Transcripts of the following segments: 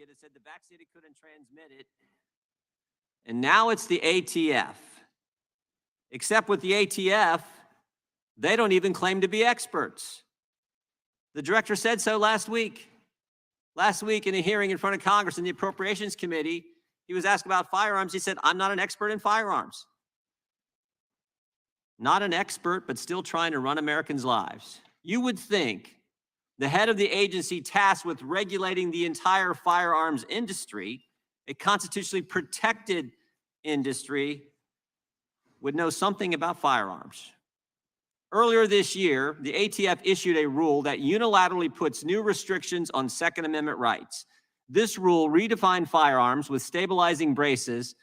certificate. It said the vaccinated couldn't transmit it. And now it's the ATF. Except with the ATF, they don't even claim to be experts. The director said so last week. Last week in a hearing in front of Congress in the Appropriations Committee, he was asked about firearms. He said, I'm not an expert in firearms. Not an expert, but still trying to run Americans' lives. You would think the head of the agency tasked with regulating the entire firearms industry, a constitutionally protected industry, would know something about firearms. Earlier this year, the ATF issued a rule that unilaterally puts new restrictions on Second Amendment rights. This rule redefined firearms with stabilizing braces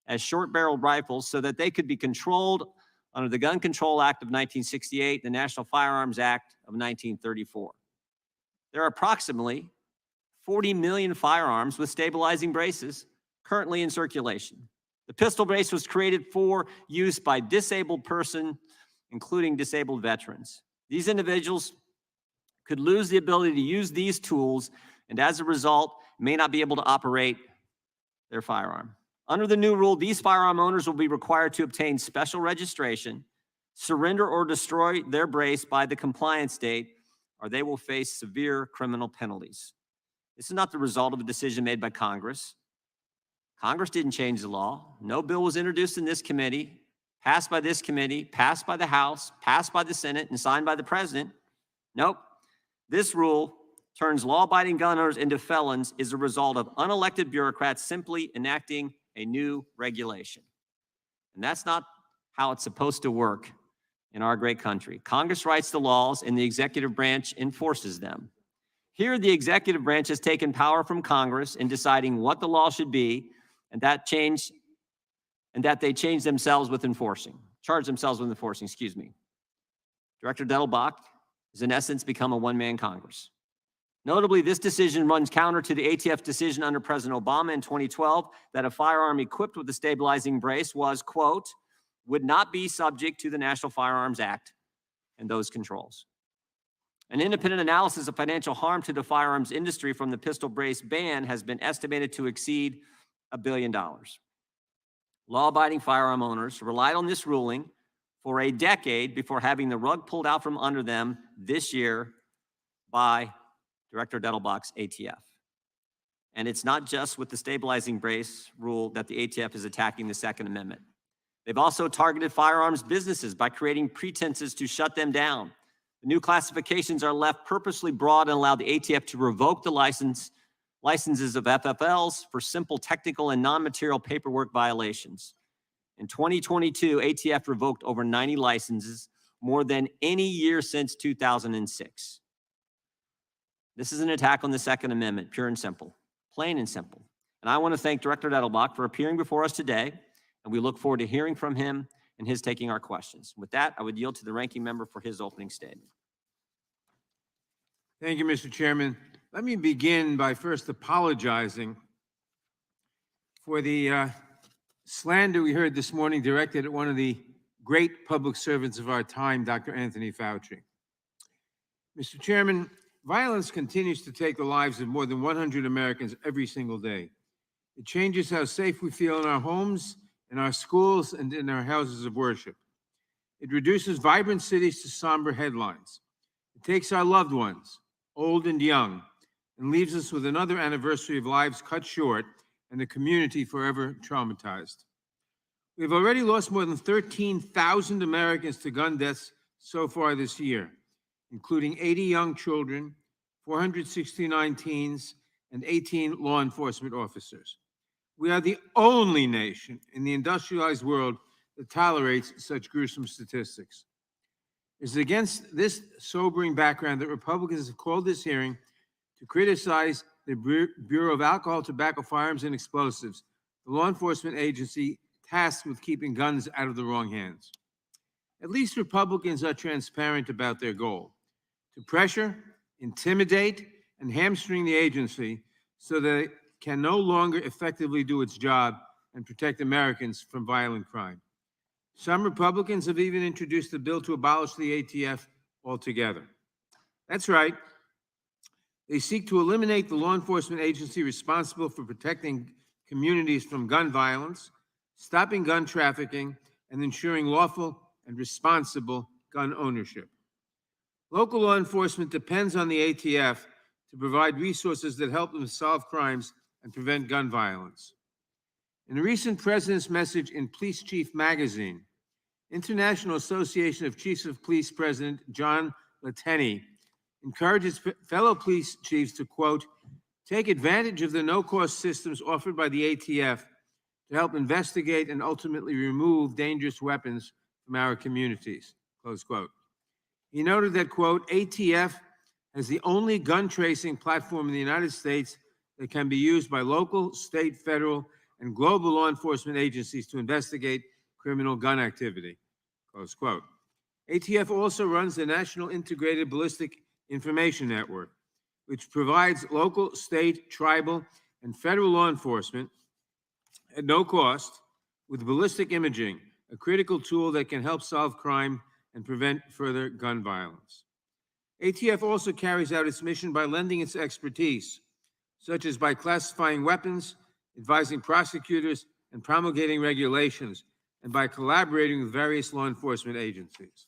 as short-barreled rifles so that they could be controlled under the Gun Control Act of 1968, the National Firearms Act of 1934. There are approximately 40 million firearms with stabilizing braces currently in circulation. The pistol brace was created for use by disabled persons, including disabled veterans. These individuals could lose the ability to use these tools and as a result may not be able to operate their firearm. Under the new rule, these firearm owners will be required to obtain special registration, surrender or destroy their brace by the compliance date, or they will face severe criminal penalties. This is not the result of a decision made by Congress. Congress didn't change the law. No bill was introduced in this committee, passed by this committee, passed by the House, passed by the Senate, and signed by the President. Nope. This rule turns law-abiding gun owners into felons is a result of unelected bureaucrats simply enacting a new regulation. And that's not how it's supposed to work in our great country. Congress writes the laws and the executive branch enforces them. Here, the executive branch has taken power from Congress in deciding what the law should be, and that they charge themselves with enforcing, excuse me. Director Dettelbach has in essence become a one-man Congress. Notably, this decision runs counter to the ATF decision under President Obama in 2012 that a firearm equipped with a stabilizing brace was, quote, would not be subject to the National Firearms Act and those controls. An independent analysis of financial harm to the firearms industry from the pistol brace ban has been estimated to exceed $1 billion. Law-abiding firearm owners relied on this ruling for a decade before having the rug pulled out from under them this year by Director Dettelbach's ATF. And it's not just with the stabilizing brace rule that the ATF is attacking the Second Amendment. They've also targeted firearms businesses by creating pretenses to shut them down. The new classifications are left purposely broad and allow the ATF to revoke the licenses of FFLs for simple technical and non-material paperwork violations. In 2022, ATF revoked over 90 licenses, more than any year since 2006. This is an attack on the Second Amendment, pure and simple, plain and simple. And I want to thank Director Dettelbach for appearing before us today, and we look forward to hearing from him and his taking our questions. With that, I would yield to the ranking member for his opening statement. Thank you, Mr. Chairman. Let me begin by first apologizing for the slander we heard this morning directed at one of the great public servants of our time, Dr. Anthony Fauci. Mr. Chairman, violence continues to take the lives of more than 100 Americans every single day. It changes how safe we feel in our homes, in our schools, and in our houses of worship. It reduces vibrant cities to somber headlines. It takes our loved ones, old and young, and leaves us with another anniversary of lives cut short and the community forever traumatized. We've already lost more than 13,000 Americans to gun deaths so far this year, including 80 young children, 469 teens, and 18 law enforcement officers. We are the only nation in the industrialized world that tolerates such gruesome statistics. It is against this sobering background that Republicans have called this hearing to criticize the Bureau of Alcohol, Tobacco, Firearms, and Explosives, the law enforcement agency tasked with keeping guns out of the wrong hands. At least Republicans are transparent about their goal: to pressure, intimidate, and hamstring the agency so that it can no longer effectively do its job and protect Americans from violent crime. Some Republicans have even introduced a bill to abolish the ATF altogether. That's right. They seek to eliminate the law enforcement agency responsible for protecting communities from gun violence, stopping gun trafficking, and ensuring lawful and responsible gun ownership. Local law enforcement depends on the ATF to provide resources that help them solve crimes and prevent gun violence. In a recent President's message in Police Chief magazine, International Association of Chiefs of Police President John Lateny encourages fellow police chiefs to, quote, take advantage of the no-cost systems offered by the ATF to help investigate and ultimately remove dangerous weapons from our communities, close quote. He noted that, quote, ATF has the only gun tracing platform in the United States that can be used by local, state, federal, and global law enforcement agencies to investigate criminal gun activity, close quote. ATF also runs the National Integrated Ballistic Information Network, which provides local, state, tribal, and federal law enforcement at no cost with ballistic imaging, a critical tool that can help solve crime and prevent further gun violence. ATF also carries out its mission by lending its expertise, such as by classifying weapons, advising prosecutors, and promulgating regulations, and by collaborating with various law enforcement agencies.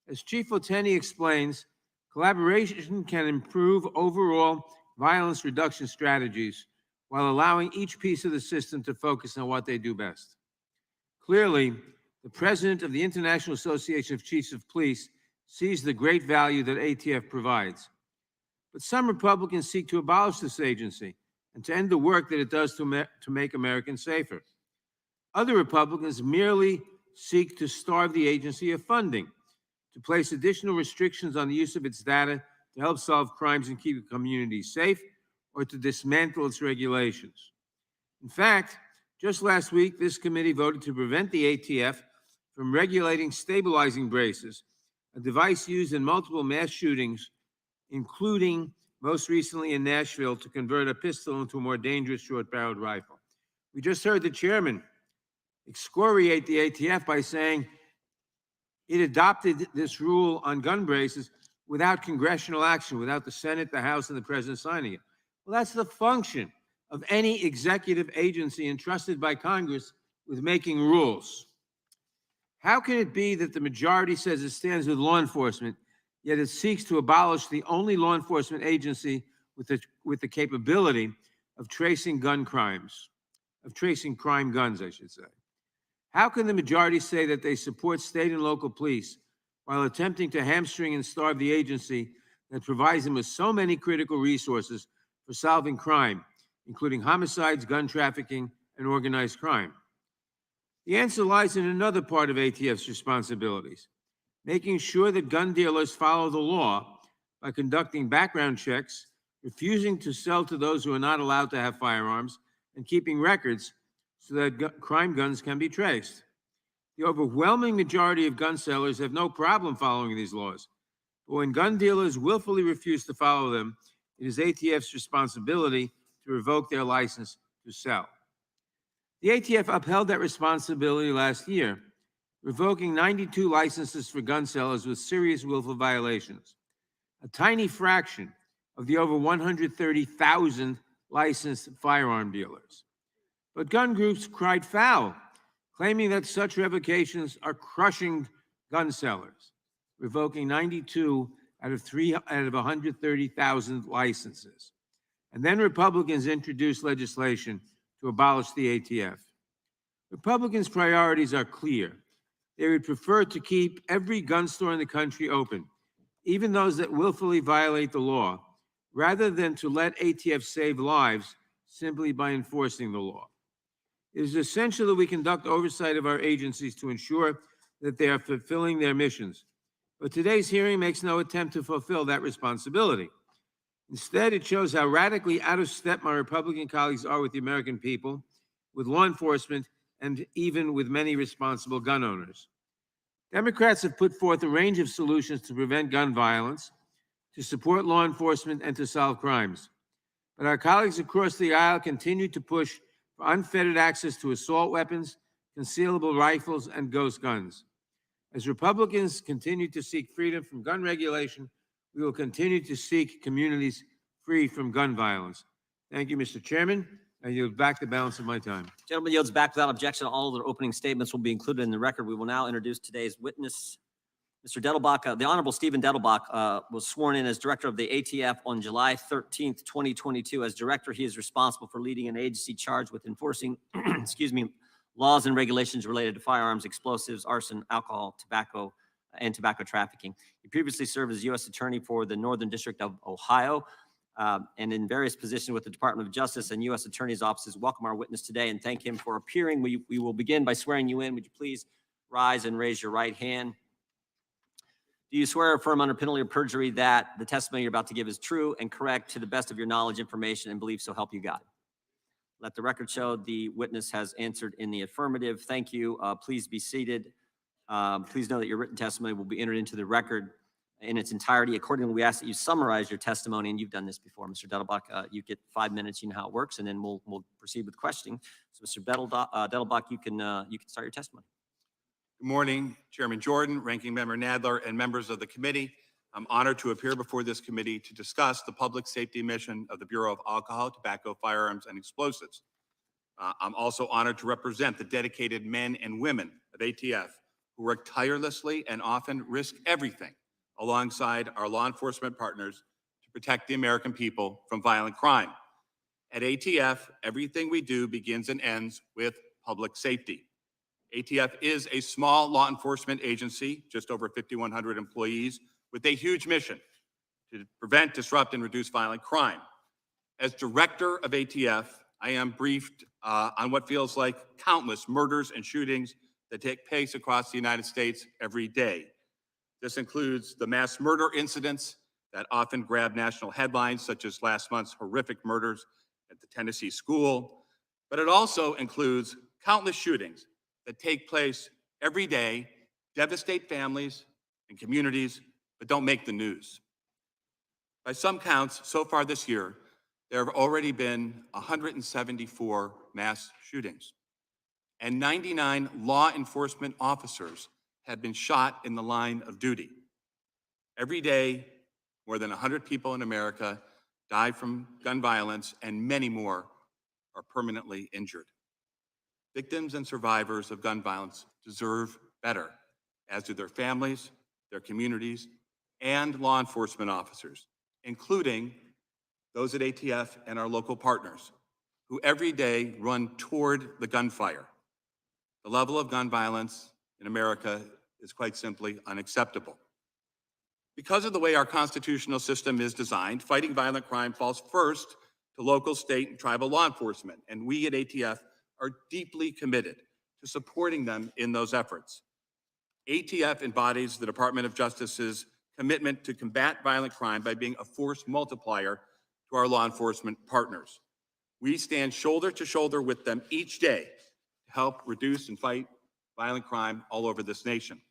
As Chief Lateny explains, collaboration can improve overall violence reduction strategies while allowing each piece of the system to focus on what they do best. Clearly, the president of the International Association of Chiefs of Police sees the great value that ATF provides. But some Republicans seek to abolish this agency and to end the work that it does to make Americans safer. Other Republicans merely seek to starve the agency of funding, to place additional restrictions on the use of its data to help solve crimes and keep communities safe, or to dismantle its regulations. In fact, just last week, this committee voted to prevent the ATF from regulating stabilizing braces, a device used in multiple mass shootings, including most recently in Nashville, to convert a pistol into a more dangerous short-barreled rifle. We just heard the chairman excoriate the ATF by saying it adopted this rule on gun braces without congressional action, without the Senate, the House, and the president signing it. Well, that's the function of any executive agency entrusted by Congress with making rules. How can it be that the majority says it stands with law enforcement, yet it seeks to abolish the only law enforcement agency with the capability of tracing gun crimes, of tracing crime guns, I should say? How can the majority say that they support state and local police while attempting to hamstring and starve the agency that provides them with so many critical resources for solving crime, including homicides, gun trafficking, and organized crime? The answer lies in another part of ATF's responsibilities, making sure that gun dealers follow the law by conducting background checks, refusing to sell to those who are not allowed to have firearms, and keeping records so that crime guns can be traced. The overwhelming majority of gun sellers have no problem following these laws. But when gun dealers willfully refuse to follow them, it is ATF's responsibility to revoke their license to sell. The ATF upheld that responsibility last year, revoking 92 licenses for gun sellers with serious willful violations, a tiny fraction of the over 130,000 licensed firearm dealers. But gun groups cried foul, claiming that such revocations are crushing gun sellers, revoking 92 out of 130,000 licenses. And then Republicans introduced legislation to abolish the ATF. Republicans' priorities are clear. They would prefer to keep every gun store in the country open, even those that willfully violate the law, rather than to let ATF save lives simply by enforcing the law. It is essential that we conduct oversight of our agencies to ensure that they are fulfilling their missions. But today's hearing makes no attempt to fulfill that responsibility. Instead, it shows how radically out of step my Republican colleagues are with the American people, with law enforcement, and even with many responsible gun owners. Democrats have put forth a range of solutions to prevent gun violence, to support law enforcement, and to solve crimes. But our colleagues across the aisle continue to push for unfettered access to assault weapons, concealable rifles, and ghost guns. As Republicans continue to seek freedom from gun regulation, we will continue to seek communities free from gun violence. Thank you, Mr. Chairman. I yield back the balance of my time. Gentleman yields back without objection. All of their opening statements will be included in the record. We will now introduce today's witness, Mr. Dettelbach. The Honorable Stephen Dettelbach was sworn in as Director of the ATF on July 13th, 2022. As Director, he is responsible for leading an agency charged with enforcing, laws and regulations related to firearms, explosives, arson, alcohol, tobacco, and tobacco trafficking. He previously served as U.S. Attorney for the Northern District of Ohio, and in various positions with the Department of Justice and U.S. Attorney's offices. Welcome our witness today and thank him for appearing. We will begin by swearing you in. Would you please rise and raise your right hand? Do you swear or affirm under penalty of perjury that the testimony you're about to give is true and correct to the best of your knowledge, information, and belief, so help you God? Let the record show the witness has answered in the affirmative. Thank you. Please be seated. Please know that your written testimony will be entered into the record in its entirety. Accordingly, we ask that you summarize your testimony, and you've done this before, Mr. Dettelbach. You get 5 minutes. You know how it works, and then we'll proceed with questioning. So, Mr. Dettelbach, you can start your testimony. Good morning, Chairman Jordan, Ranking Member Nadler, and members of the committee. I'm honored to appear before this committee to discuss the public safety mission of the Bureau of Alcohol, Tobacco, Firearms, and Explosives. I'm also honored to represent the dedicated men and women of ATF who work tirelessly and often risk everything alongside our law enforcement partners to protect the American people from violent crime. At ATF, everything we do begins and ends with public safety. ATF is a small law enforcement agency, just over 5,100 employees, with a huge mission to prevent, disrupt, and reduce violent crime. As Director of ATF, I am briefed on what feels like countless murders and shootings that take place across the United States every day. This includes the mass murder incidents that often grab national headlines, such as last month's horrific murders at the Tennessee school, but it also includes countless shootings that take place every day, devastate families and communities, but don't make the news. By some counts, so far this year, there have already been 174 mass shootings, and 99 law enforcement officers have been shot in the line of duty. Every day, more than 100 people in America die from gun violence, and many more are permanently injured. Victims and survivors of gun violence deserve better, as do their families, their communities, and law enforcement officers, including those at ATF and our local partners, who every day run toward the gunfire. The level of gun violence in America is quite simply unacceptable. Because of the way our constitutional system is designed, fighting violent crime falls first to local, state, and tribal law enforcement, and we at ATF are deeply committed to supporting them in those efforts. ATF embodies the Department of Justice's commitment to combat violent crime by being a force multiplier to our law enforcement partners. We stand shoulder to shoulder with them each day to help reduce and fight violent crime all over this nation.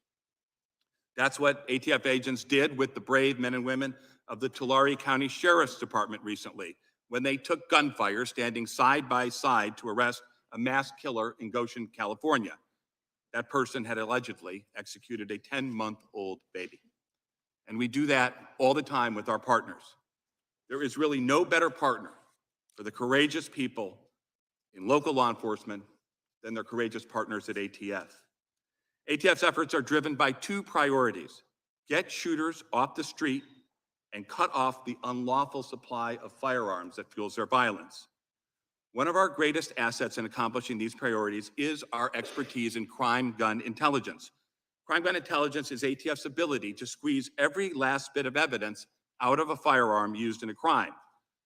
That's what ATF agents did with the brave men and women of the Tulare County Sheriff's Department recently, when they took gunfire standing side by side to arrest a mass killer in Goshen, California. That person had allegedly executed a 10-month-old baby. And we do that all the time with our partners. There is really no better partner for the courageous people in local law enforcement than their courageous partners at ATF. ATF's efforts are driven by two priorities: get shooters off the street and cut off the unlawful supply of firearms that fuels their violence. One of our greatest assets in accomplishing these priorities is our expertise in crime gun intelligence. Crime gun intelligence is ATF's ability to squeeze every last bit of evidence out of a firearm used in a crime,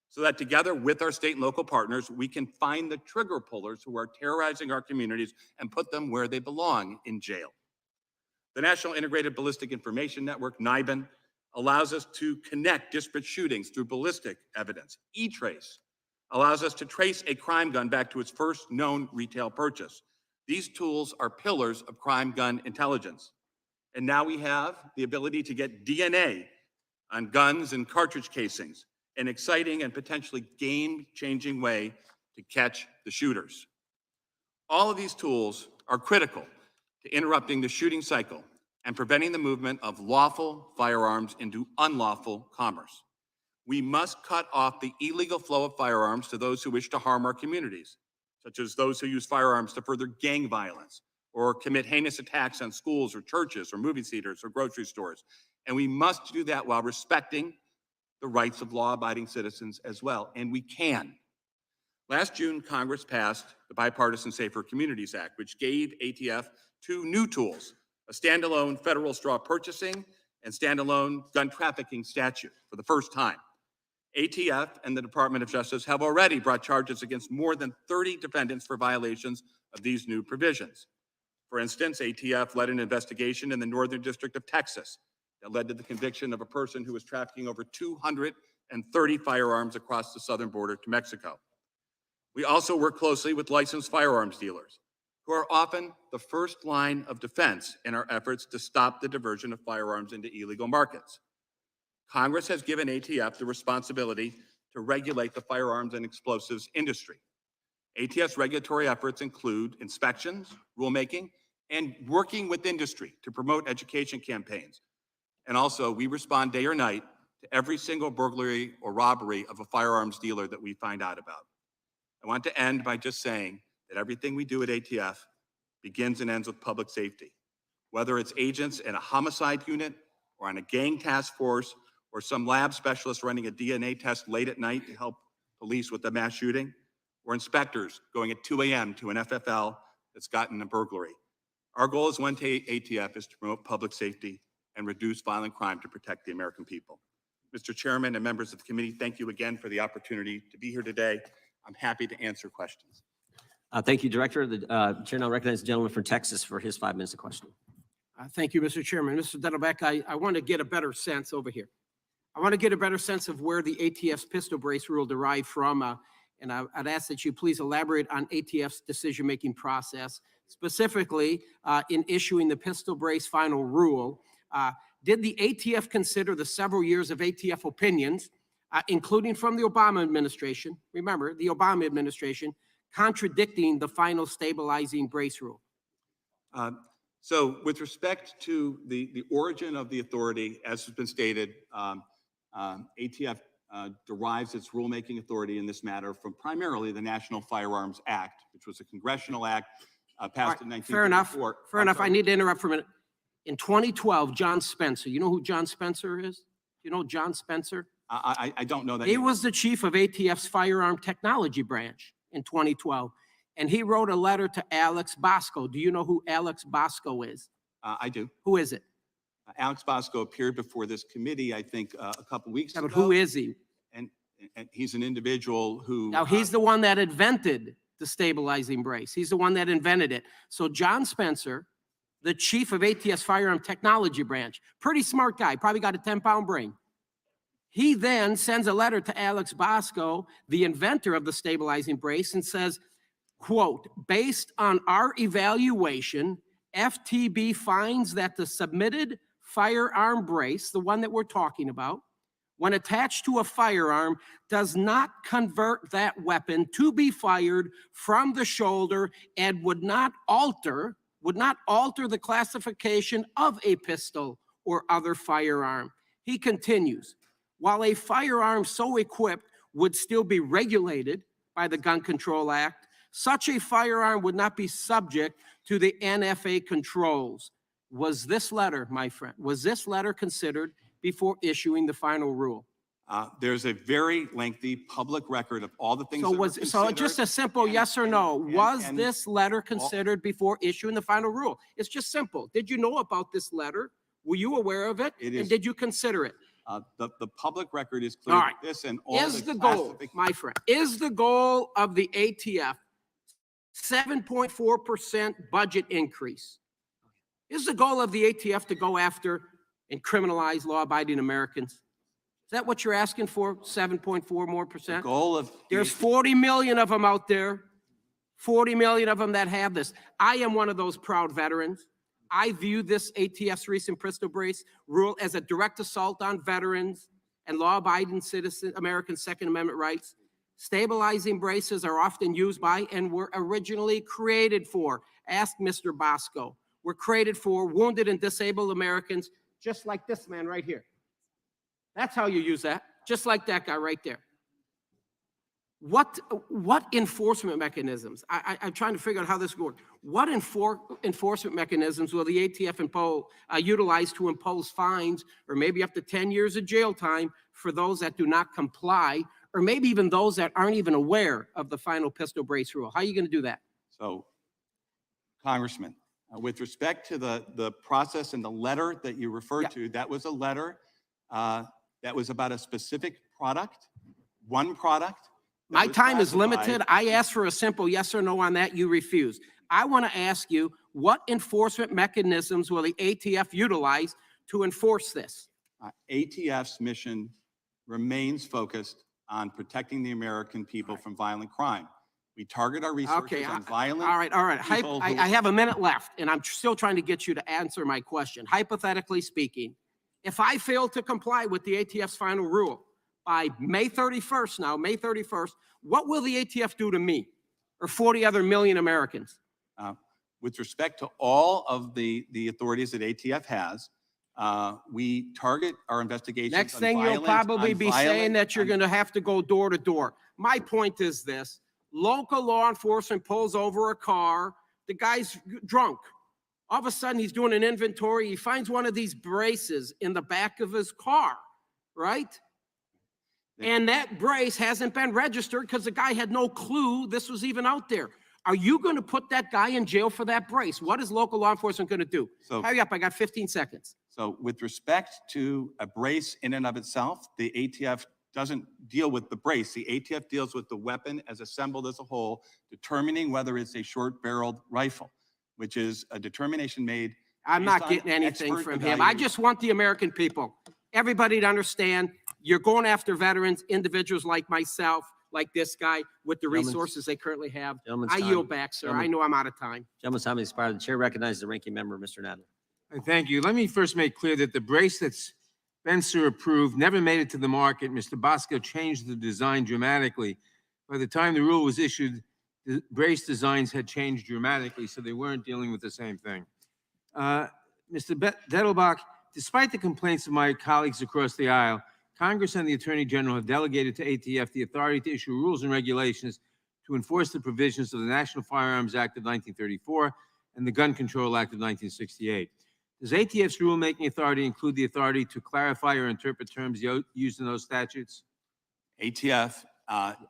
so that together with our state and local partners, we can find the trigger pullers who are terrorizing our communities and put them where they belong, in jail. The National Integrated Ballistic Information Network, NIBIN, allows us to connect disparate shootings through ballistic evidence. E-Trace allows us to trace a crime gun back to its first known retail purchase. These tools are pillars of crime gun intelligence. And now we have the ability to get DNA on guns and cartridge casings, an exciting and potentially game-changing way to catch the shooters. All of these tools are critical to interrupting the shooting cycle and preventing the movement of lawful firearms into unlawful commerce. We must cut off the illegal flow of firearms to those who wish to harm our communities, such as those who use firearms to further gang violence or commit heinous attacks on schools or churches or movie theaters or grocery stores. And we must do that while respecting the rights of law-abiding citizens as well, and we can. Last June, Congress passed the Bipartisan Safer Communities Act, which gave ATF two new tools, a standalone federal straw purchasing and standalone gun trafficking statute for the first time. ATF and the Department of Justice have already brought charges against more than 30 defendants for violations of these new provisions. For instance, ATF led an investigation in the Northern District of Texas that led to the conviction of a person who was trafficking over 230 firearms across the southern border to Mexico. We also work closely with licensed firearms dealers, who are often the first line of defense in our efforts to stop the diversion of firearms into illegal markets. Congress has given ATF the responsibility to regulate the firearms and explosives industry. ATF's regulatory efforts include inspections, rulemaking, and working with industry to promote education campaigns. And also, we respond day or night to every single burglary or robbery of a firearms dealer that we find out about. I want to end by just saying that everything we do at ATF begins and ends with public safety. Whether it's agents in a homicide unit or on a gang task force or some lab specialist running a DNA test late at night to help police with a mass shooting, or inspectors going at 2 a.m. to an FFL that's gotten a burglary. Our goal as one ATF is to promote public safety and reduce violent crime to protect the American people. Mr. Chairman and members of the committee, thank you again for the opportunity to be here today. I'm happy to answer questions. Thank you, Director. The chair now recognizes the gentleman from Texas for his 5 minutes of questioning. Thank you, Mr. Chairman. Mr. Dettelbeck, I want to get a better sense over here. I want to get a better sense of where the ATF's pistol brace rule derived from, and I'd ask that you please elaborate on ATF's decision-making process, specifically in issuing the pistol brace final rule. Did the ATF consider the several years of ATF opinions, including from the Obama administration, remember, the Obama administration, contradicting the final stabilizing brace rule? So with respect to the origin of the authority, as has been stated, ATF derives its rulemaking authority in this matter from primarily the National Firearms Act, which was a congressional act passed in 1954. Fair enough. I need to interrupt for a minute. In 2012, John Spencer, you know who John Spencer is? You know John Spencer? I don't know that. He was the chief of ATF's firearm technology branch in 2012, and he wrote a letter to Alex Bosco. Do you know who Alex Bosco is? I do. Who is it? Alex Bosco appeared before this committee, I think, a couple weeks Yeah, ago. but who is he? And he's an individual who. Now, he's the one that invented the stabilizing brace. He's the one that invented it. So John Spencer, the chief of ATF's firearm technology branch, pretty smart guy, probably got a 10-pound brain. He then sends a letter to Alex Bosco, the inventor of the stabilizing brace, and says, quote, based on our evaluation, FTB finds that the submitted firearm brace, the one that we're talking about, when attached to a firearm, does not convert that weapon to be fired from the shoulder and would not alter the classification of a pistol or other firearm. He continues, while a firearm so equipped would still be regulated by the Gun Control Act, such a firearm would not be subject to the NFA controls. Was this letter, my friend, was this letter considered before issuing the final rule? There's a very lengthy public record of all the things that were considered. So just a simple yes or no. Was and this letter considered before issuing the final rule? It's just simple. Did you know about this letter? Were you aware of it? It is. And did you consider it? The public record is clear. All right. This and all Is the goal, my friend, is the goal of the ATF 7.4% budget increase? Is the goal of the ATF to go after and criminalize law-abiding Americans? Is that what you're asking for, 7.4 more percent? The goal of There's 40 million of them out there, 40 million of them that have this. I am one of those proud veterans. I view this ATF's recent pistol brace rule as a direct assault on veterans and law-abiding citizens, American Second Amendment rights. Stabilizing braces are often used by and were originally created for, ask Mr. Bosco, were created for wounded and disabled Americans, just like this man right here. That's how you use that. just like that guy right there. What enforcement mechanisms? I'm trying to figure out how this works. What enforcement mechanisms will the ATF utilize to impose fines or maybe up to 10 years of jail time for those that do not comply, or maybe even those that aren't even aware of the final pistol brace rule? How are you going to do that? So, Congressman, with respect to the process and the letter that you referred to, that was a letter that was about a specific product, one product. My time is limited. I asked for a simple yes or no on that. You refused. I want to ask you, what enforcement mechanisms will the ATF utilize to enforce this? ATF's mission remains focused on protecting the American people from violent crime. We target our resources on violent all right. people who- I have a minute left, and I'm still trying to get you to answer my question. Hypothetically speaking, if I fail to comply with the ATF's final rule by May 31st now, May 31st, what will the ATF do to me or 40 other million Americans? With respect to all of the authorities that ATF has, we target our investigations Next on thing you'll violent- probably on be violent- saying that you're on- going to have to go door to door. My point is this: local law enforcement pulls over a car, the guy's drunk. All of a sudden, he's doing an inventory. He finds one of these braces in the back of his car, right? And that brace hasn't been registered because the guy had no clue this was even out there. Are you going to put that guy in jail for that brace? What is local law enforcement going to do? So- Hurry up, I got 15 seconds. So with respect to a brace in and of itself, the ATF doesn't deal with the brace. The ATF deals with the weapon as assembled as a whole, determining whether it's a short-barreled rifle, which is a determination made. I'm based not on getting anything expert from him. I evaluation. just want the American people, everybody to understand you're going after veterans, individuals like myself, like this guy, with the Gentleman's- resources they currently have. Gentleman's I time. yield back, sir. I Gentleman- know I'm out of time. Gentleman's time has expired. The chair recognizes the ranking member, Mr. Nadler. Thank you. Let me first make clear that the brace that Spencer approved never made it to the market. Mr. Bosco changed the design dramatically. By the time the rule was issued, the brace designs had changed dramatically, so they weren't dealing with the same thing. Mr. Dettelbach, despite the complaints of my colleagues across the aisle, Congress and the Attorney General have delegated to ATF the authority to issue rules and regulations to enforce the provisions of the National Firearms Act of 1934 and the Gun Control Act of 1968. Does ATF's rulemaking authority include the authority to clarify or interpret terms used in those statutes? ATF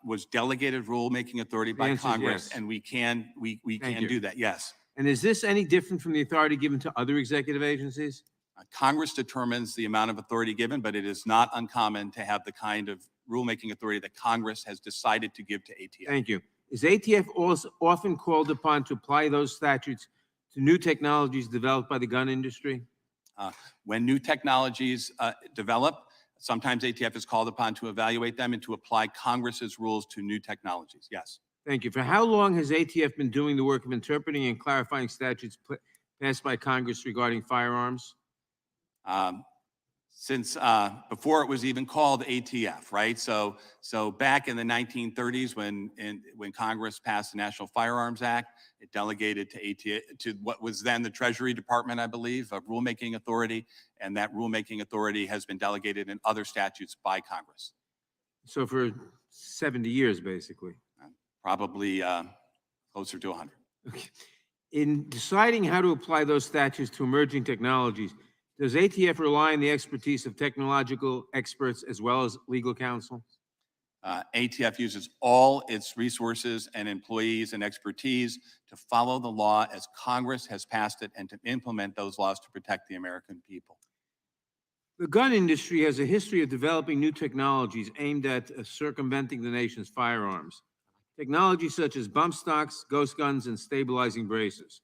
was delegated rulemaking authority by answer is Congress, yes. and we can you. do that, yes. And is this any different from the authority given to other executive agencies? Congress determines the amount of authority given, but it is not uncommon to have the kind of rulemaking authority that Congress has decided to give to ATF. Thank you. Is ATF also often called upon to apply those statutes to new technologies developed by the gun industry? When new technologies develop, sometimes ATF is called upon to evaluate them and to apply Congress's rules to new technologies. Yes. Thank you. For how long has ATF been doing the work of interpreting and clarifying statutes passed by Congress regarding firearms? Since before it was even called ATF, right? So back in the 1930s, when Congress passed the National Firearms Act, it delegated to ATF, to what was then the Treasury Department, I believe, a rulemaking authority, and that rulemaking authority has been delegated in other statutes by Congress. So for 70 years, basically. Probably closer to 100. Okay. In deciding how to apply those statutes to emerging technologies, does ATF rely on the expertise of technological experts as well as legal counsel? ATF uses all its resources and employees and expertise to follow the law as Congress has passed it and to implement those laws to protect the American people. The gun industry has a history of developing new technologies aimed at circumventing the nation's firearms. Technologies such as bump stocks, ghost guns, and stabilizing braces.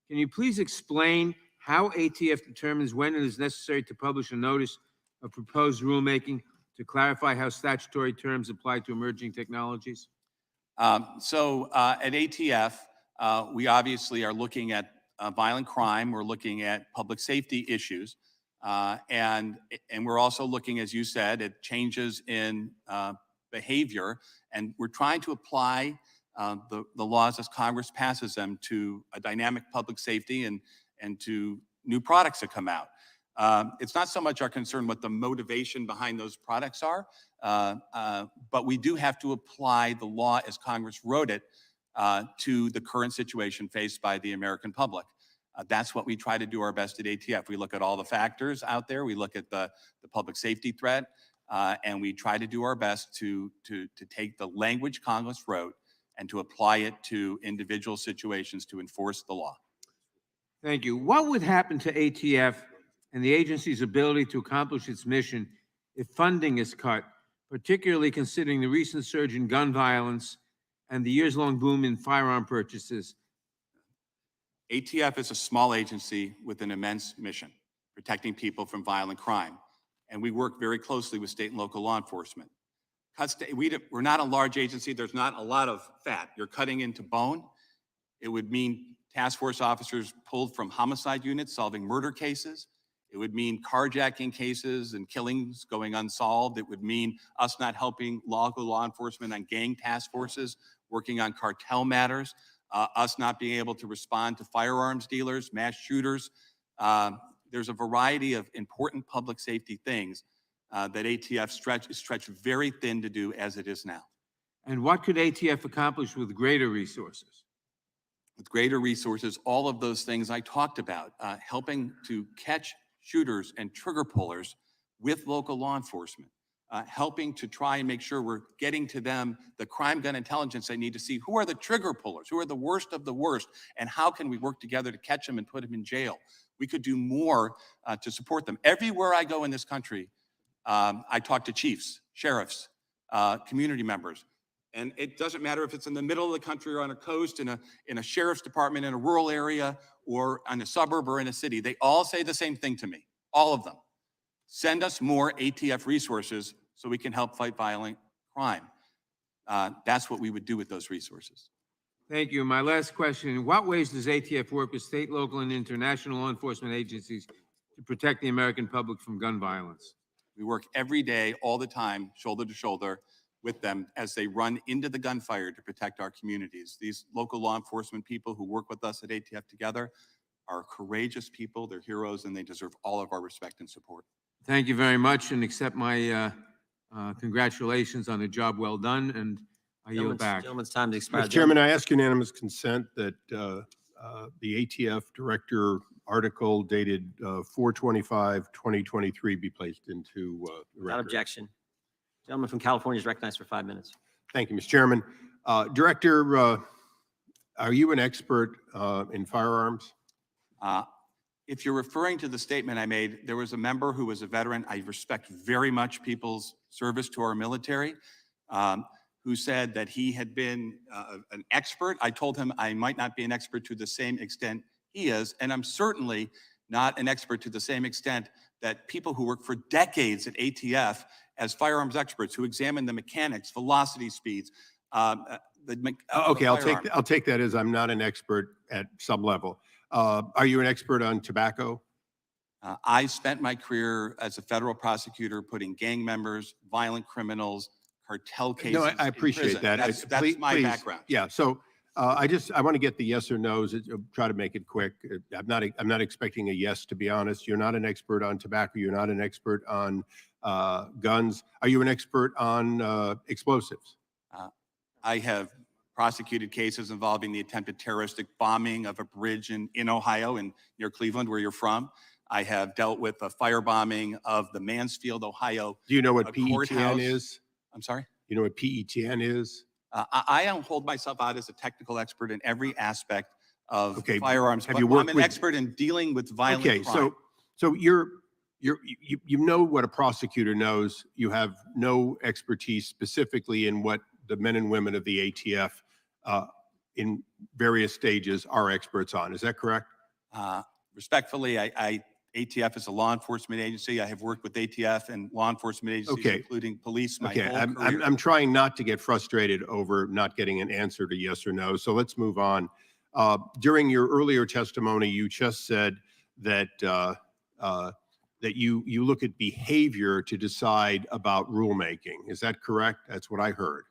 Can you please explain how ATF determines when it is necessary to publish a notice of proposed rulemaking to clarify how statutory terms apply to emerging technologies? At ATF, we obviously are looking at violent crime. We're looking at public safety issues. And we're also looking, as you said, at changes in behavior. And we're trying to apply the laws as Congress passes them to a dynamic public safety and to new products that come out. It's not so much our concern what the motivation behind those products are, but we do have to apply the law as Congress wrote it to the current situation faced by the American public. That's what we try to do our best at ATF. We look at all the factors out there. We look at the public safety threat, and we try to do our best to take the language Congress wrote and to apply it to individual situations to enforce the law. Thank you. What would happen to ATF and the agency's ability to accomplish its mission if funding is cut, particularly considering the recent surge in gun violence and the years-long boom in firearm purchases? ATF is a small agency with an immense mission, protecting people from violent crime. And we work very closely with state and local law enforcement. We're not a large agency. There's not a lot of fat. You're cutting into bone. It would mean task force officers pulled from homicide units solving murder cases. It would mean carjacking cases and killings going unsolved. It would mean us not helping local law enforcement on gang task forces, working on cartel matters. Us not being able to respond to firearms dealers, mass shooters. There's a variety of important public safety things that ATF stretched very thin to do as it is now. And what could ATF accomplish with greater resources? With greater resources, all of those things I talked about, helping to catch shooters and trigger pullers with local law enforcement. Helping to try and make sure we're getting to them the crime gun intelligence they need to see who are the trigger pullers, who are the worst of the worst, and how can we work together to catch them and put them in jail. We could do more to support them. Everywhere I go in this country, I talk to chiefs, sheriffs, community members, and it doesn't matter if it's in the middle of the country or on a coast, in a sheriff's department, in a rural area, or in a suburb or in a city. They all say the same thing to me, all of them. Send us more ATF resources so we can help fight violent crime. That's what we would do with those resources. Thank you. My last question, in what ways does ATF work with state, local, and international law enforcement agencies to protect the American public from gun violence? We work every day, all the time, shoulder to shoulder with them as they run into the gunfire to protect our communities. These local law enforcement people who work with us at ATF together are courageous people, they're heroes, and they deserve all of our respect and support. Thank you very much, and accept my congratulations on a job well done, and I yield back. Gentleman's time to expire. Mr. Chairman, I ask unanimous consent that the ATF Director article dated 4/25/2023 be placed into the Without record. objection. Gentleman from California is recognized for 5 minutes. Thank you, Mr. Chairman. Director, are you an expert in firearms? If you're referring to the statement I made, there was a member who was a veteran. I respect very much people's service to our military, who said that he had been an expert. I told him I might not be an expert to the same extent he is, and I'm certainly not an expert to the same extent that people who work for decades at ATF as firearms experts, who examine the mechanics, velocity speeds. Okay, I'll take that as I'm not an expert at some level. Are you an expert on tobacco? I spent my career as a federal prosecutor putting gang members, violent criminals, cartel cases. No, I in appreciate prison. that. That's my Please, background. Yeah, so I want to get the yes or no's. Try to make it quick. I'm not expecting a yes, to be honest. You're not an expert on tobacco. You're not an expert on guns. Are you an expert on explosives? I have prosecuted cases involving the attempted terroristic bombing of a bridge in Ohio and near Cleveland, where you're from. I have dealt with the firebombing of the Mansfield, Ohio. Do you know what courthouse. PETN is? I'm sorry? You know what PETN is? I don't hold myself out as a technical expert in every aspect of Okay, firearms, have but you worked I'm an with- expert in dealing with violent Okay, crime. so you know what a prosecutor knows. You have no expertise specifically in what the men and women of the ATF in various stages are experts on. Is that correct? Respectfully, ATF is a law enforcement agency. I have worked with ATF and law enforcement agencies, Okay. including police, my Okay, whole career. I'm trying not to get frustrated over not getting an answer to yes or no. So let's move on. During your earlier testimony, you just said that that you look at behavior to decide about rulemaking. Is that correct? That's what I heard.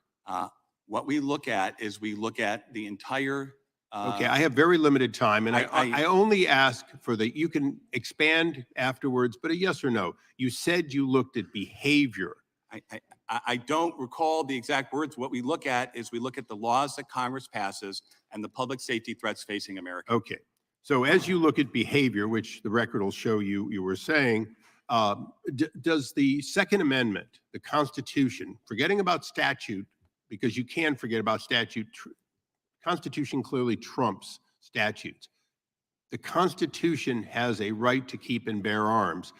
What we look at is we look at the entire Okay, I have very limited time, and I only ask for the, you can expand afterwards, but a yes or no. You said you looked at behavior. I don't recall the exact words. What we look at is we look at the laws that Congress passes and the public safety threats facing America. Okay, so as you look at behavior, which the record will show you were saying, does the Second Amendment, the Constitution, forgetting about statute, because you can forget about statute, Constitution clearly trumps statutes. The Constitution has a right to keep and bear arms.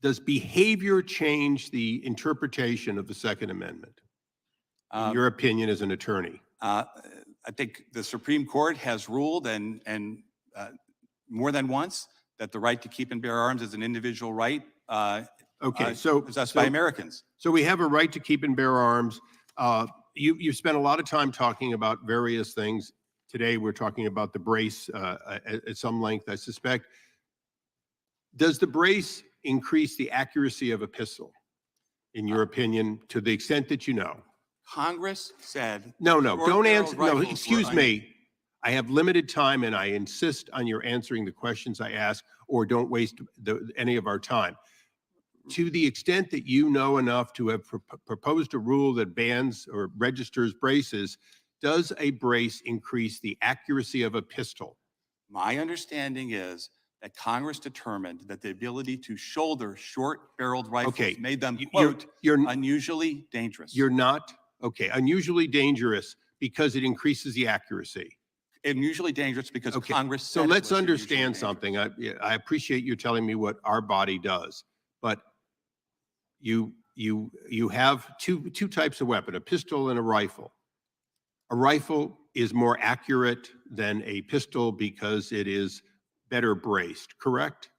Does behavior change the interpretation of the Second Amendment? In your opinion as an attorney? I think the Supreme Court has ruled and more than once that the right to keep and bear arms is an individual right possessed by Americans. So we have a right to keep and bear arms. You've spent a lot of time talking about various things. Today, we're talking about the brace at some length, I suspect. Does the brace increase the accuracy of a pistol, in your opinion, to the extent that you know? Congress said. No, don't answer. No, rifles excuse were me. I have limited time and I insist on your answering the questions I ask, or don't waste any of our time. To the extent that you know enough to have proposed a rule that bans or registers braces, does a brace increase the accuracy of a pistol? My understanding is that Congress determined that the ability to shoulder short-barreled rifles made them, quote, unusually dangerous. You're not, okay, unusually dangerous because it increases the accuracy. Unusually dangerous because Congress said so it let's was understand something. I appreciate you telling me what our body does, but you have two types of weapon, a pistol and a rifle. A rifle is more accurate than a pistol because it is better braced, correct?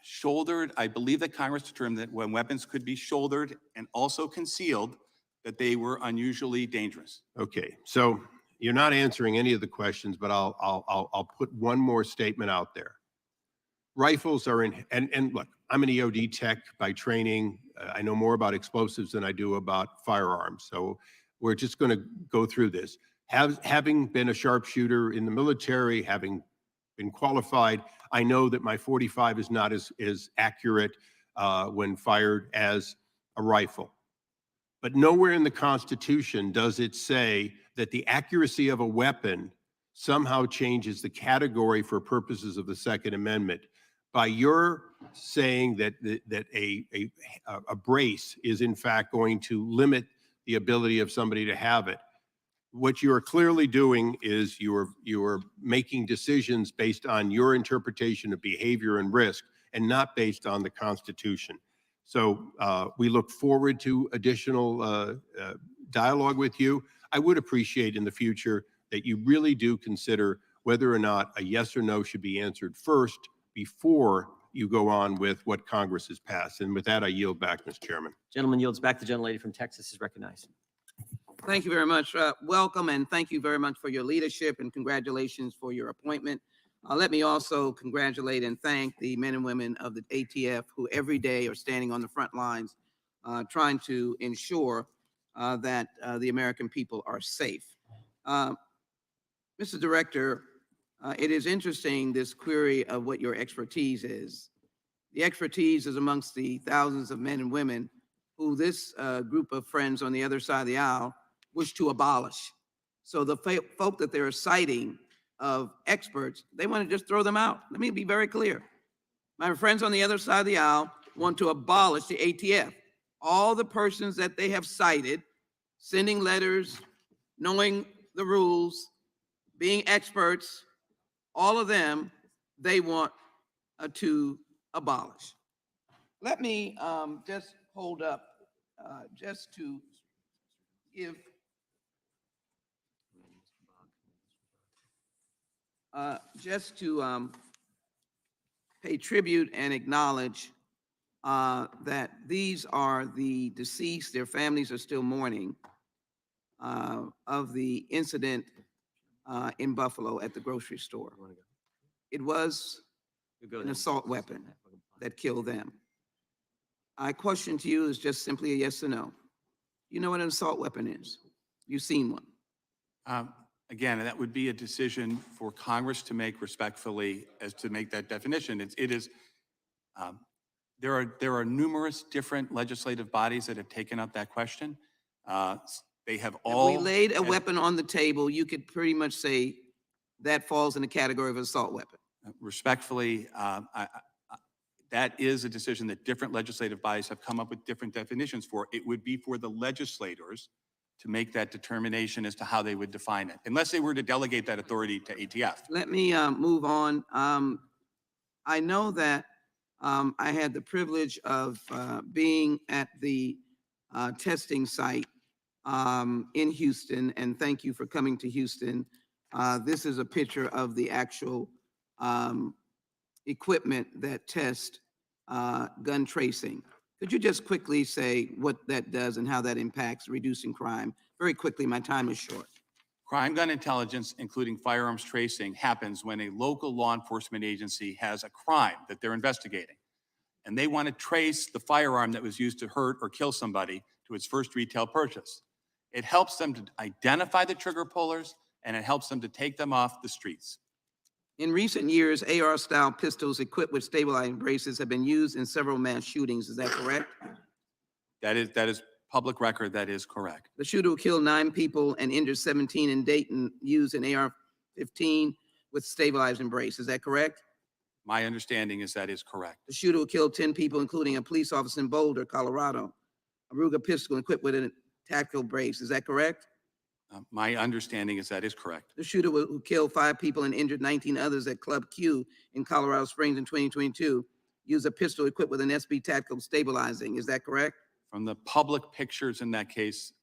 Shouldered, I believe that Congress determined that when weapons could be shouldered and also concealed, that they were unusually dangerous. Okay, so you're not answering any of the questions, but I'll put one more statement out there. Rifles are in, and look, I'm an EOD tech by training. I know more about explosives than I do about firearms. So we're just going to go through this. Having been a sharpshooter in the military, having been qualified, I know that my .45 is not as accurate when fired as a rifle. But nowhere in the Constitution does it say that the accuracy of a weapon somehow changes the category for purposes of the Second Amendment. By your saying that a brace is in fact going to limit the ability of somebody to have it, what you are clearly doing is you are making decisions based on your interpretation of behavior and risk and not based on the Constitution. So we look forward to additional dialogue with you. I would appreciate in the future that you really do consider whether or not a yes or no should be answered first before you go on with what Congress has passed. And with that, I yield back, Mr. Chairman. Gentleman yields back. The gentlelady from Texas is recognized. Thank you very much. Welcome, and thank you very much for your leadership, and congratulations for your appointment. Let me also congratulate and thank the men and women of the ATF who every day are standing on the front lines trying to ensure that the American people are safe. Mr. Director, it is interesting, this query of what your expertise is. The expertise is amongst the thousands of men and women who this group of friends on the other side of the aisle wish to abolish. So the folk that they're citing of experts, they want to just throw them out. Let me be very clear. My friends on the other side of the aisle want to abolish the ATF. All the persons that they have cited, sending letters, knowing the rules, being experts, all of them, they want to abolish. Let me just hold up, just to give pay tribute and acknowledge that these are the deceased. Their families are still mourning of the incident in Buffalo at the grocery store. It was an assault weapon that killed them. My question to you is just simply a yes or no. You know what an assault weapon is? You've seen one. Again, that would be a decision for Congress to make respectfully as to make that definition. Um, there are numerous different legislative bodies that have taken up that question. They have If all. we laid a weapon on the table, you could pretty much say that falls in the category of assault weapon. Respectfully, that is a decision that different legislative bodies have come up with different definitions for. It would be for the legislators to make that determination as to how they would define it, unless they were to delegate that authority to ATF. Let me move on. I know that I had the privilege of being at the testing site in Houston, and thank you for coming to Houston. This is a picture of the actual equipment that tests gun tracing. Could you just quickly say what that does and how that impacts reducing crime? Very quickly, my time is short. Crime gun intelligence, including firearms tracing, happens when a local law enforcement agency has a crime that they're investigating, and they want to trace the firearm that was used to hurt or kill somebody to its first retail purchase. It helps them to identify the trigger pullers, and it helps them to take them off the streets. In recent years, AR-style pistols equipped with stabilizing braces have been used in several mass shootings. Is that correct? That is public record. That is correct. The shooter who killed 9 people and injured 17 in Dayton used an AR-15 with stabilizing brace. Is that correct? My understanding is that is correct. The shooter who killed 10 people, including a police officer in Boulder, Colorado, a Ruger pistol equipped with a tactical brace. Is that correct? My understanding is that is correct. The shooter who killed 5 people and injured 19 others at Club Q in Colorado Springs in 2022 used a pistol equipped with an SB tactical stabilizing. Is that correct? From the public pictures in that case,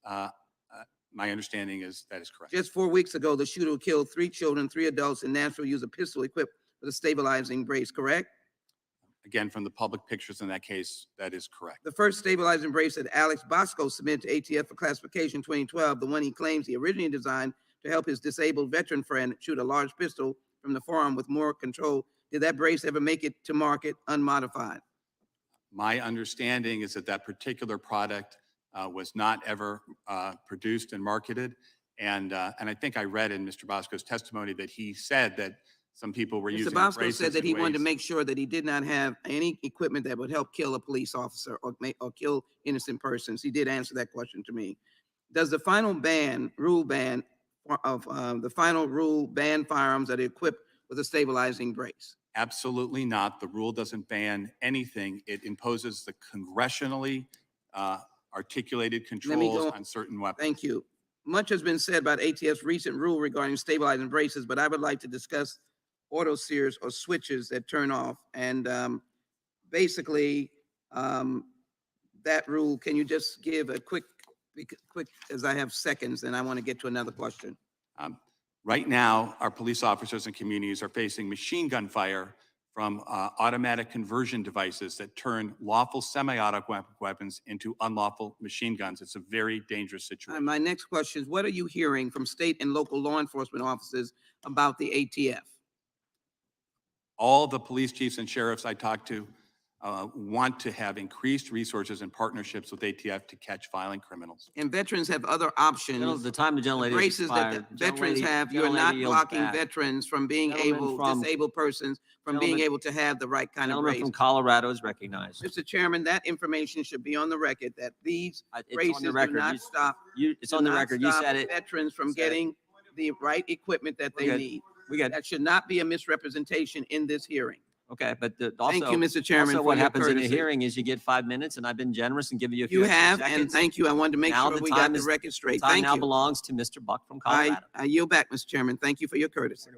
my understanding is that is correct. Just 4 weeks ago, the shooter who killed 3 children, 3 adults in Nashville used a pistol equipped with a stabilizing brace, correct? Again, from the public pictures in that case, that is correct. The first stabilizing brace that Alex Bosco submitted to ATF for classification in 2012, the one he claims he originally designed to help his disabled veteran friend shoot a large pistol from the forearm with more control. Did that brace ever make it to market unmodified? My understanding is that that particular product was not ever produced and marketed. And I think I read in Mr. Bosco's testimony that he said that some people were using Mr. Bosco braces said that he in wanted to ways- make sure that he did not have any equipment that would help kill a police officer or kill innocent persons. He did answer that question to me. Does the final rule ban firearms that are equipped with a stabilizing brace? Absolutely not. The rule doesn't ban anything. It imposes the congressionally articulated controls on certain weapons. Thank you. Much has been said about ATF's recent rule regarding stabilizing braces, but I would like to discuss auto sears or switches that turn off. And basically, that rule, can you just give a quick, as I have seconds, and I want to get to another question. Right now, our police officers and communities are facing machine gun fire from automatic conversion devices that turn lawful semi-automatic weapons into unlawful machine guns. It's a very dangerous situation. My next question is, what are you hearing from state and local law enforcement officers about the ATF? All the police chiefs and sheriffs I talk to want to have increased resources and partnerships with ATF to catch violent criminals. And veterans have other options. The time the gentlelady has Braces that expired. the veterans have, you're not blocking veterans from being disabled persons from being able to have the right kind of Gentleman brace. from Colorado is recognized. Mr. Chairman, that information should be on the record, that these It's on braces the do record. not stop. It's on the record. You said it. Veterans from You said it. getting the right equipment that they We're good. need. We got, That should not be a misrepresentation in this hearing. okay, but also. Thank you, Mr. Chairman, Also, for what your happens in a courtesy. hearing is you get 5 minutes, and I've been generous and giving you a few You extra have, and seconds. thank you. I wanted to make Now sure the we time got the is- record straight. Time Thank now you. belongs to Mr. Buck from I Colorado. yield back, Mr. Chairman. Thank you for your courtesy.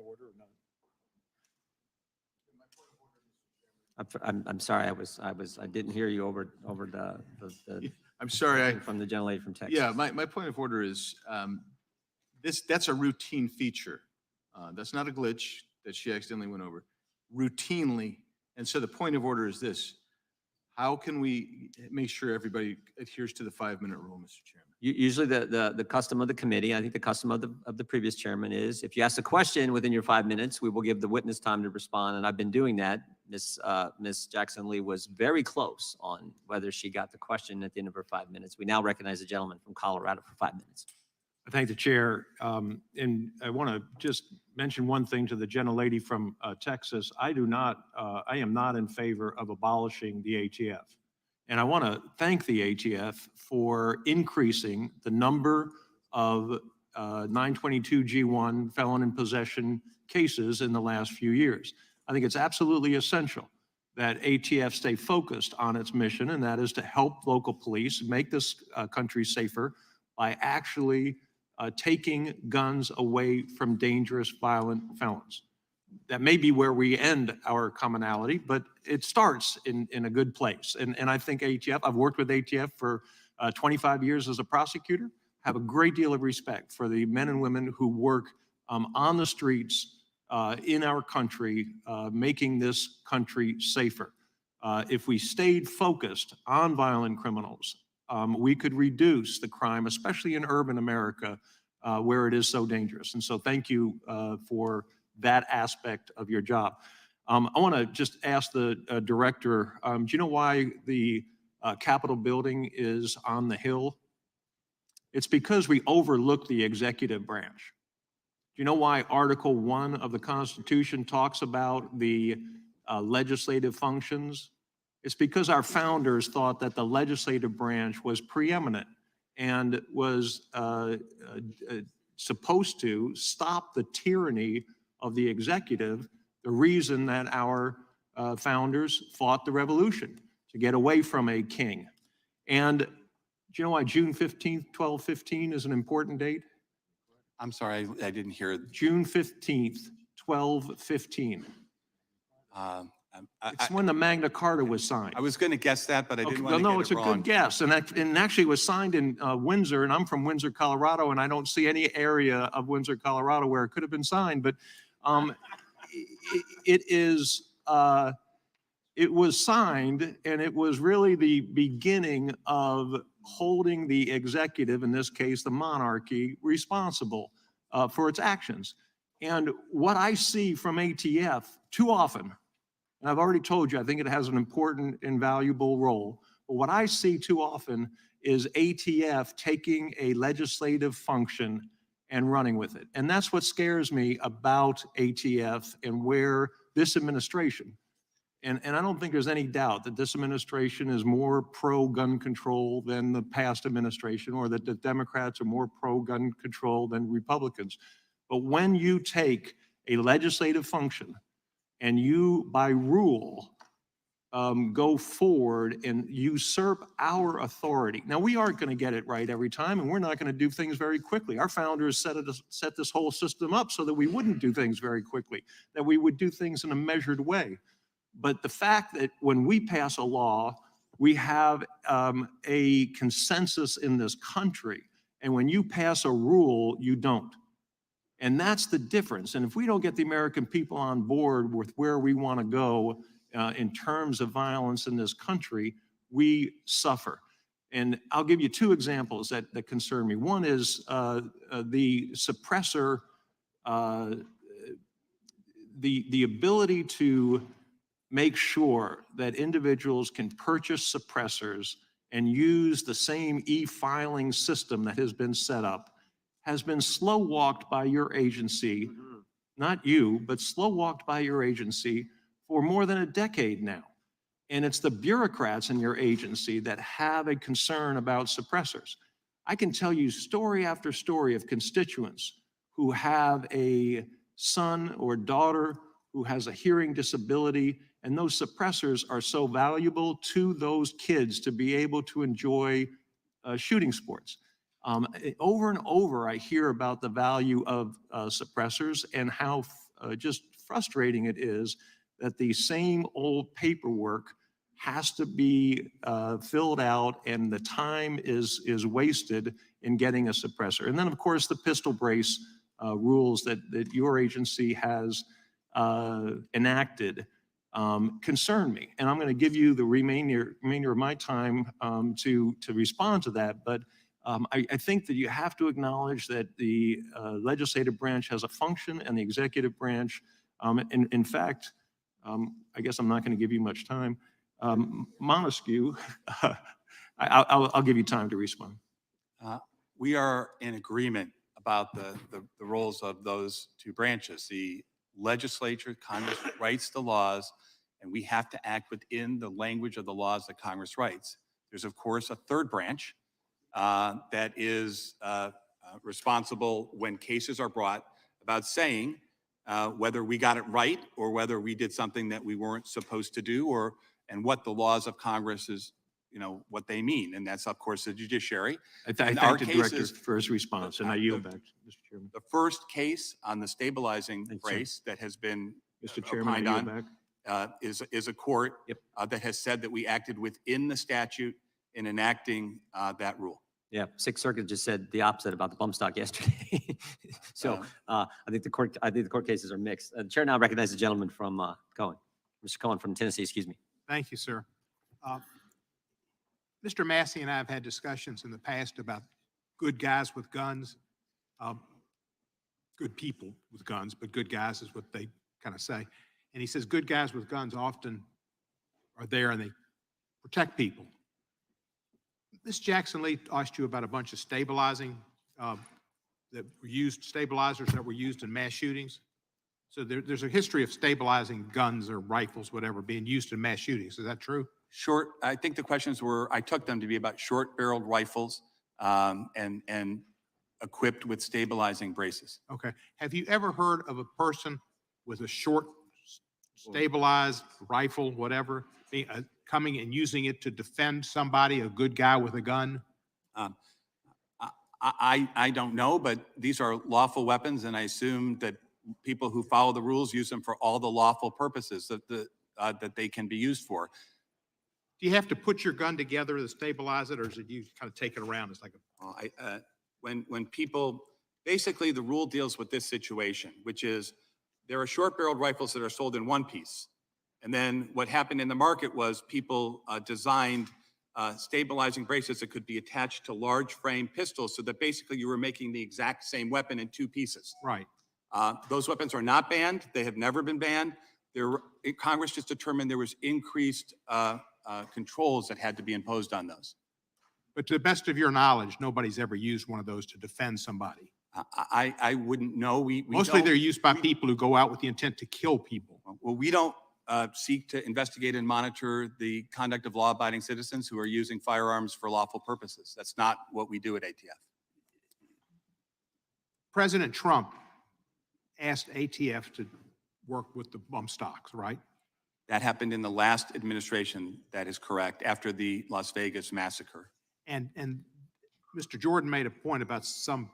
I'm sorry, I didn't hear you over the I'm sorry, from the gentlelady from Texas. yeah, my point of order is, that's a routine feature. That's not a glitch that she accidentally went over. Routinely, and so the point of order is this: how can we make sure everybody adheres to the 5-minute rule, Mr. Chairman? Usually the custom of the committee, I think the custom of the previous chairman is, if you ask a question within your 5 minutes, we will give the witness time to respond, and I've been doing that. Miss Jackson Lee was very close on whether she got the question at the end of her 5 minutes. We now recognize the gentleman from Colorado for 5 minutes. I thank the chair. And I want to just mention one thing to the gentlelady from Texas. I am not in favor of abolishing the ATF. And I want to thank the ATF for increasing the number of 922 G1 felon in possession cases in the last few years. I think it's absolutely essential that ATF stay focused on its mission, and that is to help local police make this country safer by actually taking guns away from dangerous, violent felons. That may be where we end our commonality, but it starts in a good place. And I think ATF, I've worked with ATF for 25 years as a prosecutor, have a great deal of respect for the men and women who work on the streets in our country, making this country safer. If we stayed focused on violent criminals, we could reduce the crime, especially in urban America, where it is so dangerous. And so thank you for that aspect of your job. I want to just ask the director, do you know why the Capitol building is on the hill? It's because we overlook the executive branch. Do you know why Article 1 of the Constitution talks about the legislative functions? It's because our founders thought that the legislative branch was preeminent and was supposed to stop the tyranny of the executive, the reason that our founders fought the revolution, to get away from a king. And do you know why June 15th, 1215 is an important date? I'm sorry, I didn't hear. June 15th, 1215. It's when the Magna Carta was signed. I was going to guess that, but I didn't Okay, want to no, get it's it a wrong. good guess. And actually it was signed in Windsor, and I'm from Windsor, Colorado, and I don't see any area of Windsor, Colorado where it could have been signed. But it was signed, and it was really the beginning of holding the executive, in this case, the monarchy, responsible for its actions. And what I see from ATF too often, and I've already told you, I think it has an important and valuable role, but what I see too often is ATF taking a legislative function and running with it. And that's what scares me about ATF and where this administration, and I don't think there's any doubt that this administration is more pro-gun control than the past administration, or that the Democrats are more pro-gun control than Republicans. But when you take a legislative function and you, by rule, go forward and usurp our authority. Now, we aren't going to get it right every time, and we're not going to do things very quickly. Our founders set this whole system up so that we wouldn't do things very quickly, that we would do things in a measured way. But the fact that when we pass a law, we have a consensus in this country, and when you pass a rule, you don't. And that's the difference. And if we don't get the American people on board with where we want to go in terms of violence in this country, we suffer. And I'll give you two examples that concern me. One is the suppressor, the ability to make sure that individuals can purchase suppressors and use the same e-filing system that has been set up has been slow walked by your agency, not you, but slow walked by your agency for more than a decade now. And it's the bureaucrats in your agency that have a concern about suppressors. I can tell you story after story of constituents who have a son or daughter who has a hearing disability, and those suppressors are so valuable to those kids to be able to enjoy shooting sports. Over and over, I hear about the value of suppressors and how just frustrating it is that the same old paperwork has to be filled out, and the time is wasted in getting a suppressor. And then, of course, the pistol brace rules that your agency has enacted concern me. And I'm going to give you the remainder of my time to respond to that. But I think that you have to acknowledge that the legislative branch has a function and the executive branch. In fact, I guess I'm not going to give you much time. Montesquieu, I'll give you time to respond. We are in agreement about the roles of those two branches. The legislature, Congress writes the laws, and we have to act within the language of the laws that Congress writes. There's, of course, a third branch that is responsible when cases are brought about saying whether we got it right or whether we did something that we weren't supposed to do, and what the laws of Congress is, what they mean. And that's, of course, the judiciary. I In our thank the director cases, for his response, and I yield back, Mr. Chairman. the first case on the stabilizing Thanks, sir. brace that has been Mr. Chairman, I opined yield on back. is a court Yep. that has said that we acted within the statute in enacting that rule. Yeah, Sixth Circuit just said the opposite about the bump stock yesterday. So I think the court cases are mixed. The chair now recognizes the gentleman from Cohen, Mr. Cohen from Tennessee, excuse me. Thank you, sir. Mr. Massey and I have had discussions in the past about good guys with guns, good people with guns, but good guys is what they kind of say. And he says good guys with guns often are there and they protect people. Ms. Jackson Lee asked you about a bunch of stabilizers that were used in mass shootings. So there's a history of stabilizing guns or rifles, whatever, being used in mass shootings. Is that true? I think the questions were, I took them to be about short-barreled rifles and equipped with stabilizing braces. Okay. Have you ever heard of a person with a short stabilized rifle, whatever, coming and using it to defend somebody, a good guy with a gun? I don't know, but these are lawful weapons, and I assume that people who follow the rules use them for all the lawful purposes that they can be used for. Do you have to put your gun together to stabilize it, or is it you kind of take it around? It's like a, When people, basically the rule deals with this situation, which is there are short-barreled rifles that are sold in one piece. And then what happened in the market was people designed stabilizing braces that could be attached to large frame pistols so that basically you were making the exact same weapon in two pieces. right. Those weapons are not banned. They have never been banned. Congress just determined there was increased controls that had to be imposed on those. But to the best of your knowledge, nobody's ever used one of those to defend somebody. I wouldn't know. Mostly they're used by people who go out with the intent to kill people. Well, we don't seek to investigate and monitor the conduct of law-abiding citizens who are using firearms for lawful purposes. That's not what we do at ATF. President Trump asked ATF to work with the bump stocks, right? That happened in the last administration. That is correct, after the Las Vegas massacre. And Mr. Jordan made a point about some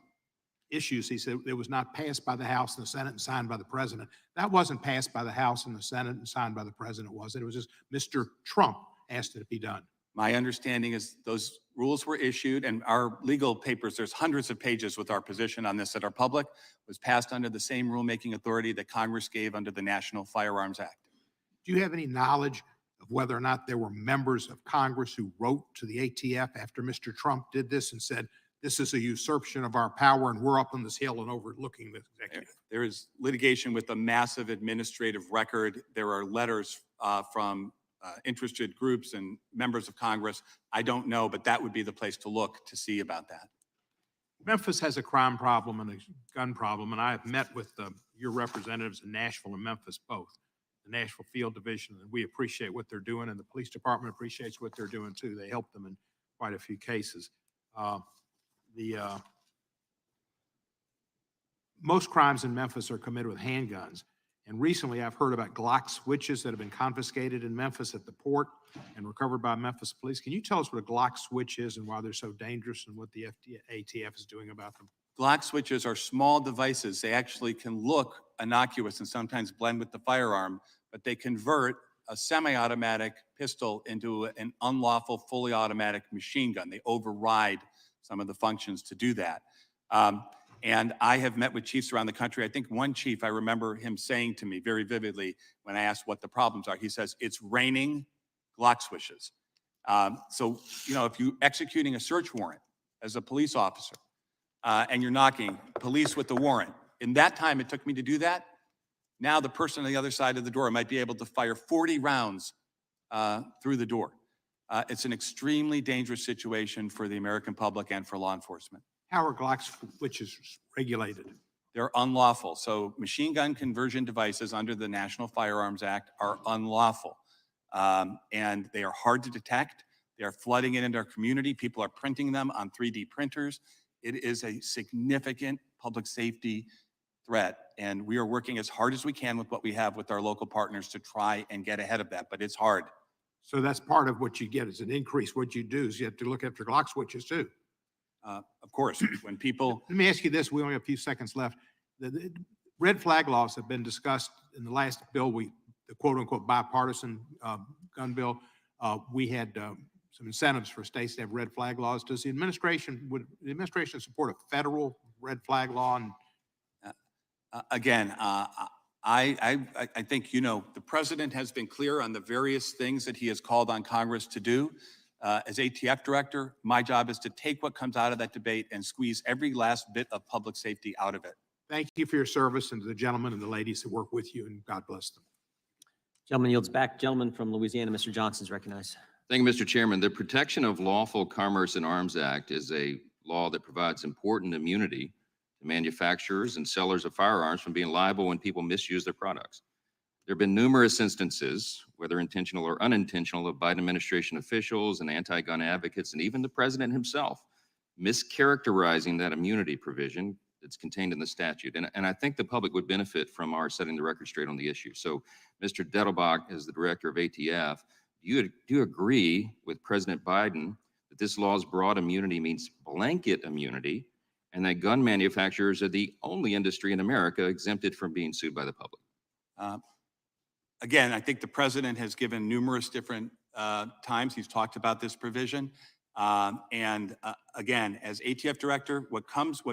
issues. He said it was not passed by the House and the Senate and signed by the president. That wasn't passed by the House and the Senate and signed by the president, was it? It was just Mr. Trump asked it be done. My understanding is those rules were issued, and our legal papers, there's hundreds of pages with our position on this that are public, was passed under the same rulemaking authority that Congress gave under the National Firearms Act. Do you have any knowledge of whether or not there were members of Congress who wrote to the ATF after Mr. Trump did this and said, this is a usurpation of our power and we're up on this hill and overlooking the executive? There is litigation with a massive administrative record. There are letters from interested groups and members of Congress. I don't know, but that would be the place to look to see about that. Memphis has a crime problem and a gun problem, and I have met with your representatives in Nashville and Memphis both, the Nashville Field Division, and we appreciate what they're doing, and the police department appreciates what they're doing too. They help them in quite a few cases. Most crimes in Memphis are committed with handguns. And recently I've heard about Glock switches that have been confiscated in Memphis at the port and recovered by Memphis police. Can you tell us what a Glock switch is and why they're so dangerous and what the ATF is doing about them? Glock switches are small devices. They actually can look innocuous and sometimes blend with the firearm, but they convert a semi-automatic pistol into an unlawful, fully automatic machine gun. They override some of the functions to do that. And I have met with chiefs around the country. I think one chief, I remember him saying to me very vividly when I asked what the problems are, he says, it's raining Glock switches. So, if you're executing a search warrant as a police officer and you're knocking police with the warrant, in that time it took me to do that, now the person on the other side of the door might be able to fire 40 rounds through the door. It's an extremely dangerous situation for the American public and for law enforcement. How are Glock switches regulated? They're unlawful. So machine gun conversion devices under the National Firearms Act are unlawful. And they are hard to detect. They are flooding it into our community. People are printing them on 3D printers. It is a significant public safety threat. And we are working as hard as we can with what we have with our local partners to try and get ahead of that, but it's hard. So that's part of what you get is an increase. What you do is you have to look after Glock switches too. Of course, when people, Let me ask you this, we only have a few seconds left. The red flag laws have been discussed in the last bill, the quote unquote bipartisan gun bill. We had some incentives for states to have red flag laws. Would the administration support a federal red flag law? And again, I think, the president has been clear on the various things that he has called on Congress to do. As ATF director, my job is to take what comes out of that debate and squeeze every last bit of public safety out of it. thank you for your service, and to the gentlemen and the ladies who work with you, and God bless them. Gentleman yields back. Gentleman from Louisiana, Mr. Johnson is recognized. Thank you, Mr. Chairman. The Protection of Lawful Commerce in Arms Act is a law that provides important immunity to manufacturers and sellers of firearms from being liable when people misuse their products. There have been numerous instances, whether intentional or unintentional, of Biden administration officials and anti-gun advocates, and even the president himself, mischaracterizing that immunity provision that's contained in the statute. And I think the public would benefit from our setting the record straight on the issue. So, Mr. Dettelbach, as the director of ATF, do you agree with President Biden that this law's broad immunity means blanket immunity, and that gun manufacturers are the only industry in America exempted from being sued by the public? Again, I think the president has given numerous different times, he's talked about this provision. Again, as ATF director, what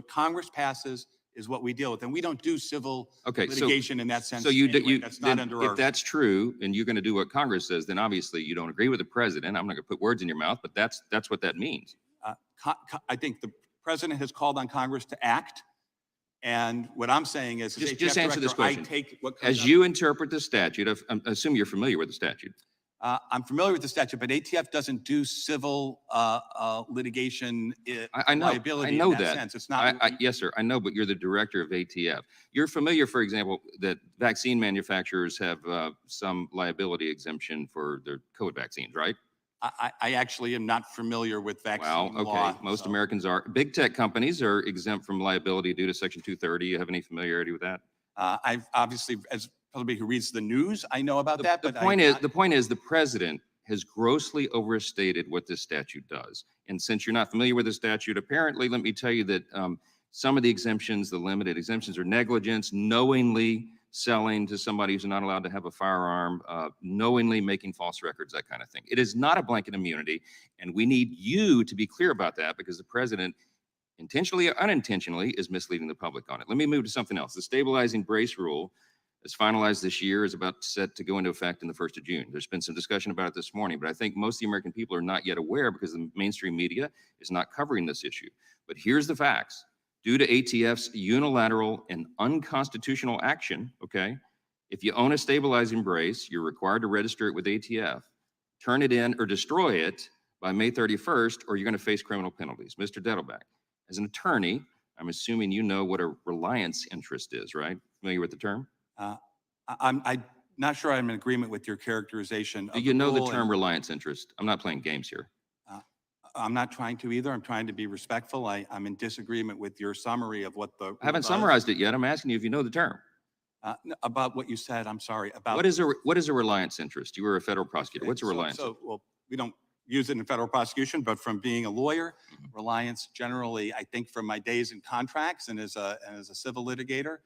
Congress passes is what we deal with. And we don't do civil litigation in that sense. So anyway. That's not under our. If that's true, and you're going to do what Congress says, then obviously you don't agree with the president. I'm not going to put words in your mouth, but that's what that means. I think the president has called on Congress to act. And what I'm saying is, as Just ATF answer this director, I question. take what comes As out. you interpret the statute, I assume you're familiar with the statute. I'm familiar with the statute, but ATF doesn't do civil I litigation know, liability I know in that that. sense. It's not. Yes, sir. I know, but you're the director of ATF. You're familiar, for example, that vaccine manufacturers have some liability exemption for their COVID vaccines, right? I actually am not familiar with vaccine Well, law. okay, most so, Americans are. Big tech companies are exempt from liability due to Section 230. You have any familiarity with that? I've obviously, as somebody who reads the news, I know about that. The But point is, the president has grossly overstated what this statute does. And since you're not familiar with the statute, apparently, let me tell you that some of the exemptions, the limited exemptions, are negligence, knowingly selling to somebody who's not allowed to have a firearm, knowingly making false records, that kind of thing. It is not a blanket immunity, and we need you to be clear about that, because the president, intentionally or unintentionally, is misleading the public on it. Let me move to something else. The stabilizing brace rule, as finalized this year, is about set to go into effect in the 1st of June. There's been some discussion about it this morning, but I think most of the American people are not yet aware because the mainstream media is not covering this issue. But here's the facts. Due to ATF's unilateral and unconstitutional action, okay, if you own a stabilizing brace, you're required to register it with ATF, turn it in or destroy it by May 31st, or you're going to face criminal penalties. Mr. Dettelbach, as an attorney, I'm assuming you know what a reliance interest is, right? Familiar with the term? I'm not sure I'm in agreement with your characterization. Do of you know the rule term and- reliance interest? I'm not playing games here. I'm not trying to either. I'm trying to be respectful. I'm in disagreement with your summary of what the. I rule haven't does. summarized it yet. I'm asking you if you know the term. About what you said, I'm sorry, about. What is a reliance interest? You were a federal prosecutor. What's a reliance? Well, we don't use it in federal prosecution, but from being a lawyer, Mm-hmm. reliance generally, I think from my days in contracts and as a civil litigator,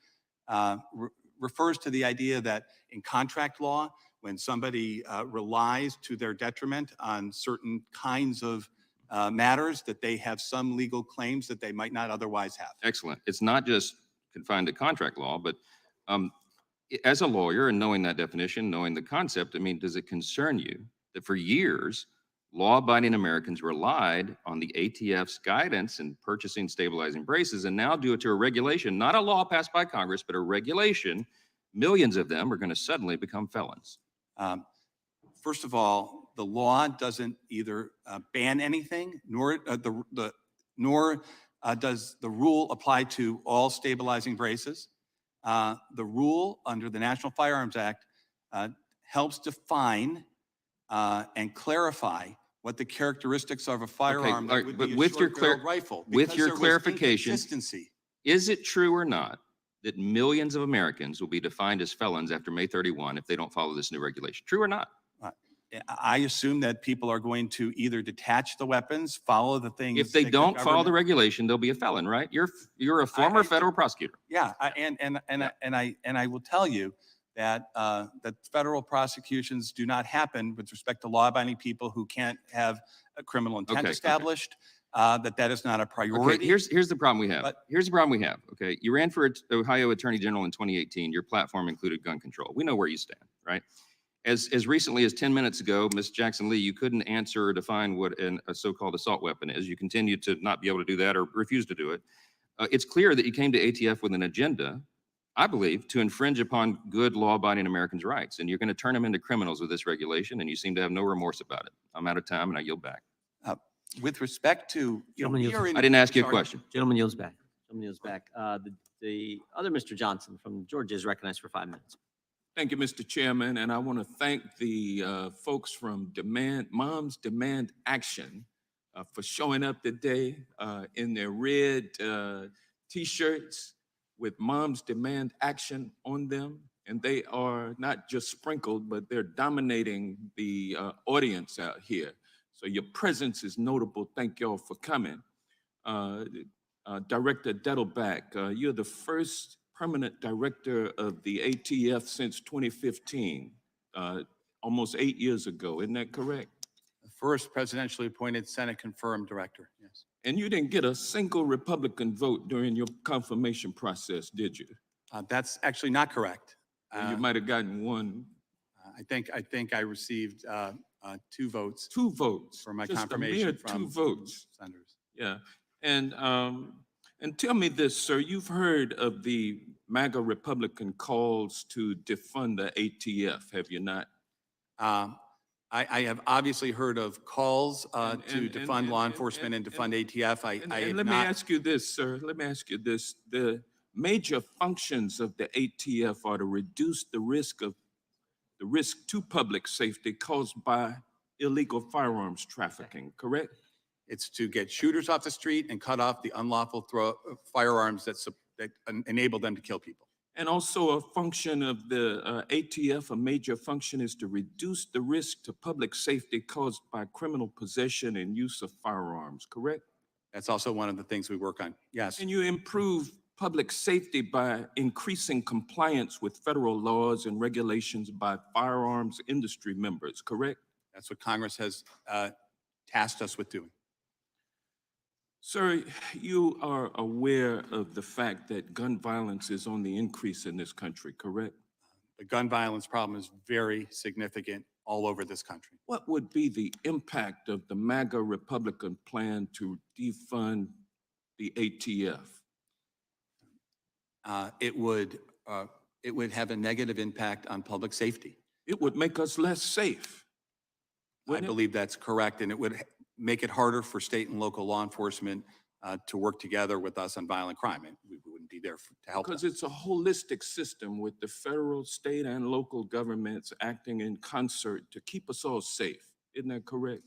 refers to the idea that in contract law, when somebody relies to their detriment on certain kinds of matters, that they have some legal claims that they might not otherwise have. Excellent. It's not just confined to contract law, but as a lawyer and knowing that definition, knowing the concept, I mean, does it concern you that for years, law-abiding Americans relied on the ATF's guidance in purchasing stabilizing braces, and now due to a regulation, not a law passed by Congress, but a regulation, millions of them are going to suddenly become felons? First of all, the law doesn't either ban anything, nor does the rule apply to all stabilizing braces. The rule under the National Firearms Act helps define and clarify what the characteristics of a firearm all that right, would but be a with your short-barreled rifle. with because your there was clarification, inconsistency. Is it true or not that millions of Americans will be defined as felons after May 31 if they don't follow this new regulation? True or not? I assume that people are going to either detach the weapons, follow the things. If they that don't follow the government- regulation, they'll be a felon, right? You're a former think- federal prosecutor. Yeah, and I will tell you that that federal prosecutions do not happen with respect to law-abiding people who can't have a criminal intent Okay, okay. established. That is not a priority. Okay, here's the problem we have. But- Here's the problem we have. Okay, you ran for Ohio Attorney General in 2018. Your platform included gun control. We know where you stand, right? As recently as 10 minutes ago, Ms. Jackson Lee, you couldn't answer or define what a so-called assault weapon is. You continue to not be able to do that or refuse to do it. It's clear that you came to ATF with an agenda, I believe, to infringe upon good law-abiding Americans' rights. And you're going to turn them into criminals with this regulation, and you seem to have no remorse about it. I'm out of time, and I yield back. With respect to, Gentleman, we are in- I didn't ask you a sorry. question. Gentleman yields back. Gentleman yields back. The other Mr. Johnson from Georgia is recognized for 5 minutes. Thank you, Mr. Chairman, and I want to thank the folks from Moms Demand Action for showing up today in their red T-shirts with Moms Demand Action on them. And they are not just sprinkled, but they're dominating the audience out here. So your presence is notable. Thank y'all for coming. Director Dettelbach, you're the first permanent director of the ATF since 2015, almost 8 years ago. Isn't that correct? The first presidentially appointed Senate confirmed director, yes. And you didn't get a single Republican vote during your confirmation process, did you? That's actually not correct. Or you might have gotten one. I think I received 2 votes 2 votes. for my Just a confirmation mere from 2 votes. senators. Yeah. And tell me this, sir, you've heard of the MAGA Republican calls to defund the ATF, have you not? I have obviously heard of calls to and- defund law enforcement and defund ATF. I And have let me not. ask you this, sir, let me ask you this. The major functions of the ATF are to reduce the risk to public safety caused by illegal firearms trafficking, correct? It's to get shooters off the street and cut off the unlawful firearms that enable them to kill people. And also a function of the ATF, a major function is to reduce the risk to public safety caused by criminal possession and use of firearms, correct? That's also one of the things we work on. Yes. And you improve public safety by increasing compliance with federal laws and regulations by firearms industry members, correct? That's what Congress has tasked us with doing. Sir, you are aware of the fact that gun violence is on the increase in this country, correct? The gun violence problem is very significant all over this country. What would be the impact of the MAGA Republican plan to defund the ATF? It would have a negative impact on public safety. It would make us less safe. I wouldn't it? believe that's correct, and it would make it harder for state and local law enforcement to work together with us on violent crime. And we wouldn't be there to help them. Because it's a holistic system with the federal, state, and local governments acting in concert to keep us all safe. Isn't that correct?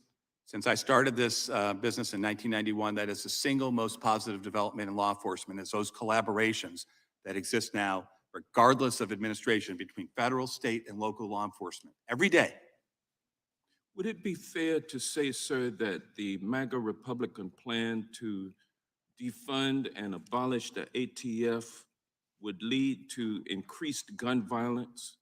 Since I started this business in 1991, that is the single most positive development in law enforcement, is those collaborations that exist now, regardless of administration, between federal, state, and local law enforcement, every day. Would it be fair to say, sir, that the MAGA Republican plan to defund and abolish the ATF would lead to increased gun violence?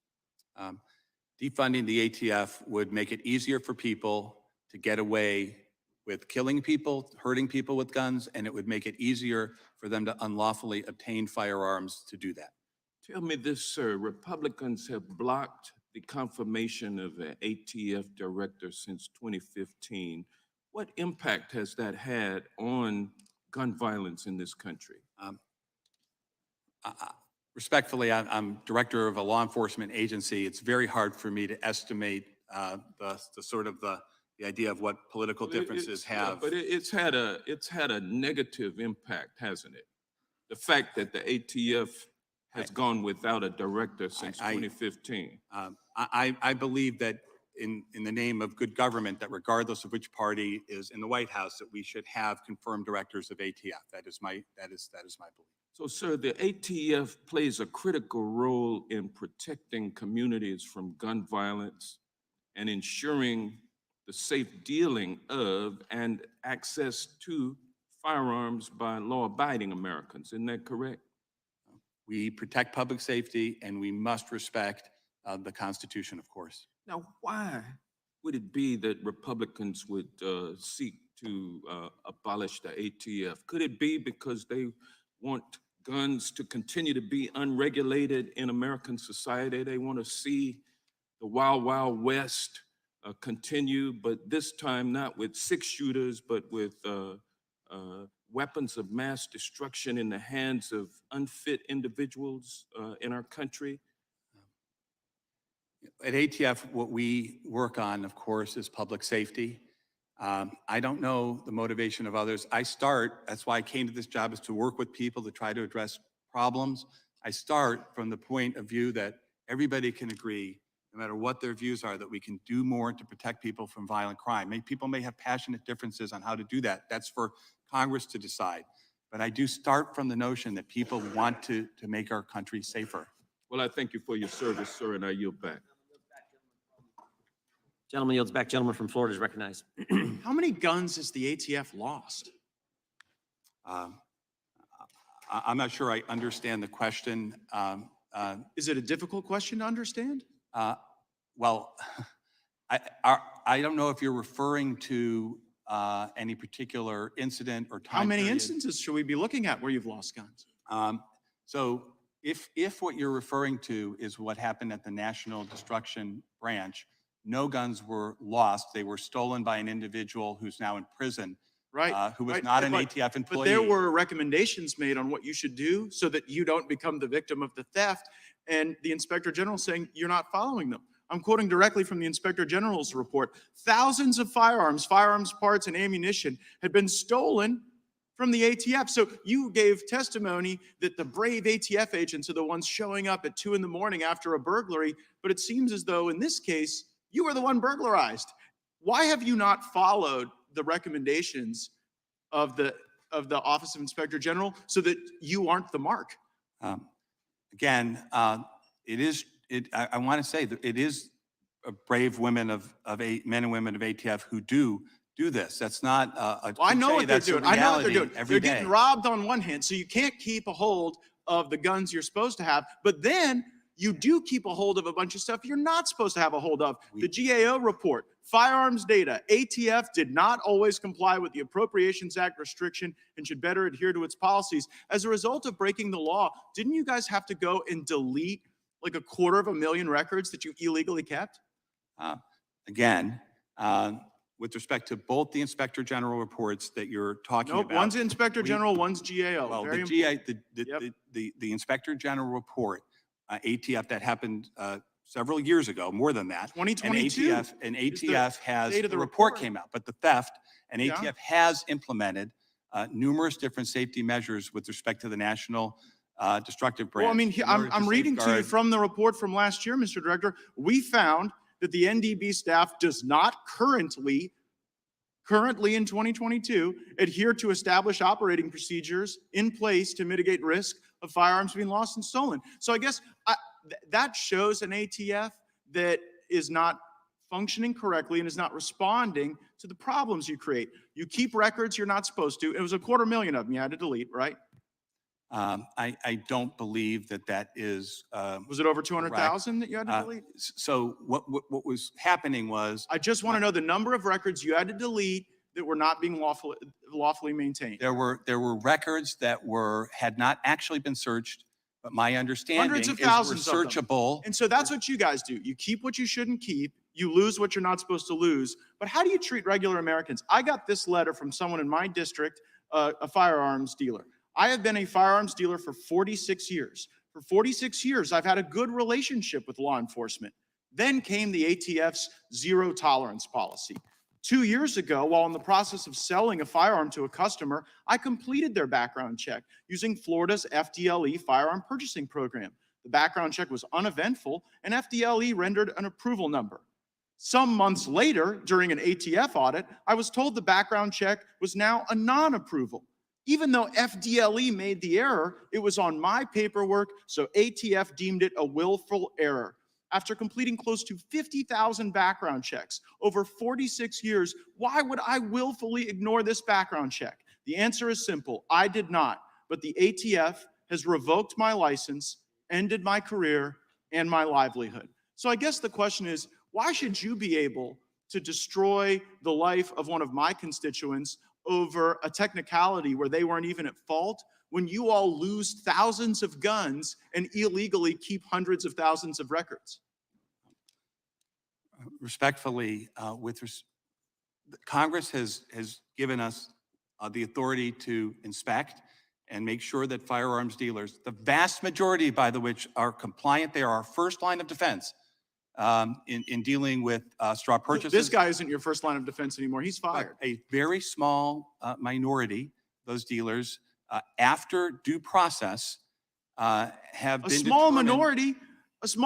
Defunding the ATF would make it easier for people to get away with killing people, hurting people with guns, and it would make it easier for them to unlawfully obtain firearms to do that. Tell me this, sir. Republicans have blocked the confirmation of an ATF director since 2015. What impact has that had on gun violence in this country? Respectfully, I'm director of a law enforcement agency. It's very hard for me to estimate the the idea of what political Well, differences yeah, have. but it's had a negative impact, hasn't it? The fact that the ATF has gone without a director since I- 2015. I believe that in the name of good government, that regardless of which party is in the White House, that we should have confirmed directors of ATF. That is my belief. So, sir, the ATF plays a critical role in protecting communities from gun violence and ensuring the safe dealing of and access to firearms by law-abiding Americans. Isn't that correct? We protect public safety and we must respect the Constitution, of course. Now, why would it be that Republicans would seek to abolish the ATF? Could it be because they want guns to continue to be unregulated in American society? They want to see the Wild Wild West continue, but this time not with six-shooters, but with weapons of mass destruction in the hands of unfit individuals in our country? At ATF, what we work on, of course, is public safety. I don't know the motivation of others. That's why I came to this job, is to work with people to try to address problems. I start from the point of view that everybody can agree, no matter what their views are, that we can do more to protect people from violent crime. People may have passionate differences on how to do that. That's for Congress to decide. But I do start from the notion that people want to make our country safer. Well, I thank you for your service, sir, and I yield back. Gentleman yields back. Gentleman from Florida is recognized. How many guns has the ATF lost? I'm not sure I understand the question. Is it a difficult question to understand? Well, I don't know if you're referring to any particular incident or time How many period. instances should we be looking at where you've lost guns? So if what you're referring to is what happened at the National Destruction Branch, no guns were lost. They were stolen by an individual who's now in prison, Right. who was right, not an but- ATF employee. But there were recommendations made on what you should do so that you don't become the victim of the theft. And the Inspector General saying you're not following them. I'm quoting directly from the Inspector General's report. Thousands of firearms parts, and ammunition had been stolen from the ATF. So you gave testimony that the brave ATF agents are the ones showing up at 2 a.m. after a burglary, but it seems as though in this case, you were the one burglarized. Why have you not followed the recommendations of the Office of Inspector General so that you aren't the mark? Again, I want to say that it is brave women men and women of ATF who do this. That's not a Well, I know cliche, what they're that's a doing. I know what they're reality doing. every They're day. getting robbed on one hand, so you can't keep a hold of the guns you're supposed to have. But then you do keep a hold of a bunch of stuff you're not supposed to have a hold of. The GAO report, firearms data, ATF did not always comply with the Appropriations Act restriction and should better adhere to its policies. As a result of breaking the law, didn't you guys have to go and delete like 250,000 records that you illegally kept? Again, with respect to both the Inspector General reports that you're talking Nope, about. one's Inspector General, one's GAO. Well, Very the Inspector General report, ATF, that happened several years ago, more than that. 2022 And is the ATF has, date of the the report report. came out, but the theft, and Yeah. ATF has implemented numerous different safety measures with respect to the National Destructive Branch. Well, I mean, in order I'm reading to you safeguard- from the report from last year, Mr. Director. We found that the NDB staff does not currently in 2022, adhere to established operating procedures in place to mitigate risk of firearms being lost and stolen. So I guess that shows an ATF that is not functioning correctly and is not responding to the problems you create. You keep records you're not supposed to. It was 250,000 of them you had to delete, right? I don't believe that is. Was it over 200,000 that you had to delete? So what was happening was, I just want to know the number of records you had to delete that were not being lawfully maintained. there were records that had not actually been searched, but my understanding Hundreds is of were thousands of them. searchable. And so that's what you guys do. You keep what you shouldn't keep. You lose what you're not supposed to lose. But how do you treat regular Americans? I got this letter from someone in my district, a firearms dealer. I have been a firearms dealer for 46 years. For 46 years, I've had a good relationship with law enforcement. Then came the ATF's zero tolerance policy. 2 years ago, while in the process of selling a firearm to a customer, I completed their background check using Florida's FDLE firearm purchasing program. The background check was uneventful, and FDLE rendered an approval number. Some months later, during an ATF audit, I was told the background check was now a non-approval. Even though FDLE made the error, it was on my paperwork, so ATF deemed it a willful error. After completing close to 50,000 background checks over 46 years, why would I willfully ignore this background check? The answer is simple. I did not, but the ATF has revoked my license, ended my career, and my livelihood. So I guess the question is, why should you be able to destroy the life of one of my constituents over a technicality where they weren't even at fault, when you all lose thousands of guns and illegally keep hundreds of thousands of records? Respectfully, Congress has given us the authority to inspect and make sure that firearms dealers, the vast majority by the which are compliant, they are our first line of defense in dealing with straw purchases. This guy isn't your first line of defense anymore. He's fired. A very small minority, those dealers, after due process, have been A small determined-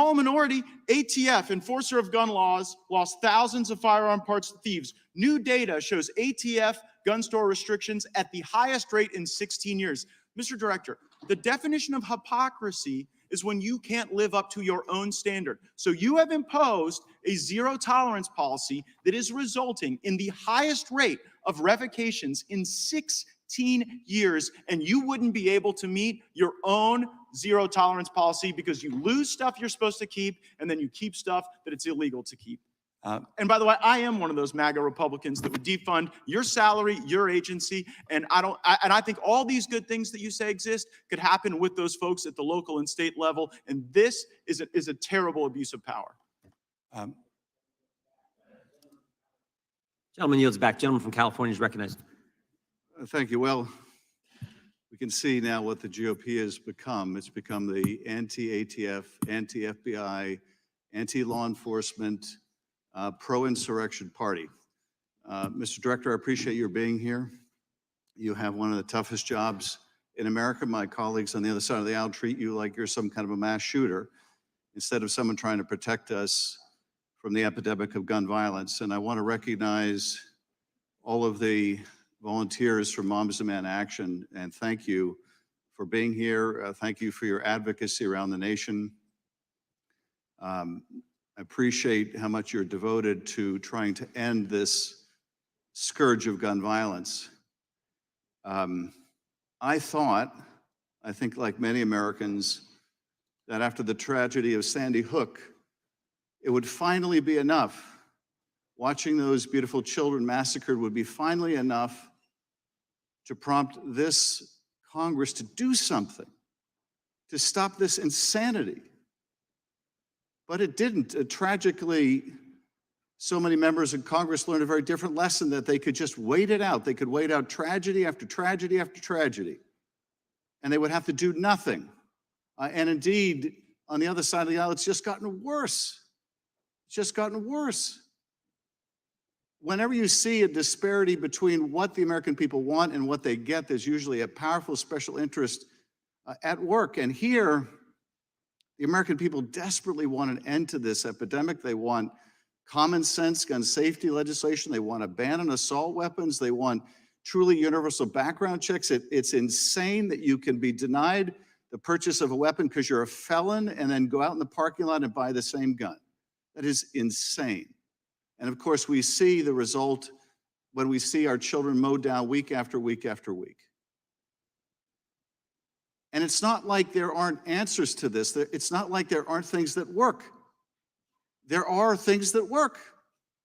minority, ATF, enforcer of gun laws, lost thousands of firearm parts to thieves. New data shows ATF gun store restrictions at the highest rate in 16 years. Mr. Director, the definition of hypocrisy is when you can't live up to your own standard. So you have imposed a zero tolerance policy that is resulting in the highest rate of revocations in 16 years, and you wouldn't be able to meet your own zero tolerance policy because you lose stuff you're supposed to keep, and then you keep stuff that it's illegal to keep. And by the way, I am one of those MAGA Republicans that would defund your salary, your agency, and I think all these good things that you say exist could happen with those folks at the local and state level, and this is a terrible abuse of power. Gentleman yields back. Gentleman from California is recognized. Thank you. Well, we can see now what the GOP has become. It's become the anti-ATF, anti-FBI, anti-law enforcement, pro-insurrection party. Mr. Director, I appreciate your being here. You have one of the toughest jobs in America. My colleagues on the other side of the aisle treat you like you're some kind of a mass shooter instead of someone trying to protect us from the epidemic of gun violence. And I want to recognize all of the volunteers from Moms Demand Action and thank you for being here. Thank you for your advocacy around the nation. I appreciate how much you're devoted to trying to end this scourge of gun violence. I think like many Americans, that after the tragedy of Sandy Hook, it would finally be enough. Watching those beautiful children massacred would be finally enough to prompt this Congress to do something, to stop this insanity. But it didn't. Tragically, so many members of Congress learned a very different lesson, that they could just wait it out. They could wait out tragedy after tragedy after tragedy, and they would have to do nothing. And indeed, on the other side of the aisle, it's just gotten worse. It's just gotten worse. Whenever you see a disparity between what the American people want and what they get, there's usually a powerful special interest at work. And here, the American people desperately want an end to this epidemic. They want common sense gun safety legislation. They want a ban on assault weapons. They want truly universal background checks. It's insane that you can be denied the purchase of a weapon because you're a felon and then go out in the parking lot and buy the same gun. That is insane. And of course, we see the result when we see our children mowed down week after week after week. And it's not like there aren't answers to this. It's not like there aren't things that work. There are things that work,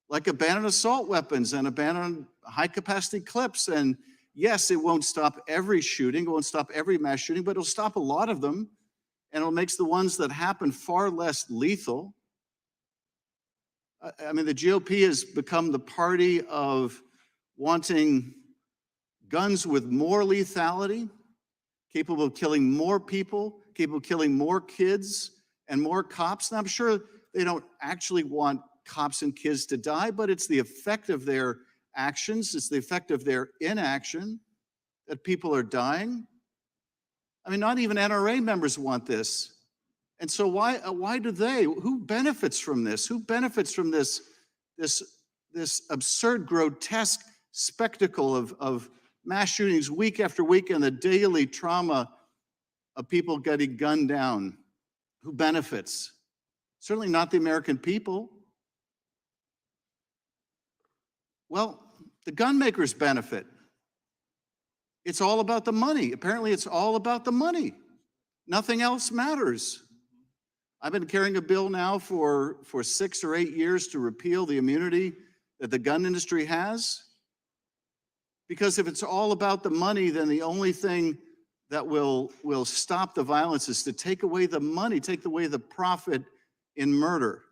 like a ban on assault weapons and a ban on high-capacity clips. And yes, it won't stop every shooting, it won't stop every mass shooting, but it'll stop a lot of them, and it'll make the ones that happen far less lethal. I mean, the GOP has become the party of wanting guns with more lethality, capable of killing more people, capable of killing more kids and more cops. And I'm sure they don't actually want cops and kids to die, but it's the effect of their actions. It's the effect of their inaction that people are dying. I mean, not even NRA members want this. And so why do they? Who benefits from this? Who benefits from this absurd, grotesque spectacle of mass shootings week after week and the daily trauma of people getting gunned down? Who benefits? Certainly not the American people. Well, the gun makers benefit. It's all about the money. Apparently, it's all about the money. Nothing else matters. I've been carrying a bill now for 6 or 8 years to repeal the immunity that the gun industry has. Because if it's all about the money, then the only thing that will stop the violence is to take away the money, take away the profit in murder.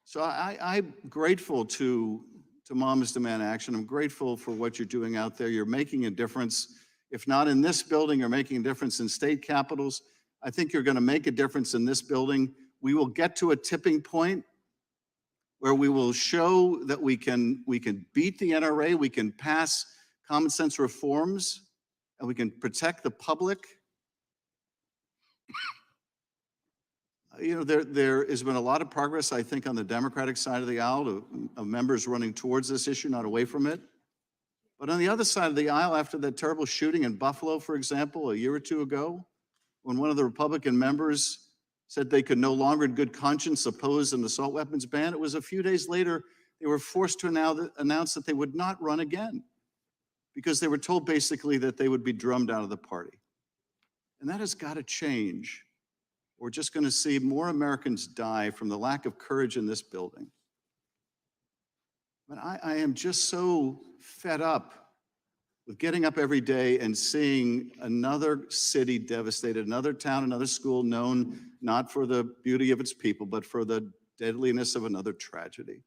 So I'm grateful to Moms Demand Action. I'm grateful for what you're doing out there. You're making a difference. If not in this building, you're making a difference in state capitals. I think you're going to make a difference in this building. We will get to a tipping point where we will show that we can beat the NRA, we can pass common sense reforms, and we can protect the public. You know, there has been a lot of progress, I think, on the Democratic side of the aisle of members running towards this issue, not away from it. But on the other side of the aisle, after that terrible shooting in Buffalo, for example, a year or two ago, when one of the Republican members said they could no longer in good conscience oppose an assault weapons ban, it was a few days later they were forced to announce that they would not run again because they were told basically that they would be drummed out of the party. And that has got to change. We're just going to see more Americans die from the lack of courage in this building. But I am just so fed up with getting up every day and seeing another city devastated, another town, another school known not for the beauty of its people, but for the deadliness of another tragedy.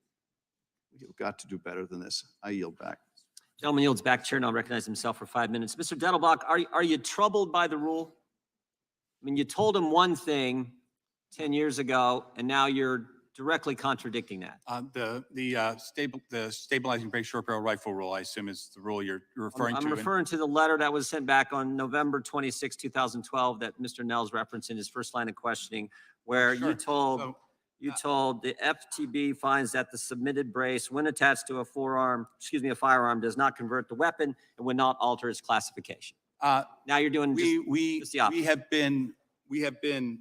We've got to do better than this. I yield back. Gentleman yields back, Chair, and I'll recognize himself for 5 minutes. Mr. Dettelbach, are you troubled by the rule? I mean, you told him one thing 10 years ago, and now you're directly contradicting that. The stabilizing break short barrel rifle rule, I assume, is the rule you're referring to. I'm referring to the letter that was sent back on November 26, 2012, that Mr. Nels referenced in his first line of questioning, where Sure. you told the FTB finds that the submitted brace, when attached to a firearm, does not convert the weapon and would not alter its classification. Now you're doing just the opposite. We have been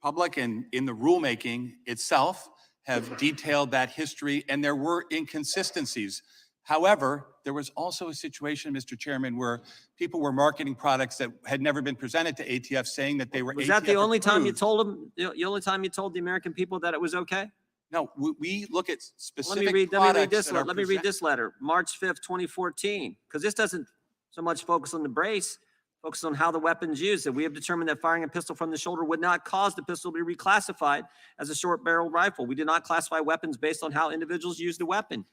public and in the rulemaking itself have detailed that history, and there were inconsistencies. However, there was also a situation, Mr. Chairman, where people were marketing products that had never been presented to ATF, saying that they were ATF Was that the only time you approved. told them, the only time you told the American people that it was okay? No, we look at Let specific me products read this that letter. are Let me read this letter, March 5th, 2014, because this doesn't so much focus on the brace, focus on how the weapon's used. And we have determined that firing a pistol from the shoulder would not cause the pistol to be reclassified as a short-barreled rifle. We did not classify weapons based on how individuals use the weapon.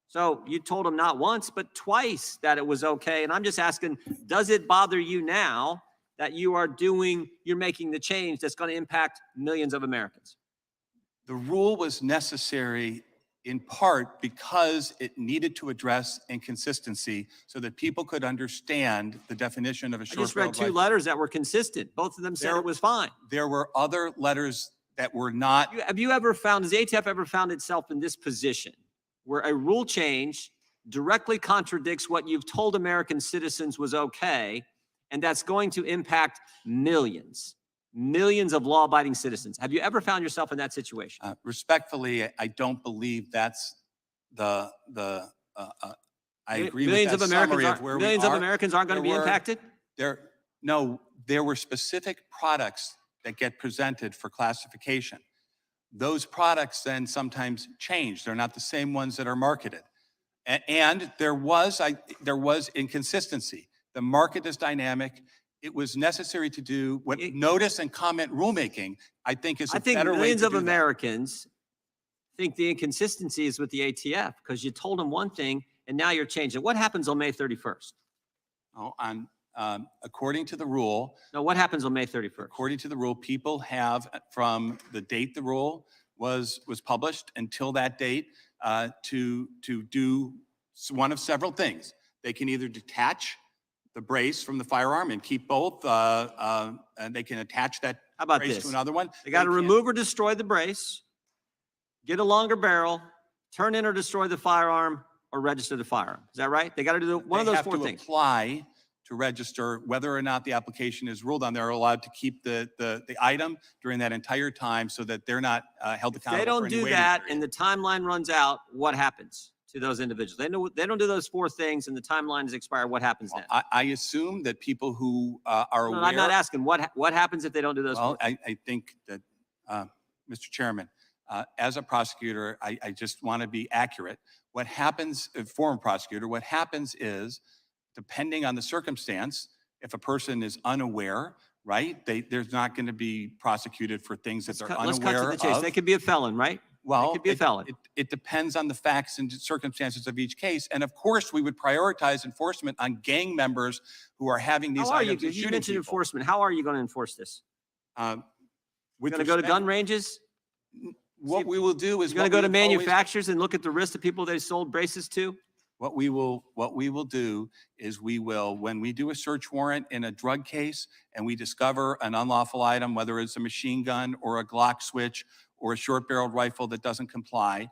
So you told them not once, but twice that it was okay. And I'm just asking, does it bother you now that you're making the change that's going to impact millions of Americans? The rule was necessary in part because it needed to address inconsistency so that people could understand the definition of a I just short-barreled read two rifle. letters that were consistent. Both of them said There- it was fine. There were other letters that were not. Have you ever found, has the ATF ever found itself in this position where a rule change directly contradicts what you've told American citizens was okay, and that's going to impact millions of law-abiding citizens? Have you ever found yourself in that situation? Respectfully, I don't believe that's I agree Millions with of that Americans summary of aren't, where we millions of are. Americans aren't going to be There were- impacted? There were specific products that get presented for classification. Those products then sometimes change. They're not the same ones that are marketed. And there was inconsistency. The market is dynamic. It was necessary to do what notice and comment rulemaking, I think, is a I think better way millions to of do that. Americans think the inconsistency is with the ATF because you told them one thing and now you're changing. What happens on May 31st? According to the rule, No, what happens on May 31st? according to the rule, people have from the date the rule was published until that date to do one of several things. They can either detach the brace from the firearm and keep both, and they can attach that How about brace this? to another one. They got to can- remove or destroy the brace, get a longer barrel, turn in or destroy the firearm, or register the firearm. Is that right? They got to do one of they those have four to things. apply to register. Whether or not the application is ruled on, they're allowed to keep the item during that entire time so that they're not held If accountable. they for don't any do waiting that period. and the timeline runs out, what happens to those individuals? They don't do those four things and the timeline is expired. What happens then? I assume that people who are No, aware. I'm not asking what happens if they don't do those Well, four things? I think that, Mr. Chairman, as a prosecutor, I just want to be accurate. What happens, former prosecutor, what happens is, depending on the circumstance, if a person is unaware, right, they're not going to be prosecuted for things that they're Let's cut to unaware the chase. of. They could be a felon, right? Well, could be a felon. It depends on the facts and circumstances of each case. And of course, we would prioritize enforcement on gang members who are having these How are you? items and You shooting mentioned people. enforcement. How are you going to enforce this? With You're going to go to respect- gun ranges? What we will do is. You're going to what go to we have always- manufacturers and look at the risk of people they sold braces to? What we will do is we will, when we do a search warrant in a drug case and we discover an unlawful item, whether it's a machine gun or a Glock switch or a short-barreled rifle that doesn't comply,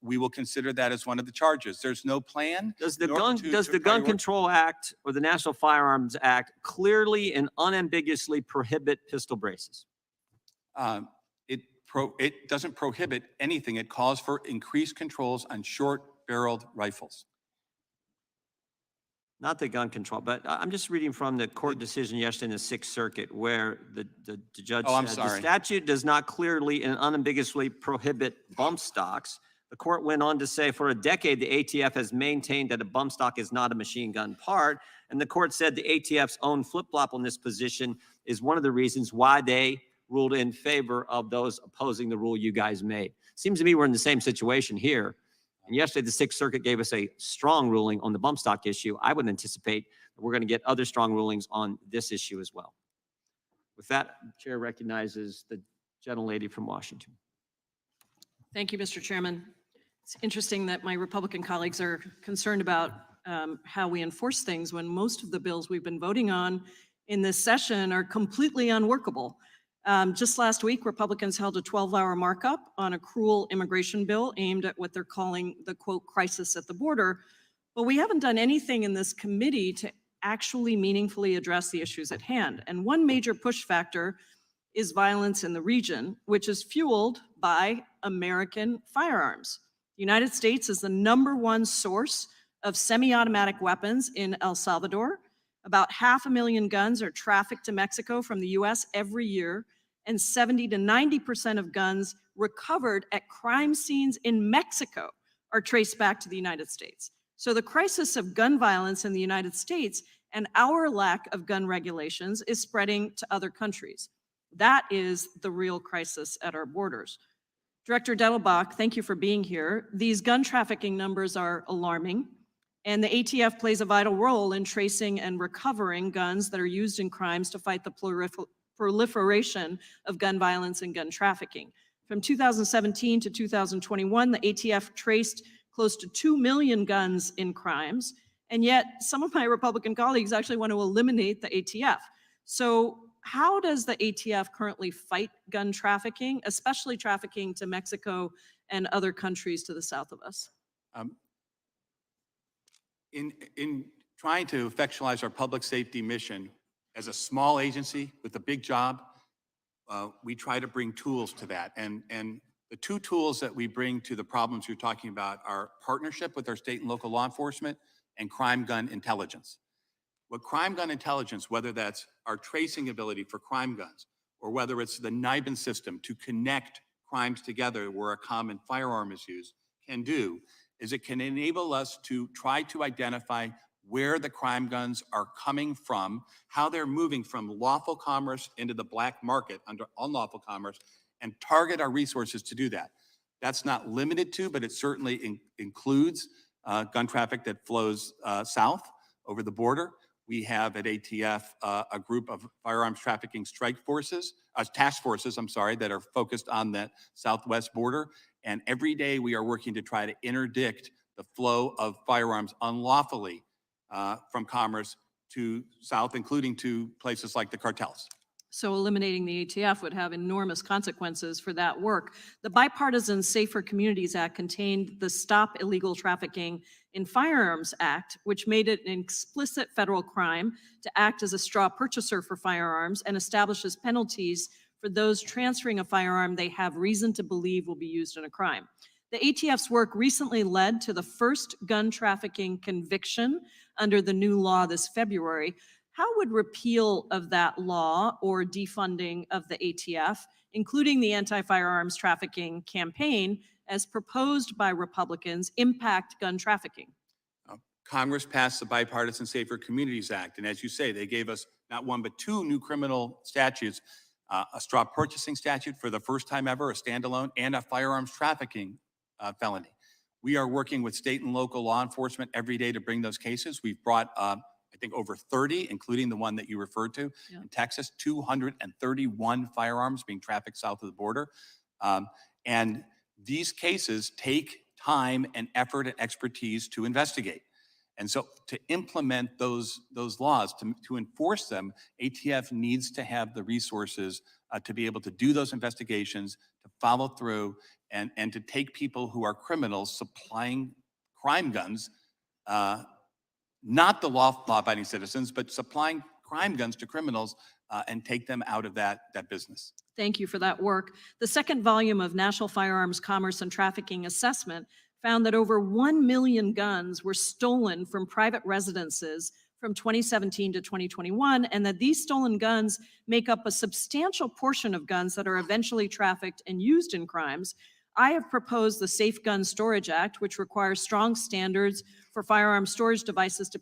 we will consider that as one of the charges. There's no plan. Does the nor Gun Control Act or the National Firearms Act clearly and unambiguously prohibit pistol braces? It doesn't prohibit anything. It calls for increased controls on short-barreled rifles. Not the gun control, but I'm just reading from the court decision yesterday in the Sixth Circuit where the judge Oh, I'm said, the sorry. statute does not clearly and unambiguously prohibit bump stocks. The court went on to say for a decade, the ATF has maintained that a bump stock is not a machine gun part. And the court said the ATF's own flip-flop on this position is one of the reasons why they ruled in favor of those opposing the rule you guys made. Seems to me we're in the same situation here. And yesterday, the Sixth Circuit gave us a strong ruling on the bump stock issue. I would anticipate that we're going to get other strong rulings on this issue as well. With that, the chair recognizes the gentlelady from Washington. Thank you, Mr. Chairman. It's interesting that my Republican colleagues are concerned about how we enforce things when most of the bills we've been voting on in this session are completely unworkable. Just last week, Republicans held a 12-hour markup on a cruel immigration bill aimed at what they're calling the, quote, crisis at the border. But we haven't done anything in this committee to actually meaningfully address the issues at hand. And one major push factor is violence in the region, which is fueled by American firearms. The United States is the #1 source of semi-automatic weapons in El Salvador. About 500,000 guns are trafficked to Mexico from the US every year, and 70 to 90% of guns recovered at crime scenes in Mexico are traced back to the United States. So the crisis of gun violence in the United States and our lack of gun regulations is spreading to other countries. That is the real crisis at our borders. Director Dettelbach, thank you for being here. These gun trafficking numbers are alarming, and the ATF plays a vital role in tracing and recovering guns that are used in crimes to fight the proliferation of gun violence and gun trafficking. From 2017 to 2021, the ATF traced close to 2 million guns in crimes, and yet some of my Republican colleagues actually want to eliminate the ATF. So how does the ATF currently fight gun trafficking, especially trafficking to Mexico and other countries to the south of us? In trying to effectualize our public safety mission as a small agency with a big job, we try to bring tools to that. And the two tools that we bring to the problems you're talking about are partnership with our state and local law enforcement and crime gun intelligence. What crime gun intelligence, whether that's our tracing ability for crime guns, or whether it's the NIBIN system to connect crimes together where a common firearm is used, can do, is it can enable us to try to identify where the crime guns are coming from, how they're moving from lawful commerce into the black market under unlawful commerce, and target our resources to do that. That's not limited to, but it certainly includes gun traffic that flows south over the border. we have at ATF a group of firearms trafficking task forces, I'm sorry, that are focused on the southwest border. And every day we are working to try to interdict the flow of firearms unlawfully from commerce to south, including to places like the cartels. So eliminating the ATF would have enormous consequences for that work. The Bipartisan Safer Communities Act contained the Stop Illegal Trafficking in Firearms Act, which made it an explicit federal crime to act as a straw purchaser for firearms and establishes penalties for those transferring a firearm they have reason to believe will be used in a crime. The ATF's work recently led to the first gun trafficking conviction under the new law this February. How would repeal of that law or defunding of the ATF, including the anti-firearms trafficking campaign, as proposed by Republicans, impact gun trafficking? Congress passed the Bipartisan Safer Communities Act, and as you say, they gave us not one but two new criminal statutes, a straw purchasing statute for the first time ever, a standalone, and a firearms trafficking felony. We are working with state and local law enforcement every day to bring those cases. We've brought I think over 30, including the one that you referred to in Texas, 231 firearms being trafficked south of the border. And these cases take time and effort and expertise to investigate. And so to implement those laws, to enforce them, ATF needs to have the resources to be able to do those investigations, to follow through, and to take people who are criminals supplying crime guns, not the law-abiding citizens, but supplying crime guns to criminals and take them out of that business. Thank you for that work. The second volume of National Firearms Commerce and Trafficking Assessment found that over 1 million guns were stolen from private residences from 2017 to 2021, and that these stolen guns make up a substantial portion of guns that are eventually trafficked and used in crimes. I have proposed the Safe Gun Storage Act, which requires strong standards for firearm storage devices to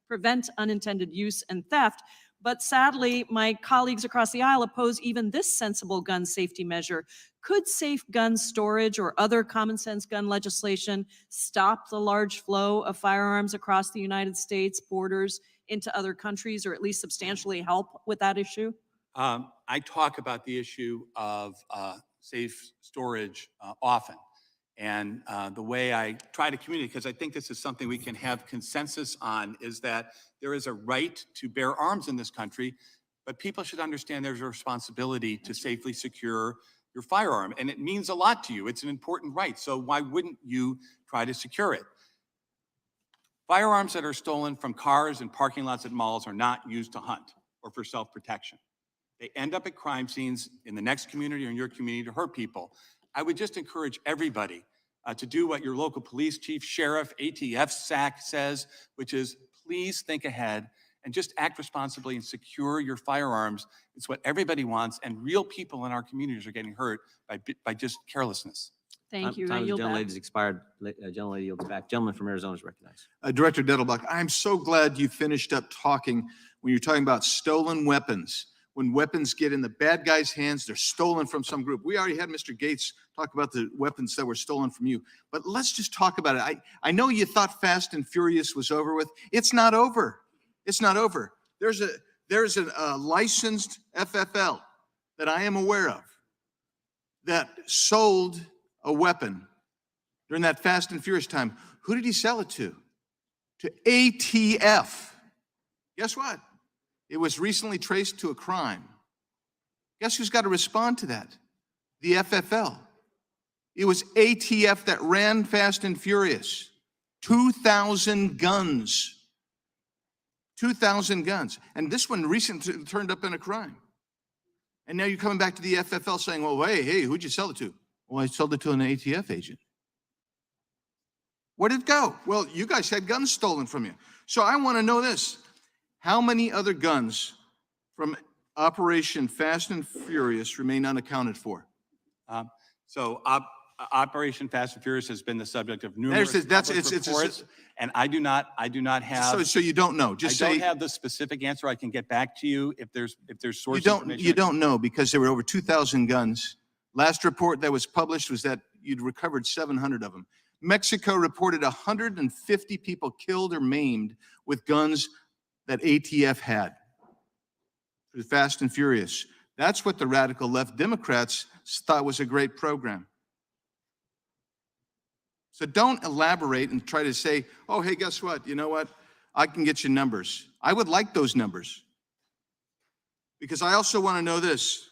prevent unintended use and theft. But sadly, my colleagues across the aisle oppose even this sensible gun safety measure. Could safe gun storage or other common sense gun legislation stop the large flow of firearms across the United States borders into other countries, or at least substantially help with that issue? I talk about the issue of safe storage often. And the way I try to communicate, because I think this is something we can have consensus on, is that there is a right to bear arms in this country, but people should understand there's a responsibility to safely secure your firearm. And it means a lot to you. It's an important right. So why wouldn't you try to secure it? Firearms that are stolen from cars and parking lots at malls are not used to hunt or for self-protection. They end up at crime scenes in the next community or in your community to hurt people. I would just encourage everybody to do what your local police chief, sheriff, ATF, SAC says, which is please think ahead and just act responsibly and secure your firearms. It's what everybody wants, and real people in our communities are getting hurt by just carelessness. Thank you. I Time of the yield back. gentlelady's expired. Gentlelady yields back. Gentleman from Arizona is recognized. Director Dettelbach, I'm so glad you finished up talking when you're talking about stolen weapons. When weapons get in the bad guys' hands, they're stolen from some group. We already had Mr. Gates talk about the weapons that were stolen from you. But let's just talk about it. I know you thought Fast and Furious was over with. It's not over. It's not over. There's a licensed FFL that I am aware of that sold a weapon during that Fast and Furious time. Who did he sell it to? To ATF. Guess what? It was recently traced to a crime. Guess who's got to respond to that? The FFL. It was ATF that ran Fast and Furious. 2,000 guns. 2,000 guns. And this one recently turned up in a crime. And now you're coming back to the FFL saying, well, hey, who'd you sell it to? Well, I sold it to an ATF agent. Where'd it go? Well, you guys had guns stolen from you. So I want to know this. How many other guns from Operation Fast and Furious remain unaccounted for? Operation Fast and Furious has been the subject of numerous reports, and I do not have. So you don't know. Just I say don't have the specific answer. I can get back to you if there's source information. You don't know because there were over 2,000 guns. Last report that was published was that you'd recovered 700 of them. Mexico reported 150 people killed or maimed with guns that ATF had. The Fast and Furious. That's what the radical left Democrats thought was a great program. So don't elaborate and try to say, oh, hey, guess what? You know what? I can get you numbers. I would like those numbers. Because I also want to know this.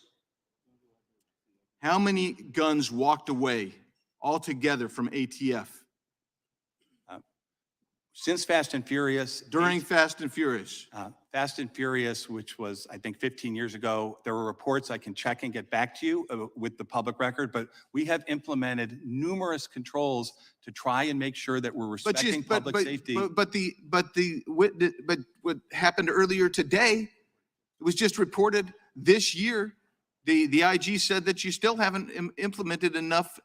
How many guns walked away altogether from ATF? Since Fast and Furious. During Fast and Furious. Fast and Furious, which was, I think, 15 years ago, there were reports I can check and get back to you with the public record, but we have implemented numerous controls to try and make sure that we're respecting public safety. But what happened earlier today, it was just reported this year, the IG said that you still haven't implemented enough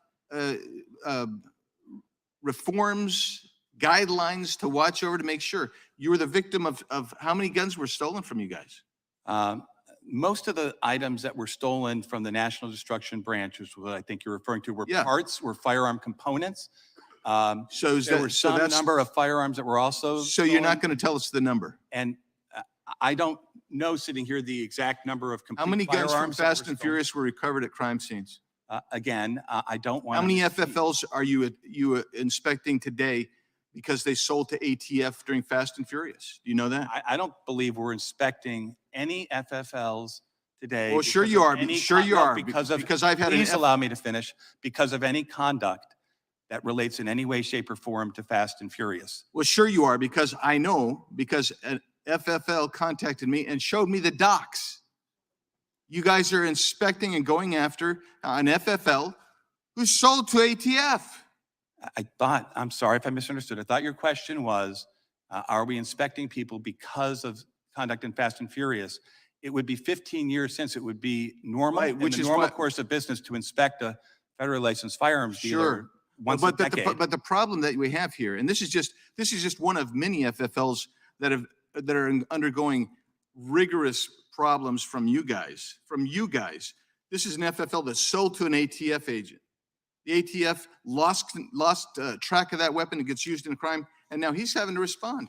reforms, guidelines to watch over to make sure. You were the victim of how many guns were stolen from you guys? Most of the items that were stolen from the National Destruction Branch, which is what I think you're referring to, were parts, were firearm components. So there were some number of firearms that were also So you're not going to tell us the number? And I don't know sitting here the exact number of complete How many guns from firearms that were Fast and stolen. Furious were recovered at crime scenes? Again, I don't want. How many FFLs are you inspecting today because they sold to ATF during Fast and Furious? Do you know that? I don't believe we're inspecting any FFLs today. Well, sure because you of are. any Sure you are. Because of, Because I've had an please allow me to finish, because of any conduct that relates in any way, shape, or form to Fast and Furious. Well, sure you are, because I know, because an FFL contacted me and showed me the docs. You guys are inspecting and going after an FFL who sold to ATF. I'm sorry if I misunderstood. I thought your question was, are we inspecting people because of conduct in Fast and Furious? It would be 15 years since it would be normal, Right, which in the is normal what- course of business to inspect a federally licensed firearms dealer once a decade. But the problem that we have here, and this is just one of many FFLs that are undergoing rigorous problems from you guys. This is an FFL that's sold to an ATF agent. The ATF lost track of that weapon. It gets used in a crime, and now he's having to respond.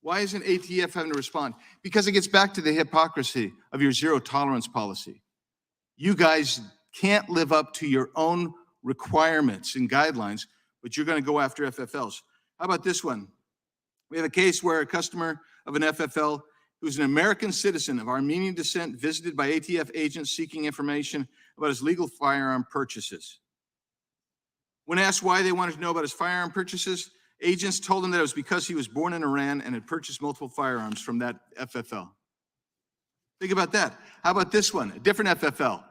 Why isn't ATF having to respond? Because it gets back to the hypocrisy of your zero tolerance policy. You guys can't live up to your own requirements and guidelines, but you're going to go after FFLs. How about this one? We have a case where a customer of an FFL who's an American citizen of Armenian descent visited by ATF agents seeking information about his legal firearm purchases. When asked why they wanted to know about his firearm purchases, agents told him that it was because he was born in Iran and had purchased multiple firearms from that FFL. Think about that. How about this one? A different FFL.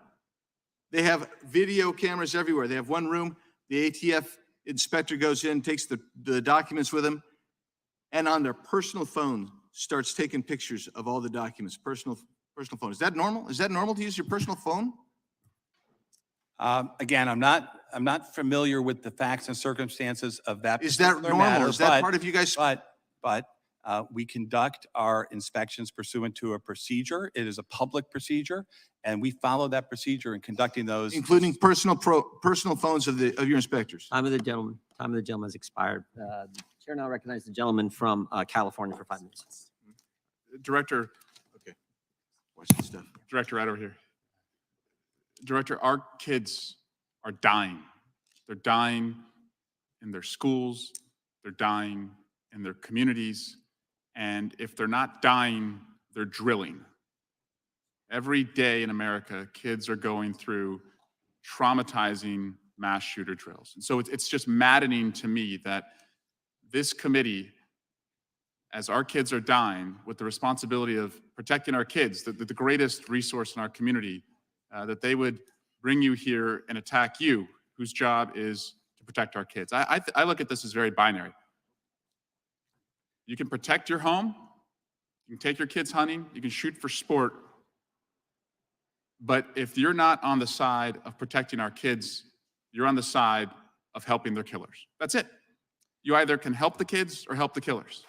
They have video cameras everywhere. They have one room. The ATF inspector goes in, takes the documents with him, and on their personal phone starts taking pictures of all the documents. Personal phone. Is that normal? Is that normal to use your personal phone? Again, I'm not familiar with the facts and circumstances of that. Is that particular normal? matter, Is that but- part of you guys? But we conduct our inspections pursuant to a procedure. It is a public procedure, and we follow that procedure in conducting those. Including personal phones of your inspectors. Time of the gentleman has expired. The Chair now recognizes the gentleman from California for 5 minutes. Director, Okay. Watch this stuff. Director, right over here. Director, our kids are dying. They're dying in their schools. They're dying in their communities. And if they're not dying, they're drilling. Every day in America, kids are going through traumatizing mass shooter drills. And so it's just maddening to me that this committee, as our kids are dying, with the responsibility of protecting our kids, the greatest resource in our community, that they would bring you here and attack you, whose job is to protect our kids. I look at this as very binary. You can protect your home, you can take your kids hunting, you can shoot for sport, but if you're not on the side of protecting our kids, you're on the side of helping their killers. That's it. You either can help the kids or help the killers.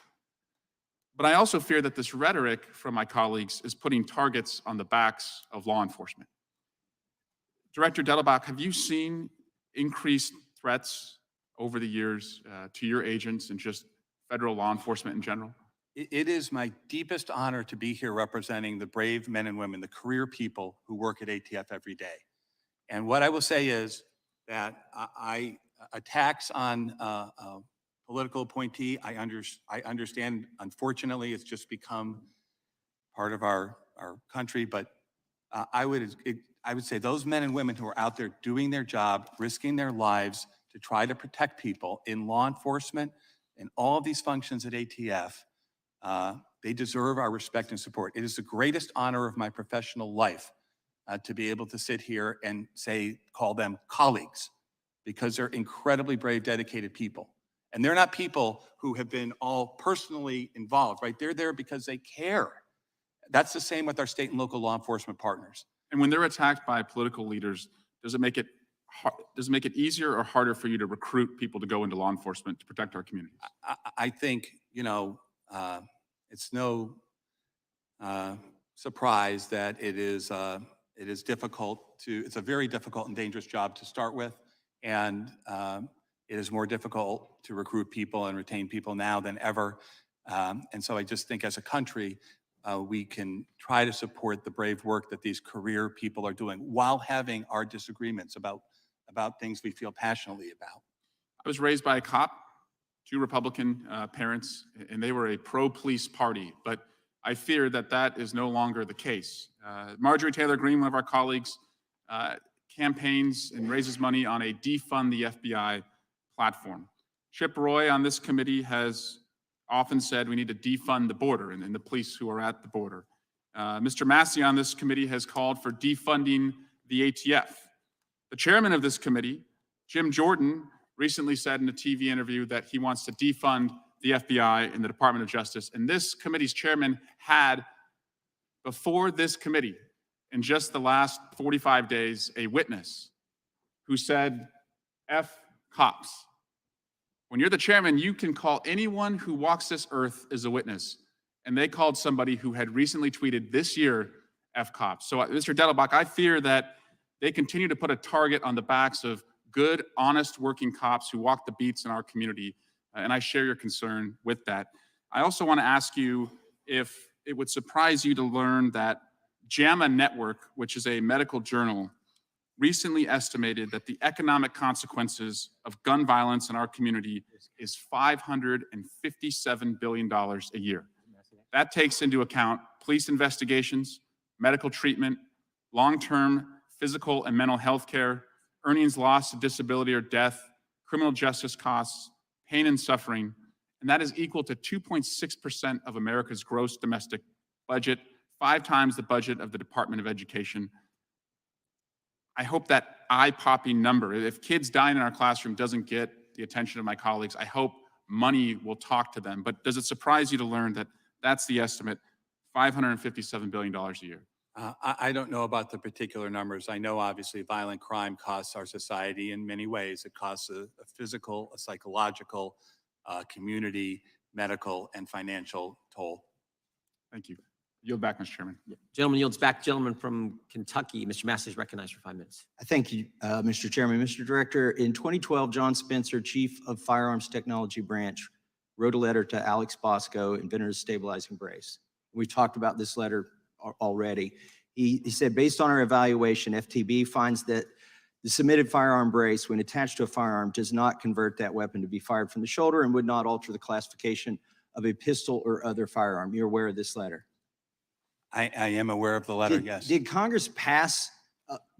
But I also fear that this rhetoric from my colleagues is putting targets on the backs of law enforcement. Director Delabach, have you seen increased threats over the years to your agents and just federal law enforcement in general? It is my deepest honor to be here representing the brave men and women, the career people who work at ATF every day. And what I will say is that attacks on a political appointee, I understand, unfortunately, it's just become part of our country, but I would say those men and women who are out there doing their job, risking their lives to try to protect people in law enforcement and all of these functions at ATF, they deserve our respect and support. It is the greatest honor of my professional life to be able to sit here and call them colleagues, because they're incredibly brave, dedicated people. And they're not people who have been all personally involved, right? They're there because they care. That's the same with our state and local law enforcement partners. And when they're attacked by political leaders, does it make it easier or harder for you to recruit people to go into law enforcement to protect our communities? I think, it's no surprise that it is difficult it's a very difficult and dangerous job to start with. And it is more difficult to recruit people and retain people now than ever. And so I just think as a country, we can try to support the brave work that these career people are doing while having our disagreements about things we feel passionately about. I was raised by a cop, 2 Republican parents, and they were a pro-police party, but I fear that that is no longer the case. Marjorie Taylor Greene, one of our colleagues, campaigns and raises money on a defund the FBI platform. Chip Roy on this committee has often said we need to defund the border and the police who are at the border. Mr. Massey on this committee has called for defunding the ATF. The chairman of this committee, Jim Jordan, recently said in a TV interview that he wants to defund the FBI and the Department of Justice. And this committee's chairman had, before this committee, in just the last 45 days, a witness who said, F cops. When you're the chairman, you can call anyone who walks this earth as a witness. And they called somebody who had recently tweeted this year, F cops. So Mr. Dettelbach, I fear that they continue to put a target on the backs of good, honest working cops who walk the beats in our community. And I share your concern with that. I also want to ask you if it would surprise you to learn that JAMA Network, which is a medical journal, recently estimated that the economic consequences of gun violence in our community is $557 billion a year. That takes into account police investigations, medical treatment, long-term physical and mental health care, earnings lost to disability or death, criminal justice costs, pain and suffering, and that is equal to 2.6% of America's gross domestic budget, 5 times the budget of the Department of Education. I hope that eye-popping number, if kids dying in our classroom doesn't get the attention of my colleagues, I hope money will talk to them. But does it surprise you to learn that that's the estimate, $557 billion a year? I don't know about the particular numbers. I know obviously violent crime costs our society in many ways. It costs a physical, a psychological, community, medical, and financial toll. Thank you. Yield back, Mr. Chairman. Gentleman yields back. Gentleman from Kentucky, Mr. Massey is recognized for 5 minutes. Thank you, Mr. Chairman. Mr. Director, in 2012, John Spencer, Chief of Firearms Technology Branch, wrote a letter to Alex Bosco, inventor of stabilizing brace. We talked about this letter already. He said, based on our evaluation, FTB finds that the submitted firearm brace, when attached to a firearm, does not convert that weapon to be fired from the shoulder and would not alter the classification of a pistol or other firearm. You're aware of this letter? I am aware of the letter, yes. Did Congress pass,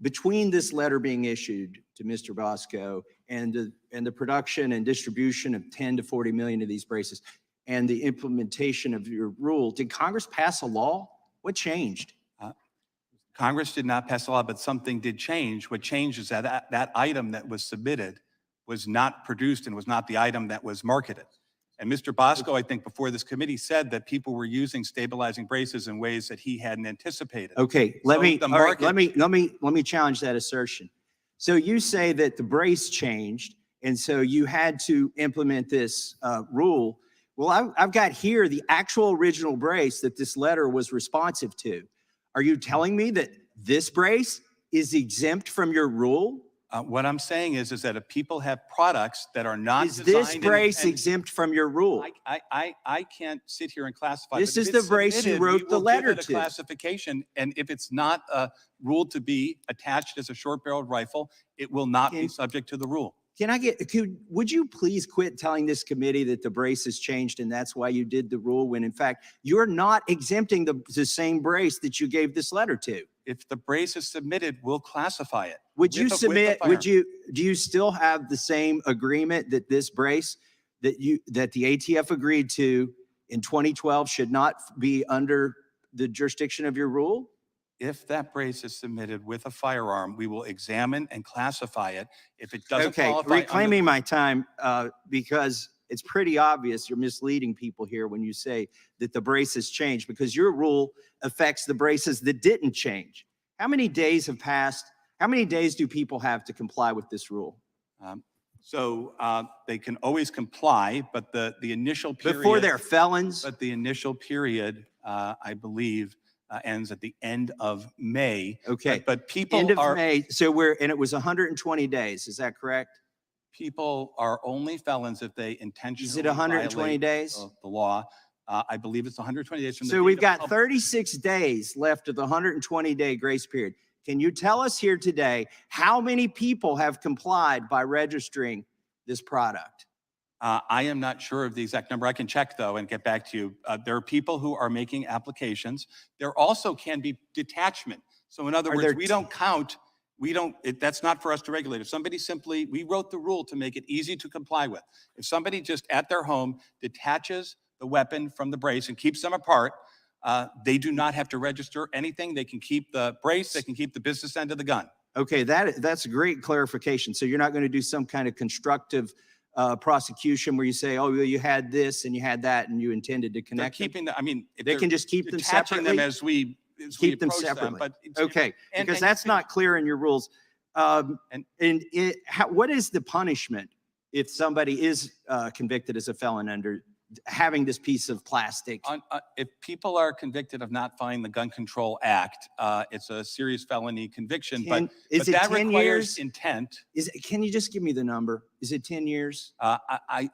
between this letter being issued to Mr. Bosco and the production and distribution of 10 to 40 million of these braces and the implementation of your rule, did Congress pass a law? What changed? Congress did not pass a law, but something did change. What changed is that that item that was submitted was not produced and was not the item that was marketed. And Mr. Bosco, I think before this committee, said that people were using stabilizing braces in ways that he hadn't anticipated. Okay, let me challenge that assertion. So you say that the brace changed, and so you had to implement this rule. Well, I've got here the actual original brace that this letter was responsive to. Are you telling me that this brace is exempt from your rule? What I'm saying is that if people have products that are not Is designed. this brace exempt from your rule? I can't sit here and classify. This but if is it's the brace you submitted, we wrote the will give letter it a to. classification, and if it's not ruled to be attached as a short-barreled rifle, it will not be subject to the rule. Would you please quit telling this committee that the brace has changed and that's why you did the rule, when in fact you're not exempting the same brace that you gave this letter to? If the brace is submitted, we'll classify it. Would you with the submit, firearm. do you still have the same agreement that this brace that the ATF agreed to in 2012 should not be under the jurisdiction of your rule? If that brace is submitted with a firearm, we will examine and classify it. If it doesn't Okay, qualify. reclaiming my time, because it's pretty obvious you're misleading people here when you say that the brace has changed, because your rule affects the braces that didn't change. How many days have passed? How many days do people have to comply with this rule? So they can always comply, but the initial period. Before they're felons? But the initial period, I believe, ends at the end of May. Okay. But people End of are. May, and it was 120 days, is that correct? People are only felons if they intentionally. Is it 120 violate days? The law. I believe it's 120 days from the. So date we've of got pub- 36 days left of the 120-day grace period. Can you tell us here today how many people have complied by registering this product? I am not sure of the exact number. I can check though and get back to you. There are people who are making applications. There also can be detachment. So in other words, we don't count. That's not for us to regulate. If somebody we wrote the rule to make it easy to comply with. If somebody just at their home detaches the weapon from the brace and keeps them apart, they do not have to register anything. They can keep the brace. They can keep the business end of the gun. Okay, that's a great clarification. So you're not going to do some kind of constructive prosecution where you say, oh, well, you had this and you had that and you intended to connect them? Keeping the, I mean, They can just keep them detaching separately? them as we Keep them approach separately. but Okay, because that's not clear in your rules. What is the punishment if somebody is convicted as a felon under having this piece of plastic? If people are convicted of not following the Gun Control Act, it's a serious felony conviction, but that 10 requires years? intent. Can you just give me the number? Is it 10 years? I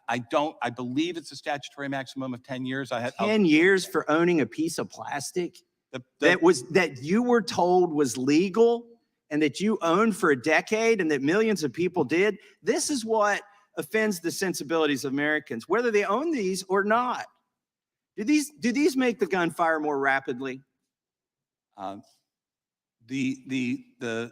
believe it's a statutory maximum of 10 years. 10 years for owning a piece of plastic that you were told was legal and that you owned for a decade and that millions of people did? This is what offends the sensibilities of Americans, whether they own these or not. Do these make the gun fire more rapidly? The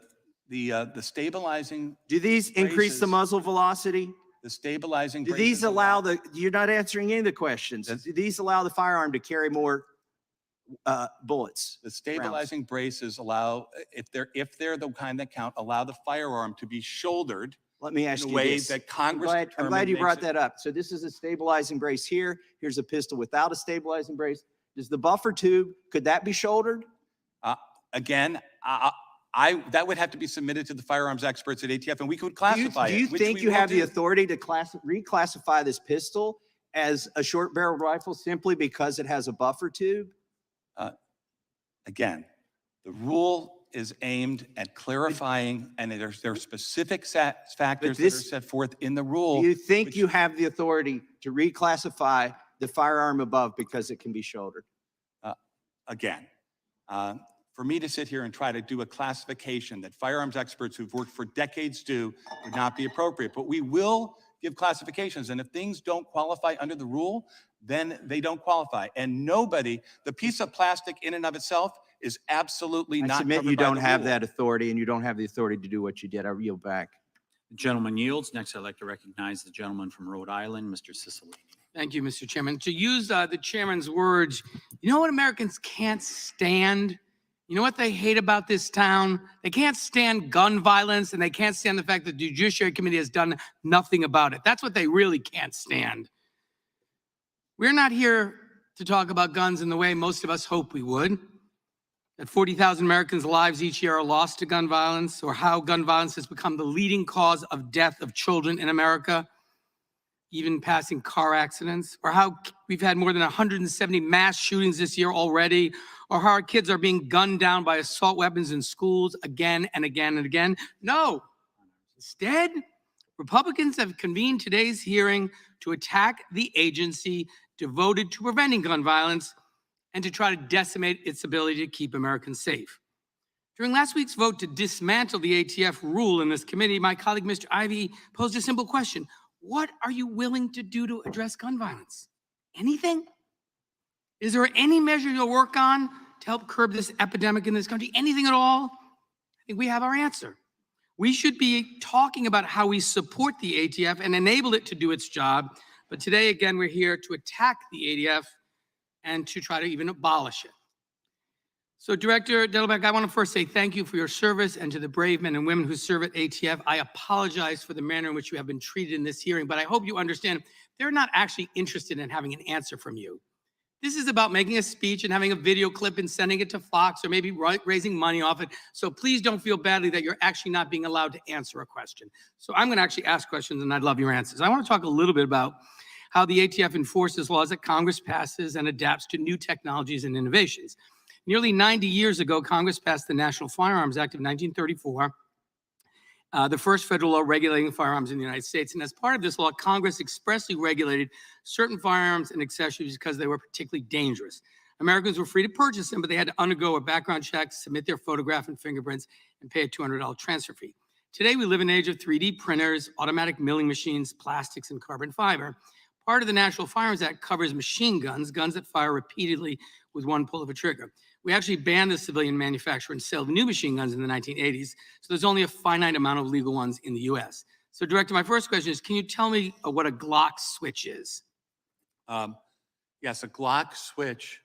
stabilizing. Do these increase the muzzle velocity? The stabilizing. Do these allow you're not answering any of the questions. Do these allow the firearm to carry more bullets? The stabilizing braces allow, if they're the kind that count, allow the firearm to be shouldered. Let me ask in a you way this. that Congress. I'm glad you brought that up. So this is a stabilizing brace here. Here's a pistol without a stabilizing brace. Does the buffer tube, could that be shouldered? Again, that would have to be submitted to the firearms experts at ATF, and we could classify it. Do you which think we you will have the do. authority to reclassify this pistol as a short-barreled rifle simply because it has a buffer tube? Again, the rule is aimed at clarifying, and there are specific factors that are set forth in the rule. Do you think you have the authority to reclassify the firearm above because it can be shouldered? Again, for me to sit here and try to do a classification that firearms experts who've worked for decades do would not be appropriate. But we will give classifications, and if things don't qualify under the rule, then they don't qualify. And the piece of plastic in and of itself is absolutely I not submit covered you by don't the have rule. that authority, and you don't have the authority to do what you did. I yield back. The gentleman yields. Next, I'd like to recognize the gentleman from Rhode Island, Mr. Cicilline. Thank you, Mr. Chairman. To use the chairman's words, you know what Americans can't stand? You know what they hate about this town? They can't stand gun violence, and they can't stand the fact that the Judiciary Committee has done nothing about it. That's what they really can't stand. We're not here to talk about guns in the way most of us hope we would. That 40,000 Americans' lives each year are lost to gun violence, or how gun violence has become the leading cause of death of children in America, even passing car accidents, or how we've had more than 170 mass shootings this year already, or how our kids are being gunned down by assault weapons in schools again and again and again. No, Instead, Republicans have convened today's hearing to attack the agency devoted to preventing gun violence and to try to decimate its ability to keep Americans safe. During last week's vote to dismantle the ATF rule in this committee, my colleague, Mr. Ivey, posed a simple question. What are you willing to do to address gun violence? Anything? Is there any measure you'll work on to help curb this epidemic in this country? Anything at all? I think we have our answer. We should be talking about how we support the ATF and enable it to do its job. But today, again, we're here to attack the ATF and to try to even abolish it. So Director Dettelbach, I want to first say thank you for your service, and to the brave men and women who serve at ATF. I apologize for the manner in which you have been treated in this hearing, but I hope you understand they're not actually interested in having an answer from you. This is about making a speech and having a video clip and sending it to Fox or maybe raising money off it. So please don't feel badly that you're actually not being allowed to answer a question. So I'm going to actually ask questions, and I'd love your answers. I want to talk a little bit about how the ATF enforces laws that Congress passes and adapts to new technologies and innovations. Nearly 90 years ago, Congress passed the National Firearms Act of 1934, the first federal law regulating firearms in the United States. And as part of this law, Congress expressly regulated certain firearms and accessories because they were particularly dangerous. Americans were free to purchase them, but they had to undergo a background check, submit their photograph and fingerprints, and pay a $200 transfer fee. Today, we live in an age of 3D printers, automatic milling machines, plastics, and carbon fiber. Part of the National Firearms Act covers machine guns, guns that fire repeatedly with one pull of a trigger. We actually banned the civilian manufacture and sale of new machine guns in the 1980s, so there's only a finite amount of legal ones in the US. So Director, my first question is, can you tell me what a Glock switch is? Yes, a Glock switch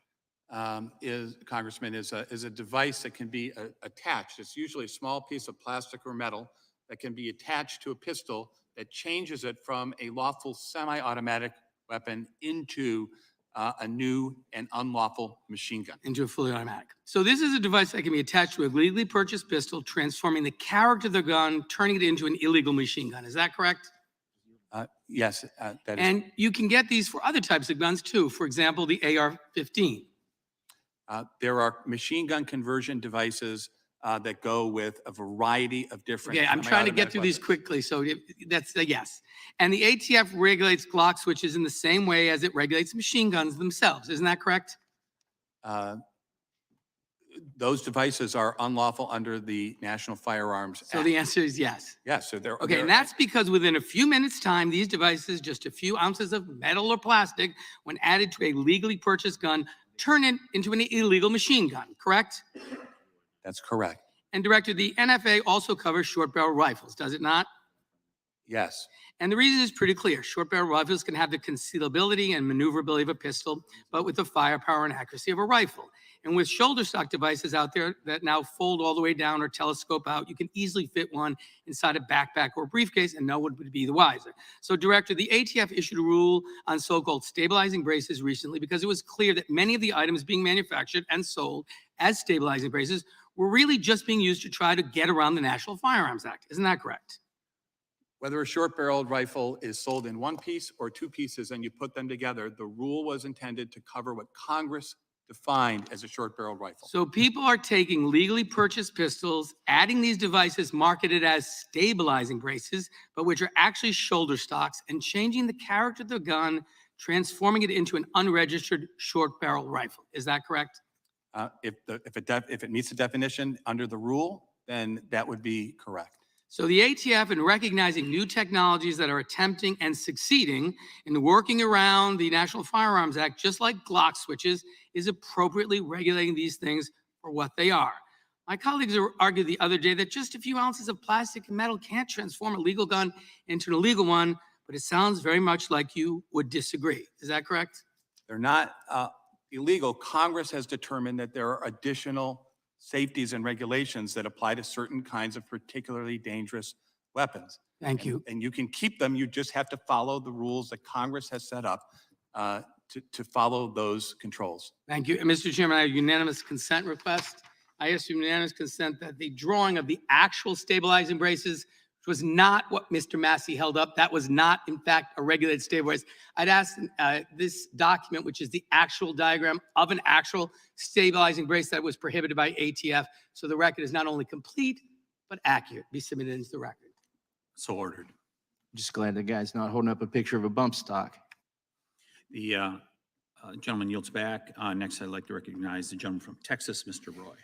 Congressman, is a device that can be attached. It's usually a small piece of plastic or metal that can be attached to a pistol that changes it from a lawful semi-automatic weapon into a new and unlawful machine gun. Into a fully automatic. So this is a device that can be attached to a legally purchased pistol, transforming the character of the gun, turning it into an illegal machine gun. Is that correct? Yes, that is. And you can get these for other types of guns too. For example, the AR-15. There are machine gun conversion devices that go with a variety of different. Okay, I'm trying to get through these quickly, so that's a yes. And the ATF regulates Glock switches in the same way as it regulates machine guns themselves. Isn't that correct? Those devices are unlawful under the National Firearms Act. So the answer is yes. Yes, so they're. Okay, and that's because within a few minutes' time, these devices, just a few ounces of metal or plastic, when added to a legally purchased gun, turn it into an illegal machine gun, correct? That's correct. And Director, the NFA also covers short barrel rifles, does it not? Yes. And the reason is pretty clear. Short barrel rifles can have the concealability and maneuverability of a pistol, but with the firepower and accuracy of a rifle. And with shoulder stock devices out there that now fold all the way down or telescope out, you can easily fit one inside a backpack or briefcase, and no one would be the wiser. So Director, the ATF issued a rule on so-called stabilizing braces recently because it was clear that many of the items being manufactured and sold as stabilizing braces were really just being used to try to get around the National Firearms Act. Isn't that correct? Whether a short-barreled rifle is sold in one piece or two pieces and you put them together, the rule was intended to cover what Congress defined as a short-barreled rifle. So people are taking legally purchased pistols, adding these devices marketed as stabilizing braces, but which are actually shoulder stocks, and changing the character of the gun, transforming it into an unregistered short-barrel rifle. Is that correct? If it meets the definition under the rule, then that would be correct. So the ATF, in recognizing new technologies that are attempting and succeeding in working around the National Firearms Act, just like Glock switches, is appropriately regulating these things for what they are. My colleagues argued the other day that just a few ounces of plastic and metal can't transform a legal gun into an illegal one, but it sounds very much like you would disagree. Is that correct? They're not illegal. Congress has determined that there are additional safeties and regulations that apply to certain kinds of particularly dangerous weapons. Thank you. And you can keep them. You just have to follow the rules that Congress has set up to follow those controls. Thank you. And Mr. Chairman, I have a unanimous consent request. I ask unanimous consent that the drawing of the actual stabilizing braces, which was not what Mr. Massey held up, that was not, in fact, a regulated stabilizer. I'd ask this document, which is the actual diagram of an actual stabilizing brace that was prohibited by ATF, so the record is not only complete, but accurate, be submitted into the record. So ordered. Just glad the guy's not holding up a picture of a bump stock. The gentleman yields back. Next, I'd like to recognize the gentleman from Texas, Mr. Roy.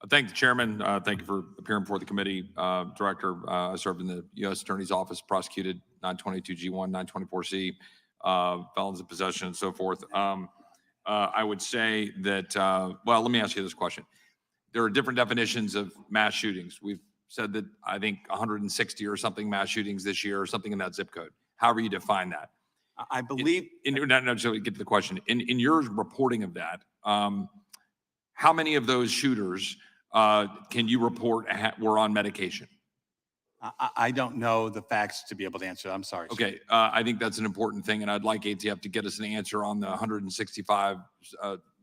Thank the chairman. Thank you for appearing before the committee. Director, I served in the U.S. Attorney's Office, prosecuted 922G1, 924C, felons in possession and so forth. I would say that, well, let me ask you this question. There are different definitions of mass shootings. We've said that I think 160 or something mass shootings this year or something in that zip code. However you define that. I believe, Not necessarily get to the question. In your reporting of that, how many of those shooters can you report were on medication? I don't know the facts to be able to answer. I'm sorry. sir. Okay, I think that's an important thing, and I'd like ATF to get us an answer on the 165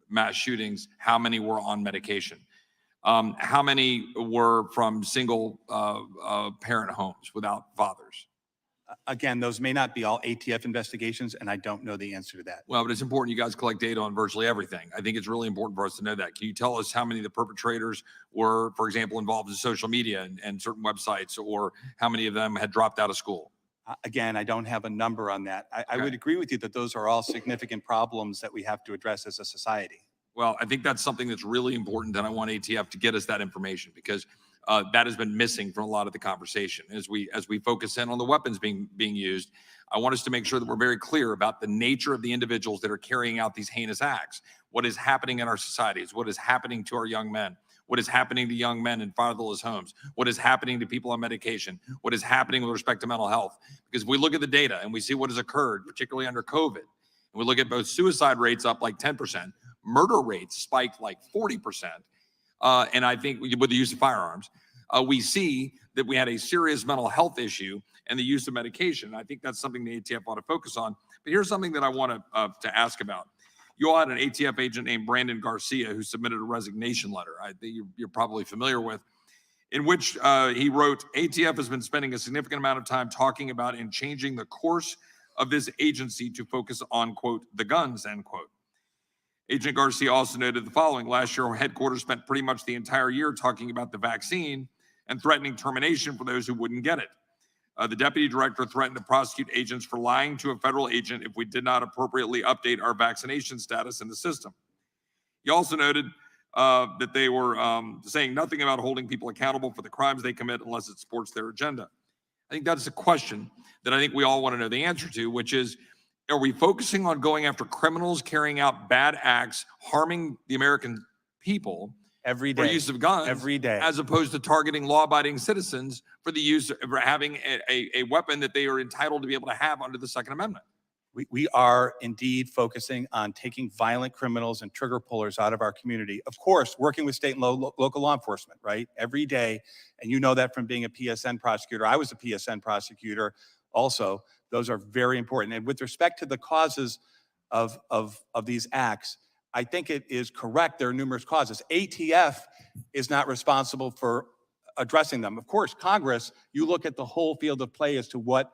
mass shootings. How many were on medication? How many were from single parent homes without fathers? Again, those may not be all ATF investigations, and I don't know the answer to that. Well, but it's important you guys collect data on virtually everything. I think it's really important for us to know that. Can you tell us how many of the perpetrators were, for example, involved in social media and certain websites, or how many of them had dropped out of school? Again, I don't have a number on that. I would agree with you that those are all significant problems that we have to address as a society. Well, I think that's something that's really important, and I want ATF to get us that information because that has been missing from a lot of the conversation. As we focus in on the weapons being used, I want us to make sure that we're very clear about the nature of the individuals that are carrying out these heinous acts. What is happening in our societies? What is happening to our young men? What is happening to young men in fatherless homes? What is happening to people on medication? What is happening with respect to mental health? Because if we look at the data and we see what has occurred, particularly under COVID, and we look at both suicide rates up like 10%, murder rates spiked like 40%, and I think with the use of firearms, we see that we had a serious mental health issue and the use of medication. I think that's something the ATF ought to focus on. But here's something that I want to ask about. You all had an ATF agent named Brandon Garcia who submitted a resignation letter you're probably familiar with, in which he wrote, ATF has been spending a significant amount of time talking about and changing the course of this agency to focus on, quote, the guns, end quote. Agent Garcia also noted the following. Last year, our headquarters spent pretty much the entire year talking about the vaccine and threatening termination for those who wouldn't get it. The deputy director threatened to prosecute agents for lying to a federal agent if we did not appropriately update our vaccination status in the system. He also noted that they were saying nothing about holding people accountable for the crimes they commit unless it supports their agenda. I think that's a question that I think we all want to know the answer to, which is, are we focusing on going after criminals carrying out bad acts, harming the American people every for day, use of guns, every day, as opposed to targeting law-abiding citizens for the use of having a weapon that they are entitled to be able to have under the Second Amendment? We are indeed focusing on taking violent criminals and trigger pullers out of our community. Of course, working with state and local law enforcement, right? Every day. And you know that from being a PSN prosecutor. I was a PSN prosecutor also. Those are very important. And with respect to the causes of these acts, I think it is correct. There are numerous causes. ATF is not responsible for addressing them. Of course, Congress, you look at the whole field of play as to what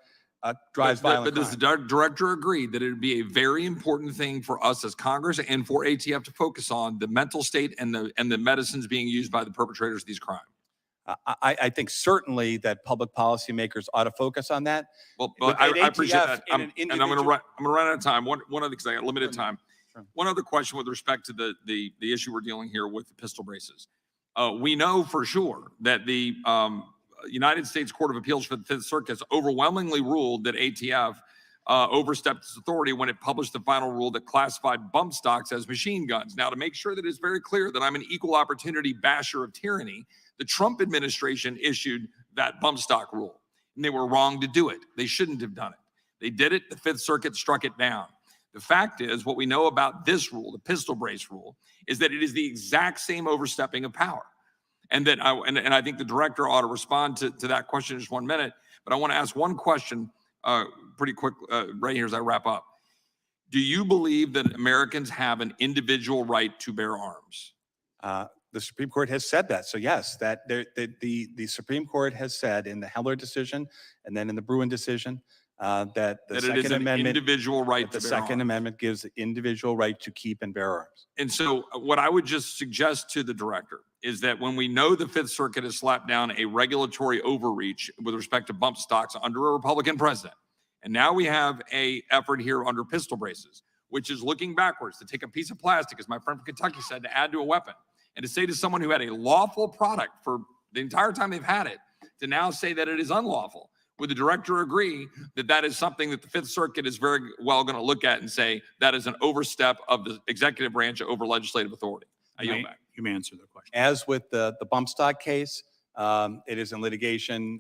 drives violent But does the director agree that it would be a very important thing for us as Congress and for ATF to focus on the mental state and the medicines being used by the perpetrators of these crimes? I think certainly that public policymakers ought to focus on that. Well, But I at appreciate ATF that. in an And I'm going to individual- run out of time. One other, because I got limited time. Sure. One other question with respect to the issue we're dealing here with the pistol braces. We know for sure that the United States Court of Appeals for the Fifth Circuit has overwhelmingly ruled that ATF overstepped its authority when it published the final rule that classified bump stocks as machine guns. Now, to make sure that it's very clear that I'm an equal opportunity basher of tyranny, the Trump administration issued that bump stock rule, and they were wrong to do it. They shouldn't have done it. They did it. The Fifth Circuit struck it down. The fact is, what we know about this rule, the pistol brace rule, is that it is the exact same overstepping of power. And that I think the director ought to respond to that question in just 1 minute. But I want to ask one question pretty quick right here as I wrap up. Do you believe that Americans have an individual right to bear arms? The Supreme Court has said that. So yes, the Supreme Court has said in the Heller decision and then in the Bruin decision that the That it is Second an Amendment, individual right the to bear Second arms. Amendment gives the individual right to keep and bear arms. And so what I would just suggest to the director is that when we know the Fifth Circuit has slapped down a regulatory overreach with respect to bump stocks under a Republican president, and now we have a effort here under pistol braces, which is looking backwards to take a piece of plastic, as my friend from Kentucky said, to add to a weapon, and to say to someone who had a lawful product for the entire time they've had it, to now say that it is unlawful. Would the director agree that that is something that the Fifth Circuit is very well going to look at and say that is an overstep of the executive branch over legislative authority? I yield back. You may answer the question. As with the bump stock case, it is in litigation.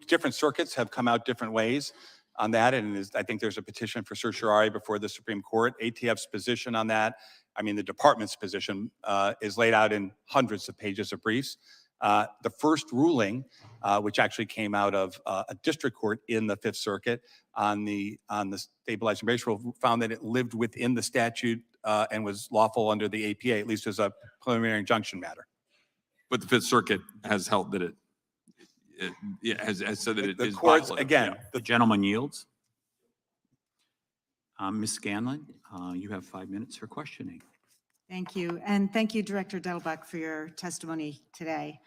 Different circuits have come out different ways on that, and I think there's a petition for certiorari before the Supreme Court. ATF's position on that, I mean, the department's position is laid out in hundreds of pages of briefs. The first ruling, which actually came out of a district court in the Fifth Circuit on the stabilizing brace rule, found that it lived within the statute and was lawful under the APA, at least as a preliminary injunction matter. But the Fifth Circuit has held that it has said that it The is courts, violative. again, The gentleman yields. Ms. Scanlon, you have 5 minutes for questioning. Thank you. And thank you, Director Dettelbach, for your testimony today.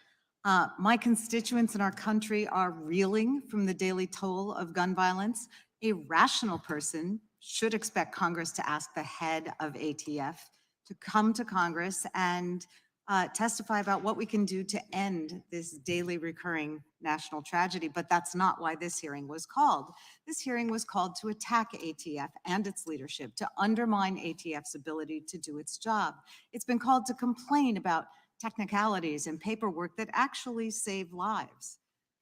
My constituents in our country are reeling from the daily toll of gun violence. A rational person should expect Congress to ask the head of ATF to come to Congress and testify about what we can do to end this daily recurring national tragedy. But that's not why this hearing was called. This hearing was called to attack ATF and its leadership, to undermine ATF's ability to do its job. It's been called to complain about technicalities and paperwork that actually save lives.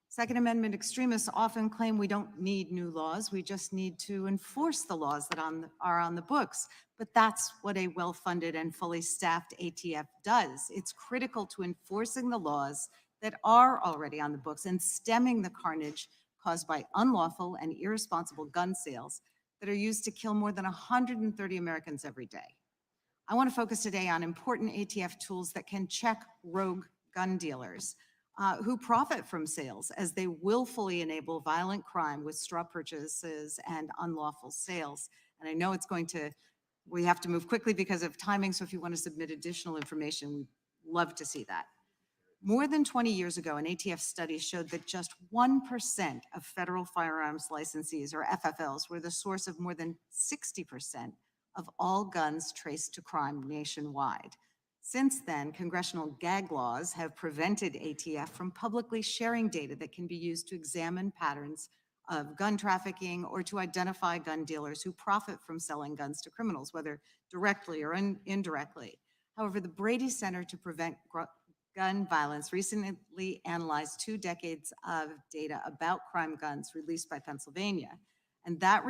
Second Amendment extremists often claim we don't need new laws, we just need to enforce the laws that are on the books. But that's what a well-funded and fully staffed ATF does. It's critical to enforcing the laws that are already on the books and stemming the carnage caused by unlawful and irresponsible gun sales that are used to kill more than 130 Americans every day. I want to focus today on important ATF tools that can check rogue gun dealers who profit from sales as they willfully enable violent crime with straw purchases and unlawful sales. And I know we have to move quickly because of timing, so if you want to submit additional information, we'd love to see that. More than 20 years ago, an ATF study showed that just 1% of federal firearms licensees, or FFLs, were the source of more than 60% of all guns traced to crime nationwide. Since then, congressional gag laws have prevented ATF from publicly sharing data that can be used to examine patterns of gun trafficking or to identify gun dealers who profit from selling guns to criminals, whether directly or indirectly. However, the Brady Center to Prevent Gun Violence recently analyzed 2 decades of data about crime guns released by Pennsylvania, and that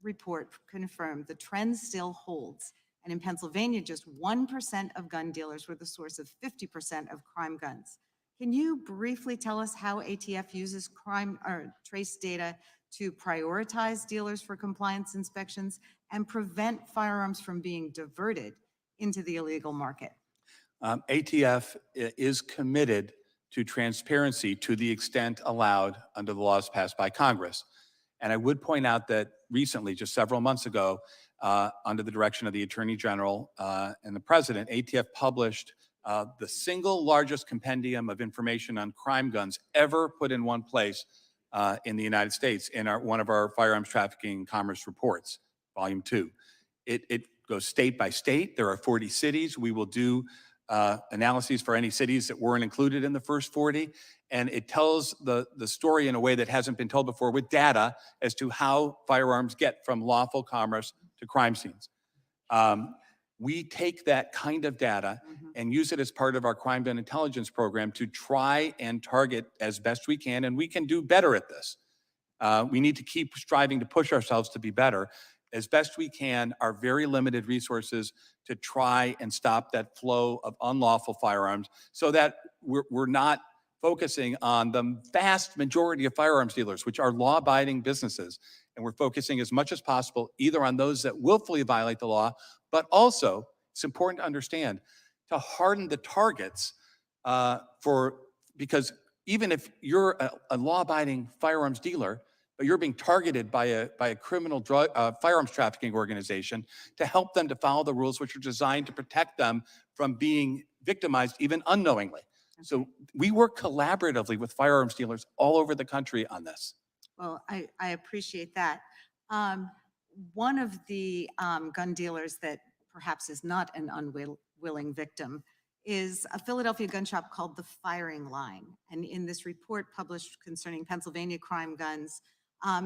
report confirmed the trend still holds. And in Pennsylvania, just 1% of gun dealers were the source of 50% of crime guns. Can you briefly tell us how ATF uses crime or trace data to prioritize dealers for compliance inspections and prevent firearms from being diverted into the illegal market? ATF is committed to transparency to the extent allowed under the laws passed by Congress. And I would point out that recently, just several months ago, under the direction of the Attorney General and the President, ATF published the single largest compendium of information on crime guns ever put in one place in the United States in one of our firearms trafficking and commerce reports, Volume 2. It goes state by state. There are 40 cities. We will do analyses for any cities that weren't included in the first 40. And it tells the story in a way that hasn't been told before with data as to how firearms get from lawful commerce to crime scenes. We take that kind of data and use it as part of our crime gun intelligence program to try and target as best we can, and we can do better at this. We need to keep striving to push ourselves to be better. As best we can, our very limited resources to try and stop that flow of unlawful firearms so that we're not focusing on the vast majority of firearms dealers, which are law-abiding businesses. And we're focusing as much as possible either on those that willfully violate the law, but also, it's important to understand, to harden the targets because even if you're a law-abiding firearms dealer, but you're being targeted by a criminal drug, firearms trafficking organization to help them to follow the rules which are designed to protect them from being victimized even unknowingly. So we work collaboratively with firearms dealers all over the country on this. Well, I appreciate that. One of the gun dealers that perhaps is not an unwilling victim is a Philadelphia gun shop called The Firing Line. And in this report published concerning Pennsylvania crime guns,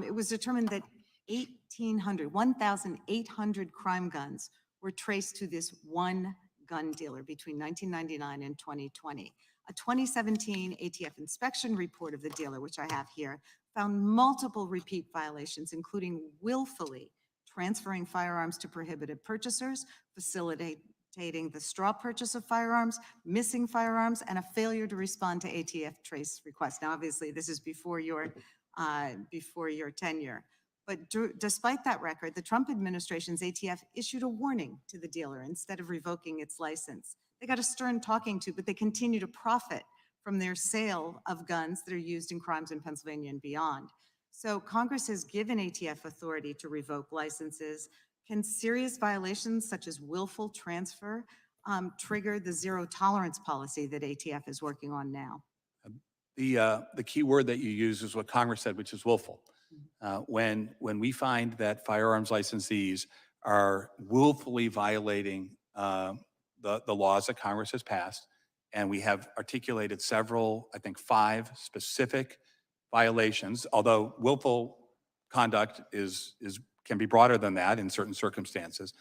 it was determined that 1,800 crime guns were traced to this one gun dealer between 1999 and 2020. A 2017 ATF inspection report of the dealer, which I have here, found multiple repeat violations, including willfully transferring firearms to prohibited purchasers, facilitating the straw purchase of firearms, missing firearms, and a failure to respond to ATF trace requests. Now, obviously, this is before your tenure. But despite that record, the Trump administration's ATF issued a warning to the dealer instead of revoking its license. They got a stern talking to, but they continue to profit from their sale of guns that are used in crimes in Pennsylvania and beyond. So Congress has given ATF authority to revoke licenses. Can serious violations such as willful transfer trigger the zero tolerance policy that ATF is working on now? The key word that you use is what Congress said, which is willful. When we find that firearms licensees are willfully violating the laws that Congress has passed, and we have articulated several, I think 5 specific violations, although willful conduct can be broader than that in certain circumstances.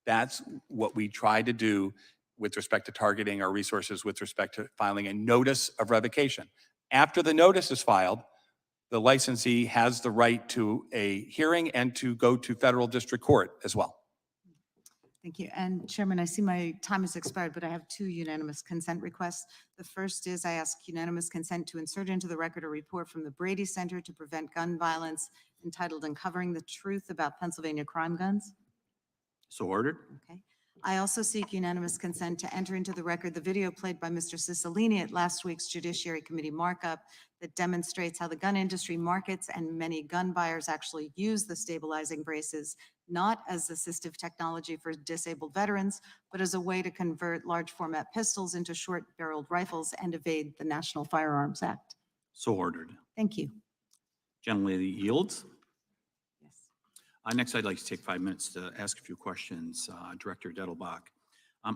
That's what we try to do with respect to targeting our resources with respect to filing a notice of revocation. After the notice is filed, the licensee has the right to a hearing and to go to federal district court as well. Thank you. And Chairman, I see my time has expired, but I have 2 unanimous consent requests. The first is I ask unanimous consent to insert into the record a report from the Brady Center to Prevent Gun Violence entitled Uncovering the Truth About Pennsylvania Crime Guns. So ordered. Okay. I also seek unanimous consent to enter into the record the video played by Mr. Cicilline at last week's Judiciary Committee markup that demonstrates how the gun industry markets and many gun buyers actually use the stabilizing braces, not as assistive technology for disabled veterans, but as a way to convert large format pistols into short-barreled rifles and evade the National Firearms Act. So ordered. Thank you. Gentlelady yields. Yes. Next, I'd like to take 5 minutes to ask a few questions. Director Dettelbach,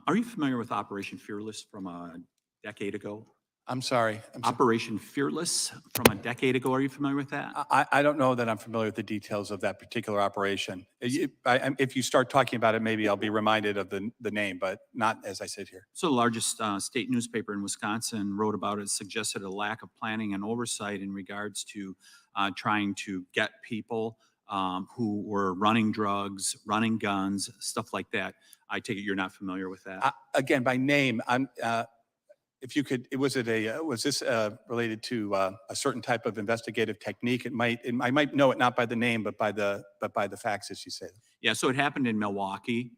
are you familiar with Operation Fearless from a decade ago? I'm sorry. Operation Fearless from a decade ago. Are you familiar with that? I don't know that I'm familiar with the details of that particular operation. If you start talking about it, maybe I'll be reminded of the name, but not as I sit here. So the largest state newspaper in Wisconsin wrote about it, suggested a lack of planning and oversight in regards to trying to get people who were running drugs, running guns, stuff like that. I take it you're not familiar with that? Again, by name, if you could, was this related to a certain type of investigative technique? I might know it not by the name, but by the facts, as you say. Yeah, so it happened in Milwaukee,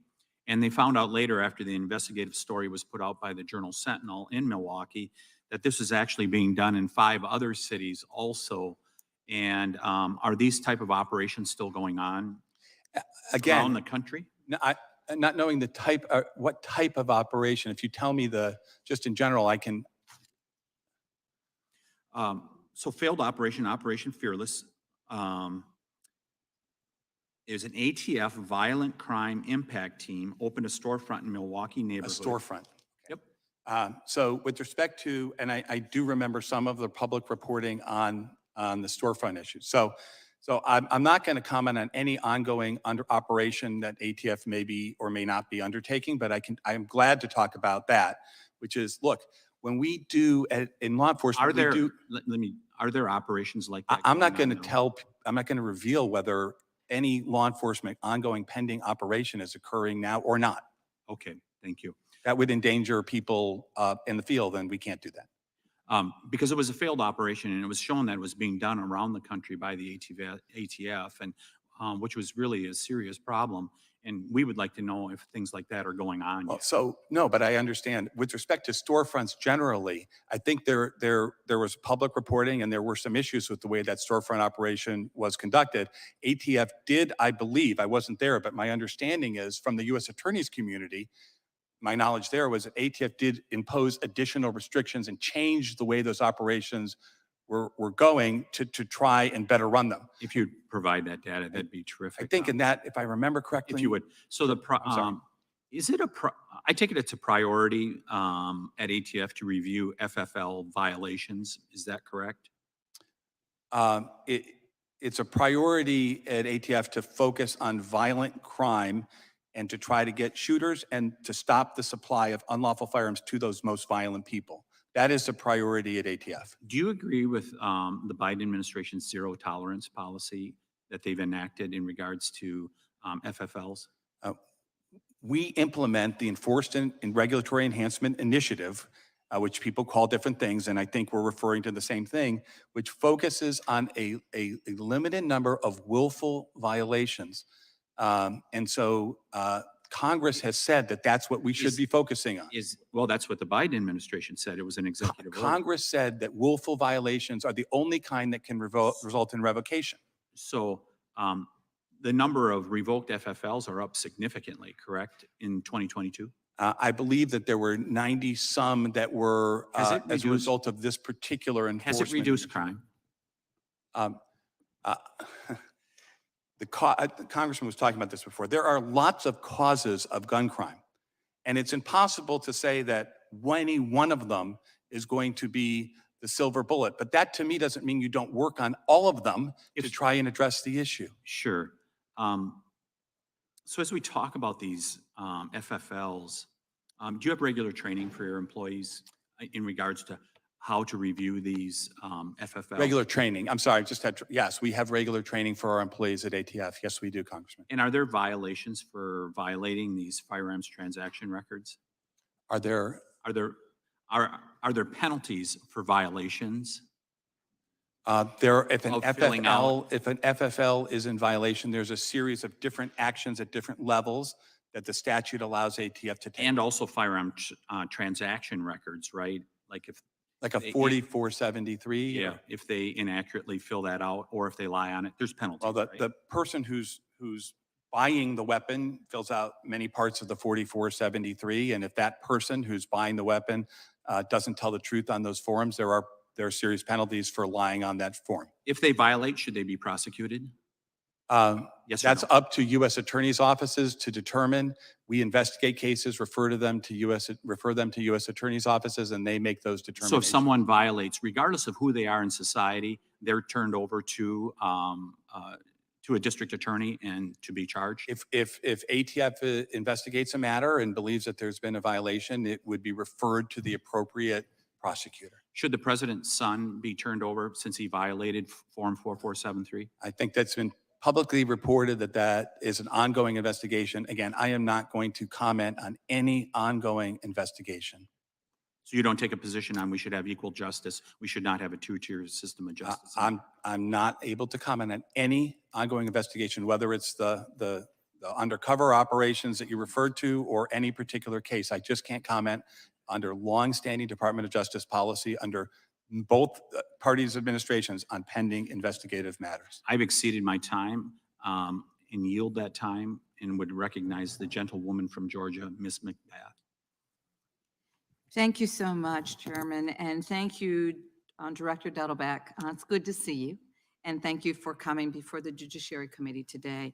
and they found out later after the investigative story was put out by the Journal Sentinel in Milwaukee that this was actually being done in 5 other cities also. And are these type of operations still going on around the country? No, not knowing the type, what type of operation. If you tell me just in general, I can. So failed operation, Operation Fearless, is an ATF violent crime impact team opened a storefront in Milwaukee neighborhood. A storefront. Yep. So with respect to, and I do remember some of the public reporting on the storefront issue. So I'm not going to comment on any ongoing operation that ATF may be or may not be undertaking, but I'm glad to talk about that, which is, look, when we do in law enforcement, are there operations like that? I'm not going to reveal whether any law enforcement ongoing pending operation is occurring now or not. Okay, thank you. That would endanger people in the field, and we can't do that. Because it was a failed operation, and it was shown that it was being done around the country by the ATF, and which was really a serious problem. And we would like to know if things like that are going on. Well, yet. so, no, but I understand. With respect to storefronts generally, I think there was public reporting and there were some issues with the way that storefront operation was conducted. ATF did, I believe, I wasn't there, but my understanding is from the U.S. Attorney's community, my knowledge there was that ATF did impose additional restrictions and change the way those operations were going to try and better run them. If you'd provide that data, that'd be terrific. I think in that, if I remember correctly. If you would. So the, I'm sorry. is it I take it it's a priority at ATF to review FFL violations. Is that correct? It's a priority at ATF to focus on violent crime and to try to get shooters and to stop the supply of unlawful firearms to those most violent people. That is a priority at ATF. Do you agree with the Biden administration's zero tolerance policy that they've enacted in regards to FFLs? We implement the Enforcement and Regulatory Enhancement Initiative, which people call different things, and I think we're referring to the same thing, which focuses on a limited number of willful violations. And so Congress has said that that's what we should be focusing on. Well, that's what the Biden administration said. It was an executive order. Congress said that willful violations are the only kind that can result in revocation. So the number of revoked FFLs are up significantly, correct, in 2022? I believe that there were 90 some that were as a result of this particular enforcement. Has it reduced crime? The Congressman was talking about this before. There are lots of causes of gun crime, and it's impossible to say that any one of them is going to be the silver bullet. But that, to me, doesn't mean you don't work on all of them to try and address the issue. Sure. So as we talk about these FFLs, do you have regular training for your employees in regards to how to review these FFLs? Regular training. I'm sorry, yes, we have regular training for our employees at ATF. Yes, we do, Congressman. And are there violations for violating these firearms transaction records? Are there penalties for violations? If an FFL is in violation, there's a series of different actions at different levels that the statute allows ATF to take. And also firearm transaction records, right? Like if like a 4473. Yeah, if they inaccurately fill that out or if they lie on it, there's penalties. Well, the person who's buying the weapon fills out many parts of the 4473, and if that person who's buying the weapon doesn't tell the truth on those forms, there are serious penalties for lying on that form. If they violate, should they be prosecuted? Yes, that's up to U.S. attorneys' offices to determine. We investigate cases, refer them to U.S. attorneys' offices, and they make those determinations. So if someone violates, regardless of who they are in society, they're turned over to a district attorney and to be charged? If ATF investigates a matter and believes that there's been a violation, it would be referred to the appropriate prosecutor. Should the president's son be turned over since he violated Form 4473? I think that's been publicly reported that is an ongoing investigation. Again, I am not going to comment on any ongoing investigation. So you don't take a position on we should have equal justice, we should not have a two-tier system of justice? I'm not able to comment on any ongoing investigation, whether it's the undercover operations that you referred to or any particular case. I just can't comment under longstanding Department of Justice policy under both parties' administrations on pending investigative matters. I've exceeded my time and yield that time and would recognize the gentlewoman from Georgia, Ms. McBath. Thank you so much, Chairman, and thank you, Director Dettelbach. It's good to see you, and thank you for coming before the Judiciary Committee today.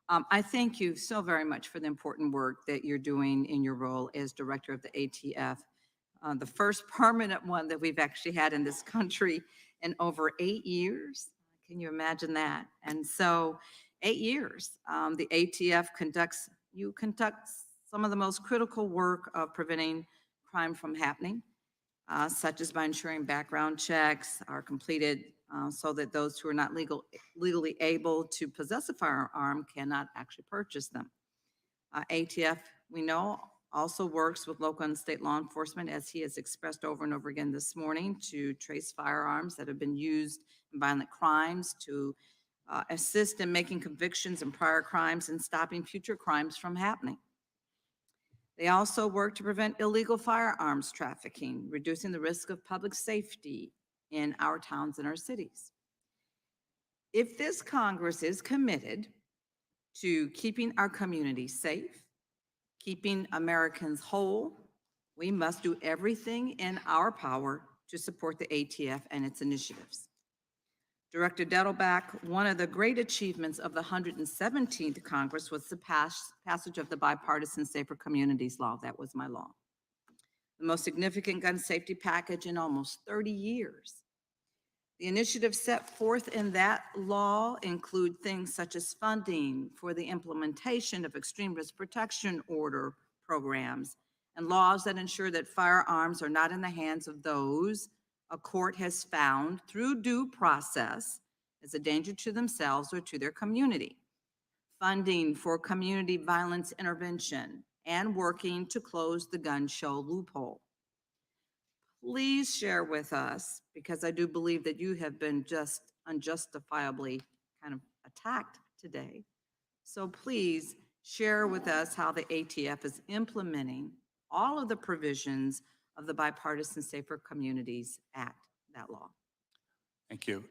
I thank you so very much for the important work that you're doing in your role as Director of the ATF, the first permanent one that we've actually had in this country in over 8 years. Can you imagine that? And so 8 years, the ATF conducts some of the most critical work of preventing crime from happening, such as by ensuring background checks are completed so that those who are not legally able to possess a firearm cannot actually purchase them. ATF, we know, also works with local and state law enforcement, as he has expressed over and over again this morning, to trace firearms that have been used in violent crimes, to assist in making convictions in prior crimes and stopping future crimes from happening. They also work to prevent illegal firearms trafficking, reducing the risk of public safety in our towns and our cities. If this Congress is committed to keeping our communities safe, keeping Americans whole, we must do everything in our power to support the ATF and its initiatives. Director Dettelbach, one of the great achievements of the 117th Congress was the passage of the Bipartisan Safer Communities Law. That was my law. The most significant gun safety package in almost 30 years. The initiatives set forth in that law include things such as funding for the implementation of extreme risk protection order programs and laws that ensure that firearms are not in the hands of those a court has found through due process as a danger to themselves or to their community. Funding for community violence intervention and working to close the gun show loophole. Please share with us, because I do believe that you have been just unjustifiably kind of attacked today. So please share with us how the ATF is implementing all of the provisions of the Bipartisan Safer Communities Act, that law. Thank you.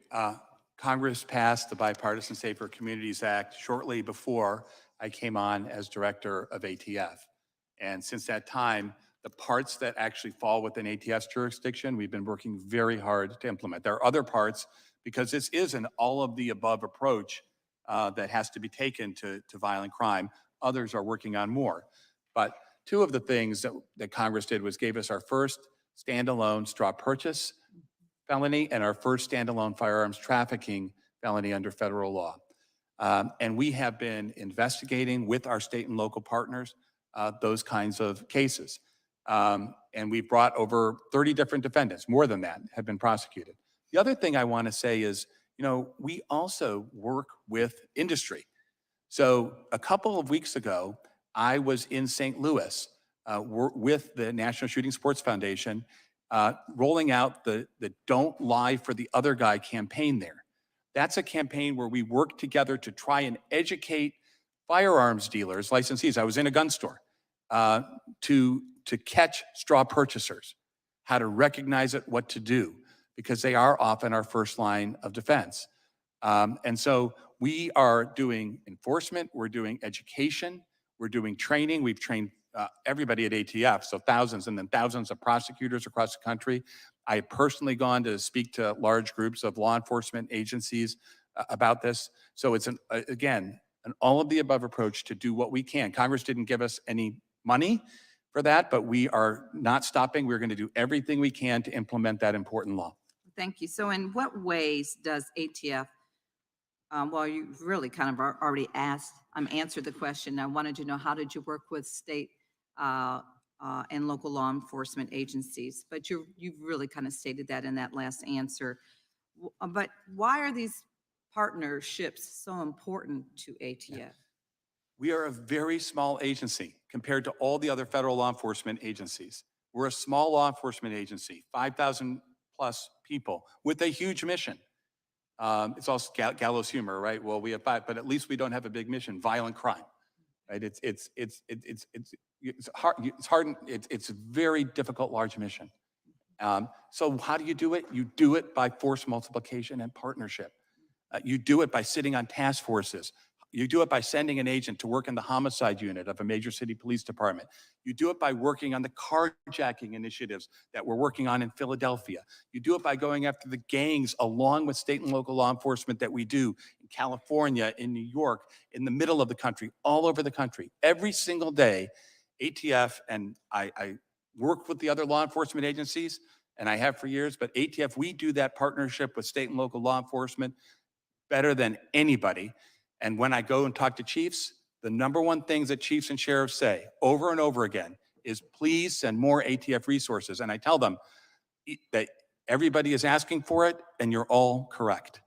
Congress passed the Bipartisan Safer Communities Act shortly before I came on as director of ATF. And since that time, the parts that actually fall within ATF's jurisdiction, we've been working very hard to implement. There are other parts, because this is an all-of-the-above approach that has to be taken to violent crime. Others are working on more. But two of the things that Congress did was gave us our first standalone straw purchase felony and our first standalone firearms trafficking felony under federal law. And we have been investigating with our state and local partners those kinds of cases. And we've brought over 30 different defendants, more than that, have been prosecuted. The other thing I want to say is, you know, we also work with industry. So a couple of weeks ago, I was in St. Louis with the National Shooting Sports Foundation, rolling out the Don't Lie for the Other Guy campaign there. That's a campaign where we work together to try and educate firearms dealers, licensees. I was in a gun store to catch straw purchasers, how to recognize it, what to do, because they are often our first line of defense. And so we are doing enforcement, we're doing education, we're doing training. We've trained everybody at ATF, so thousands and then thousands of prosecutors across the country. I have personally gone to speak to large groups of law enforcement agencies about this. So it's, again, an all-of-the-above approach to do what we can. Congress didn't give us any money for that, but we are not stopping. We're going to do everything we can to implement that important law. Thank you. So in what ways does ATF, well, you really kind of already answered the question. I wanted to know, how did you work with state and local law enforcement agencies? But you've really kind of stated that in that last answer. But why are these partnerships so important to ATF? We are a very small agency compared to all the other federal law enforcement agencies. We're a small law enforcement agency, 5,000 plus people with a huge mission. It's also gallows humor, right? Well, we have 5, but at least we don't have a big mission: violent crime, right? It's hard. It's a very difficult, large mission. So how do you do it? You do it by force multiplication and partnership. You do it by sitting on task forces. You do it by sending an agent to work in the homicide unit of a major city police department. You do it by working on the carjacking initiatives that we're working on in Philadelphia. You do it by going after the gangs along with state and local law enforcement that we do in California, in New York, in the middle of the country, all over the country. Every single day, ATF, and I work with the other law enforcement agencies, and I have for years, but ATF, we do that partnership with state and local law enforcement better than anybody. And when I go and talk to chiefs, the number one things that chiefs and sheriffs say over and over again is, please send more ATF resources. And I tell them that everybody is asking for it, and you're all correct.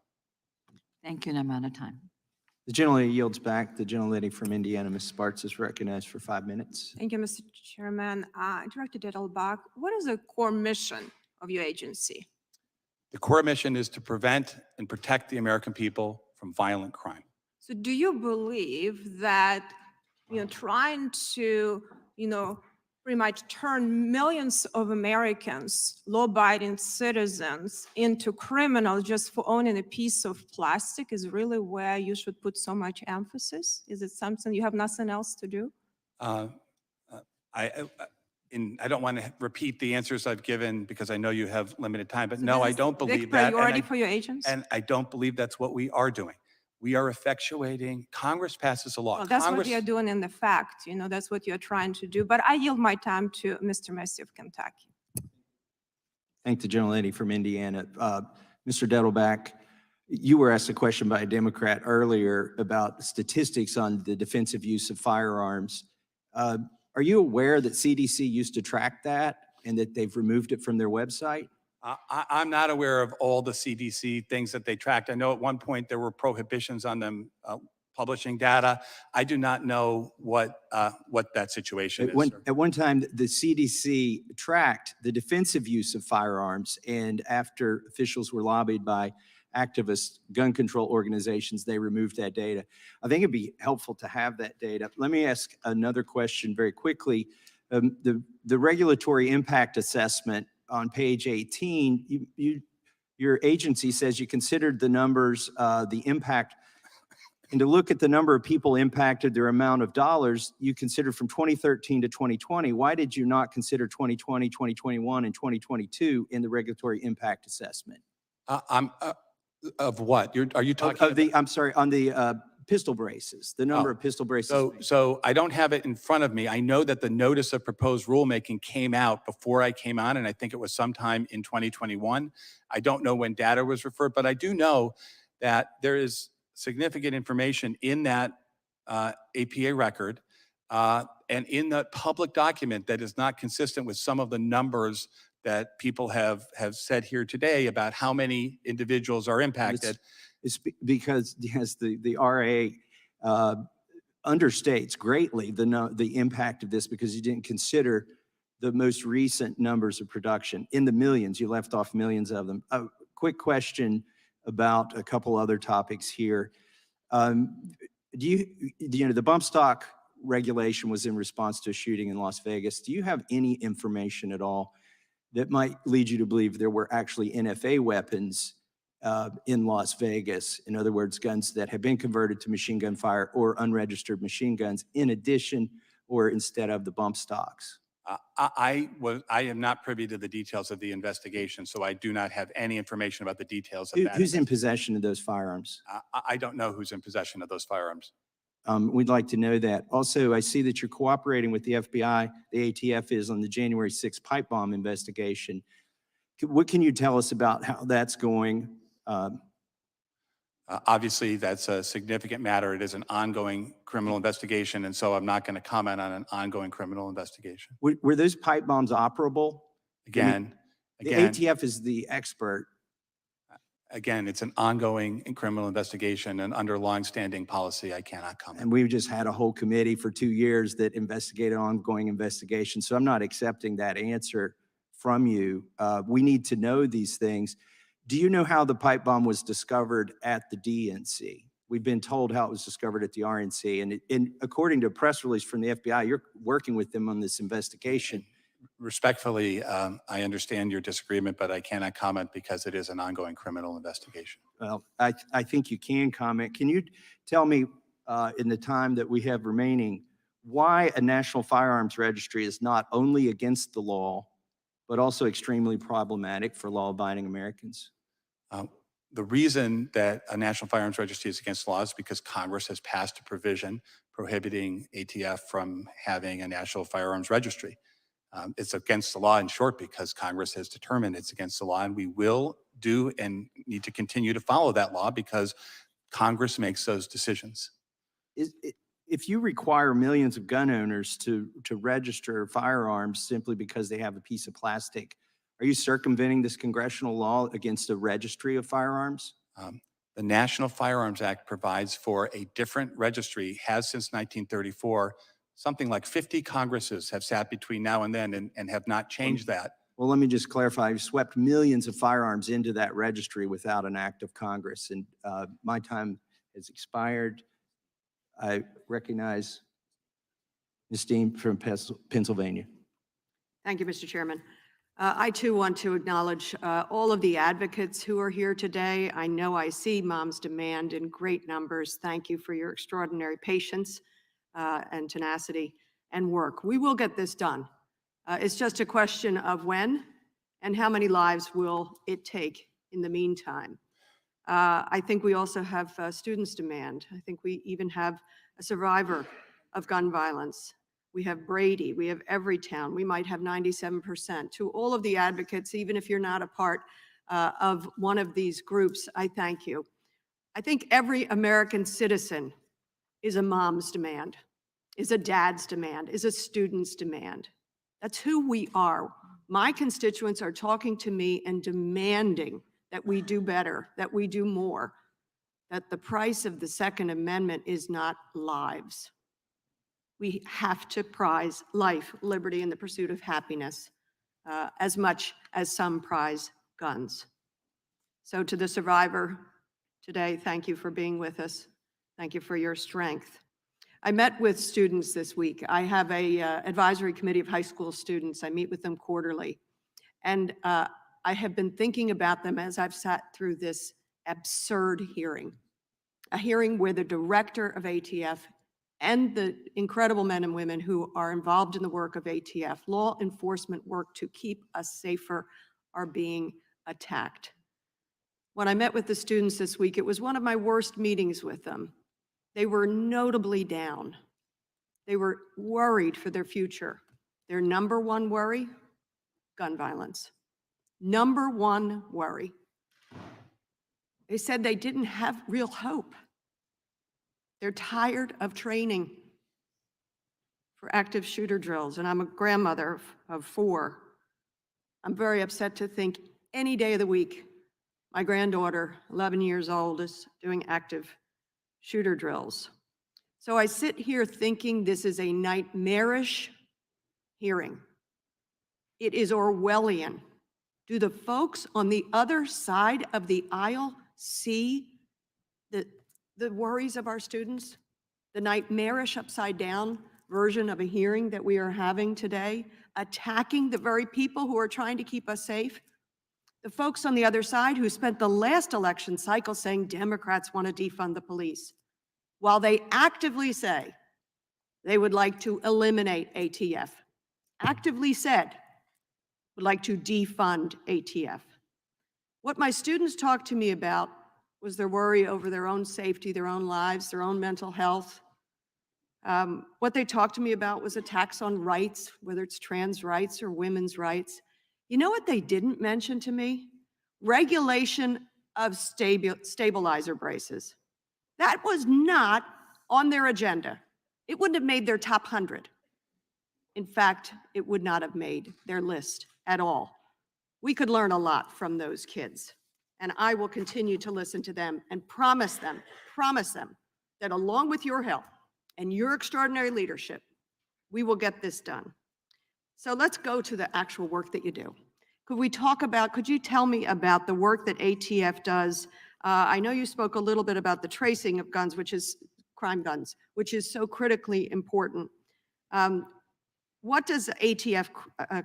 Thank you, and I'm out of time. The gentlelady yields back. The gentlelady from Indiana, Ms. Sparks, is recognized for 5 minutes. Thank you, Mr. Chairman. Director Dettelbach, what is the core mission of your agency? The core mission is to prevent and protect the American people from violent crime. So do you believe that, trying to, pretty much turn millions of Americans, law-abiding citizens, into criminals just for owning a piece of plastic is really where you should put so much emphasis? Is it something you have nothing else to do? Uh, I don't want to repeat the answers I've given because I know you have limited time, but So no, this I is don't big believe that. priority for your agents? And I don't believe that's what we are doing. We are effectuating, Congress passes a law. Well, that's what Congress, you're doing in the fact, that's what you're trying to do. But I yield my time to Mr. Massey of Kentucky. Thank the gentlelady from Indiana. Mr. Dettelbach, you were asked a question by a Democrat earlier about statistics on the defensive use of firearms. Are you aware that CDC used to track that and that they've removed it from their website? I'm not aware of all the CDC things that they tracked. I know at one point there were prohibitions on them publishing data. I do not know what that situation is. Sir. At one time, the CDC tracked the defensive use of firearms, and after officials were lobbied by activist gun control organizations, they removed that data. I think it'd be helpful to have that data. Let me ask another question very quickly. The regulatory impact assessment on page 18, your agency says you considered the numbers, the impact, and to look at the number of people impacted, their amount of dollars, you considered from 2013 to 2020. Why did you not consider 2020, 2021, and 2022 in the regulatory impact assessment? Of what? Are you talking about? I'm sorry, on the pistol braces, the number of pistol braces. So I don't have it in front of me. I know that the notice of proposed rulemaking came out before I came on, and I think it was sometime in 2021. I don't know when data was referred, but I do know that there is significant information in that APA record and in the public document that is not consistent with some of the numbers that people have said here today about how many individuals are impacted. It's because, yes, the RA understates greatly the impact of this because you didn't consider the most recent numbers of production in the millions. You left off millions of them. A quick question about a couple other topics here. The bump stock regulation was in response to a shooting in Las Vegas. Do you have any information at all that might lead you to believe there were actually NFA weapons in Las Vegas? In other words, guns that have been converted to machine gun fire or unregistered machine guns in addition or instead of the bump stocks? I am not privy to the details of the investigation, so I do not have any information about the details of that. Who's in possession of those firearms? I don't know who's in possession of those firearms. We'd like to know that. Also, I see that you're cooperating with the FBI, the ATF is on the January 6th pipe bomb investigation. What can you tell us about how that's going? Obviously, that's a significant matter. It is an ongoing criminal investigation, and so I'm not going to comment on an ongoing criminal investigation. Were those pipe bombs operable? Again, the ATF is the expert. Again, it's an ongoing criminal investigation, and under long-standing policy, I cannot comment. And we've just had a whole committee for 2 years that investigated ongoing investigations, so I'm not accepting that answer from you. We need to know these things. Do you know how the pipe bomb was discovered at the DNC? We've been told how it was discovered at the RNC, and according to a press release from the FBI, you're working with them on this investigation. Respectfully, I understand your disagreement, but I cannot comment because it is an ongoing criminal investigation. Well, I think you can comment. Can you tell me, in the time that we have remaining, why a national firearms registry is not only against the law, but also extremely problematic for law-abiding Americans? The reason that a national firearms registry is against the law is because Congress has passed a provision prohibiting ATF from having a national firearms registry. It's against the law, in short, because Congress has determined it's against the law, and we will do and need to continue to follow that law because Congress makes those decisions. If you require millions of gun owners to register firearms simply because they have a piece of plastic, are you circumventing this congressional law against a registry of firearms? The National Firearms Act provides for a different registry, has since 1934. Something like 50 Congresses have sat between now and then and have not changed that. Well, let me just clarify. You've swept millions of firearms into that registry without an act of Congress. And my time has expired. I recognize Ms. Dean from Pennsylvania. Thank you, Mr. Chairman. I too want to acknowledge all of the advocates who are here today. I know I see Moms Demand in great numbers. Thank you for your extraordinary patience and tenacity and work. We will get this done. It's just a question of when and how many lives will it take in the meantime. I think we also have Students Demand. I think we even have a survivor of gun violence. We have Brady, we have Everytown, we might have 97%. To all of the advocates, even if you're not a part of one of these groups, I thank you. I think every American citizen is a mom's demand, is a dad's demand, is a student's demand. That's who we are. My constituents are talking to me and demanding that we do better, that we do more, that the price of the Second Amendment is not lives. We have to prize life, liberty, and the pursuit of happiness as much as some prize guns. So to the survivor today, thank you for being with us. Thank you for your strength. I met with students this week. I have a advisory committee of high school students. I meet with them quarterly. And I have been thinking about them as I've sat through this absurd hearing, a hearing where the director of ATF and the incredible men and women who are involved in the work of ATF, law enforcement work to keep us safer, are being attacked. When I met with the students this week, it was one of my worst meetings with them. They were notably down. They were worried for their future. Their number one worry, gun violence. Number one worry. They said they didn't have real hope. They're tired of training for active shooter drills, and I'm a grandmother of 4. I'm very upset to think any day of the week, my granddaughter, 11 years old, is doing active shooter drills. So I sit here thinking this is a nightmarish hearing. It is Orwellian. Do the folks on the other side of the aisle see the worries of our students, the nightmarish upside down version of a hearing that we are having today, attacking the very people who are trying to keep us safe? The folks on the other side who spent the last election cycle saying Democrats want to defund the police, while they actively say they would like to eliminate ATF, actively said would like to defund ATF. What my students talked to me about was their worry over their own safety, their own lives, their own mental health. What they talked to me about was attacks on rights, whether it's trans rights or women's rights. You know what they didn't mention to me? Regulation of stabilizer braces. That was not on their agenda. It wouldn't have made their top 100. In fact, it would not have made their list at all. We could learn a lot from those kids. And I will continue to listen to them and promise them that along with your help and your extraordinary leadership, we will get this done. So let's go to the actual work that you do. Could you tell me about the work that ATF does? I know you spoke a little bit about the tracing of guns, which is crime guns, which is so critically important. What does ATF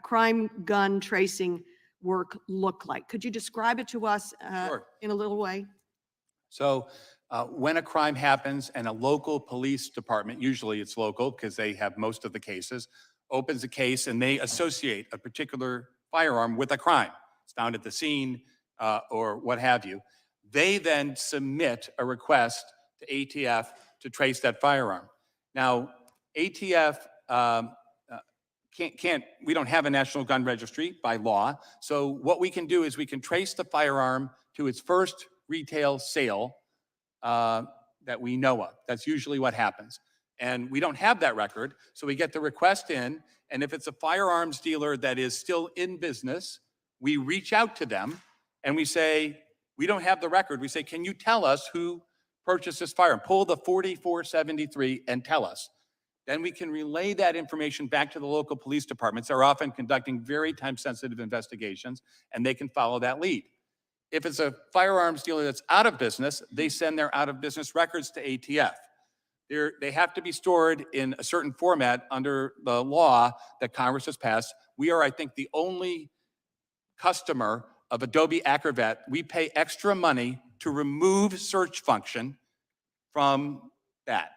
crime gun tracing work look like? Could you describe it to us Sure. in a little way? So when a crime happens and a local police department, usually it's local because they have most of the cases, opens a case and they associate a particular firearm with a crime. It's found at the scene or what have you. They then submit a request to ATF to trace that firearm. Now, ATF we don't have a national gun registry by law. So what we can do is we can trace the firearm to its first retail sale that we know of. That's usually what happens. And we don't have that record. So we get the request in. And if it's a firearms dealer that is still in business, we reach out to them and we say, we don't have the record. We say, can you tell us who purchased this firearm? Pull the 4473 and tell us. Then we can relay that information back to the local police departments. They're often conducting very time-sensitive investigations, and they can follow that lead. if it's a firearms dealer that's out of business, they send their out of business records to ATF. They have to be stored in a certain format under the law that Congress has passed. We are, I think, the only customer of Adobe Acrobat. We pay extra money to remove search function from that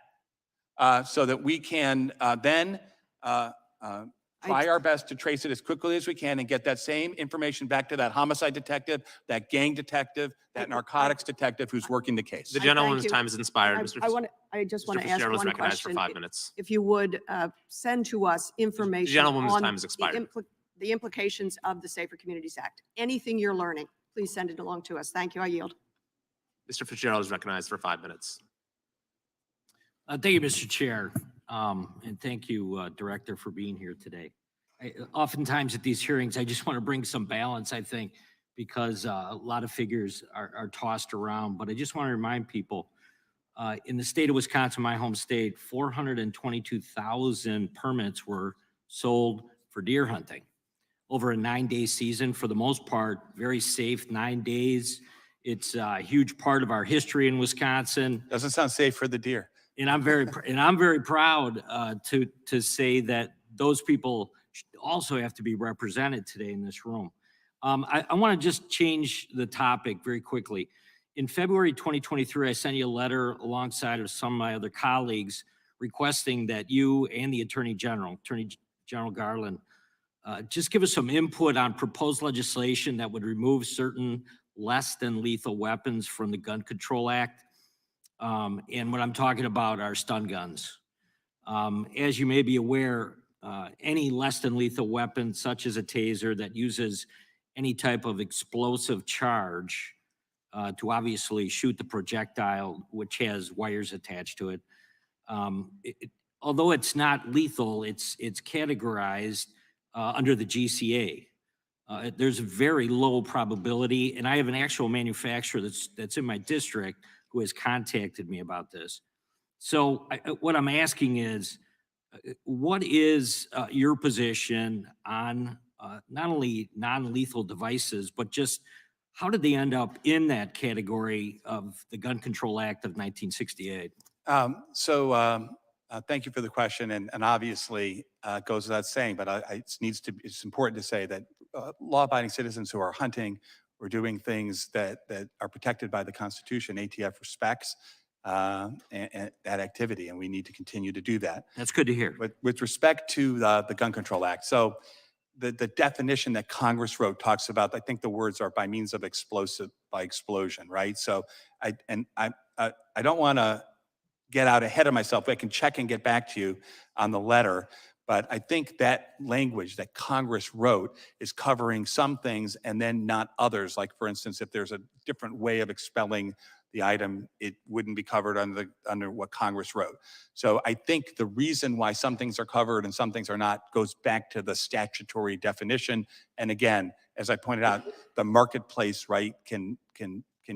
so that we can then try our best to trace it as quickly as we can and get that same information back to that homicide detective, that gang detective, that narcotics detective who's working the case. The gentleman's time is expired. I just want Mr. to ask Fitzgerald is one recognized for question. 5 minutes. If you would send to us information gentleman's on time is expired. the implications of the Safer Communities Act. Anything you're learning, please send it along to us. Thank you. I yield. Mr. Fitzgerald is recognized for 5 minutes. Thank you, Mr. Chair. And thank you, Director, for being here today. Oftentimes at these hearings, I just want to bring some balance, I think, because a lot of figures are tossed around. But I just want to remind people, in the state of Wisconsin, my home state, 422,000 permits were sold for deer hunting over a 9-day season. For the most part, very safe 9 days. It's a huge part of our history in Wisconsin. Doesn't sound safe for the deer. And I'm very proud to say that those people also have to be represented today in this room. I want to just change the topic very quickly. In February 2023, I sent you a letter alongside of some of my other colleagues requesting that you and the Attorney General Garland, just give us some input on proposed legislation that would remove certain less than lethal weapons from the Gun Control Act. And what I'm talking about are stun guns. As you may be aware, any less than lethal weapon, such as a taser that uses any type of explosive charge to obviously shoot the projectile, which has wires attached to it. Although it's not lethal, it's categorized under the GCA. There's a very low probability, and I have an actual manufacturer that's in my district who has contacted me about this. So what I'm asking is, what is your position on not only non-lethal devices, but just how did they end up in that category of the Gun Control Act of 1968? Thank you for the question, and obviously it goes without saying, but it's important to say that law-abiding citizens who are hunting or doing things that are protected by the Constitution, ATF respects and that activity, and we need to continue to do that. That's good to hear. With respect to the Gun Control Act, so the definition that Congress wrote talks about, I think the words are by means of explosive, by explosion, right? So I don't want to get out ahead of myself. I can check and get back to you on the letter, but I think that language that Congress wrote is covering some things and then not others. Like, for instance, if there's a different way of expelling the item, it wouldn't be covered under what Congress wrote. So I think the reason why some things are covered and some things are not goes back to the statutory definition. And again, as I pointed out, the marketplace, right, can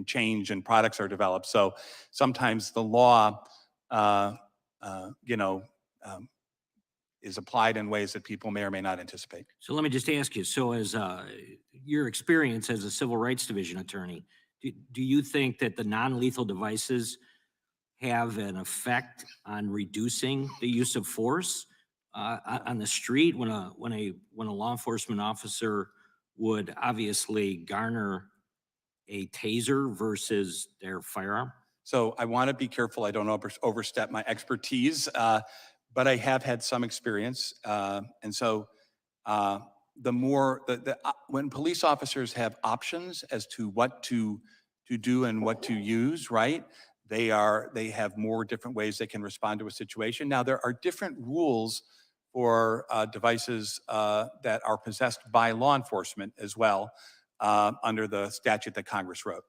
change and products are developed. So sometimes the law, is applied in ways that people may or may not anticipate. So let me just ask you, so as your experience as a civil rights division attorney, do you think that the non-lethal devices have an effect on reducing the use of force on the street when a law enforcement officer would obviously garner a taser versus their firearm? So I want to be careful I don't overstep my expertise, but I have had some experience. And so when police officers have options as to what to do and what to use, right? They have more different ways they can respond to a situation. Now, there are different rules for devices that are possessed by law enforcement as well under the statute that Congress wrote.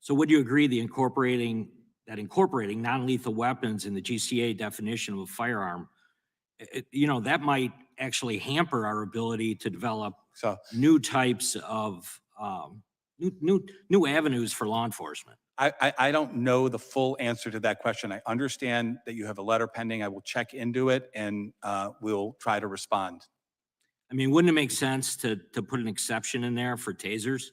So would you agree incorporating non-lethal weapons in the GCA definition of a firearm, that might actually hamper our ability to develop new types of new avenues for law enforcement? I don't know the full answer to that question. I understand that you have a letter pending. I will check into it and we'll try to respond. I mean, wouldn't it make sense to put an exception in there for tasers?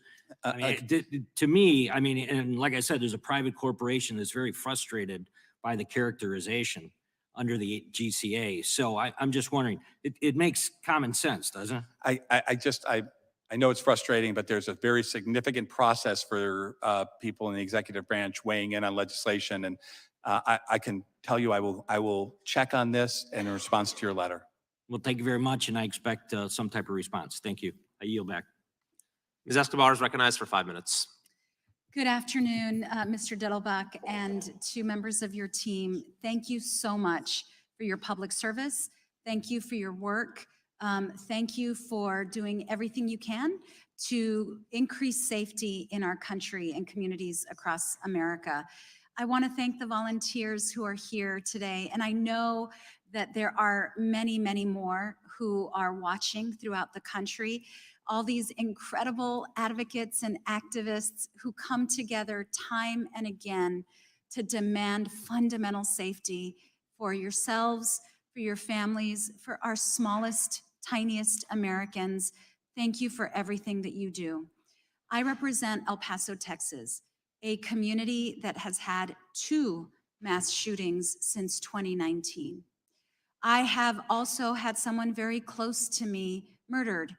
I mean, to me, I mean, and like I said, there's a private corporation that's very frustrated by the characterization under the GCA. So I'm just wondering, it makes common sense, doesn't it? I know it's frustrating, but there's a very significant process for people in the executive branch weighing in on legislation. And I can tell you, I will check on this in response to your letter. Well, thank you very much, and I expect some type of response. Thank you. I yield back. Ms. Escobar is recognized for 5 minutes. Good afternoon, Mr. Dettelbach, and to members of your team. Thank you so much for your public service. Thank you for your work. Thank you for doing everything you can to increase safety in our country and communities across America. I want to thank the volunteers who are here today, and I know that there are many, many more who are watching throughout the country. All these incredible advocates and activists who come together time and again to demand fundamental safety for yourselves, for your families, for our smallest, tiniest Americans. Thank you for everything that you do. I represent El Paso, Texas, a community that has had 2 mass shootings since 2019. I have also had someone very close to me murdered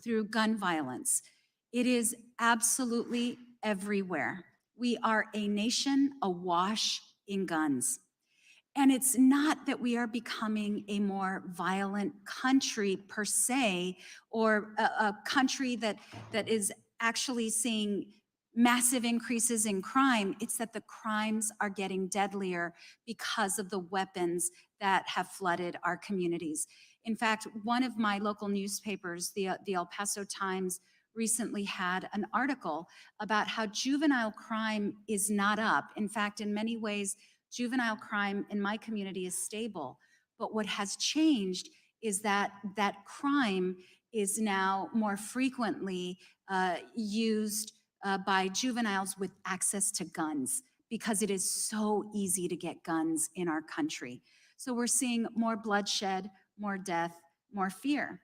through gun violence. It is absolutely everywhere. We are a nation awash in guns. And it's not that we are becoming a more violent country per se, or a country that is actually seeing massive increases in crime. It's that the crimes are getting deadlier because of the weapons that have flooded our communities. In fact, one of my local newspapers, the El Paso Times, recently had an article about how juvenile crime is not up. In fact, in many ways, juvenile crime in my community is stable. But what has changed is that crime is now more frequently used by juveniles with access to guns, because it is so easy to get guns in our country. So we're seeing more bloodshed, more death, more fear.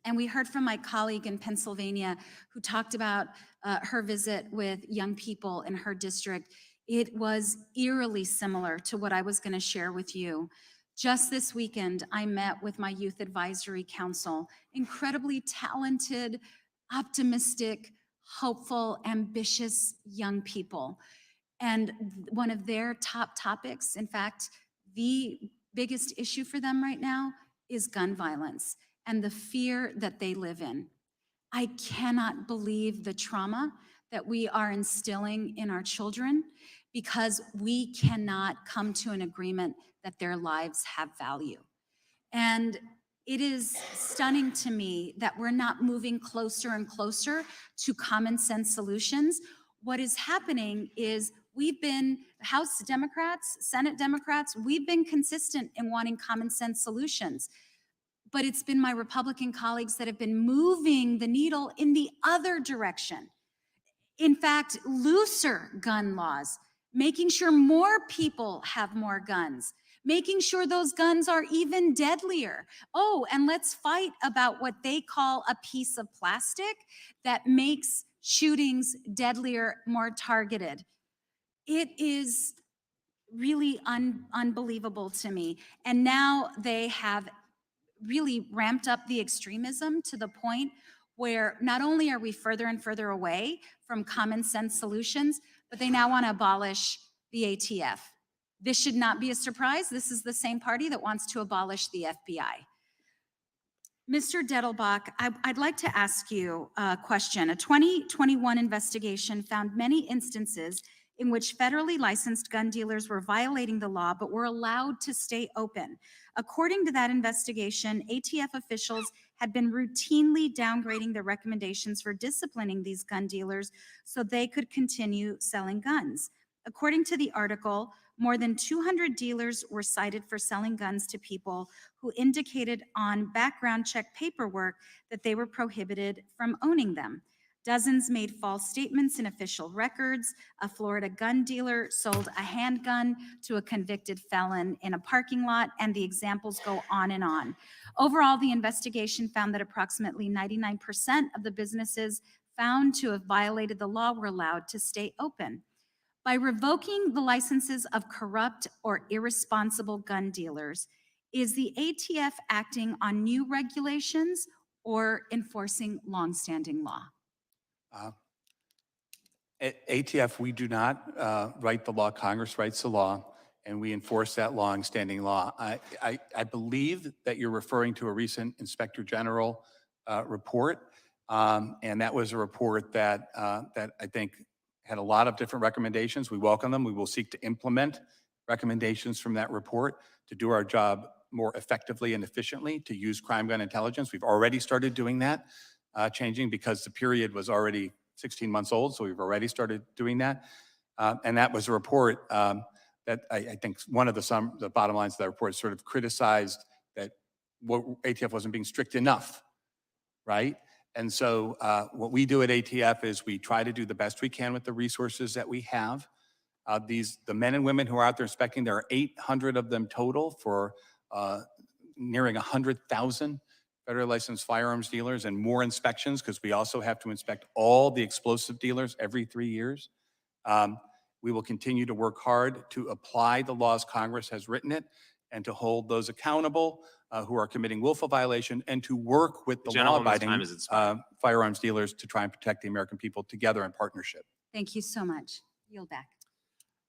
And we heard from my colleague in Pennsylvania who talked about her visit with young people in her district. It was eerily similar to what I was going to share with you. Just this weekend, I met with my Youth Advisory Council, incredibly talented, optimistic, hopeful, ambitious young people. And one of their top topics, in fact, the biggest issue for them right now, is gun violence and the fear that they live in. I cannot believe the trauma that we are instilling in our children, because we cannot come to an agreement that their lives have value. And it is stunning to me that we're not moving closer and closer to common sense solutions. What is happening is we've been, House Democrats, Senate Democrats, we've been consistent in wanting common sense solutions. But it's been my Republican colleagues that have been moving the needle in the other direction. In fact, looser gun laws, making sure more people have more guns, making sure those guns are even deadlier. Oh, and let's fight about what they call a piece of plastic that makes shootings deadlier, more targeted. It is really unbelievable to me. And now they have really ramped up the extremism to the point where not only are we further and further away from common sense solutions, but they now want to abolish the ATF. This should not be a surprise. This is the same party that wants to abolish the FBI. Mr. Dettelbach, I'd like to ask you a question. A 2021 investigation found many instances in which federally licensed gun dealers were violating the law but were allowed to stay open. According to that investigation, ATF officials had been routinely downgrading their recommendations for disciplining these gun dealers so they could continue selling guns. According to the article, more than 200 dealers were cited for selling guns to people who indicated on background check paperwork that they were prohibited from owning them. Dozens made false statements in official records. A Florida gun dealer sold a handgun to a convicted felon in a parking lot, and the examples go on and on. Overall, the investigation found that approximately 99% of the businesses found to have violated the law were allowed to stay open. By revoking the licenses of corrupt or irresponsible gun dealers, is the ATF acting on new regulations or enforcing longstanding law? At ATF, we do not write the law. Congress writes the law, and we enforce that long-standing law. I believe that you're referring to a recent Inspector General report, and that was a report that I think had a lot of different recommendations. We welcome them. We will seek to implement recommendations from that report to do our job more effectively and efficiently, to use crime gun intelligence. We've already started doing that, changing because the period was already 16 months old, so we've already started doing that. And that was a report that I think one of the bottom lines of that report sort of criticized that ATF wasn't being strict enough, right? And so what we do at ATF is we try to do the best we can with the resources that we have. The men and women who are out there inspecting, there are 800 of them total for nearing 100,000 federally licensed firearms dealers, and more inspections because we also have to inspect all the explosive dealers every 3 years. We will continue to work hard to apply the laws Congress has written it and to hold those accountable who are committing willful violation, and to work with the law-abiding firearms dealers to try and protect the American people together in partnership. Thank you so much. Yield back.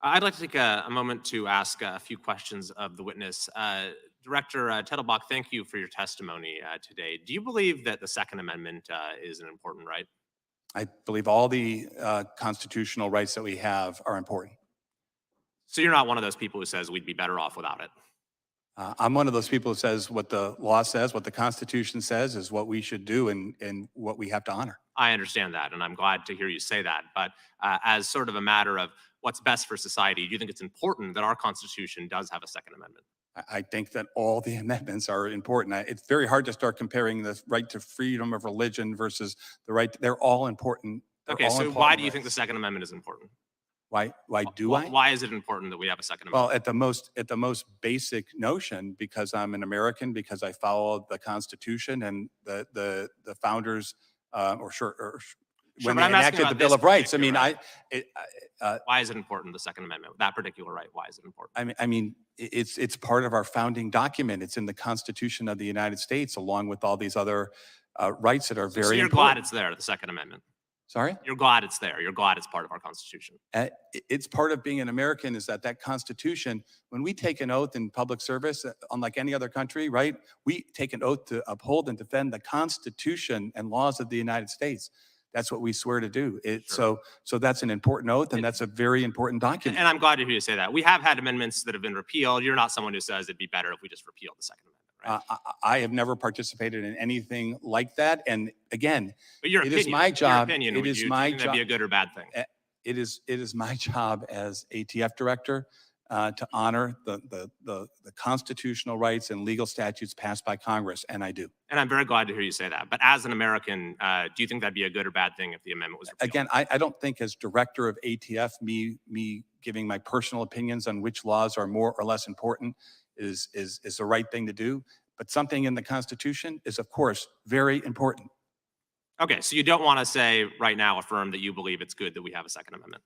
I'd like to take a moment to ask a few questions of the witness. Director Tettelbach, thank you for your testimony today. Do you believe that the Second Amendment is an important right? I believe all the constitutional rights that we have are important. So you're not one of those people who says we'd be better off without it? I'm one of those people who says what the law says, what the Constitution says is what we should do and what we have to honor. I understand that, and I'm glad to hear you say that. But as sort of a matter of what's best for society, do you think it's important that our Constitution does have a Second Amendment? I think that all the amendments are important. It's very hard to start comparing the right to freedom of religion versus the right. They're all important. Okay, so why do you think the Second Amendment is important? Why do I? Why is it important that we have a Second Amendment? Well, at the most basic notion, because I'm an American, because I follow the Constitution and the founders, when they enacted the Bill of Rights. I mean, why is it important, the Second Amendment, that particular right? Why is it important? I mean, it's part of our founding document. It's in the Constitution of the United States, along with all these other rights that are very so you're important. glad it's there, the Second Amendment? Sorry? You're glad it's there. You're glad it's part of our Constitution. It's part of being an American is that Constitution, when we take an oath in public service, unlike any other country, right? We take an oath to uphold and defend the Constitution and laws of the United States. That's what we swear to do. So that's an important oath, and that's a very important document. And I'm glad to hear you say that. We have had amendments that have been repealed. You're not someone who says it'd be better if we just repealed the Second Amendment. Right? I have never participated in anything like that. And again, but your it opinion, is my job. Your opinion, it is you my think job. that'd be a good or bad thing? It is my job as ATF director to honor the constitutional rights and legal statutes passed by Congress, and I do. And I'm very glad to hear you say that. But as an American, do you think that'd be a good or bad thing if the amendment was repealed? Again, I don't think as director of ATF, me giving my personal opinions on which laws are more or less important is the right thing to do. But something in the Constitution is, of course, very important. Okay, so you don't want to say right now, affirm that you believe it's good that we have a Second Amendment.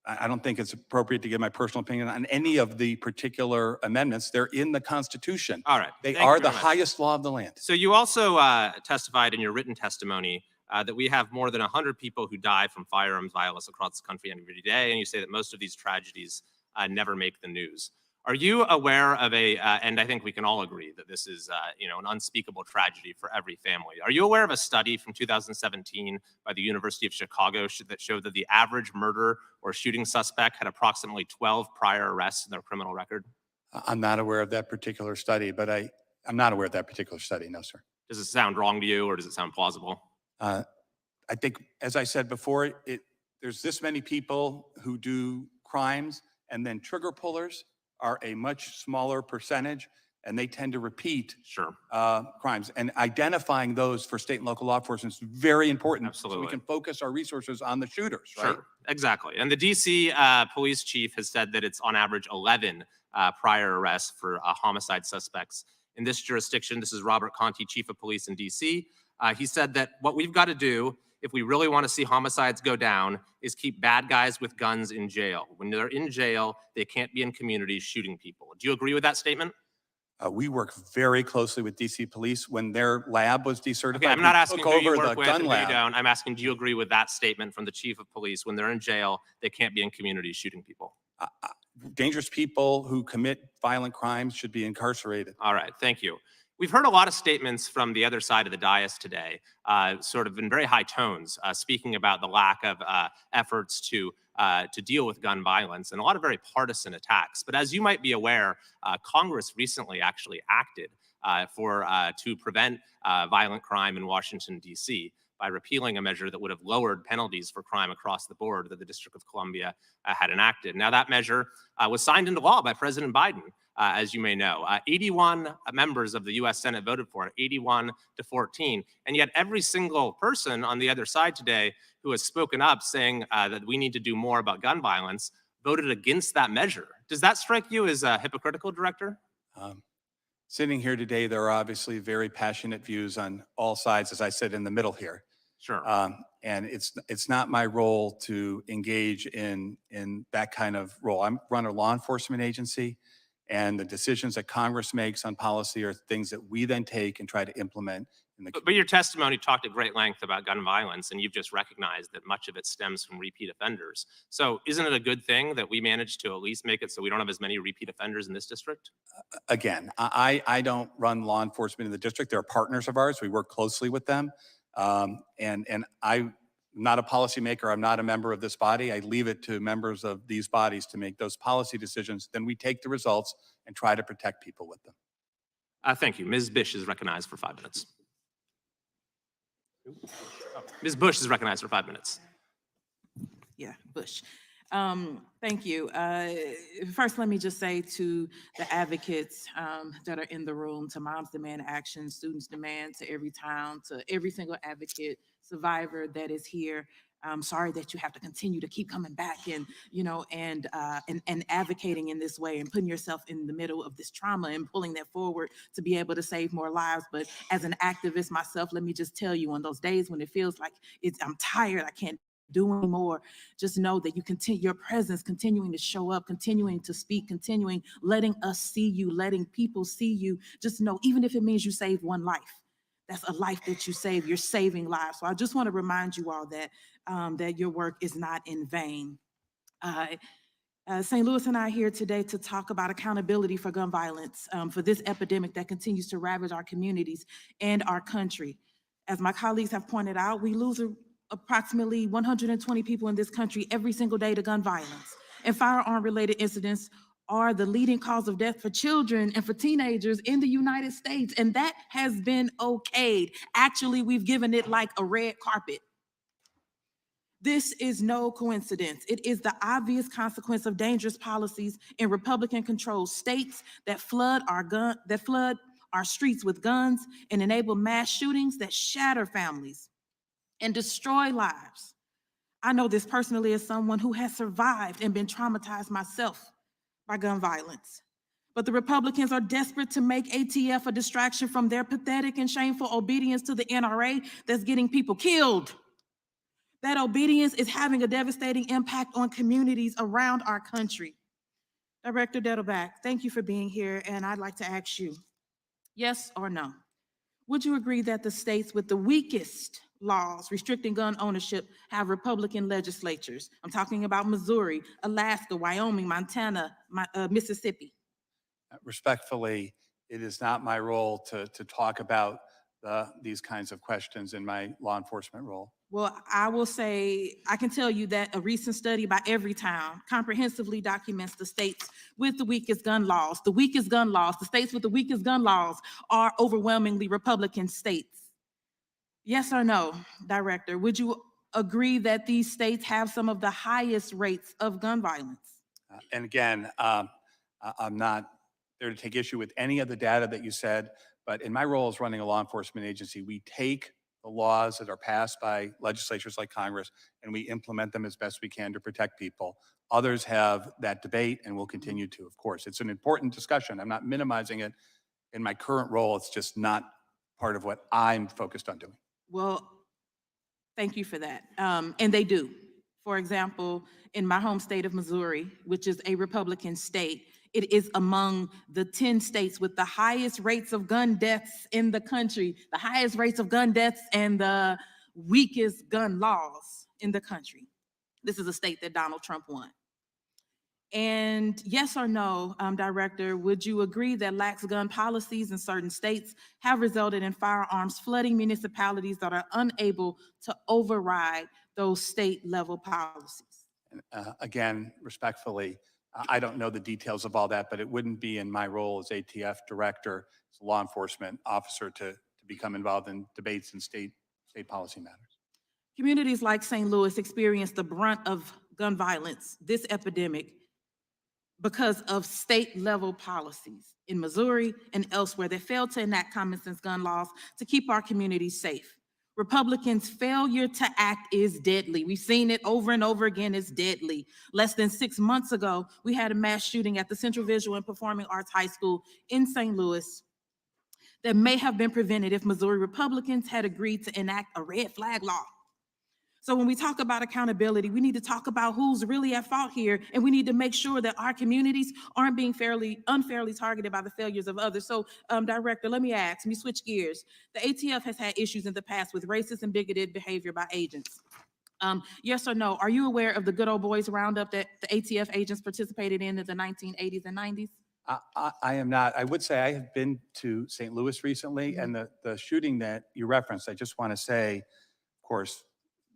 I don't think it's appropriate to give my personal opinion on any of the particular amendments. They're in the Constitution. All right. They Thank are you the very much. highest law of the land. So you also testified in your written testimony that we have more than 100 people who die from firearms violence across the country every day, and you say that most of these tragedies never make the news. Are you aware of and I think we can all agree that this is, an unspeakable tragedy for every family. Are you aware of a study from 2017 by the University of Chicago that showed that the average murder or shooting suspect had approximately 12 prior arrests in their criminal record? I'm not aware of that particular study, but I'm not aware of that particular study, no, sir. Does it sound wrong to you, or does it sound plausible? I think, as I said before, there's this many people who do crimes, and then trigger pullers are a much smaller percentage. and they tend to repeat Sure. crimes. And identifying those for state and local law enforcement is very important. So we Absolutely. can focus our resources on the shooters, right? Sure, exactly. And the DC police chief has said that it's on average 11 prior arrests for homicide suspects in this jurisdiction. This is Robert Conti, chief of police in DC. He said that what we've got to do if we really want to see homicides go down is keep bad guys with guns in jail. When they're in jail, they can't be in communities shooting people. Do you agree with that statement? We work very closely with DC police. When their lab was decertified, Okay, I'm we not asking took who you over work the with gun and who you lab. don't. I'm asking, do you agree with that statement from the chief of police? When they're in jail, they can't be in communities shooting people. Dangerous people who commit violent crimes should be incarcerated. All right, thank you. We've heard a lot of statements from the other side of the dais today, sort of in very high tones, speaking about the lack of efforts to deal with gun violence and a lot of very partisan attacks. But as you might be aware, Congress recently actually acted to prevent violent crime in Washington, D.C. by repealing a measure that would have lowered penalties for crime across the board that the District of Columbia had enacted. Now, that measure was signed into law by President Biden, as you may know. 81 members of the U.S. Senate voted for it, 81 to 14. And yet every single person on the other side today who has spoken up saying that we need to do more about gun violence voted against that measure. Does that strike you as hypocritical, Director? Sitting here today, there are obviously very passionate views on all sides, as I said, in the middle here. Sure. And it's not my role to engage in that kind of role. I run a law enforcement agency, and the decisions that Congress makes on policy are things that we then take and try to implement in the. But your testimony talked at great length about gun violence, and you've just recognized that much of it stems from repeat offenders. So isn't it a good thing that we managed to at least make it so we don't have as many repeat offenders in this district? Again, I don't run law enforcement in the district. They're partners of ours. We work closely with them. And I'm not a policymaker. I'm not a member of this body. I leave it to members of these bodies to make those policy decisions. Then we take the results and try to protect people with them. Thank you. Ms. Bish is recognized for 5 minutes. Ms. Bush is recognized for 5 minutes. Yeah, Bush. Thank you. First, let me just say to the advocates that are in the room, to Moms Demand Action, Students Demand, to every town, to every single advocate, survivor that is here. I'm sorry that you have to continue to keep coming back and, and advocating in this way and putting yourself in the middle of this trauma and pulling that forward to be able to save more lives. But as an activist myself, let me just tell you, on those days when it feels like I'm tired, I can't do anymore, just know that you continue your presence, continuing to show up, continuing to speak, continuing, letting us see you, letting people see you. Just know, even if it means you save one life, that's a life that you save. You're saving lives. So I just want to remind you all that that your work is not in vain. St. Louis and I are here today to talk about accountability for gun violence, for this epidemic that continues to ravage our communities and our country. As my colleagues have pointed out, we lose approximately 120 people in this country every single day to gun violence. And firearm-related incidents are the leading cause of death for children and for teenagers in the United States. And that has been okayed. Actually, we've given it like a red carpet. This is no coincidence. It is the obvious consequence of dangerous policies in Republican-controlled states that flood our streets with guns and enable mass shootings that shatter families and destroy lives. I know this personally as someone who has survived and been traumatized myself by gun violence. But the Republicans are desperate to make ATF a distraction from their pathetic and shameful obedience to the NRA that's getting people killed. That obedience is having a devastating impact on communities around our country. Director Dettelbach, thank you for being here, and I'd like to ask you, yes or no? Would you agree that the states with the weakest laws restricting gun ownership have Republican legislatures? I'm talking about Missouri, Alaska, Wyoming, Montana, Mississippi. Respectfully, it is not my role to talk about these kinds of questions in my law enforcement role. Well, I will say, I can tell you that a recent study by Everytown comprehensively documents the states with the weakest gun laws. The weakest gun laws, the states with the weakest gun laws are overwhelmingly Republican states. Yes or no, Director? Would you agree that these states have some of the highest rates of gun violence? And again, I'm not there to take issue with any of the data that you said, but in my role as running a law enforcement agency, we take the laws that are passed by legislatures like Congress and we implement them as best we can to protect people. Others have that debate and will continue to, of course. It's an important discussion. I'm not minimizing it. In my current role, it's just not part of what I'm focused on doing. Well, thank you for that. And they do. For example, in my home state of Missouri, which is a Republican state, it is among the 10 states with the highest rates of gun deaths in the country, the highest rates of gun deaths and the weakest gun laws in the country. This is a state that Donald Trump won. And yes or no, Director, would you agree that lax gun policies in certain states have resulted in firearms flooding municipalities that are unable to override those state-level policies? Again, respectfully, I don't know the details of all that, but it wouldn't be in my role as ATF director, as a law enforcement officer to become involved in debates in state policy matters. Communities like St. Louis experienced the brunt of gun violence, this epidemic, because of state-level policies in Missouri and elsewhere that failed to enact common sense gun laws to keep our communities safe. Republicans' failure to act is deadly. We've seen it over and over again. It's deadly. Less than 6 months ago, we had a mass shooting at the Central Visual and Performing Arts High School in St. Louis that may have been prevented if Missouri Republicans had agreed to enact a red flag law. So when we talk about accountability, we need to talk about who's really at fault here, and we need to make sure that our communities aren't being unfairly targeted by the failures of others. So, Director, let me switch gears. The ATF has had issues in the past with racist and bigoted behavior by agents. Yes or no, are you aware of the Good Old Boys Roundup that the ATF agents participated in the 1980s and 90s? I am not. I would say I have been to St. Louis recently, and the shooting that you referenced, I just want to say, of course,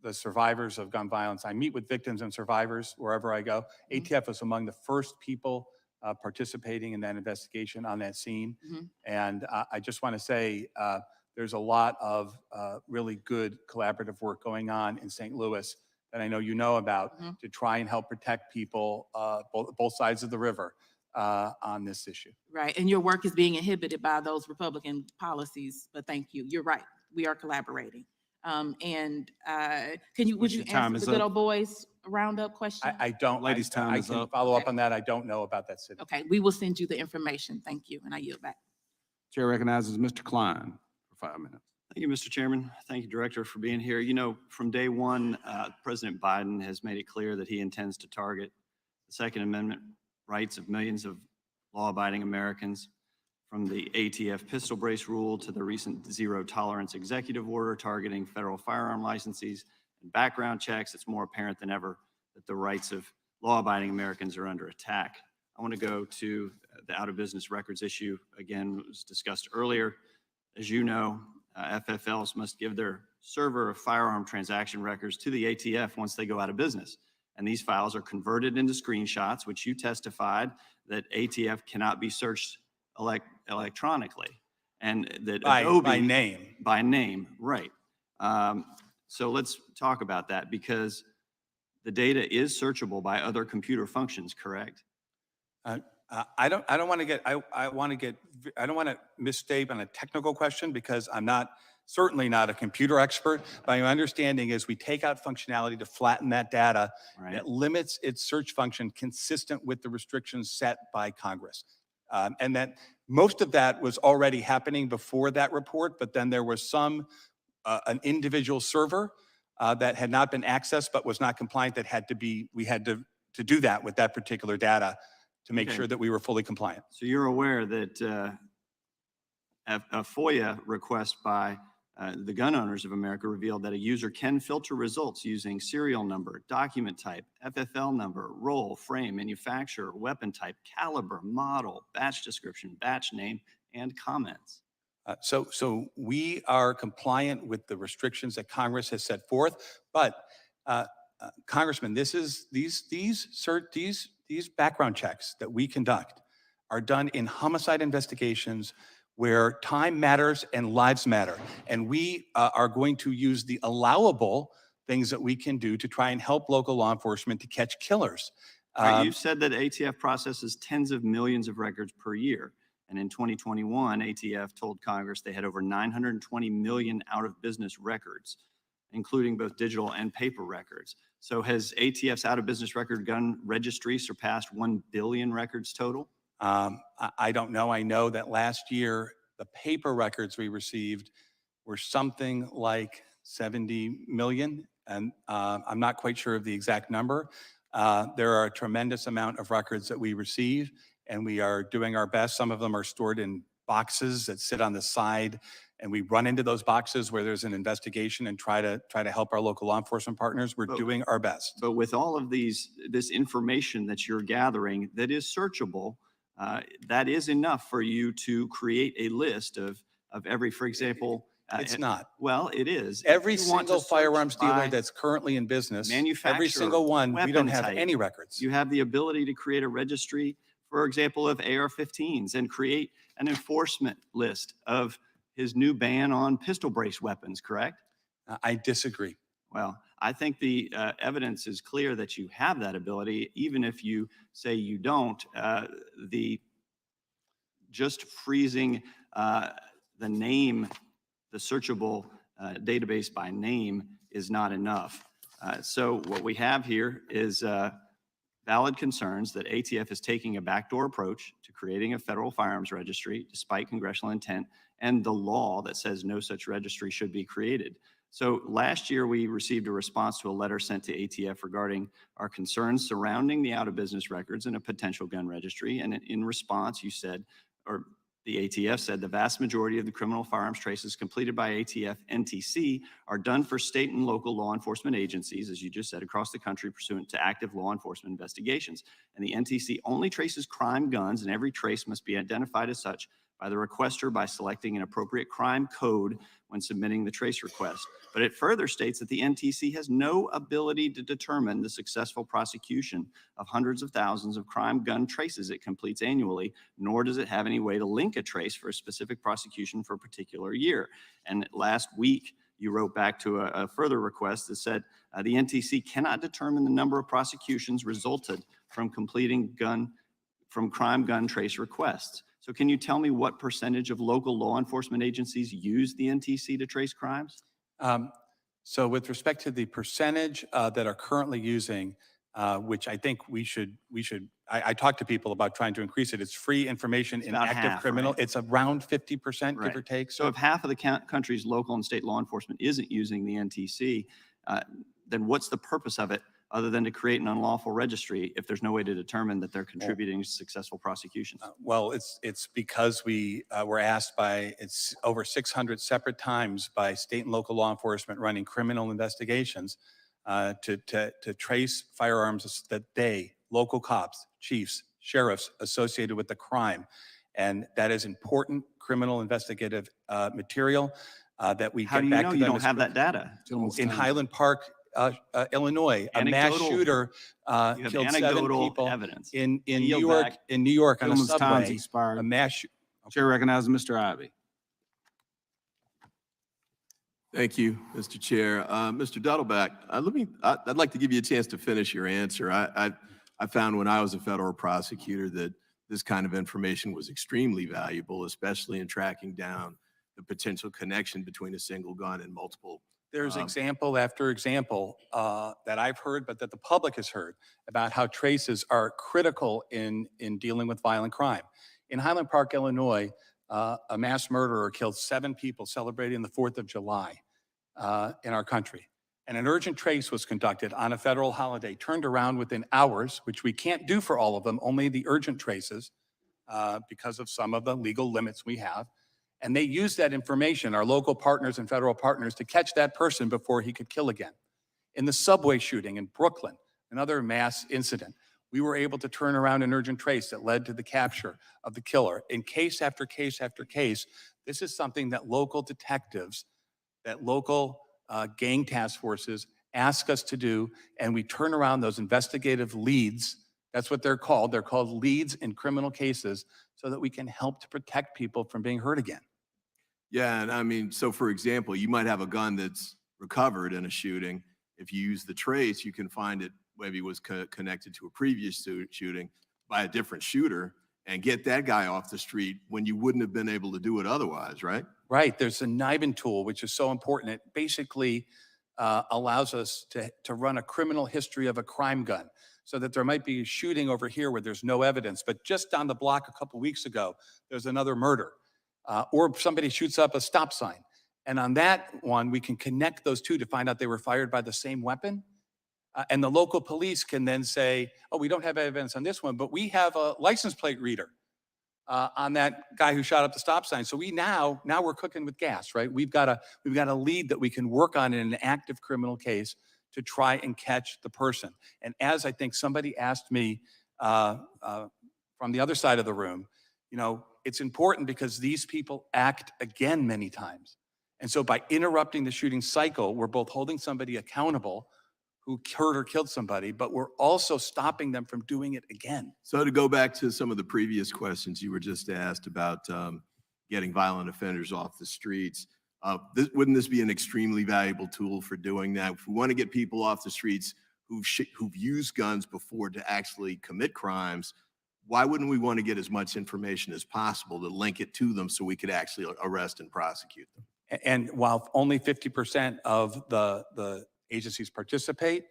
the survivors of gun violence. I meet with victims and survivors wherever I go. ATF was among the first people participating in that investigation on that scene. And I just want to say there's a lot of really good collaborative work going on in St. Louis that I know you know about to try and help protect people both sides of the river on this issue. Right, and your work is being inhibited by those Republican policies, but thank you. You're right, we are collaborating. Would you answer the Good Old Boys Roundup question? I don't. Ladies' time I is can up. follow up on that. I don't know about that city. Okay, we will send you the information. Thank you, and I yield back. Chair recognizes Mr. Klein for 5 minutes. Thank you, Mr. Chairman. Thank you, Director, for being here. You know, from day one, President Biden has made it clear that he intends to target the Second Amendment rights of millions of law-abiding Americans. From the ATF pistol brace rule to the recent zero tolerance executive order targeting federal firearm licensees and background checks, it's more apparent than ever that the rights of law-abiding Americans are under attack. I want to go to the out-of-business records issue. Again, it was discussed earlier. As you know, FFLs must give their server of firearm transaction records to the ATF once they go out of business. And these files are converted into screenshots, which you testified that ATF cannot be searched electronically, and that By name. By name, right. So let's talk about that, because the data is searchable by other computer functions, correct? I don't want to misstate on a technical question because I'm certainly not a computer expert. But my understanding is we take out functionality to flatten that data. Right. That limits its search function consistent with the restrictions set by Congress. And that most of that was already happening before that report, but then there was an individual server that had not been accessed but was not compliant that we had to do that with that particular data to make sure that we were fully compliant. So you're aware that a FOIA request by the gun owners of America revealed that a user can filter results using serial number, document type, FFL number, role, frame, manufacturer, weapon type, caliber, model, batch description, batch name, and comments. So we are compliant with the restrictions that Congress has set forth, but Congressman, these background checks that we conduct are done in homicide investigations where time matters and lives matter. And we are going to use the allowable things that we can do to try and help local law enforcement to catch killers. Right, you've said that ATF processes tens of millions of records per year. And in 2021, ATF told Congress they had over 920 million out-of-business records, including both digital and paper records. So has ATF's out-of-business record gun registry surpassed 1 billion records total? I don't know. I know that last year, the paper records we received were something like 70 million, and I'm not quite sure of the exact number. There are a tremendous amount of records that we receive, and we are doing our best. Some of them are stored in boxes that sit on the side, and we run into those boxes where there's an investigation and try to help our local law enforcement partners. We're doing our best. But with all of this information that you're gathering that is searchable, that is enough for you to create a list of every, for example. It's not. Well, it is. Every If you want to single search firearms dealer by that's currently in business, every manufacturer, single one, we don't weapon have type, any records. you have the ability to create a registry, for example, of AR-15s and create an enforcement list of his new ban on pistol brace weapons, correct? I disagree. Well, I think the evidence is clear that you have that ability, even if you say you don't. Just freezing the name, the searchable database by name is not enough. So what we have here is valid concerns that ATF is taking a backdoor approach to creating a federal firearms registry despite congressional intent and the law that says no such registry should be created. So last year, we received a response to a letter sent to ATF regarding our concerns surrounding the out-of-business records and a potential gun registry. And in response, you said, or the ATF said, the vast majority of the criminal firearms traces completed by ATF NTC are done for state and local law enforcement agencies, as you just said, across the country pursuant to active law enforcement investigations. And the NTC only traces crime guns, and every trace must be identified as such by the requester by selecting an appropriate crime code when submitting the trace request. But it further states that the NTC has no ability to determine the successful prosecution of hundreds of thousands of crime gun traces it completes annually, nor does it have any way to link a trace for a specific prosecution for a particular year. And last week, you wrote back to a further request that said the NTC cannot determine the number of prosecutions resulted from completing crime gun trace requests. So can you tell me what percentage of local law enforcement agencies use the NTC to trace crimes? So with respect to the percentage that are currently using, which I think I talk to people about trying to increase it. It's free information in about active half, criminal. right? It's around 50%, give or Right. take. So if half of the country's local and state law enforcement isn't using the NTC, then what's the purpose of it other than to create an unlawful registry if there's no way to determine that they're contributing to successful prosecutions? Well, it's because we were asked it's over 600 separate times by state and local law enforcement running criminal investigations to trace firearms that local cops, chiefs, sheriffs associated with the crime. And that is important criminal investigative material that we How get do you back know to you them don't as have quick- that data? In Highland Park, Illinois, a mass Anecdotal. shooter You have killed 7 anecdotal people evidence. in I New yield York, back. on a Gentleman's time's subway. expired. A mass Chair recognizes Mr. Ivy. Thank you, Mr. Chair. Mr. Duddleback, I'd like to give you a chance to finish your answer. I found when I was a federal prosecutor that this kind of information was extremely valuable, especially in tracking down the potential connection between a single gun and multiple. There's example after example that I've heard, but that the public has heard about how traces are critical in dealing with violent crime. In Highland Park, Illinois, a mass murderer killed 7 people celebrating the 4th of July in our country. And an urgent trace was conducted on a federal holiday, turned around within hours, which we can't do for all of them, only the urgent traces because of some of the legal limits we have. And they used that information, our local partners and federal partners, to catch that person before he could kill again. In the subway shooting in Brooklyn, another mass incident, we were able to turn around an urgent trace that led to the capture of the killer. In case after case after case, this is something that local detectives, that local gang task forces ask us to do, and we turn around those investigative leads. That's what they're called. They're called leads in criminal cases, so that we can help to protect people from being hurt again. Yeah, and I mean, so for example, you might have a gun that's recovered in a shooting. If you use the trace, you can find it maybe was connected to a previous shooting by a different shooter and get that guy off the street when you wouldn't have been able to do it otherwise, right? Right. There's a NIBIN tool, which is so important. It basically allows us to run a criminal history of a crime gun, so that there might be a shooting over here where there's no evidence, but just down the block a couple weeks ago, there's another murder, or somebody shoots up a stop sign. And on that one, we can connect those two to find out they were fired by the same weapon. And the local police can then say, oh, we don't have evidence on this one, but we have a license plate reader on that guy who shot up the stop sign. So we now we're cooking with gas, right? We've got a lead that we can work on in an active criminal case to try and catch the person. And as I think somebody asked me from the other side of the room, it's important because these people act again many times. And so by interrupting the shooting cycle, we're both holding somebody accountable who hurt or killed somebody, but we're also stopping them from doing it again. So to go back to some of the previous questions you were just asked about getting violent offenders off the streets, wouldn't this be an extremely valuable tool for doing that? If we want to get people off the streets who've used guns before to actually commit crimes, why wouldn't we want to get as much information as possible to link it to them so we could actually arrest and prosecute them? And while only 50% of the agencies participate,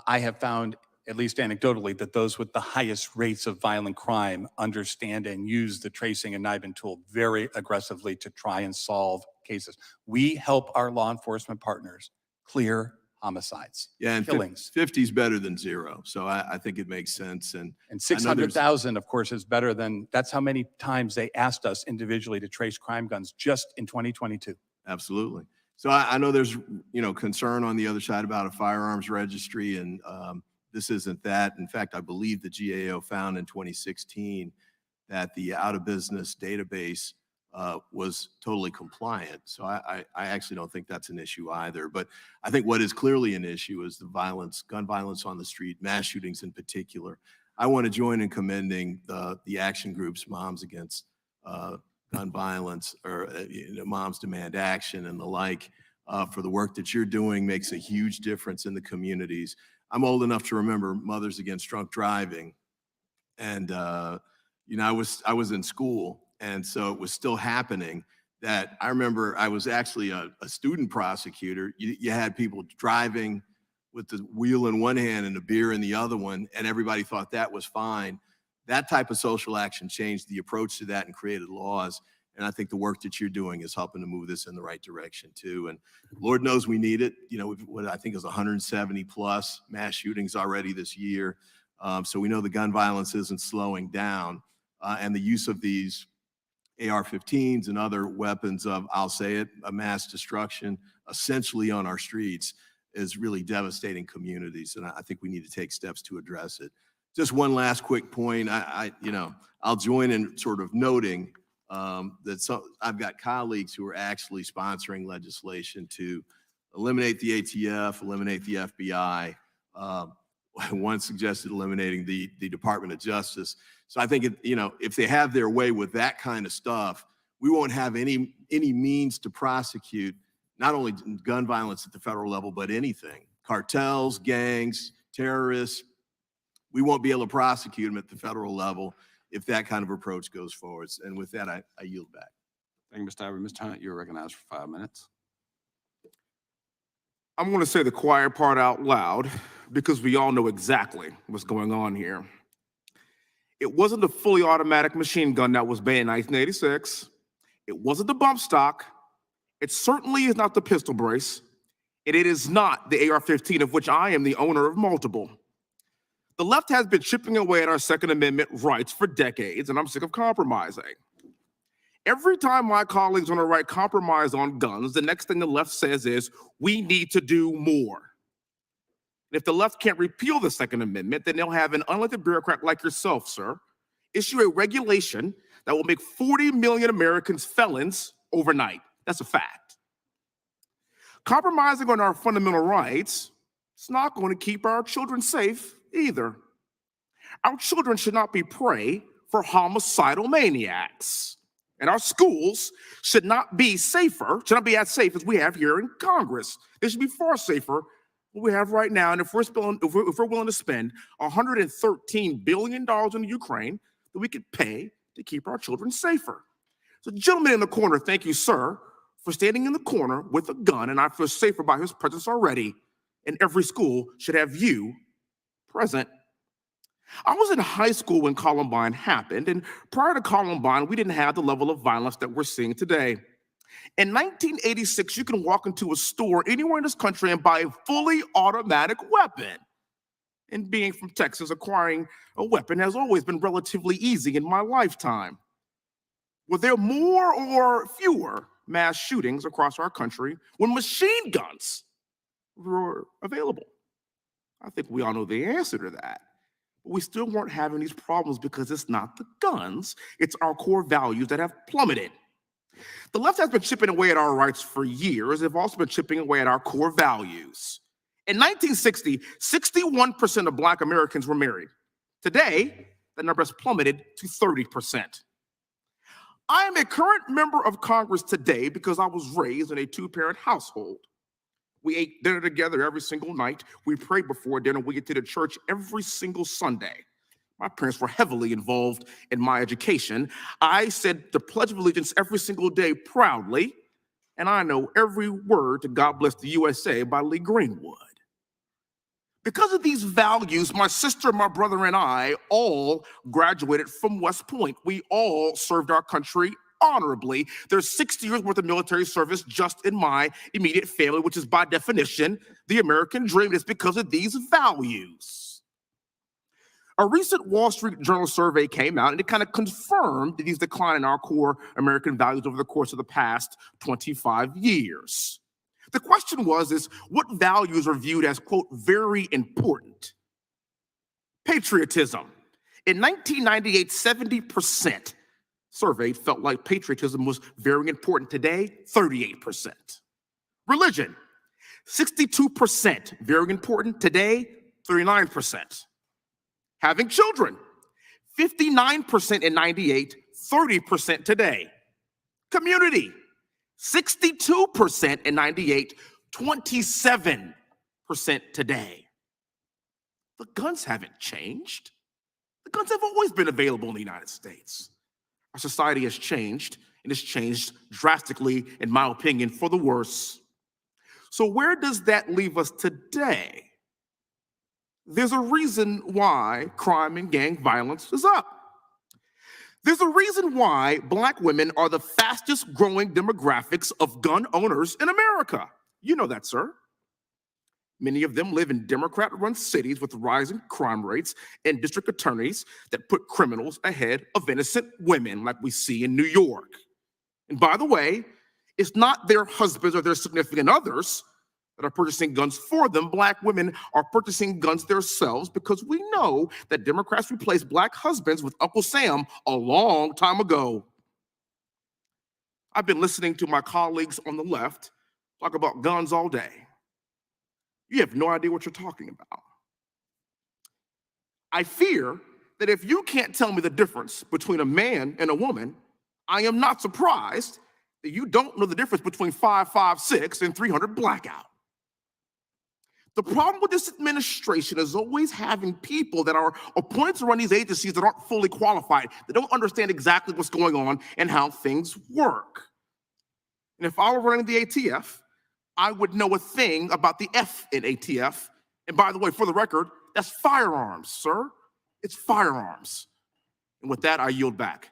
I have found, at least anecdotally, that those with the highest rates of violent crime understand and use the tracing and NIBIN tool very aggressively to try and solve cases. We help our law enforcement partners clear homicides, Yeah, and killings. 50 is better than 0. So I think it makes sense. And And I know there's- 600,000, of course, is better than, that's how many times they asked us individually to trace crime guns just in 2022. Absolutely. So I know there's, concern on the other side about a firearms registry, and this isn't that. In fact, I believe the GAO found in 2016 that the out-of-business database was totally compliant. So I actually don't think that's an issue either. But I think what is clearly an issue is the violence, gun violence on the street, mass shootings in particular. I want to join in commending the action groups, Moms Against Gun Violence, or Moms Demand Action and the like, for the work that you're doing. Makes a huge difference in the communities. I'm old enough to remember Mothers Against Drunk Driving. And, I was in school, and so it was still happening. That I remember I was actually a student prosecutor. You had people driving with the wheel in one hand and a beer in the other one, and everybody thought that was fine. That type of social action changed the approach to that and created laws. And I think the work that you're doing is helping to move this in the right direction too. And Lord knows we need it. What I think is 170 plus mass shootings already this year. So we know the gun violence isn't slowing down. And the use of these AR-15s and other weapons of, I'll say it, a mass destruction, essentially on our streets, is really devastating communities. And I think we need to take steps to address it. Just one last quick point. I'll join in sort of noting that I've got colleagues who are actually sponsoring legislation to eliminate the ATF, eliminate the FBI. One suggested eliminating the Department of Justice. So I think if they have their way with that kind of stuff, we won't have any means to prosecute not only gun violence at the federal level, but anything. Cartels, gangs, terrorists. We won't be able to prosecute them at the federal level if that kind of approach goes forward. And with that, I yield back. Thank you, Mr. Ivory. Mr. Hunt, you're recognized for 5 minutes. I'm going to say the quiet part out loud because we all know exactly what's going on here. It wasn't the fully automatic machine gun that was banned in 1986. It wasn't the bump stock. It certainly is not the pistol brace. And it is not the AR-15, of which I am the owner of multiple. The left has been chipping away at our Second Amendment rights for decades, and I'm sick of compromising. Every time my colleagues on the right compromise on guns, the next thing the left says is, we need to do more. And if the left can't repeal the Second Amendment, then they'll have an unelected bureaucrat like yourself, sir, issue a regulation that will make 40 million Americans felons overnight. That's a fact. Compromising on our fundamental rights, it's not going to keep our children safe either. Our children should not be prey for homicidal maniacs. And our schools should not be as safe as we have here in Congress. They should be far safer what we have right now, and if we're willing to spend $113 billion in Ukraine, that we could pay to keep our children safer. So, gentleman in the corner, thank you, sir, for standing in the corner with a gun, and I feel safer by his presence already. And every school should have you present. I was in high school when Columbine happened, and prior to Columbine, we didn't have the level of violence that we're seeing today. In 1986, you can walk into a store anywhere in this country and buy a fully automatic weapon. And being from Texas, acquiring a weapon has always been relatively easy in my lifetime. Were there more or fewer mass shootings across our country when machine guns were available? I think we all know the answer to that. But we still weren't having these problems because it's not the guns, it's our core values that have plummeted. The left has been chipping away at our rights for years. They've also been chipping away at our core values. In 1960, 61% of Black Americans were married. Today, that number has plummeted to 30%. I am a current member of Congress today because I was raised in a two-parent household. We ate dinner together every single night. We prayed before dinner. We get to the church every single Sunday. My parents were heavily involved in my education. I said the Pledge of Allegiance every single day proudly, and I know every word to God Bless the USA by Lee Greenwood. Because of these values, my sister, my brother, and I all graduated from West Point. We all served our country honorably. There's 60 years worth of military service just in my immediate family, which is by definition the American dream. It's because of these values. A recent Wall Street Journal survey came out and it kind of confirmed these decline in our core American values over the course of the past 25 years. The question was, what values are viewed as, quote, very important? Patriotism. In 1998, 70% surveyed felt like patriotism was very important. Today, 38%. Religion. 62% very important. Today, 39%. Having children, 59% in 98, 30% today. Community, 62% in 98, 27% today. The guns haven't changed. The guns have always been available in the United States. Our society has changed, and it's changed drastically, in my opinion, for the worse. So where does that leave us today? There's a reason why crime and gang violence is up. There's a reason why Black women are the fastest growing demographics of gun owners in America. You know that, sir. Many of them live in Democrat-run cities with rising crime rates and district attorneys that put criminals ahead of innocent women like we see in New York. And by the way, it's not their husbands or their significant others that are purchasing guns for them. Black women are purchasing guns themselves because we know that Democrats replaced Black husbands with Uncle Sam a long time ago. I've been listening to my colleagues on the left talk about guns all day. You have no idea what you're talking about. I fear that if you can't tell me the difference between a man and a woman, I am not surprised that you don't know the difference between 5.56 and 300 blackout. The problem with this administration is always having people that are appointed to run these agencies that aren't fully qualified. They don't understand exactly what's going on and how things work. And if I were running the ATF, I would know a thing about the F in ATF. And by the way, for the record, that's firearms, sir. It's firearms. And with that, I yield back.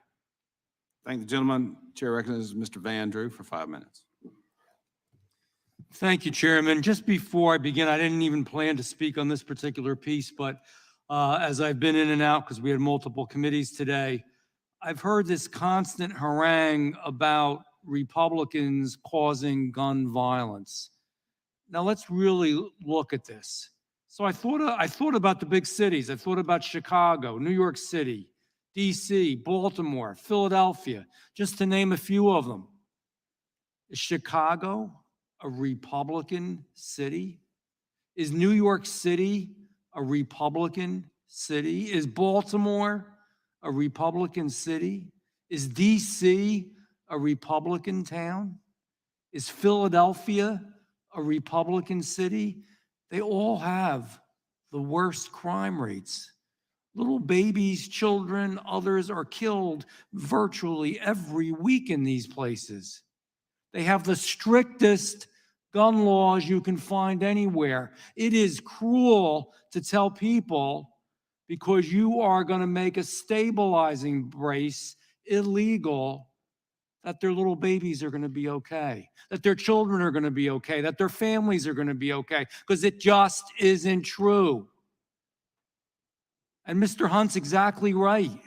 Thank the gentleman. Chair recognizes Mr. Van Drew for 5 minutes. Thank you, Chairman. Just before I begin, I didn't even plan to speak on this particular piece, but as I've been in and out, because we had multiple committees today, I've heard this constant harangue about Republicans causing gun violence. Now let's really look at this. So I thought about the big cities. I thought about Chicago, New York City, DC, Baltimore, Philadelphia, just to name a few of them. Is Chicago a Republican city? Is New York City a Republican city? Is Baltimore a Republican city? Is DC a Republican town? Is Philadelphia a Republican city? they all have the worst crime rates. Little babies, children, others are killed virtually every week in these places. They have the strictest gun laws you can find anywhere. It is cruel to tell people because you are going to make a stabilizing brace illegal that their little babies are going to be okay, that their children are going to be okay, that their families are going to be okay, because it just isn't true. And Mr. Hunt's exactly right.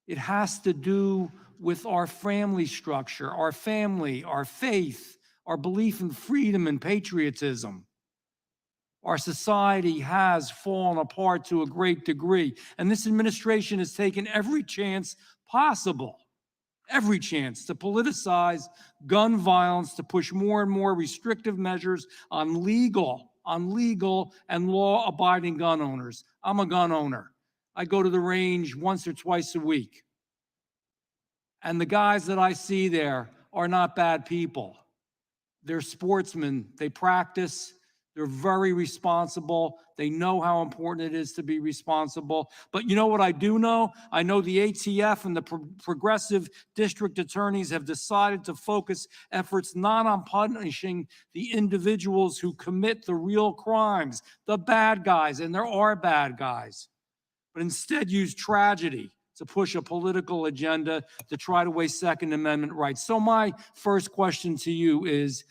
It has to do with our family structure, our family, our faith, our belief in freedom and patriotism. Our society has fallen apart to a great degree, and this administration has taken every chance possible, every chance to politicize gun violence, to push more and more restrictive measures on legal and law-abiding gun owners. I'm a gun owner. I go to the range once or twice a week. And the guys that I see there are not bad people. They're sportsmen. They practice. They're very responsible. They know how important it is to be responsible. But you know what I do know? I know the ATF and the progressive district attorneys have decided to focus efforts not on punishing the individuals who commit the real crimes, the bad guys, and there are bad guys, but instead use tragedy to push a political agenda to try to waste Second Amendment rights. So my first question to you is,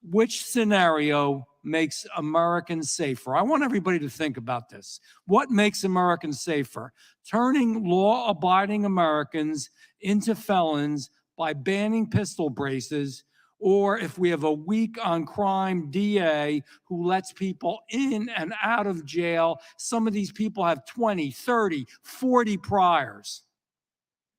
which scenario makes Americans safer? I want everybody to think about this. What makes Americans safer? Turning law-abiding Americans into felons by banning pistol braces, or if we have a weak on crime DA who lets people in and out of jail. Some of these people have 20, 30, 40 priors.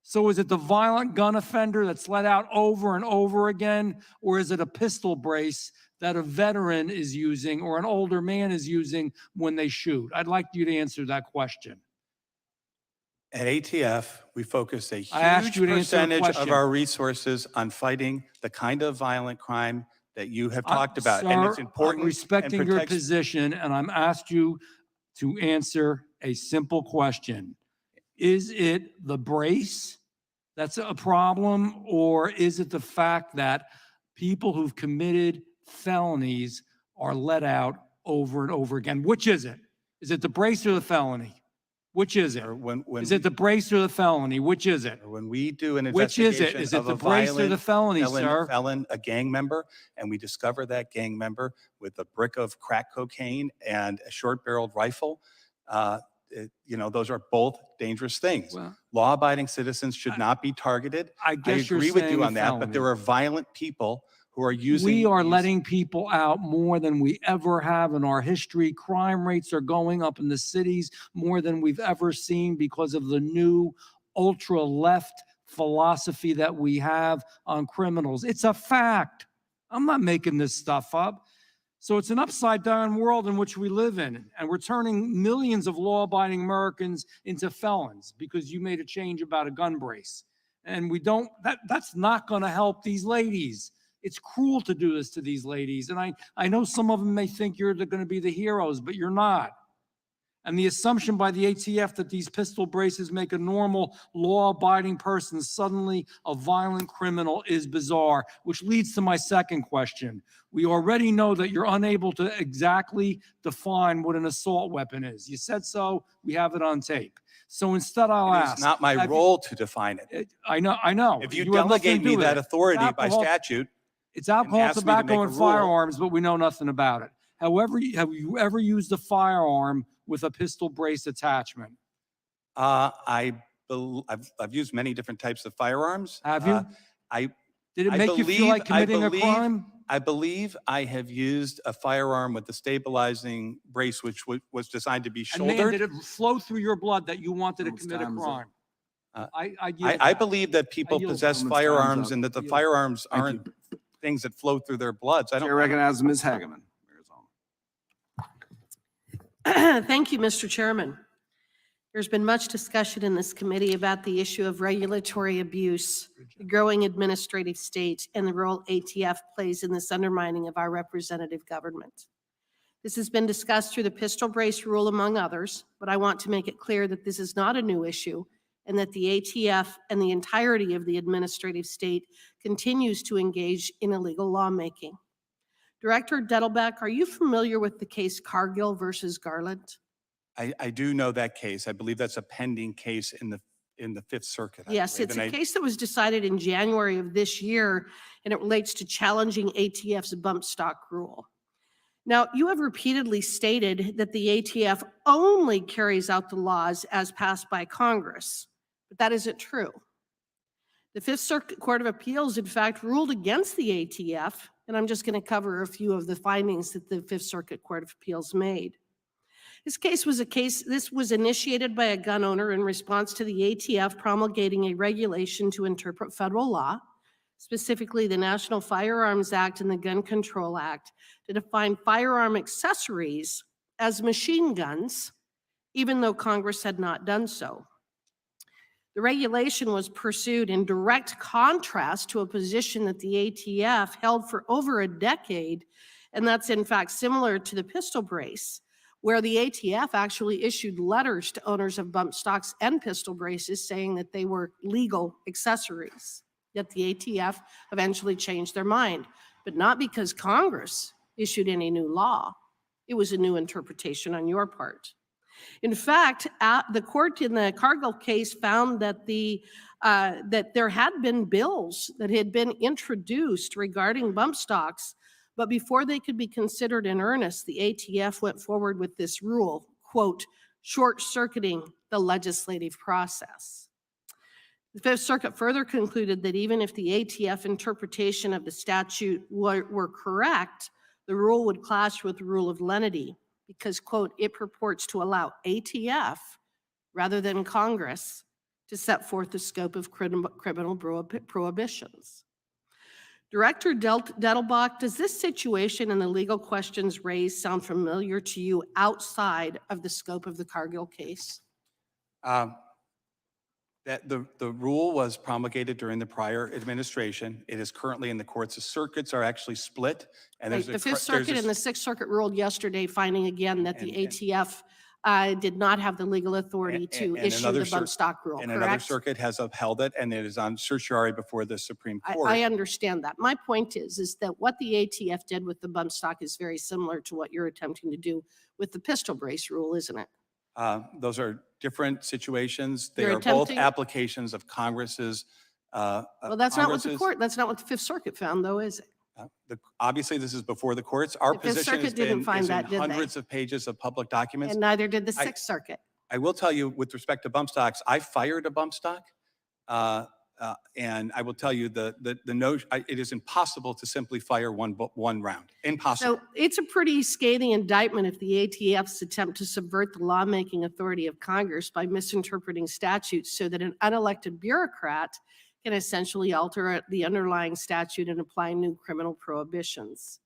So is it the violent gun offender that's let out over and over again, or is it a pistol brace that a veteran is using or an older man is using when they shoot? I'd like you to answer that question. At ATF, we focus a I asked huge you to answer the percentage of question. our resources on fighting the kind of violent crime that you have talked about. And it's Sir, important. I'm respecting and your protects- position, and I'm asked you to answer a simple question. Is it the brace that's a problem, or is it the fact that people who've committed felonies are let out over and over again? Which is it? Is it the brace or the felony? Which is it? Is it the brace or the felony? Which is it? When we do an Which is it? investigation Is it of the a brace or the violent felony, sir? felon, a gang member, and we discover that gang member with a brick of crack cocaine and a short-barreled rifle, those are both dangerous things. Well, Law-abiding citizens should not be targeted. I guess you're agree with saying you a on that, but felony. there are violent people who are using. We are these- letting people out more than we ever have in our history. Crime rates are going up in the cities more than we've ever seen because of the new ultra-left philosophy that we have on criminals. It's a fact. I'm not making this stuff up. So it's an upside-down world in which we live in, and we're turning millions of law-abiding Americans into felons because you made a change about a gun brace. And we don't, that's not going to help these ladies. It's cruel to do this to these ladies. And I know some of them may think you're going to be the heroes, but you're not. And the assumption by the ATF that these pistol braces make a normal law-abiding person suddenly a violent criminal is bizarre, which leads to my second question. We already know that you're unable to exactly define what an assault weapon is. You said so, we have it on tape. So instead I'll ask. It's not my role to define it. I know. If you have nothing delegate to do me with that it. authority by Alcohol- statute, It's alcohol, ask me to tobacco, make a and rule. firearms, but we know nothing about it. However, have you ever used a firearm with a pistol brace attachment? I've used many different types of firearms. Have you? Did it I make you feel like committing a crime? I believe I have used a firearm with a stabilizing brace, which was designed to be And man, shouldered. did it flow through your blood that you wanted to commit a crime? I believe that people yield. possess Gentleman's time's firearms up. and that the firearms aren't things that flow through their bloods. I don't. Chair recognizes Ms. Hageman. Thank you, Mr. Chairman. There's been much discussion in this committee about the issue of regulatory abuse, the growing administrative state, and the role ATF plays in this undermining of our representative government. This has been discussed through the pistol brace rule, among others, but I want to make it clear that this is not a new issue and that the ATF and the entirety of the administrative state continues to engage in illegal lawmaking. Director Dettelbach, are you familiar with the case Cargill versus Garland? I do know that case. I believe that's a pending case in the Fifth Circuit. I Yes, believe. it's And a I- case that was decided in January of this year, and it relates to challenging ATF's bump stock rule. Now, you have repeatedly stated that the ATF only carries out the laws as passed by Congress, but that isn't true. The Fifth Circuit Court of Appeals, in fact, ruled against the ATF, and I'm just going to cover a few of the findings that the Fifth Circuit Court of Appeals made. This was initiated by a gun owner in response to the ATF promulgating a regulation to interpret federal law, specifically the National Firearms Act and the Gun Control Act, to define firearm accessories as machine guns, even though Congress had not done so. The regulation was pursued in direct contrast to a position that the ATF held for over a decade, and that's in fact similar to the pistol brace, where the ATF actually issued letters to owners of bump stocks and pistol braces saying that they were legal accessories. Yet the ATF eventually changed their mind, but not because Congress issued any new law. It was a new interpretation on your part. In fact, the court in the Cargill case found that that there had been bills that had been introduced regarding bump stocks, but before they could be considered in earnest, the ATF went forward with this rule, quote, short-circuiting the legislative process. The Fifth Circuit further concluded that even if the ATF interpretation of the statute were correct, the rule would clash with the rule of lenity because, quote, it purports to allow ATF rather than Congress to set forth the scope of criminal prohibitions. Director Dettelbach, does this situation and the legal questions raised sound familiar to you outside of the scope of the Cargill case? That the rule was promulgated during the prior administration. It is currently in the courts. The circuits are actually split. And Right, the Fifth Circuit and the Sixth Circuit ruled yesterday, finding again that the ATF did not have the legal authority to issue the bump stock rule, And another correct? circuit has upheld it, and it is on certiorari before the Supreme Court. I understand that. My point is that what the ATF did with the bump stock is very similar to what you're attempting to do with the pistol brace rule, isn't it? Those are different situations. They You're are both attempting- applications of Congress's. Well, that's not what that's not what the Fifth Circuit found, though, is it? Obviously, this is before the courts. Our The Fifth position Circuit has didn't been find is in that, did they? hundreds of pages of public documents. And neither did the I- Sixth Circuit. I will tell you, with respect to bump stocks, I fired a bump stock. And I will tell you it is impossible to simply fire one round. Impossible. So it's a pretty scathing indictment if the ATF's attempt to subvert the lawmaking authority of Congress by misinterpreting statutes so that an unelected bureaucrat can essentially alter the underlying statute and apply new criminal prohibitions.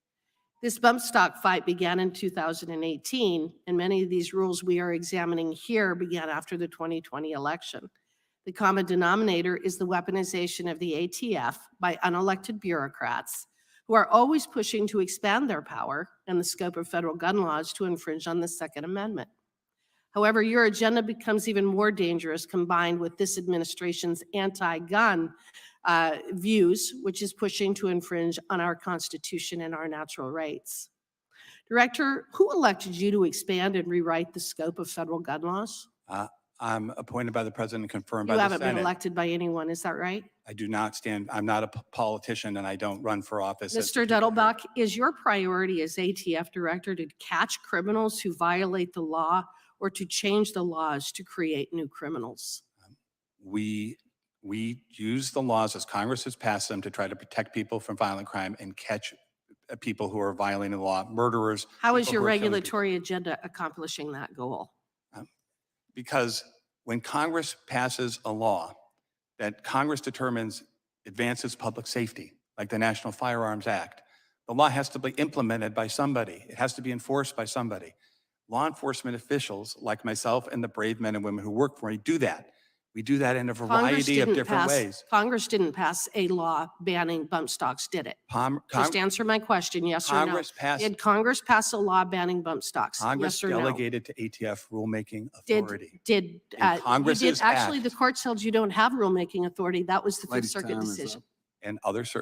This bump stock fight began in 2018, and many of these rules we are examining here began after the 2020 election. The common denominator is the weaponization of the ATF by unelected bureaucrats who are always pushing to expand their power and the scope of federal gun laws to infringe on the Second Amendment. However, your agenda becomes even more dangerous combined with this administration's anti-gun views, which is pushing to infringe on our Constitution and our natural rights. Director, who elected you to expand and rewrite the scope of federal gun laws? I'm appointed by the president and confirmed by You the haven't been Senate. elected by anyone, is that right? I do not stand, I'm not a politician and I don't run for office. as Mr. the people here. Dettelbach, is your priority as ATF director to catch criminals who violate the law or to change the laws to create new criminals? We use the laws as Congress has passed them to try to protect people from violent crime and catch people who are violating the law, murderers. How is people your who are killing people. regulatory agenda accomplishing that goal? Because when Congress passes a law that Congress determines advances public safety, like the National Firearms Act, the law has to be implemented by somebody. It has to be enforced by somebody. Law enforcement officials like myself and the brave men and women who work for me do that. We do that in a Congress variety of didn't different pass, ways. Congress didn't pass a law banning bump stocks, did it? Just answer my question, yes or no. Congress passed, Did Congress pass a law banning bump stocks? Congress Yes or no? delegated to ATF rulemaking Did, authority. did, In you Congress's did, actually, the act. court held you don't have rulemaking authority. That was the Fifth Ladies' Circuit time is decision. And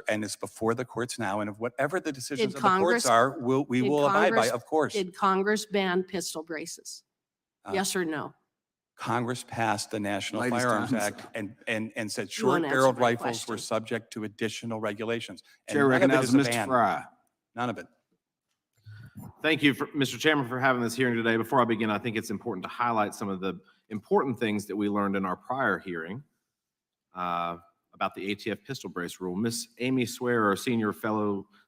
and it's before the courts now, and whatever the decisions Did of the courts Congress- are, we did will abide by, Congress- of course. Did Congress ban pistol braces? Uh, Yes or no? Congress passed the National Ladies' Firearms time's Act up. and said You won't answer short-barreled my rifles were question. subject to additional regulations. And Chair none of it recognizes is a Mr. ban. Fry. None of it. Thank you, Mr. Chairman, for having this hearing today. Before I begin, I think it's important to highlight some of the important things that we learned in our prior hearing about the ATF pistol brace rule. Miss Amy Swearer, a senior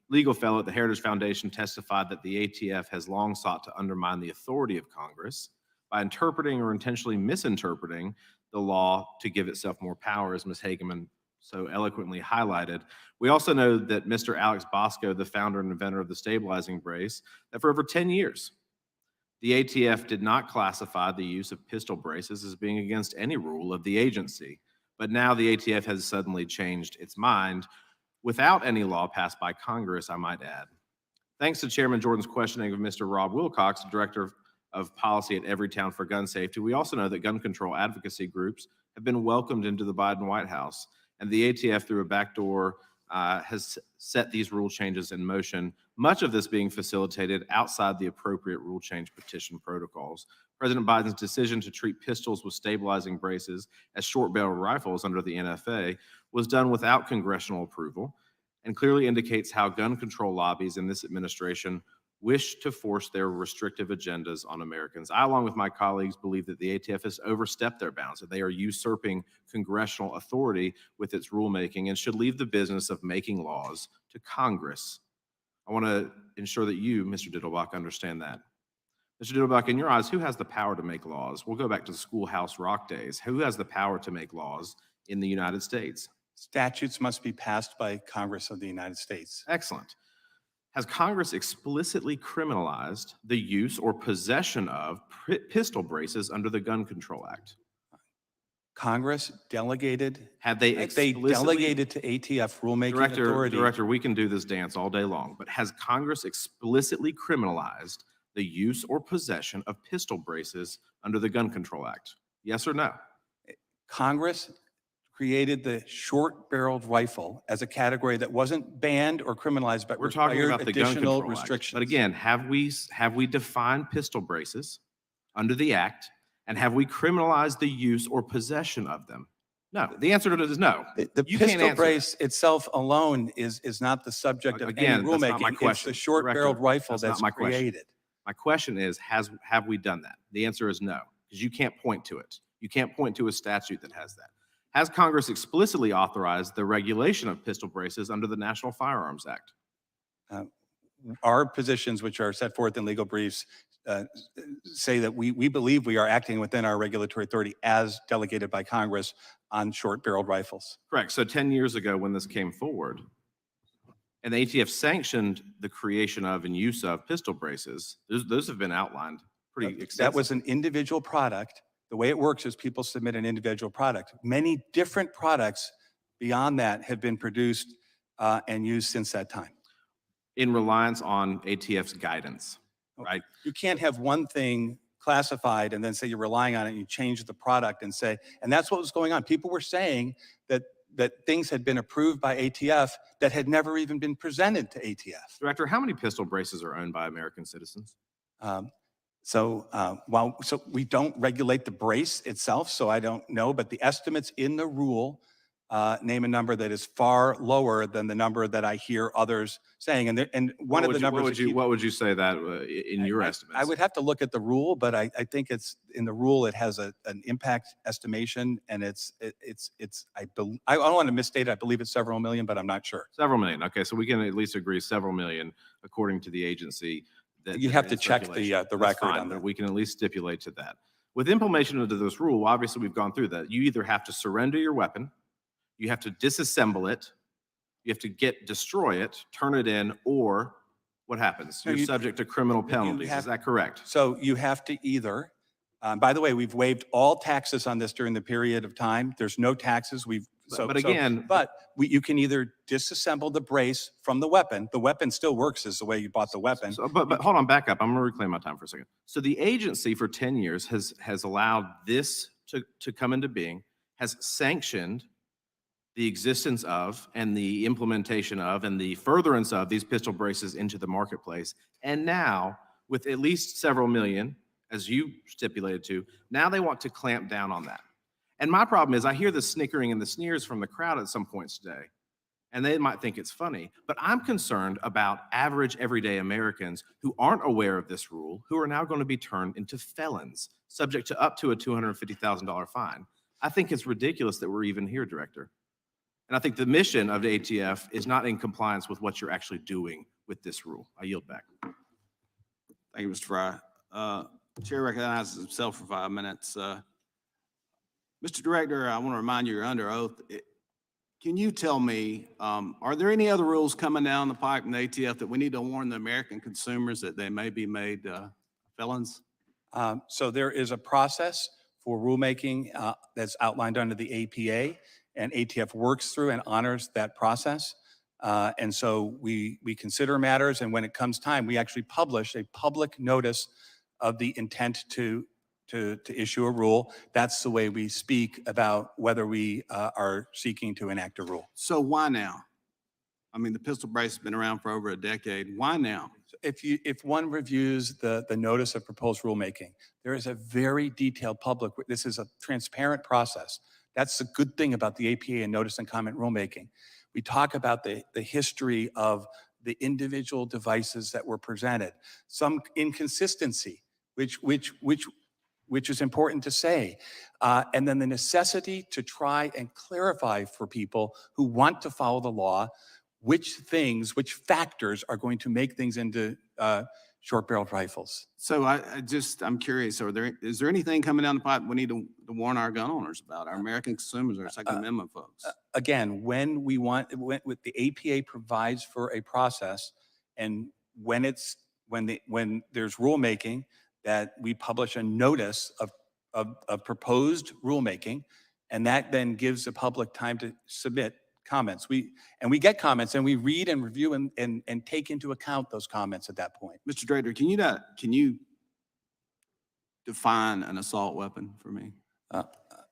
legal fellow at the Heritage Foundation, testified that the ATF has long sought to undermine the authority of Congress by interpreting or intentionally misinterpreting the law to give itself more power, as Ms. Hageman so eloquently highlighted. We also know that Mr. Alex Bosco, the founder and inventor of the stabilizing brace, that for over 10 years, the ATF did not classify the use of pistol braces as being against any rule of the agency. But now the ATF has suddenly changed its mind without any law passed by Congress, I might add. Thanks to Chairman Jordan's questioning of Mr. Rob Wilcox, Director of Policy at Everytown for Gun Safety, we also know that gun control advocacy groups have been welcomed into the Biden White House, and the ATF through a backdoor has set these rule changes in motion, much of this being facilitated outside the appropriate rule change petition protocols. President Biden's decision to treat pistols with stabilizing braces as short-barreled rifles under the NFA was done without congressional approval and clearly indicates how gun control lobbies in this administration wish to force their restrictive agendas on Americans. I, along with my colleagues, believe that the ATF has overstepped their bounds, that they are usurping congressional authority with its rulemaking and should leave the business of making laws to Congress. I want to ensure that you, Mr. Dittelbach, understand that. Mr. Dittelbach, in your eyes, who has the power to make laws? We'll go back to the Schoolhouse Rock days. Who has the power to make laws in the United States? Statutes must be passed by Congress of the United States. Excellent. Has Congress explicitly criminalized the use or possession of pistol braces under the Gun Control Act? Congress delegated. Have they explicitly? Delegated to ATF rulemaking authority. Director, we can do this dance all day long, but has Congress explicitly criminalized the use or possession of pistol braces under the Gun Control Act? Yes or no? Congress created the short-barreled rifle as a category that wasn't banned or criminalized, but We're talking required about the Gun additional Control Act. restrictions. But again, have we defined pistol braces under the Act, and have we criminalized the use or possession of them? No. The answer to it is no. The You can't pistol answer brace itself alone is not the subject of Again, any that's not rulemaking. my It's question. the short-barreled Director, rifle that's not that's my question. created. My question is, have we done that? The answer is no, because you can't point to it. You can't point to a statute that has that. Has Congress explicitly authorized the regulation of pistol braces under the National Firearms Act? Our positions, which are set forth in legal briefs, say that we believe we are acting within our regulatory authority as delegated by Congress on short-barreled rifles. Correct. So 10 years ago when this came forward, and the ATF sanctioned the creation of and use of pistol braces, those have been outlined pretty extensively. That was an individual product. The way it works is people submit an individual product. Many different products beyond that have been produced and used since that time. In reliance on ATF's guidance, right? You can't have one thing classified and then say you're relying on it and you change the product and say, and that's what was going on. People were saying that things had been approved by ATF that had never even been presented to ATF. Director, how many pistol braces are owned by American citizens? So we don't regulate the brace itself, so I don't know, but the estimates in the rule name a number that is far lower than the number that I hear others saying. And one of the numbers. What would you say that in your estimates? I would have to look at the rule, but I think it's in the rule. It has an impact estimation, and I don't want to misstate it. I believe it's several million, but I'm not sure. Several million. Okay, so we can at least agree several million, according to the agency. You have to check the record on that. that. We can at least stipulate to that. With implementation into this rule, obviously we've gone through that. You either have to surrender your weapon, you have to disassemble it, you have to destroy it, turn it in, or what happens? You're subject to criminal penalties. Is that correct? So you have to either By the way, we've waived all taxes on this during the period of time. There's no taxes. You can either disassemble the brace from the weapon. The weapon still works as the way you bought the weapon. But hold on, back up. I'm gonna reclaim my time for a second. So the agency for 10 years has allowed this to come into being, has sanctioned the existence of and the implementation of and the furtherance of these pistol braces into the marketplace. And now, with at least several million, as you stipulated to, now they want to clamp down on that. And my problem is I hear the snickering and the sneers from the crowd at some points today, and they might think it's funny, but I'm concerned about average everyday Americans who aren't aware of this rule, who are now going to be turned into felons, subject to up to a $250,000 fine. I think it's ridiculous that we're even here, Director. And I think the mission of the ATF is not in compliance with what you're actually doing with this rule. I yield back. Thank you, Mr. Fry. Chair recognizes himself for 5 minutes. Mr. Director, I want to remind you, you're under oath. Can you tell me, are there any other rules coming down the pipe in the ATF that we need to warn the American consumers that they may be made felons? So there is a process for rulemaking that's outlined under the APA, and ATF works through and honors that process. And so we consider matters, and when it comes time, we actually publish a public notice of the intent to issue a rule. That's the way we speak about whether we are seeking to enact a rule. So why now? I mean, the pistol brace has been around for over a decade. Why now? If one reviews the notice of proposed rulemaking, there is a very detailed this is a transparent process. That's the good thing about the APA and notice and comment rulemaking. We talk about the history of the individual devices that were presented, some inconsistency, which is important to say, and then the necessity to try and clarify for people who want to follow the law which factors are going to make things into short-barreled rifles. So I'm curious, is there anything coming down the pipe we need to warn our gun owners about, our American consumers, our Second Amendment folks? Again, when the APA provides for a process, and when there's rulemaking, that we publish a notice of proposed rulemaking, and that then gives the public time to submit comments. We get comments, and we read and review and take into account those comments at that point. Mr. Director, can you define an assault weapon for me?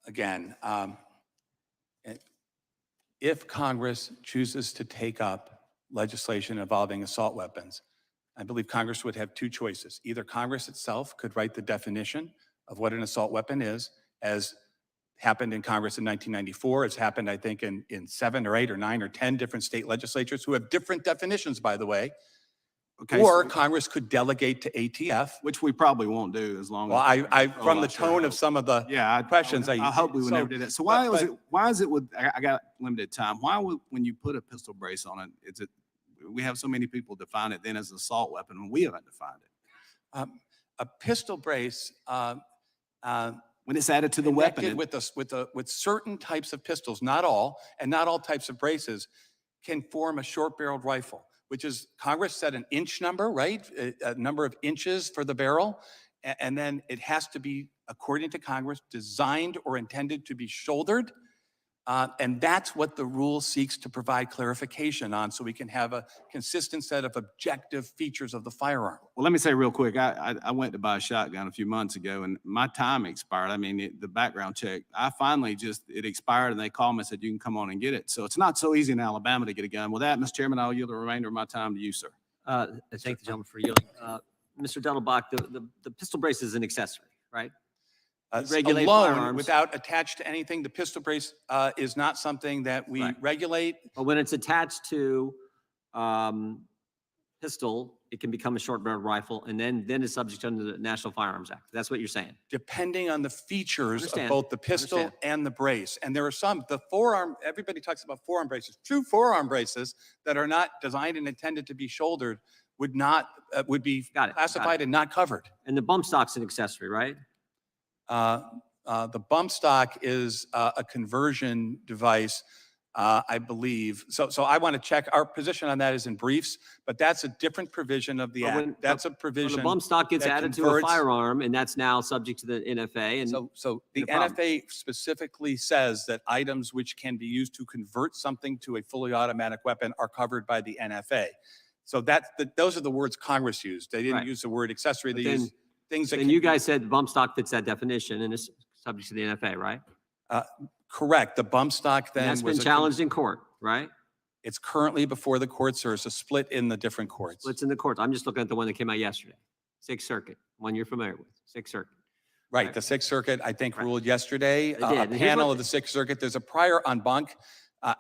Again, if Congress chooses to take up legislation involving assault weapons, I believe Congress would have two choices. Either Congress itself could write the definition of what an assault weapon is, as happened in Congress in 1994. It's happened, I think, in 7 or 8 or 9 or 10 different state legislatures who have different definitions, by the way. Okay, or Congress could delegate to ATF. Which we probably won't do as long as. Well, from the tone of some of the questions. I hope we would never do that. So why is it with, I got limited time. Why would, when you put a pistol brace on it, we have so many people define it then as an assault weapon when we haven't defined it? A pistol brace, when it's added to the weapon. With certain types of pistols, not all, and not all types of braces, can form a short-barreled rifle, which is, Congress set an inch number, right? A number of inches for the barrel. And then it has to be, according to Congress, designed or intended to be shouldered. And that's what the rule seeks to provide clarification on, so we can have a consistent set of objective features of the firearm. Well, let me say real quick, I went to buy a shotgun a few months ago and my time expired. I mean, the background check, I finally it expired and they called me and said, you can come on and get it. So it's not so easy in Alabama to get a gun. With that, Mr. Chairman, I'll yield the remainder of my time to you, sir. Thank the gentleman for yielding. Mr. Dettelbach, the pistol brace is an accessory, right? Regulate alone, firearms. Without attached to anything, the pistol brace is not something that we regulate. But when it's attached to pistol, it can become a short-barreled rifle, and then it's subject under the National Firearms Act. That's what you're saying. Depending on the features of both the pistol and the brace. And there are some, the forearm, everybody talks about forearm braces. True forearm braces that are not designed and intended to be shouldered would be classified and not covered. And the bump stock's an accessory, right? The bump stock is a conversion device I believe. So I want to check. Our position on that is in briefs, but that's a different provision of the But when- act. That's a When provision. a bump stock gets that added to a converts- firearm, and that's now subject to the NFA, and So the no problem. NFA specifically says that items which can be used to convert something to a fully automatic weapon are covered by the NFA. So those are the words Congress used. They didn't Right. use the word accessory. But They then- used things that then can you be- guys said bump stock fits that definition and is subject to the NFA, right? Correct. The bump stock And then that's was been challenged in court, right? It's currently before the courts. There's a split in the different courts. Splits in the courts. I'm just looking at the one that came out yesterday. Sixth Circuit, one you're familiar with, Sixth Circuit. Right. The Sixth Circuit, I think, ruled yesterday. They did. A And here's panel what of the Sixth Circuit. There's a prior en banc,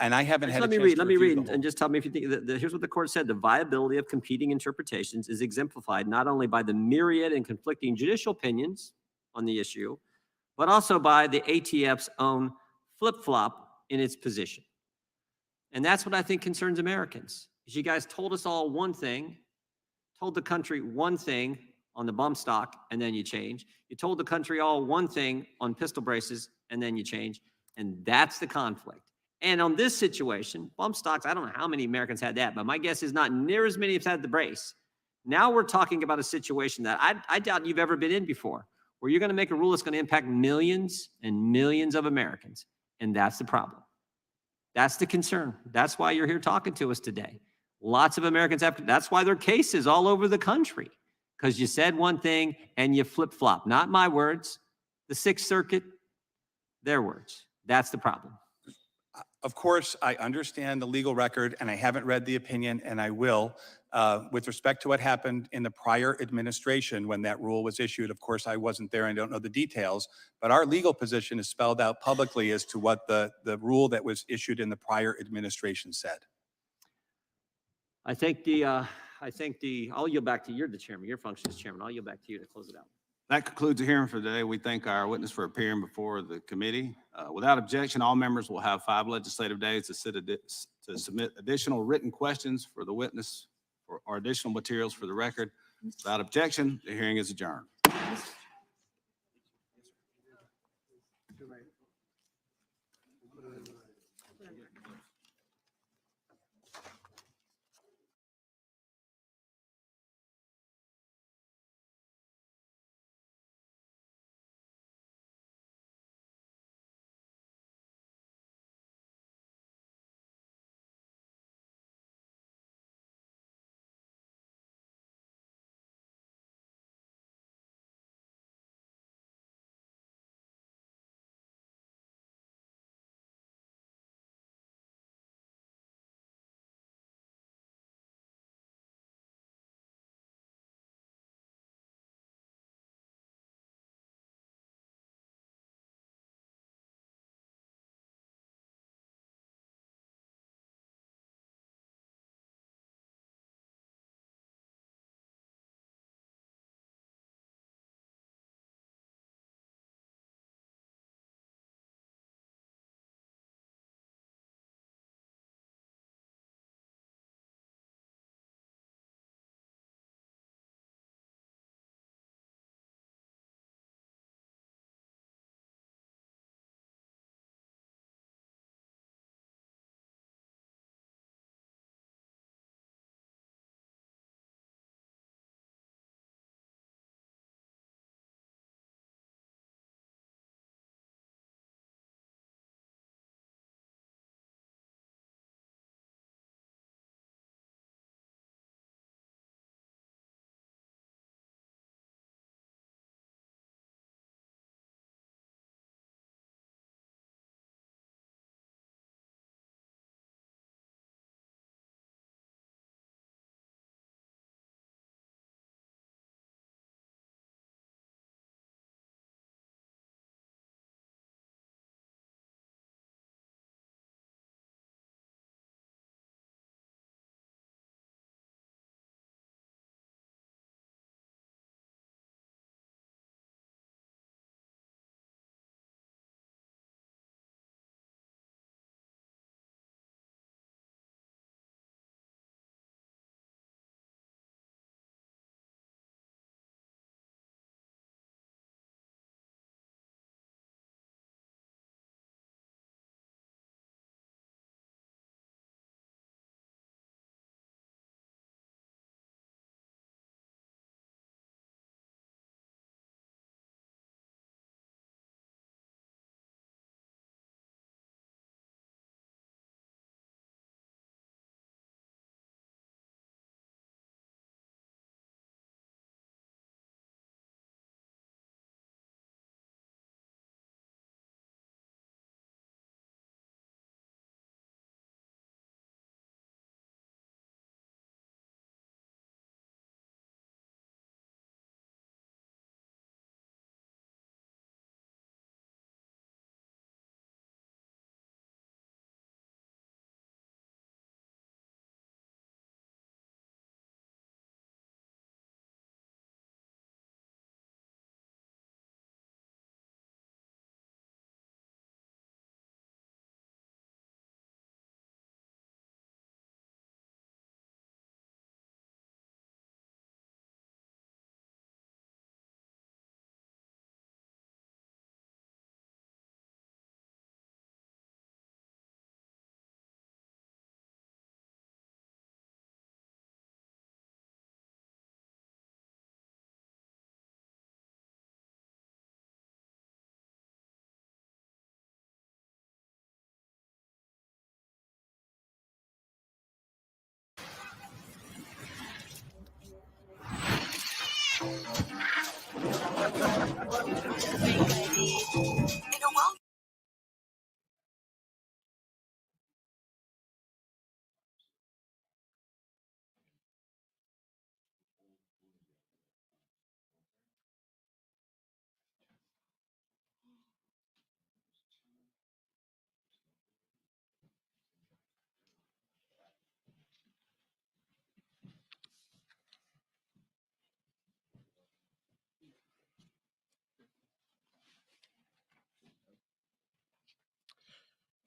and I haven't Just had a let me chance read, to let me review read the whole. and just tell me if you think, here's what the court said. The viability of competing interpretations is exemplified not only by the myriad and conflicting judicial opinions on the issue, but also by the ATF's own flip-flop in its position. And that's what I think concerns Americans. Is you guys told us all one thing, told the country one thing on the bump stock, and then you change. You told the country all one thing on pistol braces, and then you change. And that's the conflict. And on this situation, bump stocks, I don't know how many Americans had that, but my guess is not near as many have had the brace. Now we're talking about a situation that I doubt you've ever been in before, where you're going to make a rule that's going to impact millions and millions of Americans. And that's the problem. That's the concern. That's why you're here talking to us today. Lots of Americans have, that's why there are cases all over the country, because you said one thing and you flip-flop. Not my words, the Sixth Circuit, their words. That's the problem. Of course, I understand the legal record, and I haven't read the opinion, and I will. With respect to what happened in the prior administration when that rule was issued, of course, I wasn't there and don't know the details, but our legal position is spelled out publicly as to what the rule that was issued in the prior administration said. I'll yield back to you. You're the chairman. Your function is chairman. I'll yield back to you to close it out. That concludes the hearing for today. We thank our witness for appearing before the committee. Without objection, all members will have 5 legislative days to submit additional written questions for the witness or additional materials for the record. Without objection, the hearing is adjourned.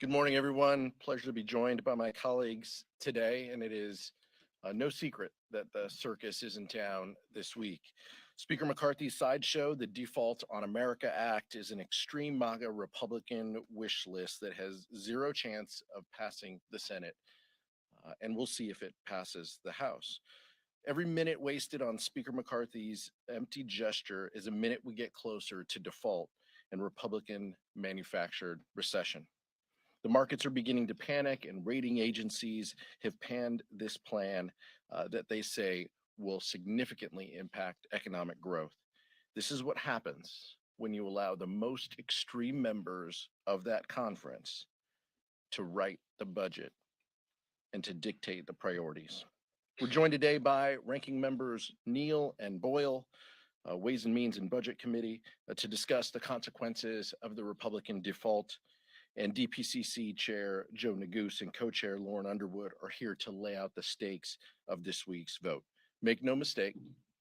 Good morning, everyone. Pleasure to be joined by my colleagues today, and it is no secret that the circus is in town this week. Speaker McCarthy's sideshow, the Default on America Act, is an extreme MAGA Republican wish list that has zero chance of passing the Senate, and we'll see if it passes the House. Every minute wasted on Speaker McCarthy's empty gesture is a minute we get closer to default and Republican manufactured recession. The markets are beginning to panic, and rating agencies have panned this plan that they say will significantly impact economic growth. This is what happens when you allow the most extreme members of that conference to write the budget and to dictate the priorities. We're joined today by ranking members Neal and Boyle, Ways and Means and Budget Committee, to discuss the consequences of the Republican default. And DPCC Chair Joe Neguse and Co-Chair Lauren Underwood are here to lay out the stakes of this week's vote. Make no mistake,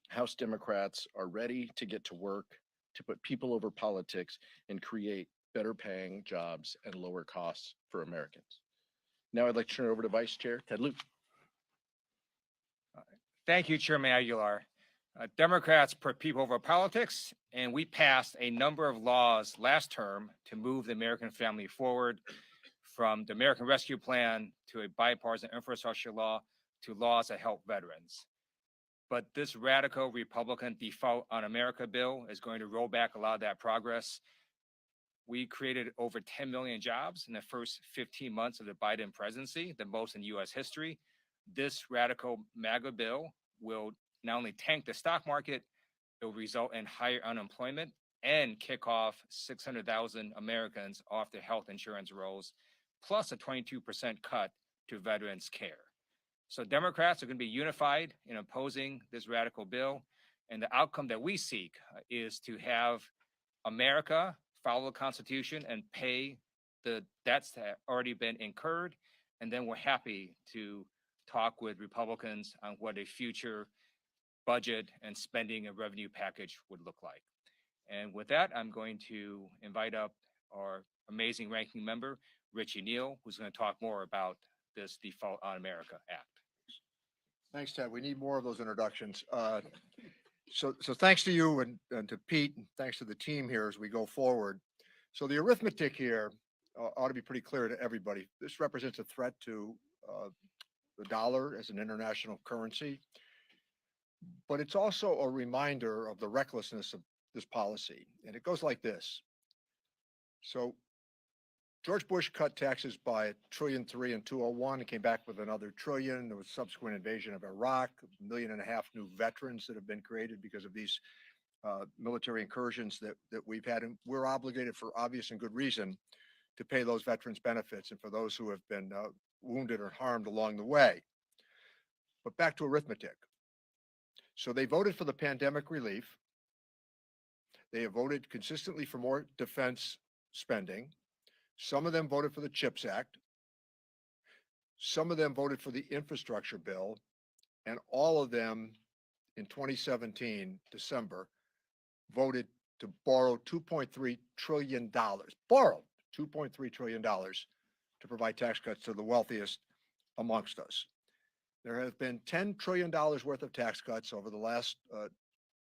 House Democrats are ready to get to work to put people over politics and create better paying jobs and lower costs for Americans. Now I'd like to turn it over to Vice Chair Ted Lieu. Thank you, Chairman Aguilar. Democrats put people over politics, and we passed a number of laws last term to move the American family forward, from the American Rescue Plan to a bipartisan infrastructure law to laws that help veterans. But this radical Republican Default on America bill is going to roll back a lot of that progress. We created over 10 million jobs in the first 15 months of the Biden presidency, the most in US history. This radical MAGA bill will not only tank the stock market, it will result in higher unemployment and kick off 600,000 Americans off their health insurance rolls, plus a 22% cut to veterans care. So Democrats are going to be unified in opposing this radical bill. And the outcome that we seek is to have America follow the Constitution and pay the debts that have already been incurred. And then we're happy to talk with Republicans on what a future budget and spending and revenue package would look like. And with that, I'm going to invite up our amazing ranking member, Richie Neal, who's going to talk more about this Default on America Act. Thanks, Ted. We need more of those introductions. So thanks to you and to Pete, and thanks to the team here as we go forward. So the arithmetic here ought to be pretty clear to everybody. This represents a threat to the dollar as an international currency, but it's also a reminder of the recklessness of this policy. And it goes like this. So George Bush cut taxes by $1.3 trillion in 2001 and came back with another trillion. There was subsequent invasion of Iraq, 1.5 million new veterans that have been created because of these military incursions that we've had. And we're obligated, for obvious and good reason, to pay those veterans benefits and for those who have been wounded or harmed along the way. But back to arithmetic. So they voted for the pandemic relief. They have voted consistently for more defense spending. Some of them voted for the CHIPS Act. Some of them voted for the infrastructure bill. And all of them in 2017, December, voted to borrow $2.3 trillion. Borrow $2.3 trillion to provide tax cuts to the wealthiest amongst us. There have been $10 trillion worth of tax cuts over the last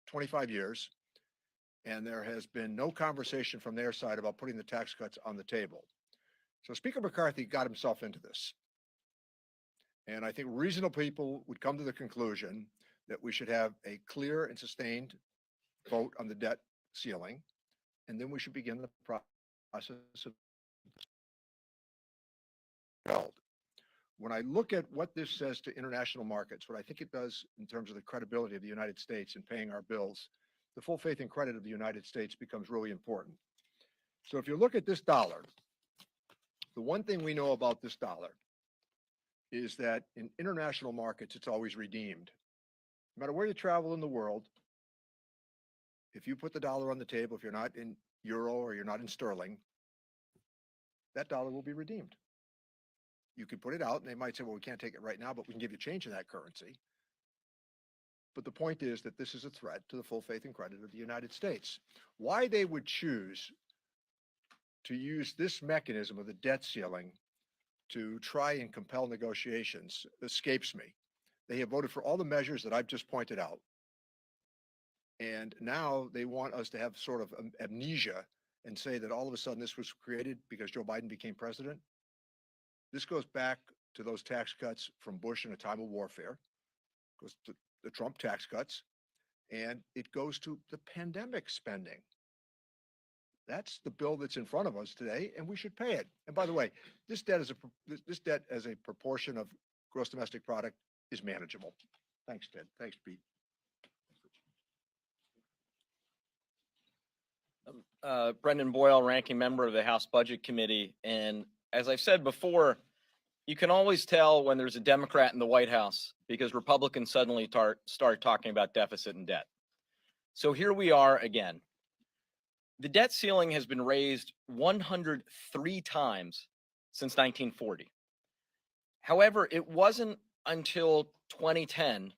25 years, and there has been no conversation from their side about putting the tax cuts on the table. So Speaker McCarthy got himself into this. And I think reasonable people would come to the conclusion that we should have a clear and sustained vote on the debt ceiling, and then we should begin the process of When I look at what this says to international markets, what I think it does in terms of the credibility of the United States in paying our bills, the full faith and credit of the United States becomes really important. So if you look at this dollar, the one thing we know about this dollar is that in international markets, it's always redeemed. No matter where you travel in the world, if you put the dollar on the table, if you're not in euro or you're not in sterling, that dollar will be redeemed. You can put it out and they might say, well, we can't take it right now, but we can give you change in that currency. But the point is that this is a threat to the full faith and credit of the United States. Why they would choose to use this mechanism of the debt ceiling to try and compel negotiations escapes me. They have voted for all the measures that I've just pointed out. And now they want us to have sort of amnesia and say that all of a sudden this was created because Joe Biden became president. This goes back to those tax cuts from Bush in a time of warfare, goes to the Trump tax cuts, and it goes to the pandemic spending. That's the bill that's in front of us today, and we should pay it. And by the way, this debt as a proportion of gross domestic product is manageable. Thanks, Ted. Thanks, Pete. Brendan Boyle, ranking member of the House Budget Committee. And as I've said before, you can always tell when there's a Democrat in the White House because Republicans suddenly start talking about deficit and debt. So here we are again. The debt ceiling has been raised 103 times since 1940. However, it wasn't until 2010,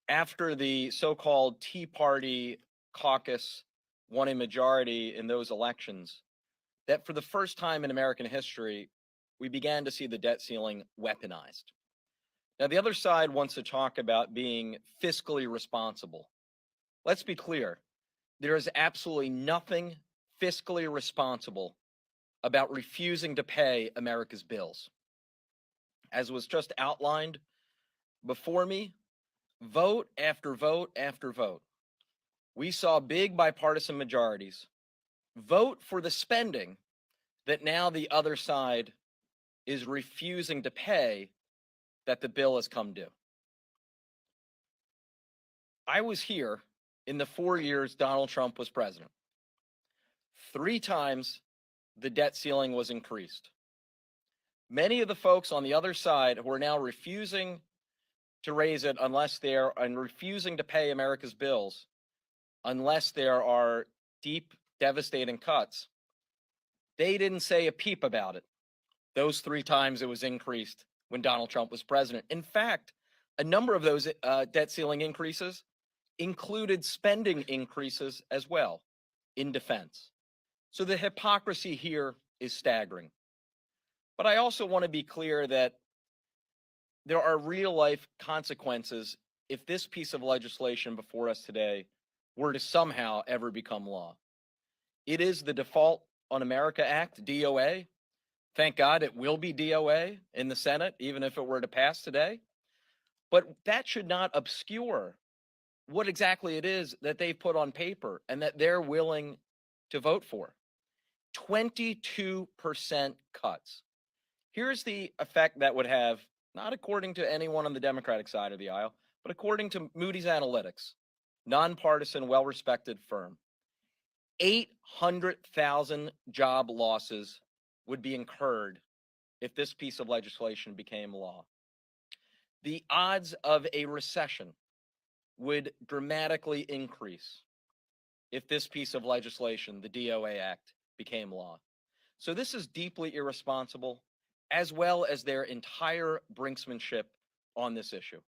after the so-called Tea Party caucus won a majority in those elections, that for the first time in American history, we began to see the debt ceiling weaponized. Now, the other side wants to talk about being fiscally responsible. Let's be clear. There is absolutely nothing fiscally responsible about refusing to pay America's bills. As was just outlined before me, vote after vote after vote, we saw big bipartisan majorities vote for the spending that now the other side is refusing to pay that the bill has come due. I was here in the 4 years Donald Trump was president. 3 times the debt ceiling was increased. Many of the folks on the other side who are now refusing to raise it and refusing to pay America's bills unless there are deep, devastating cuts, they didn't say a peep about it those 3 times it was increased when Donald Trump was president. In fact, a number of those debt ceiling increases included spending increases as well in defense. So the hypocrisy here is staggering. But I also want to be clear that there are real life consequences if this piece of legislation before us today were to somehow ever become law. It is the Default on America Act, DOA. Thank God it will be DOA in the Senate, even if it were to pass today. But that should not obscure what exactly it is that they've put on paper and that they're willing to vote for. 22% cuts. Here's the effect that would have, not according to anyone on the Democratic side of the aisle, but according to Moody's Analytics, nonpartisan, well-respected firm. 800,000 job losses would be incurred if this piece of legislation became law. The odds of a recession would dramatically increase if this piece of legislation, the DOA Act, became law. So this is deeply irresponsible, as well as their entire brinksmanship on this issue.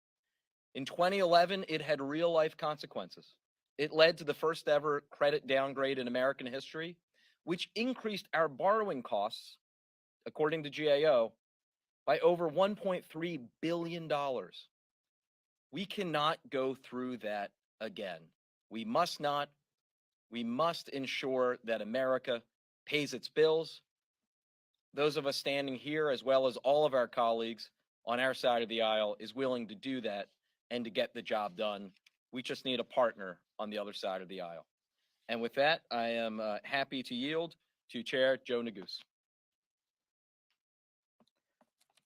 In 2011, it had real life consequences. It led to the first ever credit downgrade in American history, which increased our borrowing costs, according to GAO, by over $1.3 billion. We cannot go through that again. We must not. We must ensure that America pays its bills. Those of us standing here, as well as all of our colleagues on our side of the aisle, is willing to do that and to get the job done. We just need a partner on the other side of the aisle. And with that, I am happy to yield to Chair Joe Neguse.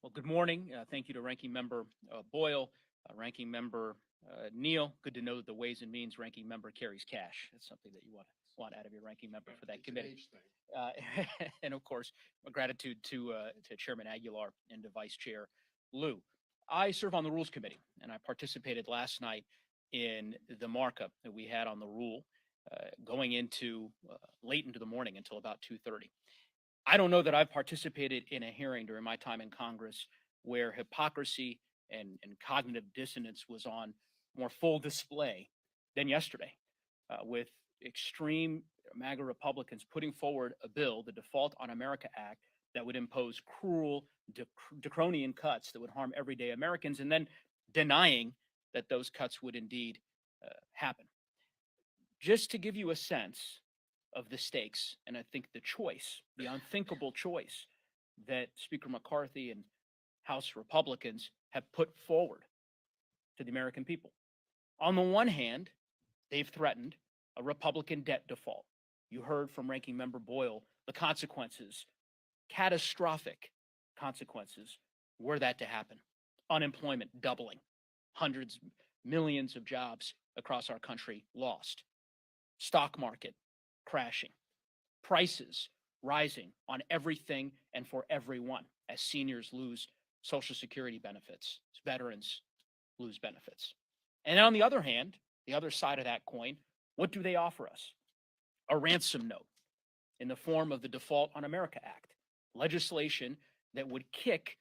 Well, good morning. Thank you to Ranking Member Boyle, Ranking Member Neal. Good to know that the Ways and Means Ranking Member carries cash. That's something that you want out of your ranking member for that committee. And of course, my gratitude to Chairman Aguilar and to Vice Chair Lou. I serve on the Rules Committee, and I participated last night in the markup that we had on the rule going into late into the morning until about 2:30. I don't know that I've participated in a hearing during my time in Congress where hypocrisy and cognitive dissonance was on more full display than yesterday, with extreme MAGA Republicans putting forward a bill, the Default on America Act, that would impose cruel, draconian cuts that would harm everyday Americans, and then denying that those cuts would indeed happen. Just to give you a sense of the stakes, and I think the choice, the unthinkable choice that Speaker McCarthy and House Republicans have put forward to the American people. On the one hand, they've threatened a Republican debt default. You heard from Ranking Member Boyle the consequences, catastrophic consequences, were that to happen. Unemployment doubling, hundreds, millions of jobs across our country lost. Stock market crashing, prices rising on everything and for everyone as seniors lose Social Security benefits, as veterans lose benefits. And on the other hand, the other side of that coin, what do they offer us? A ransom note in the form of the Default on America Act, legislation that would kick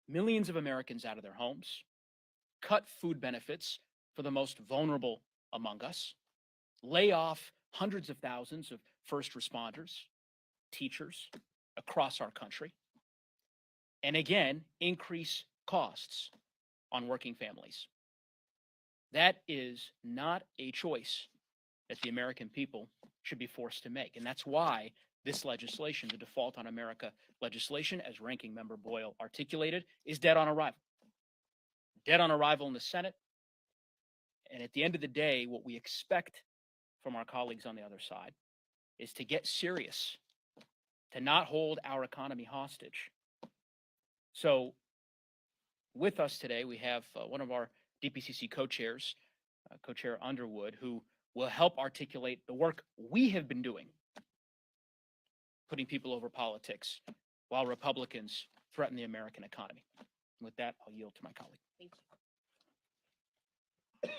millions of Americans out of their homes, cut food benefits for the most vulnerable among us, lay off hundreds of thousands of first responders, teachers across our country, and again, increase costs on working families. That is not a choice that the American people should be forced to make. And that's why this legislation, the Default on America legislation, as Ranking Member Boyle articulated, is dead on arrival. Dead on arrival in the Senate. And at the end of the day, what we expect from our colleagues on the other side is to get serious, to not hold our economy hostage. So with us today, we have one of our DPCC co-chairs, Co-Chair Underwood, who will help articulate the work we have been doing, putting people over politics while Republicans threaten the American economy. With that, I'll yield to my colleague. Thank you.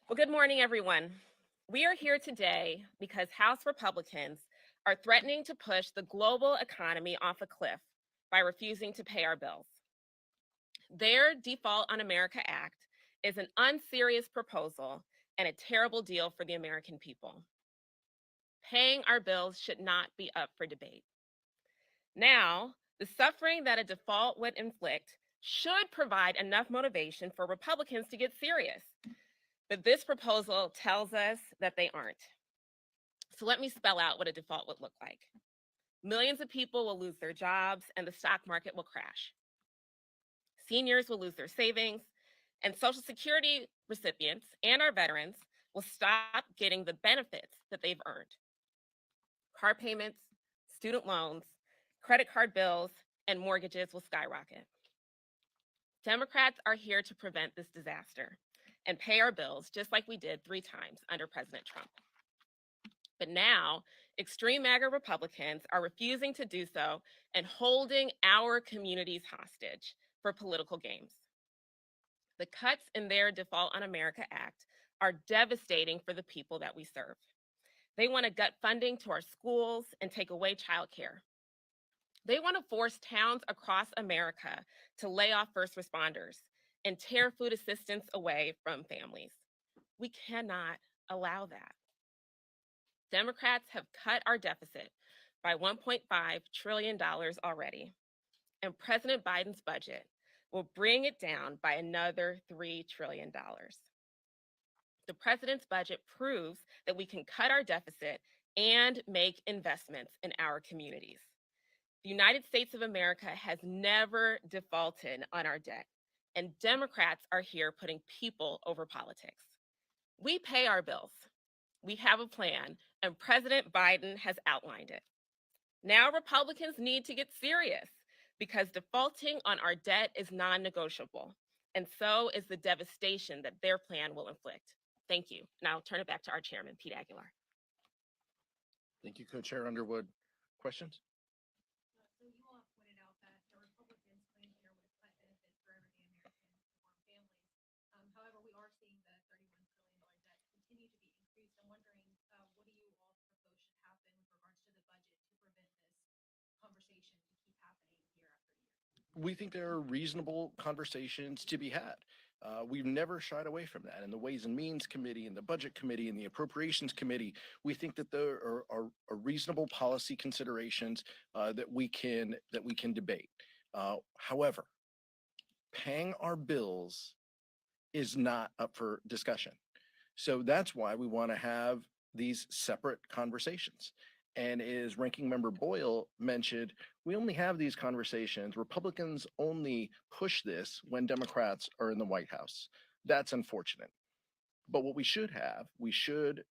Well, good morning, everyone. We are here today because House Republicans are threatening to push the global economy off a cliff by refusing to pay our bills. Their Default on America Act is an unserious proposal and a terrible deal for the American people. Paying our bills should not be up for debate. Now, the suffering that a default would inflict should provide enough motivation for Republicans to get serious. But this proposal tells us that they aren't. So let me spell out what a default would look like. Millions of people will lose their jobs and the stock market will crash. Seniors will lose their savings, and Social Security recipients and our veterans will stop getting the benefits that they've earned. Car payments, student loans, credit card bills, and mortgages will skyrocket. Democrats are here to prevent this disaster and pay our bills just like we did 3 times under President Trump. But now, extreme MAGA Republicans are refusing to do so and holding our communities hostage for political games. The cuts in their Default on America Act are devastating for the people that we serve. They want to gut funding to our schools and take away childcare. They want to force towns across America to lay off first responders and tear food assistance away from families. We cannot allow that. Democrats have cut our deficit by $1.5 trillion already, and President Biden's budget will bring it down by another $3 trillion. The president's budget proves that we can cut our deficit and make investments in our communities. The United States of America has never defaulted on our debt, and Democrats are here putting people over politics. We pay our bills. We have a plan, and President Biden has outlined it. Now Republicans need to get serious. because defaulting on our debt is non-negotiable, and so is the devastation that their plan will inflict. Thank you. Now I'll turn it back to our chairman, Pete Aguilar. Thank you, Co-Chair Underwood. Questions? So you all pointed out that the Republicans' plan here would cut benefits for everyday Americans or families. However, we are seeing the $31 trillion debt continue to be increased. I'm wondering, what do you all propose should happen with regards to the budget to prevent this conversation to keep happening year after year? We think there are reasonable conversations to be had. We've never shied away from that. In the Ways and Means Committee, in the Budget Committee, in the Appropriations Committee, we think that there are reasonable policy considerations that we can debate. However, paying our bills is not up for discussion. So that's why we want to have these separate conversations. And as Ranking Member Boyle mentioned, we only have these conversations. Republicans only push this when Democrats are in the White House. That's unfortunate. But what we should have, we should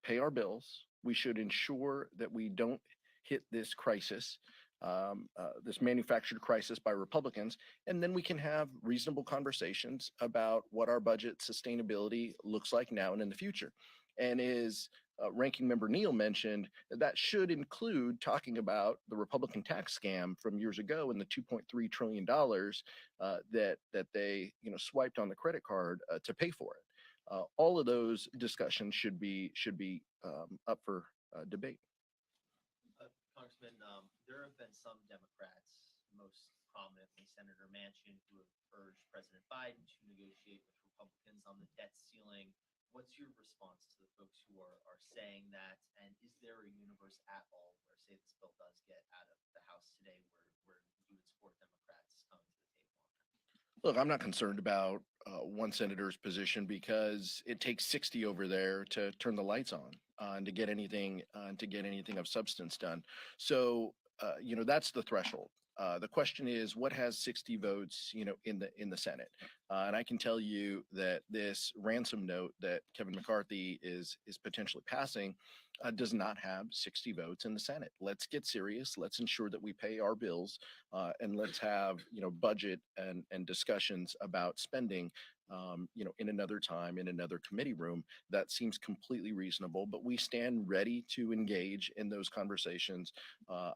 pay our bills. We should ensure that we don't hit this crisis, this manufactured crisis by Republicans, and then we can have reasonable conversations about what our budget sustainability looks like now and in the future. And as Ranking Member Neal mentioned, that should include talking about the Republican tax scam from years ago and the $2.3 trillion that they swiped on the credit card to pay for it. All of those discussions should be up for debate. Congressman, there have been some Democrats, most prominently Senator Manchin, who have urged President Biden to negotiate with Republicans on the debt ceiling. What's your response to the folks who are saying that? And is there a universe at all where, say, this bill does get out of the House today, where you would support Democrats coming to the table on that? Look, I'm not concerned about one senator's position because it takes 60 over there to turn the lights on and to get anything of substance done. So, that's the threshold. The question is, what has 60 votes, in the Senate? And I can tell you that this ransom note that Kevin McCarthy is potentially passing does not have 60 votes in the Senate. Let's get serious. Let's ensure that we pay our bills, and let's have budget and discussions about spending in another time, in another committee room. That seems completely reasonable, but we stand ready to engage in those conversations.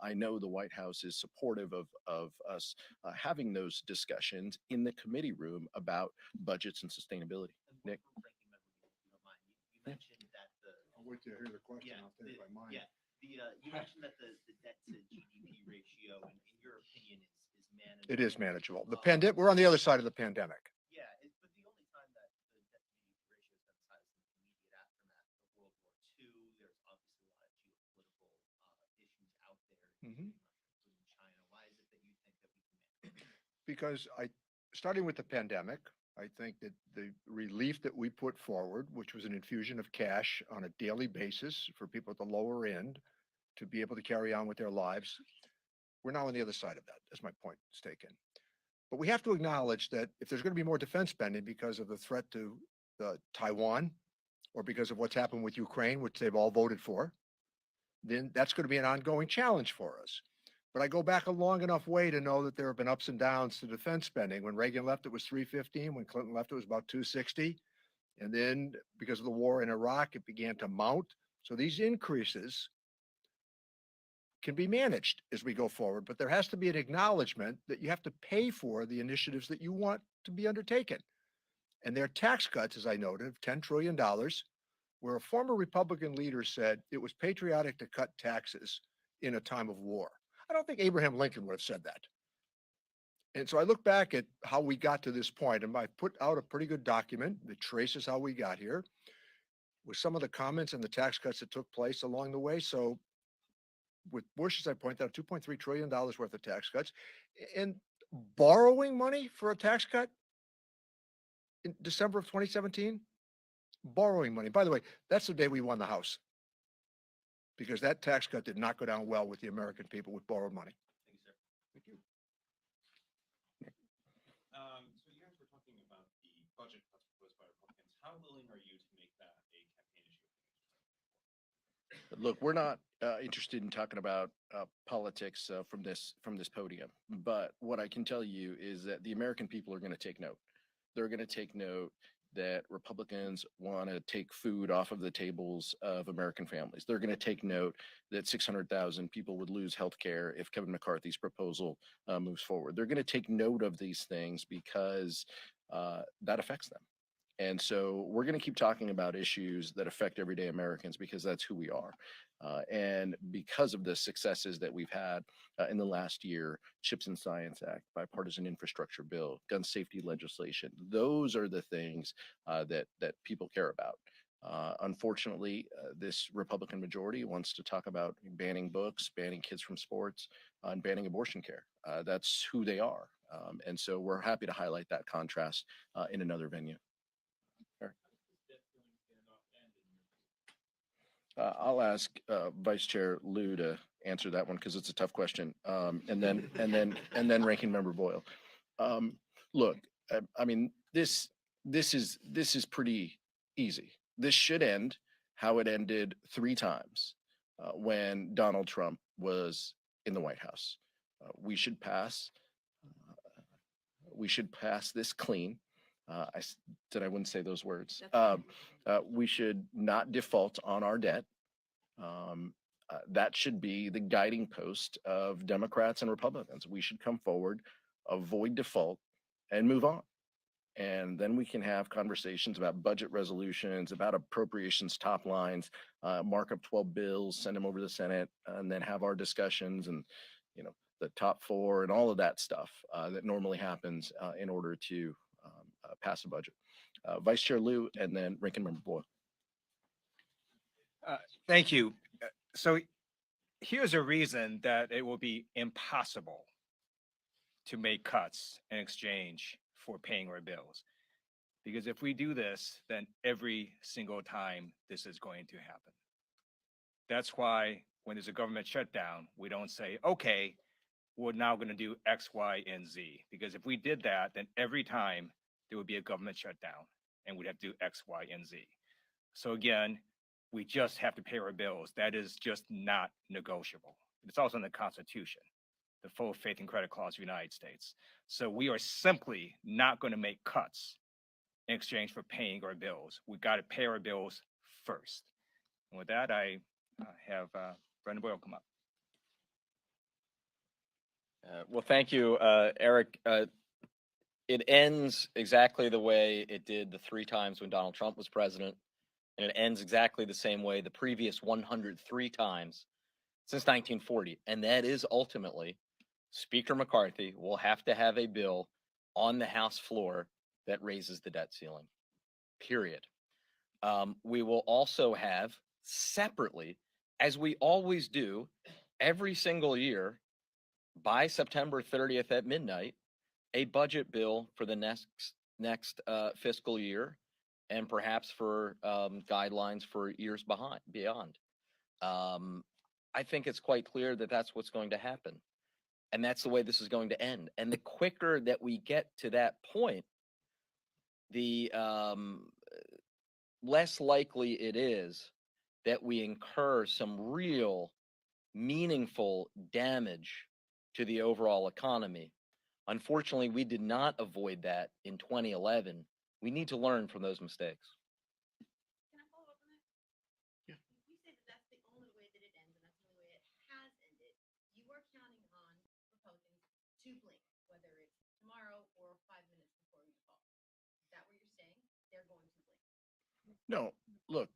I know the White House is supportive of us having those discussions in the committee room about budgets and sustainability. Nick? You mentioned that I'll wait to hear the question. I'll tell you if I mind. You mentioned that the debt to GDP ratio, in your opinion, is manageable. It is manageable. We're on the other side of the pandemic. Yeah, but the only time that the debt to GDP ratio has been as high is in the immediate aftermath of World War II. There's obviously a lot of geopolitical issues out there, including China. Why is it that you think that we can manage it? Because starting with the pandemic, I think that the relief that we put forward, which was an infusion of cash on a daily basis for people at the lower end to be able to carry on with their lives, we're now on the other side of that, as my point is taken. But we have to acknowledge that if there's going to be more defense spending because of the threat to Taiwan or because of what's happened with Ukraine, which they've all voted for, then that's going to be an ongoing challenge for us. But I go back a long enough way to know that there have been ups and downs to defense spending. When Reagan left, it was $315. When Clinton left, it was about $260. And then because of the war in Iraq, it began to mount. So these increases can be managed as we go forward, but there has to be an acknowledgement that you have to pay for the initiatives that you want to be undertaken. And their tax cuts, as I noted, of $10 trillion, where a former Republican leader said it was patriotic to cut taxes in a time of war. I don't think Abraham Lincoln would have said that. And so I look back at how we got to this point, and I put out a pretty good document that traces how we got here with some of the comments and the tax cuts that took place along the way. So with Bush, as I pointed out, $2.3 trillion worth of tax cuts, and borrowing money for a tax cut in December of 2017, borrowing money. By the way, that's the day we won the House, because that tax cut did not go down well with the American people with borrowed money. Thank you, sir. Thank you. So you guys were talking about the budget cuts proposed by Republicans. How willing are you to make that a campaign issue? Look, we're not interested in talking about politics from this podium. But what I can tell you is that the American people are going to take note. They're going to take note that Republicans want to take food off of the tables of American families. They're going to take note that 600,000 people would lose health care if Kevin McCarthy's proposal moves forward. They're going to take note of these things because that affects them. And so we're going to keep talking about issues that affect everyday Americans because that's who we are. And because of the successes that we've had in the last year, CHIPS and Science Act, bipartisan infrastructure bill, gun safety legislation, those are the things that people care about. Unfortunately, this Republican majority wants to talk about banning books, banning kids from sports, and banning abortion care. That's who they are. And so we're happy to highlight that contrast in another venue. I'll ask Vice Chair Liu to answer that one because it's a tough question. And then Ranking Member Boyle. Look, I mean, this is pretty easy. This should end how it ended 3 times when Donald Trump was in the White House. We should pass this clean. I said I wouldn't say those words. We should not default on our debt. That should be the guiding post of Democrats and Republicans. We should come forward, avoid default, and move on. And then we can have conversations about budget resolutions, about appropriations top lines, mark up 12 bills, send them over to the Senate, and then have our discussions and, you know, the top 4 and all of that stuff that normally happens in order to pass a budget. Vice Chair Liu, and then Ranking Member Boyle. Thank you. So here's a reason that it will be impossible to make cuts in exchange for paying our bills. Because if we do this, then every single time this is going to happen. That's why when there's a government shutdown, we don't say, okay, we're now going to do X, Y, and Z. Because if we did that, then every time there would be a government shutdown and we'd have to do X, Y, and Z. So again, we just have to pay our bills. That is just not negotiable. It's also in the Constitution, the full faith and credit clause of the United States. So we are simply not going to make cuts in exchange for paying our bills. We got to pay our bills first. And with that, I have Brendan Boyle come up. Well, thank you, Eric. It ends exactly the way it did the 3 times when Donald Trump was president, and it ends exactly the same way the previous 103 times since 1940. And that is ultimately Speaker McCarthy will have to have a bill on the House floor that raises the debt ceiling, period. We will also have separately, as we always do every single year, by September 30th at midnight, a budget bill for the next fiscal year, and perhaps for guidelines for years beyond. I think it's quite clear that that's what's going to happen. And that's the way this is going to end. And the quicker that we get to that point, the less likely it is that we incur some real meaningful damage to the overall economy. Unfortunately, we did not avoid that in 2011. We need to learn from those mistakes. Can I follow up on that? Yeah. You say that that's the only way that it ends, and that's the only way it has ended. You are counting on Republicans to blink, whether it's tomorrow or 5 minutes before you call. Is that what you're saying? They're going to blink. No, look,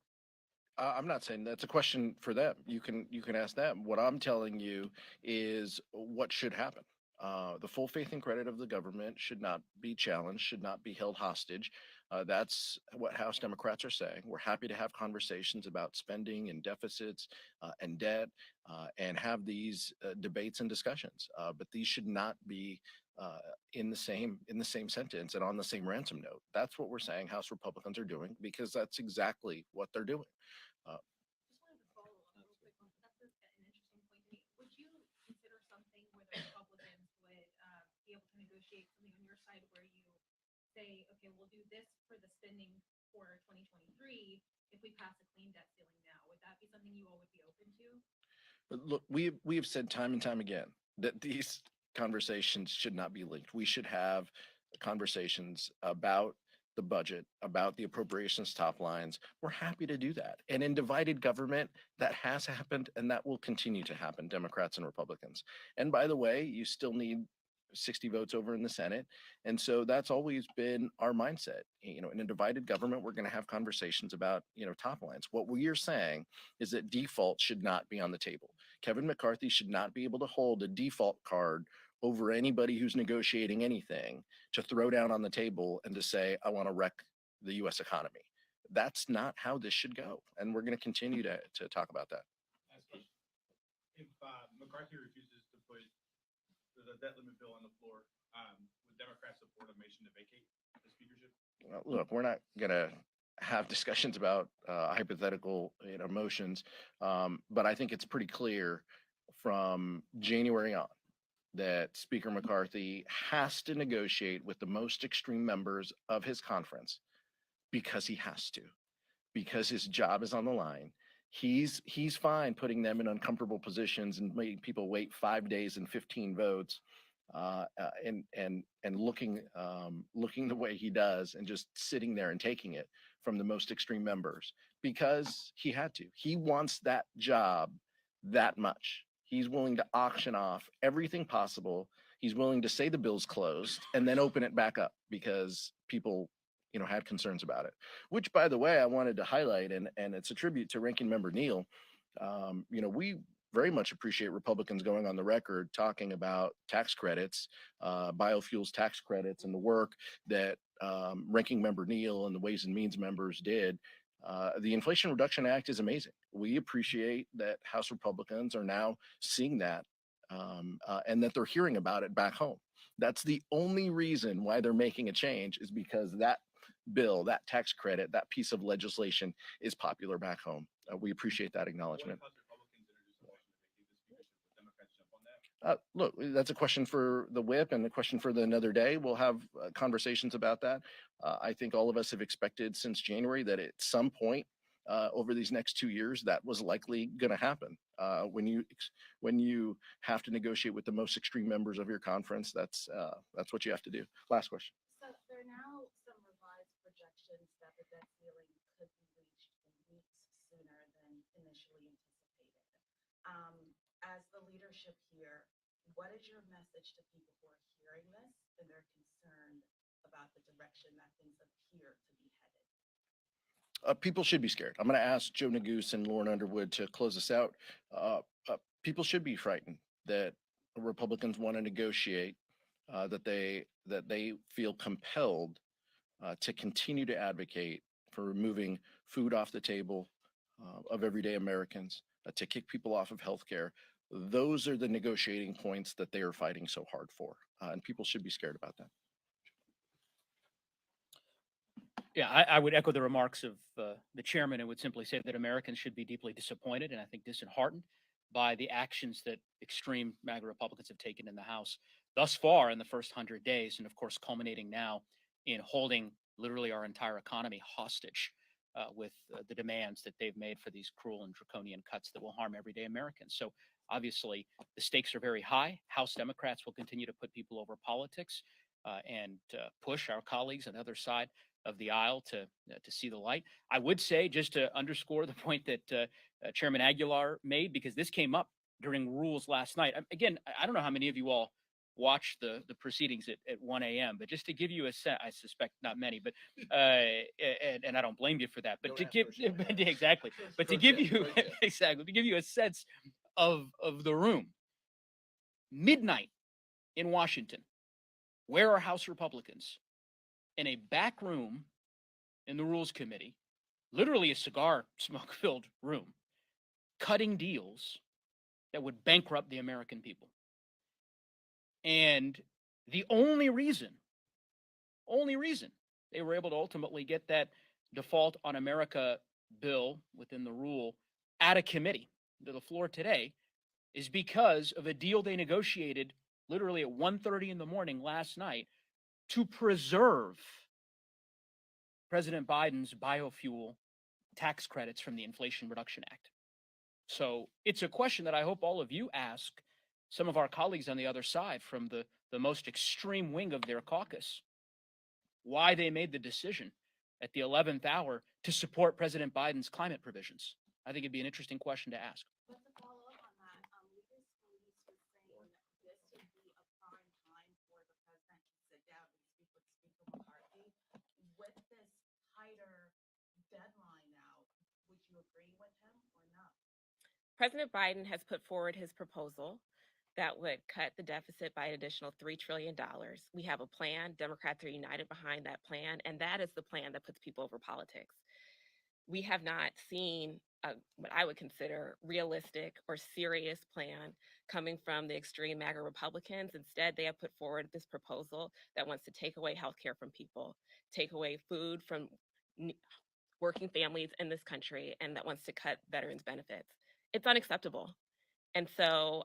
I'm not saying that's a question for them. You can ask them. What I'm telling you is what should happen. The full faith and credit of the government should not be challenged, should not be held hostage. That's what House Democrats are saying. We're happy to have conversations about spending and deficits and debt and have these debates and discussions. But these should not be in the same sentence and on the same ransom note. That's what we're saying House Republicans are doing, because that's exactly what they're doing. Just wanted to follow up real quick on that's an interesting point to me. Would you consider something where the Republicans would be able to negotiate something on your side where you say, okay, we'll do this for the spending for 2023 if we pass a clean debt ceiling now? Would that be something you all would be open to? But look, we have said time and time again that these conversations should not be linked. We should have conversations about the budget, about the appropriations top lines. We're happy to do that. And in divided government, that has happened and that will continue to happen, Democrats and Republicans. And by the way, you still need 60 votes over in the Senate. And so that's always been our mindset. You know, in a divided government, we're going to have conversations about, you know, top lines. What we are saying is that default should not be on the table. Kevin McCarthy should not be able to hold a default card over anybody who's negotiating anything to throw down on the table and to say, I want to wreck the US economy. That's not how this should go. And we're going to continue to talk about that. If McCarthy refuses to put the debt limit bill on the floor, would Democrats support a motion to vacate the speakership? Well, look, we're not going to have discussions about hypothetical, you know, motions, but I think it's pretty clear from January on that Speaker McCarthy has to negotiate with the most extreme members of his conference because he has to, because his job is on the line. He's fine putting them in uncomfortable positions and making people wait 5 days and 15 votes, and looking the way he does and just sitting there and taking it from the most extreme members because he had to. He wants that job that much. He's willing to auction off everything possible. He's willing to say the bill's closed and then open it back up because people, you know, had concerns about it, which, by the way, I wanted to highlight, and it's a tribute to Ranking Member Neal. You know, we very much appreciate Republicans going on the record talking about tax credits, biofuels tax credits, and the work that Ranking Member Neal and the Ways and Means members did. The Inflation Reduction Act is amazing. We appreciate that House Republicans are now seeing that and that they're hearing about it back home. That's the only reason why they're making a change, is because that bill, that tax credit, that piece of legislation is popular back home. We appreciate that acknowledgement. Look, that's a question for the whip and a question for another day. We'll have conversations about that. I think all of us have expected since January that at some point over these next 2 years, that was likely going to happen. When you have to negotiate with the most extreme members of your conference, that's what you have to do. Last question. So there are now some revised projections that the debt ceiling could be reached in weeks sooner than initially anticipated. As the leadership here, what is your message to people who are hearing this and they're concerned about the direction that things appear to be headed? People should be scared. I'm going to ask Joe Neguse and Lauren Underwood to close us out. People should be frightened that Republicans want to negotiate, that they feel compelled to continue to advocate for removing food off the table of everyday Americans, to kick people off of healthcare. Those are the negotiating points that they are fighting so hard for, and people should be scared about that. Yeah, I would echo the remarks of the chairman and would simply say that Americans should be deeply disappointed and I think disheartened by the actions that extreme MAGA Republicans have taken in the House thus far in the first 100 days, and of course culminating now in holding literally our entire economy hostage with the demands that they've made for these cruel and draconian cuts that will harm everyday Americans. So obviously the stakes are very high. House Democrats will continue to put people over politics and push our colleagues on the other side of the aisle to see the light. I would say, just to underscore the point that Chairman Aguilar made, because this came up during rules last night. Again, I don't know how many of you all watched the proceedings at 1 a.m., but just to give you a sense, I suspect not many, but and I don't blame you for that, but to give exactly, but to give you exactly to give you a sense of the room. Midnight in Washington, where are House Republicans? In a back room in the Rules Committee, literally a cigar smoke-filled room, cutting deals that would bankrupt the American people. And the only reason they were able to ultimately get that default on America bill within the rule out of committee to the floor today is because of a deal they negotiated literally at 1:30 in the morning last night to preserve President Biden's biofuel tax credits from the Inflation Reduction Act. So it's a question that I hope all of you ask some of our colleagues on the other side from the most extreme wing of their caucus, why they made the decision at the 11th hour to support President Biden's climate provisions. I think it'd be an interesting question to ask. But to follow up on that, leaders police was saying this would be a prime time for the president to sit down and speak with Speaker McCarthy. With this tighter deadline now, would you agree with him or not? President Biden has put forward his proposal that would cut the deficit by an additional $3 trillion. We have a plan. Democrats are united behind that plan, and that is the plan that puts people over politics. We have not seen what I would consider realistic or serious plan coming from the extreme MAGA Republicans. Instead, they have put forward this proposal that wants to take away healthcare from people, take away food from working families in this country, and that wants to cut veterans' benefits. It's unacceptable. And so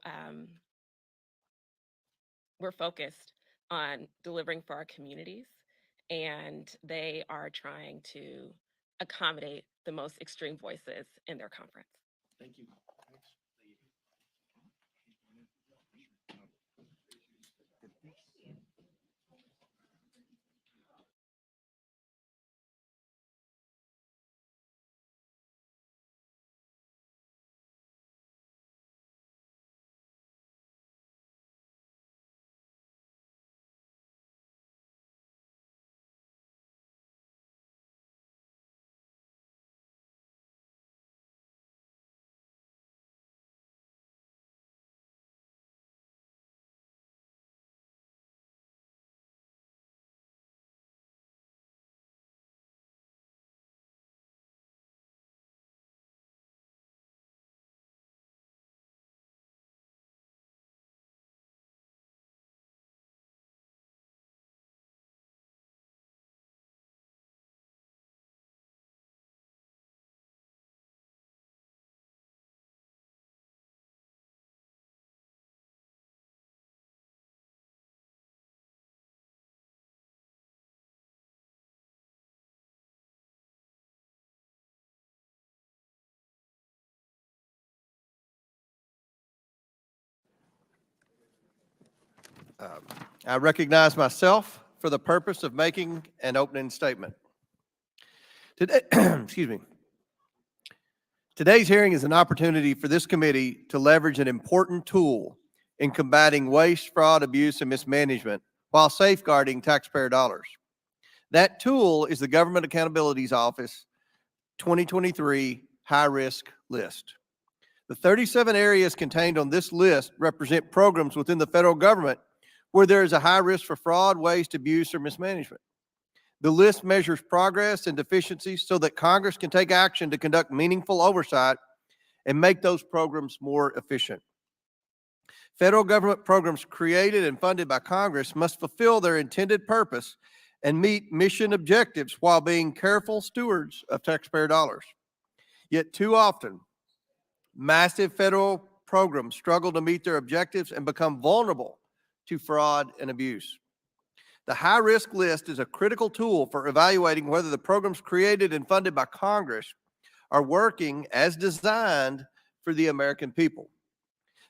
we're focused on delivering for our communities, and they are trying to accommodate the most extreme voices in their conference. Thank you. I recognize myself for the purpose of making an opening statement. Today, excuse me. Today's hearing is an opportunity for this committee to leverage an important tool in combating waste, fraud, abuse, and mismanagement while safeguarding taxpayer dollars. That tool is the Government Accountability Office 2023 high-risk list. The 37 areas contained on this list represent programs within the federal government where there is a high risk for fraud, waste, abuse, or mismanagement. The list measures progress and deficiencies so that Congress can take action to conduct meaningful oversight and make those programs more efficient. Federal government programs created and funded by Congress must fulfill their intended purpose and meet mission objectives while being careful stewards of taxpayer dollars. Yet too often, massive federal programs struggle to meet their objectives and become vulnerable to fraud and abuse. The high-risk list is a critical tool for evaluating whether the programs created and funded by Congress are working as designed for the American people.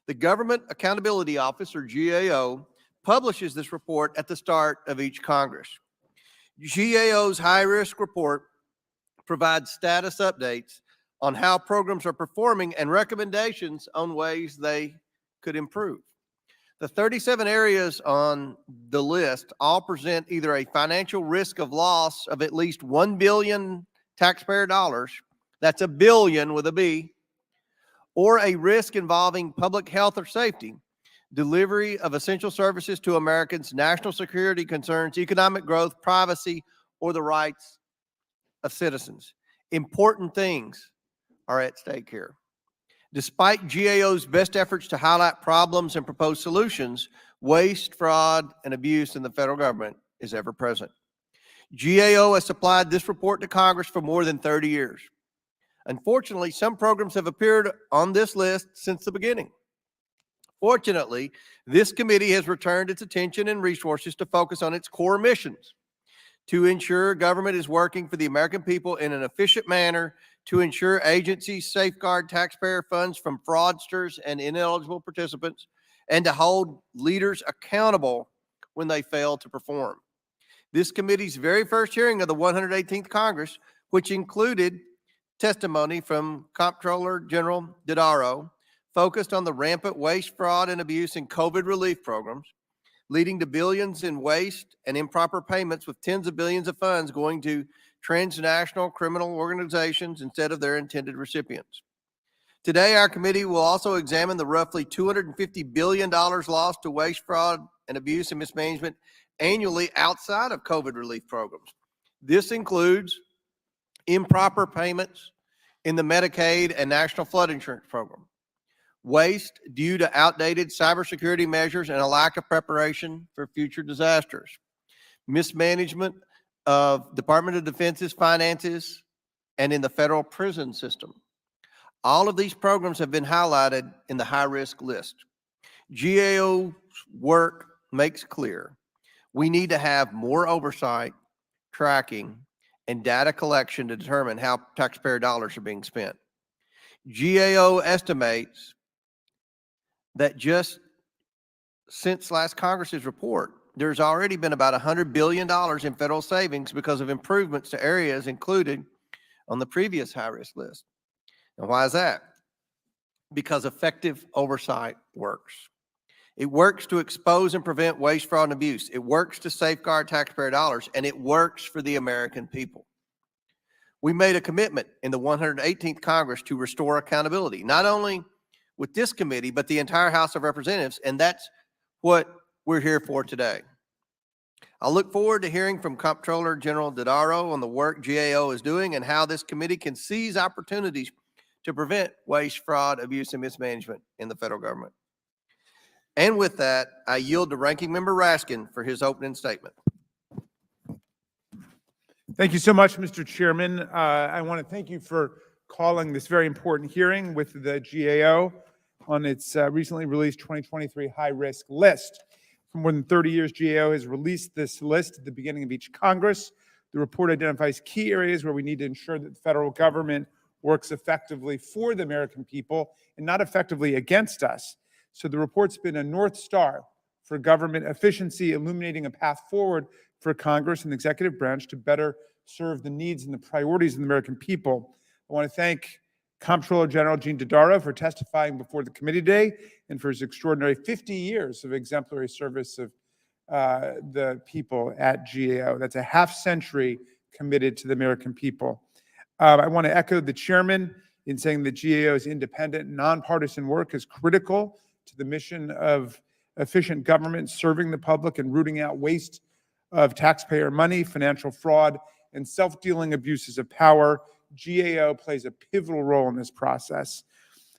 The Government Accountability Office, or GAO, publishes this report at the start of each Congress. GAO's high-risk report provides status updates on how programs are performing and recommendations on ways they could improve. The 37 areas on the list all present either a financial risk of loss of at least 1 billion taxpayer dollars, that's a billion with a B, or a risk involving public health or safety, delivery of essential services to Americans, national security concerns, economic growth, privacy, or the rights of citizens. Important things are at stake here. Despite GAO's best efforts to highlight problems and propose solutions, waste, fraud, and abuse in the federal government is ever present. GAO has supplied this report to Congress for more than 30 years. Unfortunately, some programs have appeared on this list since the beginning. Fortunately, this committee has returned its attention and resources to focus on its core missions to ensure government is working for the American people in an efficient manner to ensure agencies safeguard taxpayer funds from fraudsters and ineligible participants, and to hold leaders accountable when they fail to perform. This committee's very first hearing of the 118th Congress, which included testimony from Comptroller General Dodaro, focused on the rampant waste, fraud, and abuse in COVID relief programs, leading to billions in waste and improper payments, with tens of billions of funds going to transnational criminal organizations instead of their intended recipients. Today, our committee will also examine the roughly $250 billion lost to waste, fraud, and abuse and mismanagement annually outside of COVID relief programs. This includes improper payments in the Medicaid and National Flood Insurance Program, waste due to outdated cybersecurity measures and a lack of preparation for future disasters, mismanagement of Department of Defense's finances and in the federal prison system. All of these programs have been highlighted in the high-risk list. GAO's work makes clear we need to have more oversight, tracking, and data collection to determine how taxpayer dollars are being spent. GAO estimates that just since last Congress's report, there's already been about $100 billion in federal savings because of improvements to areas included on the previous high-risk list. And why is that? Because effective oversight works. It works to expose and prevent waste, fraud, and abuse. It works to safeguard taxpayer dollars, and it works for the American people. We made a commitment in the 118th Congress to restore accountability, not only with this committee, but the entire House of Representatives, and that's what we're here for today. I look forward to hearing from Comptroller General Dodaro on the work GAO is doing and how this committee can seize opportunities to prevent waste, fraud, abuse, and mismanagement in the federal government. And with that, I yield to Ranking Member Raskin for his opening statement. Thank you so much, Mr. Chairman. I want to thank you for calling this very important hearing with the GAO on its recently released 2023 high-risk list. For more than 30 years, GAO has released this list at the beginning of each Congress. The report identifies key areas where we need to ensure that the federal government works effectively for the American people and not effectively against us. So the report's been a North Star for government efficiency, illuminating a path forward for Congress and the executive branch to better serve the needs and the priorities of the American people. I want to thank Comptroller General Gene Dodaro for testifying before the committee today and for his extraordinary 50 years of exemplary service of the people at GAO. That's a half century committed to the American people. I want to echo the chairman in saying that GAO's independent, nonpartisan work is critical to the mission of efficient government, serving the public and rooting out waste of taxpayer money, financial fraud, and self-dealing abuses of power. GAO plays a pivotal role in this process.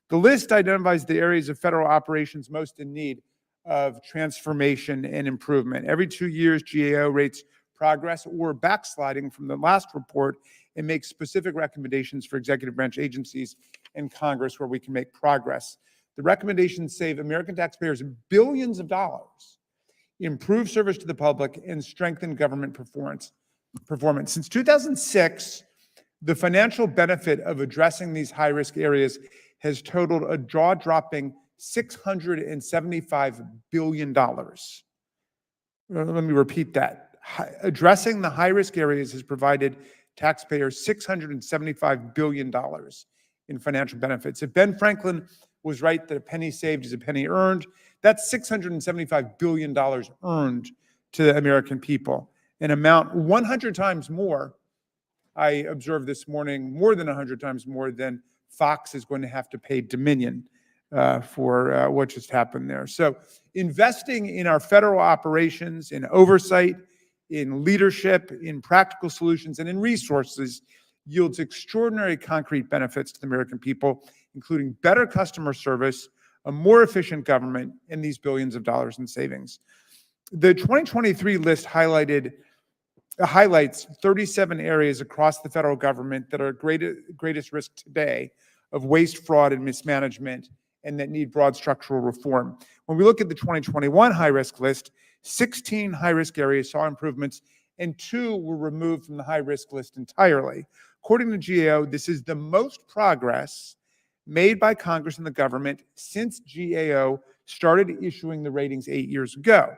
The list identifies the areas of federal operations most in need of transformation and improvement. Every 2 years, GAO rates progress or backsliding from the last report and makes specific recommendations for executive branch agencies and Congress where we can make progress. The recommendations save American taxpayers billions of dollars, improve service to the public, and strengthen government performance. Since 2006, the financial benefit of addressing these high-risk areas has totaled a jaw-dropping $675 billion. Let me repeat that. Addressing the high-risk areas has provided taxpayers $675 billion in financial benefits. If Ben Franklin was right that a penny saved is a penny earned, that's $675 billion earned to the American people, an amount 100 times more, I observed this morning, more than 100 times more than Fox is going to have to pay Dominion for what just happened there. So investing in our federal operations, in oversight, in leadership, in practical solutions, and in resources yields extraordinary concrete benefits to the American people, including better customer service, a more efficient government, and these billions of dollars in savings. The 2023 list highlights 37 areas across the federal government that are greatest risk today of waste, fraud, and mismanagement, and that need broad structural reform. When we look at the 2021 high-risk list, 16 high-risk areas saw improvements, and 2 were removed from the high-risk list entirely. According to GAO, this is the most progress made by Congress and the government since GAO started issuing the ratings 8 years ago.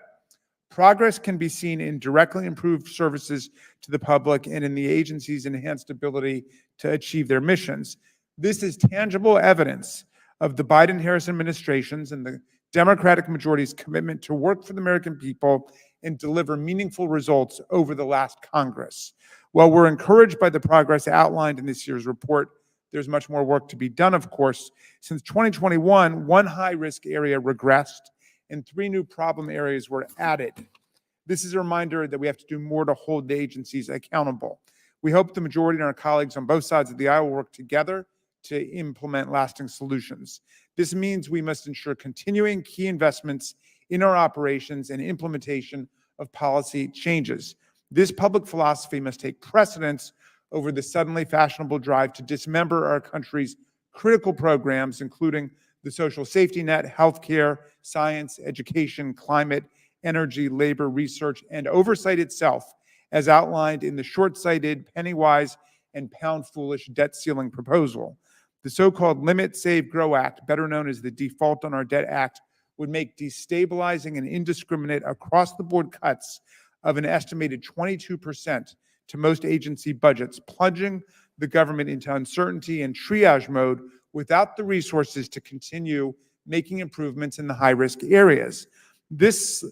Progress can be seen in directly improved services to the public and in the agency's enhanced ability to achieve their missions. This is tangible evidence of the Biden-Harris administrations and the Democratic majority's commitment to work for the American people and deliver meaningful results over the last Congress. While we're encouraged by the progress outlined in this year's report, there's much more work to be done, of course. Since 2021, one high-risk area regressed and 3 new problem areas were added. This is a reminder that we have to do more to hold the agencies accountable. We hope the majority and our colleagues on both sides of the aisle will work together to implement lasting solutions. This means we must ensure continuing key investments in our operations and implementation of policy changes. This public philosophy must take precedence over the suddenly fashionable drive to dismember our country's critical programs, including the social safety net, healthcare, science, education, climate, energy, labor, research, and oversight itself, as outlined in the short-sighted, penny-wise, and pound-foolish debt ceiling proposal. The so-called Limit, Save, Grow Act, better known as the Default on Our Debt Act, would make destabilizing and indiscriminate across-the-board cuts of an estimated 22% to most agency budgets, plunging the government into uncertainty and triage mode without the resources to continue making improvements in the high-risk areas. These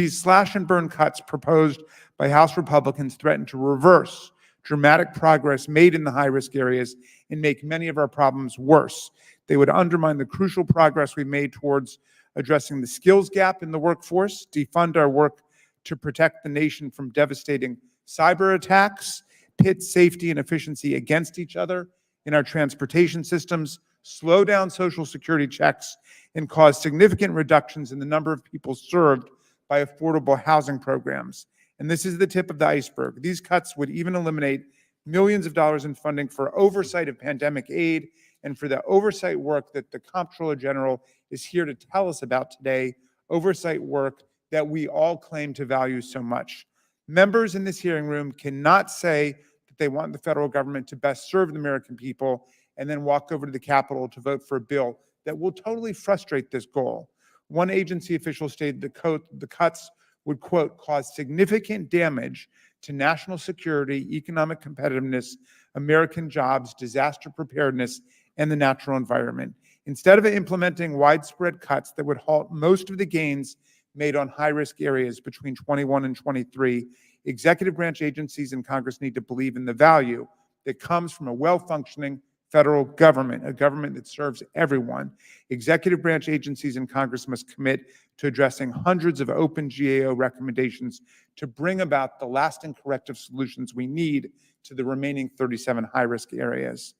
slash-and-burn cuts proposed by House Republicans threaten to reverse dramatic progress made in the high-risk areas and make many of our problems worse. They would undermine the crucial progress we've made towards addressing the skills gap in the workforce, defund our work to protect the nation from devastating cyber attacks, pit safety and efficiency against each other in our transportation systems, slow down Social Security checks, and cause significant reductions in the number of people served by affordable housing programs. And this is the tip of the iceberg. These cuts would even eliminate millions of dollars in funding for oversight of pandemic aid and for the oversight work that the Comptroller General is here to tell us about today, oversight work that we all claim to value so much. Members in this hearing room cannot say that they want the federal government to best serve the American people and then walk over to the Capitol to vote for a bill that will totally frustrate this goal. One agency official stated the cuts would, quote, cause significant damage to national security, economic competitiveness, American jobs, disaster preparedness, and the natural environment. Instead of implementing widespread cuts that would halt most of the gains made on high-risk areas between 21 and 23, executive branch agencies in Congress need to believe in the value that comes from a well-functioning federal government, a government that serves everyone. Executive branch agencies in Congress must commit to addressing hundreds of open GAO recommendations to bring about the lasting corrective solutions we need to the remaining 37 high-risk areas.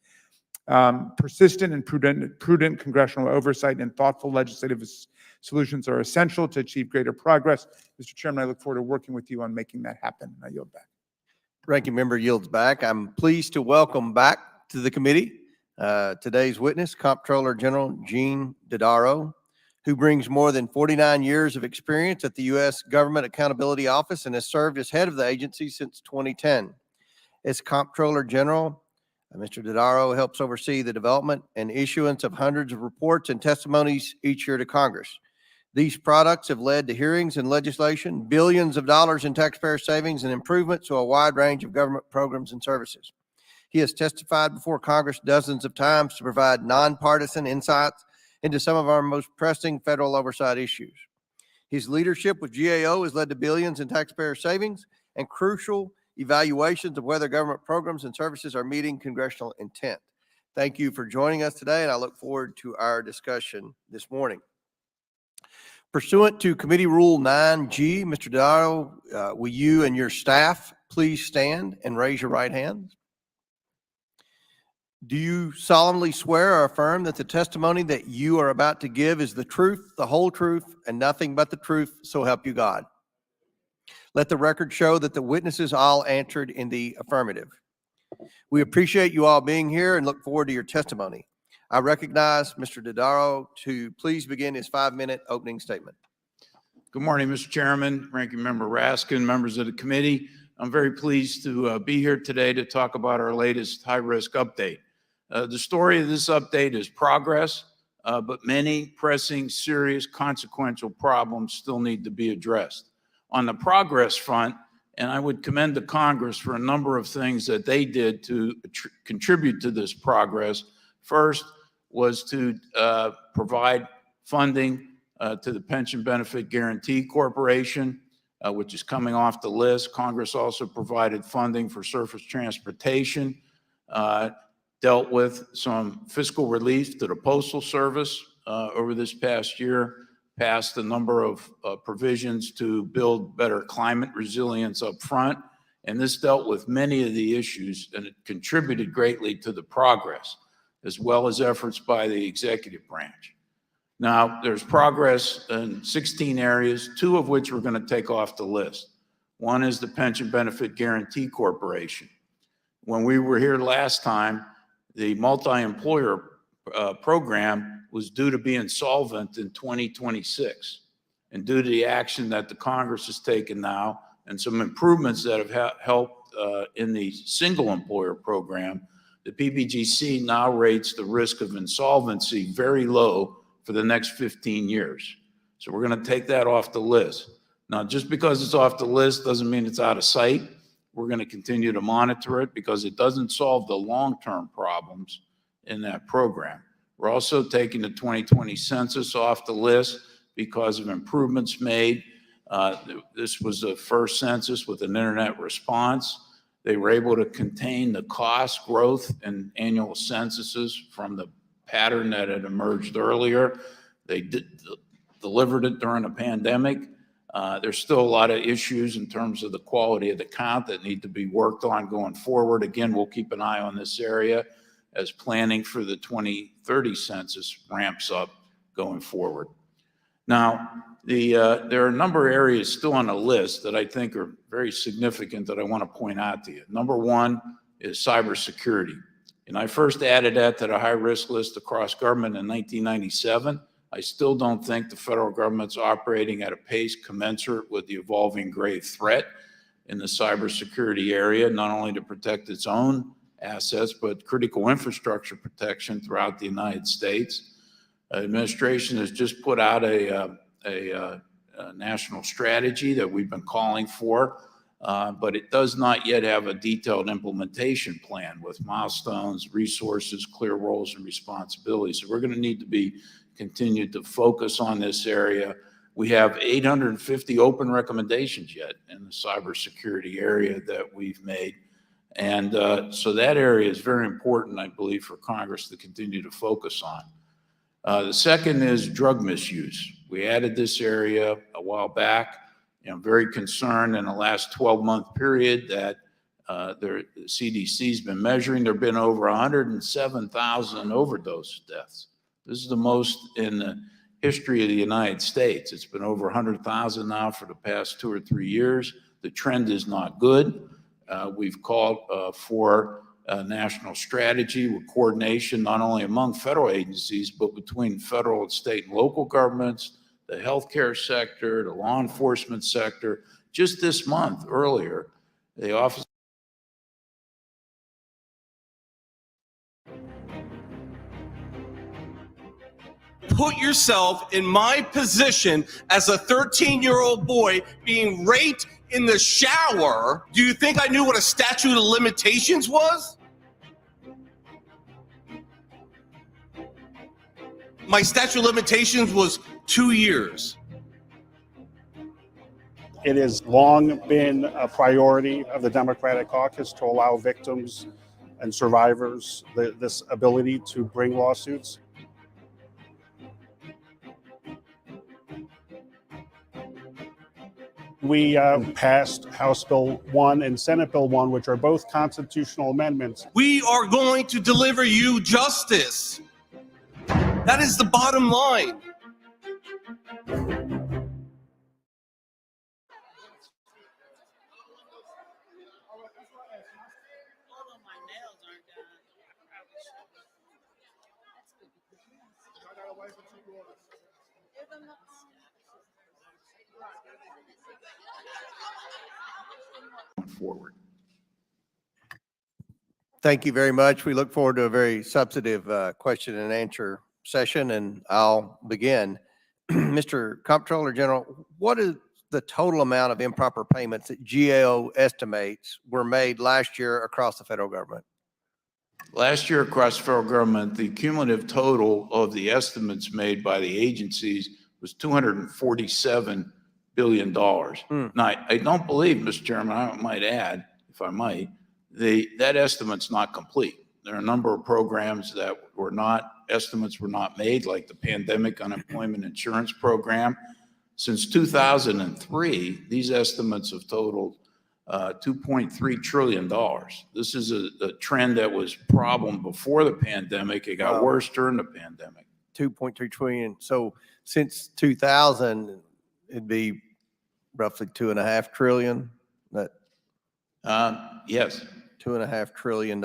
Persistent and prudent congressional oversight and thoughtful legislative solutions are essential to achieve greater progress. Mr. Chairman, I look forward to working with you on making that happen. I yield back. Ranking member yields back. I'm pleased to welcome back to the committee today's witness, Comptroller General Gene Dodaro, who brings more than 49 years of experience at the U.S. Government Accountability Office and has served as head of the agency since 2010. As Comptroller General, Mr. Dodaro helps oversee the development and issuance of hundreds of reports and testimonies each year to Congress. These products have led to hearings and legislation, billions of dollars in taxpayer savings, and improvements to a wide range of government programs and services. He has testified before Congress dozens of times to provide nonpartisan insights into some of our most pressing federal oversight issues. His leadership with GAO has led to billions in taxpayer savings and crucial evaluations of whether government programs and services are meeting congressional intent. Thank you for joining us today, and I look forward to our discussion this morning. Pursuant to Committee Rule 9G, Mr. Dodaro, will you and your staff please stand and raise your right hands? Do you solemnly swear or affirm that the testimony that you are about to give is the truth, the whole truth, and nothing but the truth, so help you God? Let the record show that the witnesses all answered in the affirmative. We appreciate you all being here and look forward to your testimony. I recognize Mr. Dodaro to please begin his 5-minute opening statement. Good morning, Mr. Chairman, Ranking Member Raskin, members of the committee. I'm very pleased to be here today to talk about our latest high-risk update. The story of this update is progress, but many pressing, serious, consequential problems still need to be addressed. On the progress front, and I would commend the Congress for a number of things that they did to contribute to this progress. First was to provide funding to the Pension Benefit Guaranty Corporation, which is coming off the list. Congress also provided funding for surface transportation, dealt with some fiscal relief to the Postal Service over this past year, passed a number of provisions to build better climate resilience up front, and this dealt with many of the issues, and it contributed greatly to the progress, as well as efforts by the executive branch. Now, there's progress in 16 areas, 2 of which we're going to take off the list. One is the Pension Benefit Guaranty Corporation. When we were here last time, the multi-employer program was due to be insolvent in 2026. And due to the action that the Congress has taken now and some improvements that have helped in the single employer program, the PBGC now rates the risk of insolvency very low for the next 15 years. So we're going to take that off the list. Now, just because it's off the list doesn't mean it's out of sight. We're going to continue to monitor it because it doesn't solve the long-term problems in that program. We're also taking the 2020 census off the list because of improvements made. This was the first census with an internet response. They were able to contain the cost growth in annual censuses from the pattern that had emerged earlier. They delivered it during a pandemic. There's still a lot of issues in terms of the quality of the count that need to be worked on going forward. Again, we'll keep an eye on this area as planning for the 2030 census ramps up going forward. Now, there are a number of areas still on the list that I think are very significant that I want to point out to you. Number one is cybersecurity. And I first added that to the high-risk list across government in 1997. I still don't think the federal government's operating at a pace commensurate with the evolving grave threat in the cybersecurity area, not only to protect its own assets, but critical infrastructure protection throughout the United States. Administration has just put out a national strategy that we've been calling for, but it does not yet have a detailed implementation plan with milestones, resources, clear roles, and responsibilities. So we're going to need to continue to focus on this area. We have 850 open recommendations yet in the cybersecurity area that we've made. And so that area is very important, I believe, for Congress to continue to focus on. The second is drug misuse. We added this area a while back. I'm very concerned in the last 12-month period that the CDC's been measuring. There have been over 107,000 overdose deaths. This is the most in the history of the United States. It's been over 100,000 now for the past 2 or 3 years. The trend is not good. We've called for a national strategy with coordination not only among federal agencies, but between federal and state and local governments, the healthcare sector, the law enforcement sector. Just this month, earlier, the Office Put yourself in my position as a 13-year-old boy being raped in the shower. Do you think I knew what a statute of limitations was? My statute of limitations was 2 years. It has long been a priority of the Democratic caucus to allow victims and survivors this ability to bring lawsuits. We passed House Bill 1 and Senate Bill 1, which are both constitutional amendments. We are going to deliver you justice. That is the bottom line. forward. Thank you very much. We look forward to a very substantive question and answer session, and I'll begin. Mr. Comptroller General, what is the total amount of improper payments that GAO estimates were made last year across the federal government? Last year across the federal government, the cumulative total of the estimates made by the agencies was $247 billion. Now, I don't believe, Mr. Chairman, I might add, if I might, that estimate's not complete. There are a number of programs that estimates were not made, like the Pandemic Unemployment Insurance Program. Since 2003, these estimates have totaled $2.3 trillion. This is a trend that was a problem before the pandemic. It got worse during the pandemic. 2.3 trillion. So since 2000, it'd be roughly 2.5 trillion. Yes. $2.5 trillion.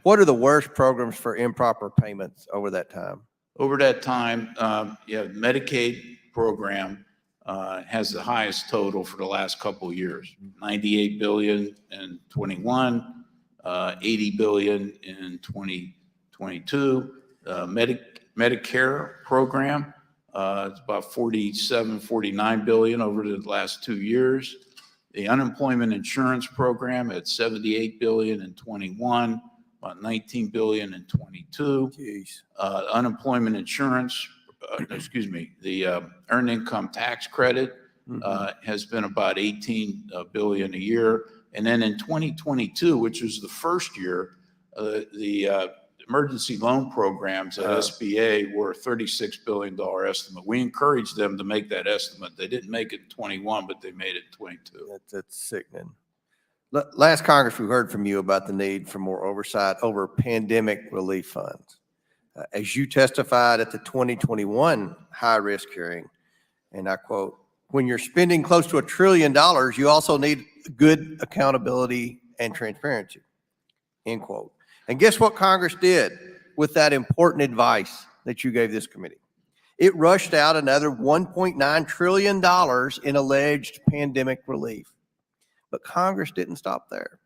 What are the worst programs for improper payments over that time? Over that time, Medicaid program has the highest total for the last couple of years. $98 billion in 21, $80 billion in 2022. Medicare program, it's about $49 billion over the last 2 years. The unemployment insurance program at $78 billion in 21, about $19 billion in 22. Unemployment insurance, the earned income tax credit has been about $18 billion a year. And then in 2022, which was the first year, the emergency loan programs at SBA were a $36 billion estimate. We encouraged them to make that estimate. They didn't make it in 21, but they made it in 22. That's sickening. Last Congress, we heard from you about the need for more oversight over pandemic relief funds. As you testified at the 2021 high-risk hearing, and I quote, "When you're spending close to $1 trillion, you also need good accountability and transparency," end quote. And guess what Congress did with that important advice that you gave this committee? It rushed out another $1.9 trillion in alleged pandemic relief. But Congress didn't stop there.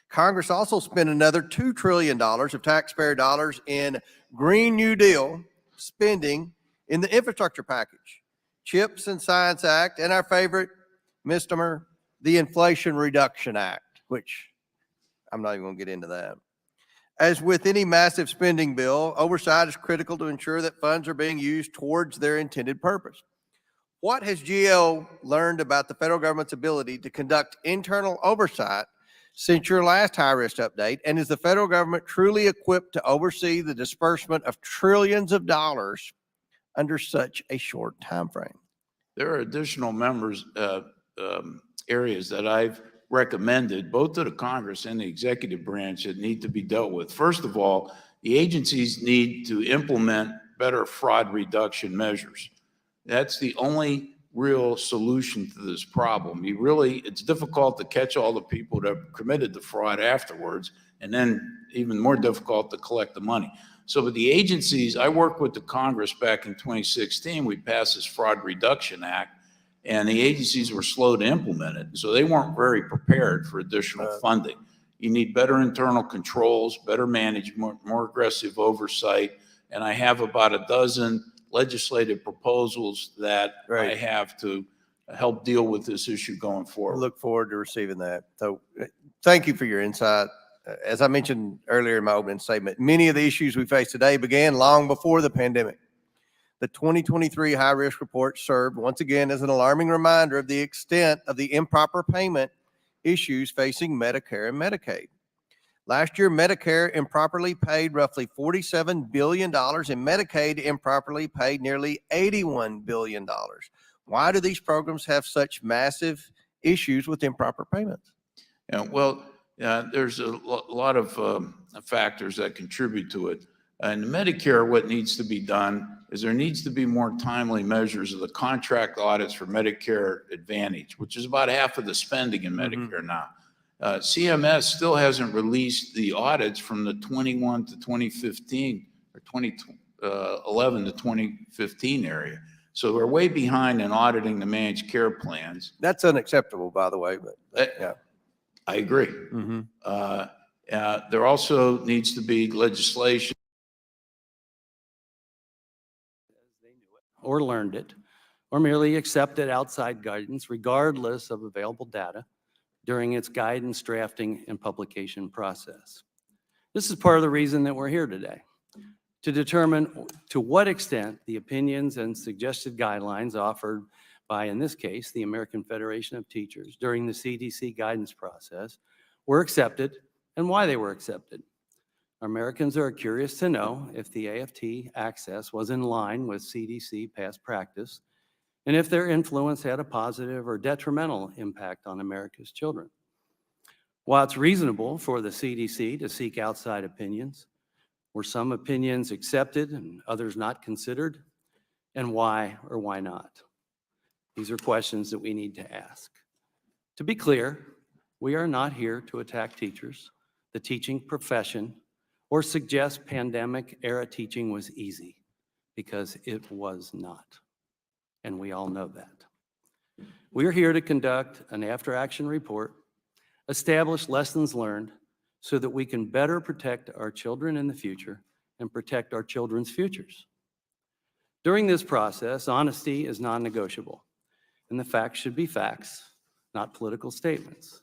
Congress also spent another $2 trillion of taxpayer dollars in Green New Deal spending in the infrastructure package, CHIPS and Science Act, and our favorite misnomer, the Inflation Reduction Act, which I'm not even going to get into that. As with any massive spending bill, oversight is critical to ensure that funds are being used towards their intended purpose. What has GAO learned about the federal government's ability to conduct internal oversight since your last high-risk update? And is the federal government truly equipped to oversee the disbursement of trillions of dollars under such a short time frame? There are additional areas that I've recommended both to the Congress and the executive branch that need to be dealt with. First of all, the agencies need to implement better fraud reduction measures. That's the only real solution to this problem. It's difficult to catch all the people that committed the fraud afterwards, and then even more difficult to collect the money. So with the agencies, I worked with the Congress back in 2016. We passed this Fraud Reduction Act, and the agencies were slow to implement it. So they weren't very prepared for additional funding. You need better internal controls, better management, more aggressive oversight. And I have about a dozen legislative proposals that I have to help deal with this issue going forward. I look forward to receiving that. So thank you for your insight. As I mentioned earlier in my opening statement, many of the issues we face today began long before the pandemic. The 2023 high-risk report served once again as an alarming reminder of the extent of the improper payment issues facing Medicare and Medicaid. Last year, Medicare improperly paid roughly $47 billion, and Medicaid improperly paid nearly $81 billion. Why do these programs have such massive issues with improper payments? There's a lot of factors that contribute to it. And Medicare, what needs to be done is there needs to be more timely measures of the contract audits for Medicare Advantage, which is about half of the spending in Medicare now. CMS still hasn't released the audits from the 21 to 2015 or 2011 to 2015 area. So we're way behind in auditing the managed care plans. That's unacceptable, by the way. But I agree. There also needs to be legislation. Or learned it, or merely accepted outside guidance regardless of available data during its guidance drafting and publication process. This is part of the reason that we're here today, to determine to what extent the opinions and suggested guidelines offered by, in this case, the American Federation of Teachers during the CDC guidance process were accepted and why they were accepted. Americans are curious to know if the AFT access was in line with CDC past practice and if their influence had a positive or detrimental impact on America's children. While it's reasonable for the CDC to seek outside opinions, were some opinions accepted and others not considered? And why or why not? These are questions that we need to ask. To be clear, we are not here to attack teachers, the teaching profession, or suggest pandemic-era teaching was easy, because it was not. And we all know that. We're here to conduct an after-action report, establish lessons learned, so that we can better protect our children in the future and protect our children's futures. During this process, honesty is non-negotiable, and the facts should be facts, not political statements.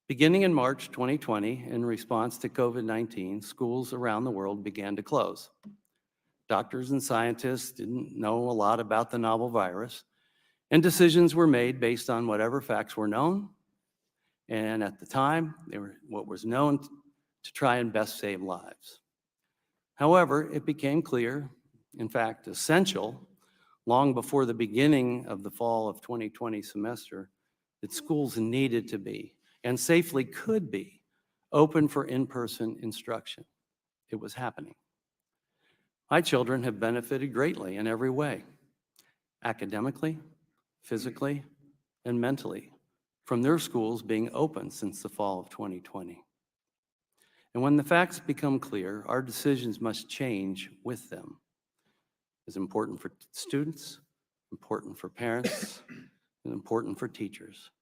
Beginning in March 2020, in response to COVID-19, schools around the world began to close. Doctors and scientists didn't know a lot about the novel virus, and decisions were made based on whatever facts were known, and at the time, they were what was known to try and best save lives. However, it became clear, in fact, essential, long before the beginning of the fall of 2020 semester, that schools needed to be, and safely could be, open for in-person instruction. It was happening. My children have benefited greatly in every way, academically, physically, and mentally, from their schools being open since the fall of 2020. And when the facts become clear, our decisions must change with them. It's important for students, important for parents, and important for teachers.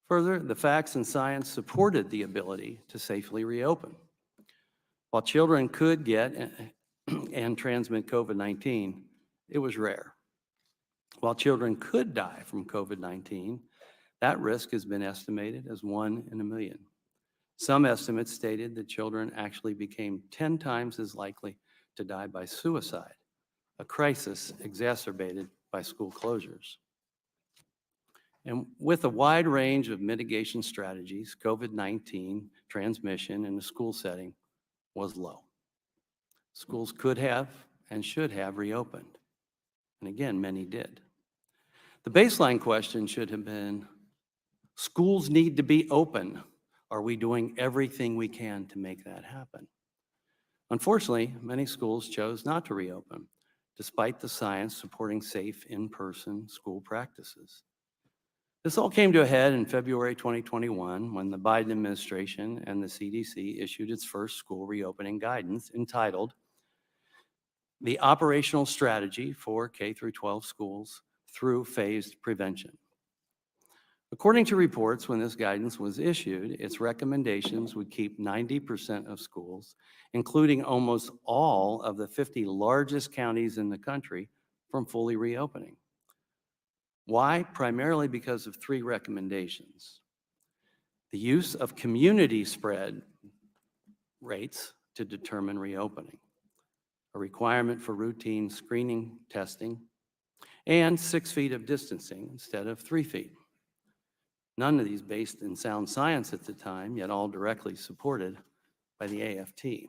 Further, the facts and science supported the ability to safely reopen. While children could get and transmit COVID-19, it was rare. While children could die from COVID-19, that risk has been estimated as 1 in a million. Some estimates stated that children actually became 10 times as likely to die by suicide, a crisis exacerbated by school closures. And with a wide range of mitigation strategies, COVID-19 transmission in the school setting was low. Schools could have and should have reopened. And again, many did. The baseline question should have been, schools need to be open. Are we doing everything we can to make that happen? Unfortunately, many schools chose not to reopen, despite the science supporting safe in-person school practices. This all came to a head in February 2021 when the Biden administration and the CDC issued its first school reopening guidance entitled The Operational Strategy for K-12 Schools Through Phased Prevention. According to reports, when this guidance was issued, its recommendations would keep 90% of schools, including almost all of the 50 largest counties in the country, from fully reopening. Why? Primarily because of 3 recommendations. The use of community spread rates to determine reopening, a requirement for routine screening testing, and 6 feet of distancing instead of 3 feet. None of these based in sound science at the time, yet all directly supported by the AFT.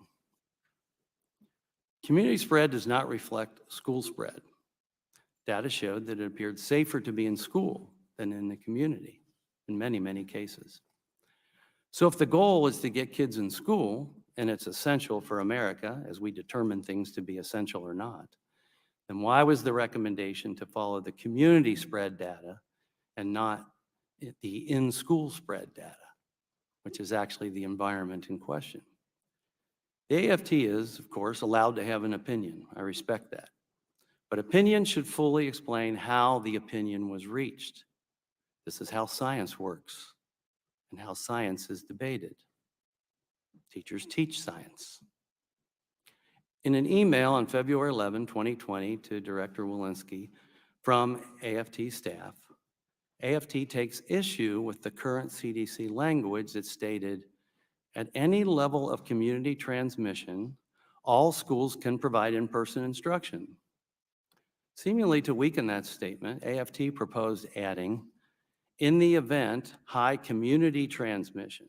Community spread does not reflect school spread. Data showed that it appeared safer to be in school than in the community in many, many cases. So if the goal is to get kids in school, and it's essential for America as we determine things to be essential or not, then why was the recommendation to follow the community spread data and not the in-school spread data, which is actually the environment in question? The AFT is, of course, allowed to have an opinion. I respect that. But opinion should fully explain how the opinion was reached. This is how science works. and how science is debated. Teachers teach science. In an email on February 11, 2020 to Director Walensky from AFT staff, AFT takes issue with the current CDC language that stated, at any level of community transmission, all schools can provide in-person instruction. Seemingly to weaken that statement, AFT proposed adding, in the event high community transmission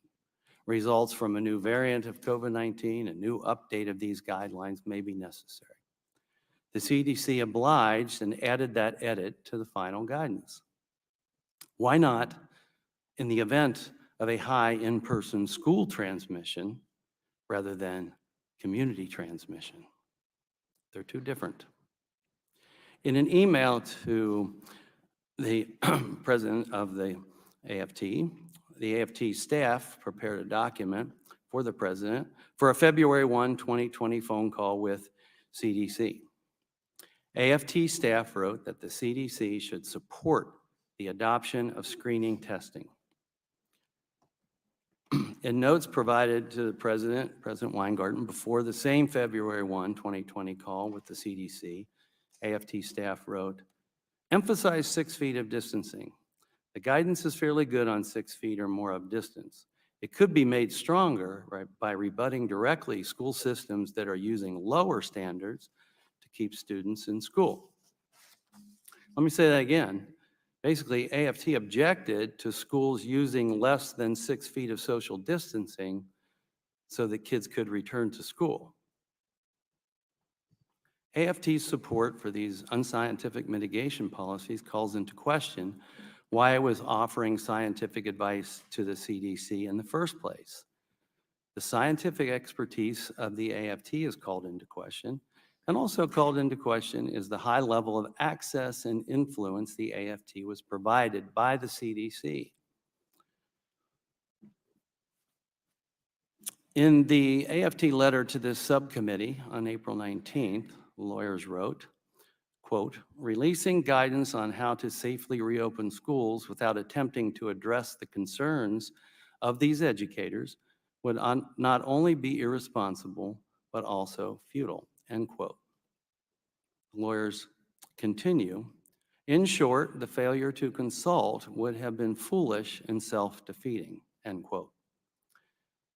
results from a new variant of COVID-19, a new update of these guidelines may be necessary. The CDC obliged and added that edit to the final guidance. Why not, in the event of a high in-person school transmission rather than community transmission? They're two different. In an email to the president of the AFT staff prepared a document for the president for a February 1, 2020 phone call with CDC. AFT staff wrote that the CDC should support the adoption of screening testing. In notes provided to the President Weingarten, before the same February 1, 2020 call with the CDC, AFT staff wrote, emphasize 6 feet of distancing. The guidance is fairly good on 6 feet or more of distance. It could be made stronger by rebutting directly school systems that are using lower standards to keep students in school. Let me say that again. Basically, AFT objected to schools using less than 6 feet of social distancing so that kids could return to school. AFT's support for these unscientific mitigation policies calls into question why it was offering scientific advice to the CDC in the first place. The scientific expertise of the AFT is called into question, and also called into question is the high level of access and influence the AFT was provided by the CDC. In the AFT letter to this subcommittee on April 19th, lawyers wrote, quote, releasing guidance on how to safely reopen schools without attempting to address the concerns of these educators would not only be irresponsible, but also futile, end quote. Lawyers continue, in short, the failure to consult would have been foolish and self-defeating, end quote.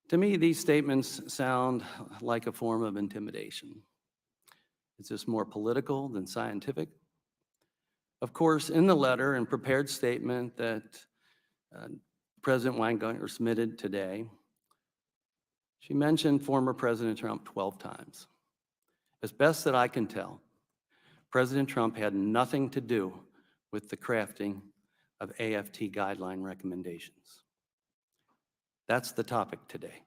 To me, these statements sound like a form of intimidation. Is this more political than scientific? Of course, in the letter and prepared statement that President Weingarten submitted today, she mentioned former President Trump 12 times. As best that I can tell, President Trump had nothing to do with the crafting of AFT guideline recommendations. That's the topic today.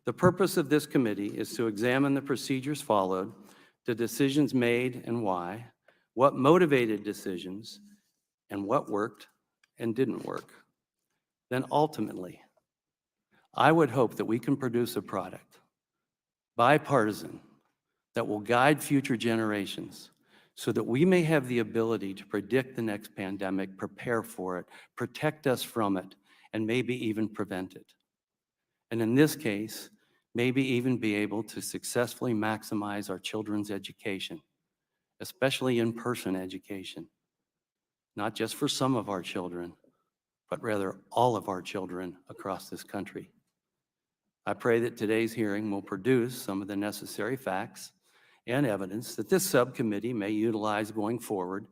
The purpose of this committee is to examine the procedures followed, the decisions made and why, what motivated decisions, and what worked and didn't work. Then ultimately, I would hope that we can produce a product, bipartisan, that will guide future generations so that we may have the ability to predict the next pandemic, prepare for it, protect us from it, and maybe even prevent it. And in this case, maybe even be able to successfully maximize our children's education, especially in-person education, not just for some of our children, but rather all of our children across this country. I pray that today's hearing will produce some of the necessary facts and evidence that this subcommittee may utilize going forward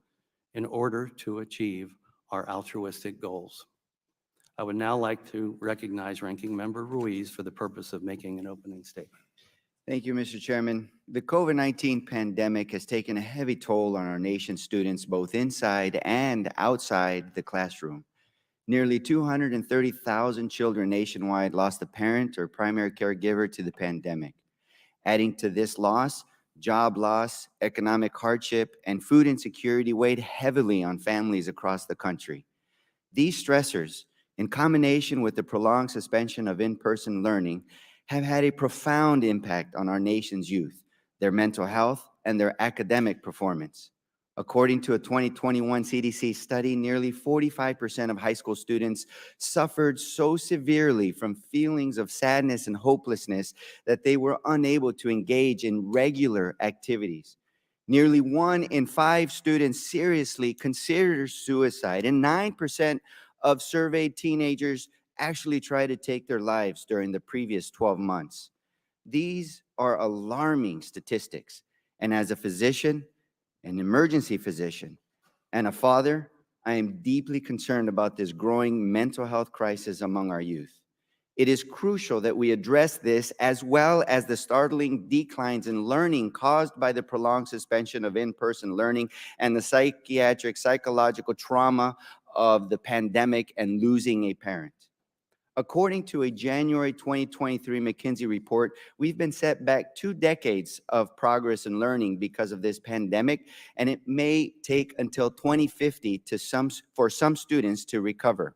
in order to achieve our altruistic goals. I would now like to recognize Ranking Member Ruiz for the purpose of making an opening statement. Thank you, Mr. Chairman. The COVID-19 pandemic has taken a heavy toll on our nation's students, both inside and outside the classroom. Nearly 230,000 children nationwide lost a parent or primary caregiver to the pandemic. Adding to this loss, job loss, economic hardship, and food insecurity weighed heavily on families across the country. These stressors, in combination with the prolonged suspension of in-person learning, have had a profound impact on our nation's youth, their mental health, and their academic performance. According to a 2021 CDC study, nearly 45% of high school students suffered so severely from feelings of sadness and hopelessness that they were unable to engage in regular activities. Nearly 1 in 5 students seriously consider suicide, and 9% of surveyed teenagers actually try to take their lives during the previous 12 months. These are alarming statistics, and as a physician, an emergency physician, and a father, I am deeply concerned about this growing mental health crisis among our youth. It is crucial that we address this, as well as the startling declines in learning caused by the prolonged suspension of in-person learning and the psychological trauma of the pandemic and losing a parent. According to a January 2023 McKinsey report, we've been set back 2 decades of progress in learning because of this pandemic, and it may take until 2050 for some students to recover.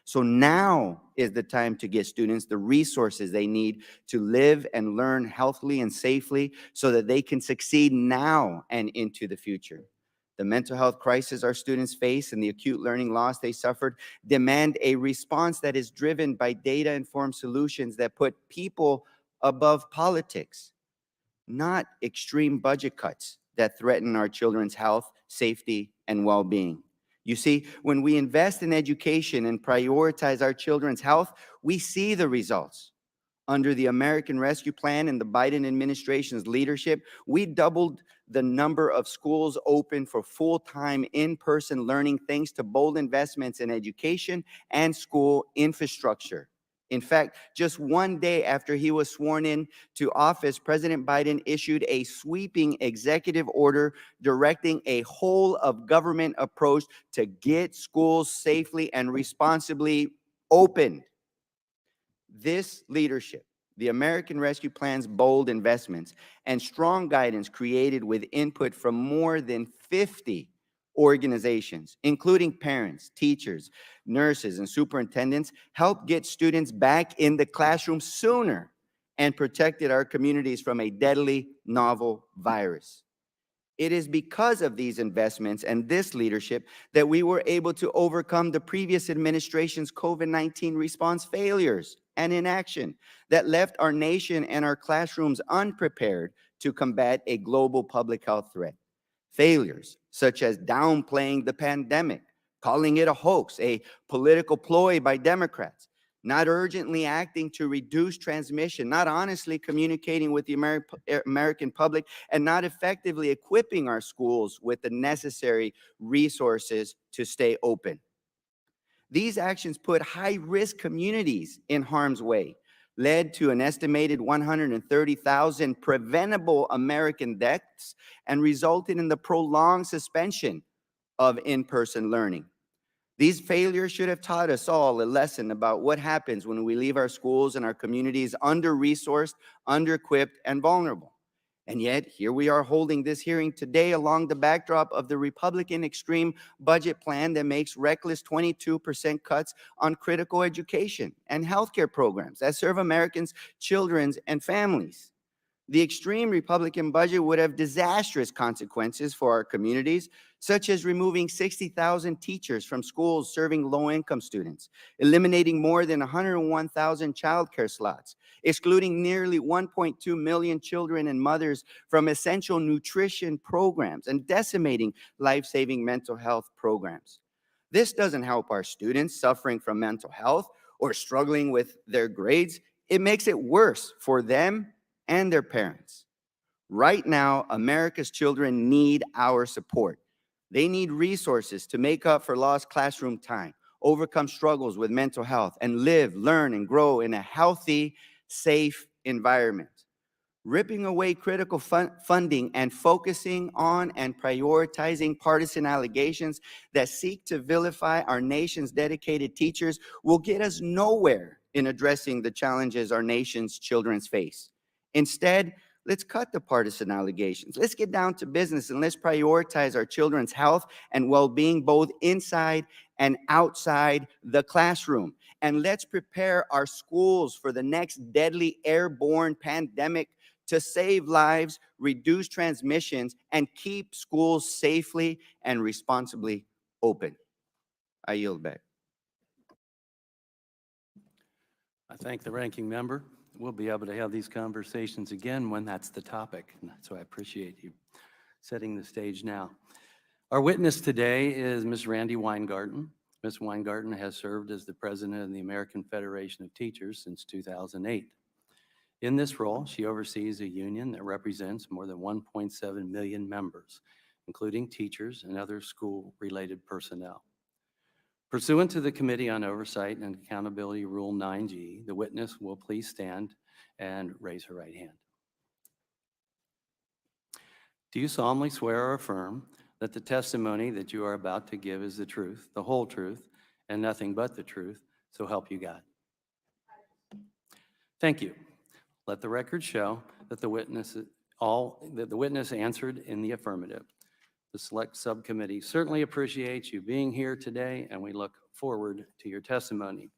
So now is the time to get students the resources they need to live and learn healthily and safely so that they can succeed now and into the future. The mental health crisis our students face and the acute learning loss they suffered demand a response that is driven by data-informed solutions that put people above politics, not extreme budget cuts that threaten our children's health, safety, and well-being. You see, when we invest in education and prioritize our children's health, we see the results. Under the American Rescue Plan and the Biden administration's leadership, we doubled the number of schools open for full-time in-person learning thanks to bold investments in education and school infrastructure. In fact, just 1 day after he was sworn in to office, President Biden issued a sweeping executive order directing a whole-of-government approach to get schools safely and responsibly opened. This leadership, the American Rescue Plan's bold investments, and strong guidance created with input from more than 50 organizations, including parents, teachers, nurses, and superintendents, helped get students back in the classroom sooner and protected our communities from a deadly novel virus. It is because of these investments and this leadership that we were able to overcome the previous administration's COVID-19 response failures and inaction that left our nation and our classrooms unprepared to combat a global public health threat. Failures such as downplaying the pandemic, calling it a hoax, a political ploy by Democrats, not urgently acting to reduce transmission, not honestly communicating with the American public, and not effectively equipping our schools with the necessary resources to stay open. These actions put high-risk communities in harm's way, led to an estimated 130,000 preventable American deaths, and resulted in the prolonged suspension of in-person learning. These failures should have taught us all a lesson about what happens when we leave our schools and our communities under-resourced, under-equipped, and vulnerable. And yet, here we are holding this hearing today along the backdrop of the Republican extreme budget plan that makes reckless 22% cuts on critical education and healthcare programs that serve Americans' children and families. The extreme Republican budget would have disastrous consequences for our communities, such as removing 60,000 teachers from schools serving low-income students, eliminating more than 101,000 childcare slots, excluding nearly 1.2 million children and mothers from essential nutrition programs, and decimating life-saving mental health programs. This doesn't help our students suffering from mental health or struggling with their grades. It makes it worse for them and their parents. Right now, America's children need our support. They need resources to make up for lost classroom time, overcome struggles with mental health, and live, learn, and grow in a healthy, safe environment. Ripping away critical funding and focusing on and prioritizing partisan allegations that seek to vilify our nation's dedicated teachers will get us nowhere in addressing the challenges our nation's children face. Instead, let's cut the partisan allegations. Let's get down to business and let's prioritize our children's health and well-being both inside and outside the classroom. And let's prepare our schools for the next deadly airborne pandemic to save lives, reduce transmissions, and keep schools safely and responsibly open. I yield back. I thank the ranking member. We'll be able to have these conversations again when that's the topic. And so I appreciate you setting the stage now. Our witness today is Ms. Randy Weingarten. Ms. Weingarten has served as the president of the American Federation of Teachers since 2008. In this role, she oversees a union that represents more than 1.7 million members, including teachers and other school-related personnel. Pursuant to the Committee on Oversight and Accountability Rule 9G, the witness will please stand and raise her right hand. Do you solemnly swear or affirm that the testimony that you are about to give is the truth, the whole truth, and nothing but the truth, so help you God? Thank you. Let the record show that the witness answered in the affirmative. The Select Subcommittee certainly appreciates you being here today, and we look forward to your testimony.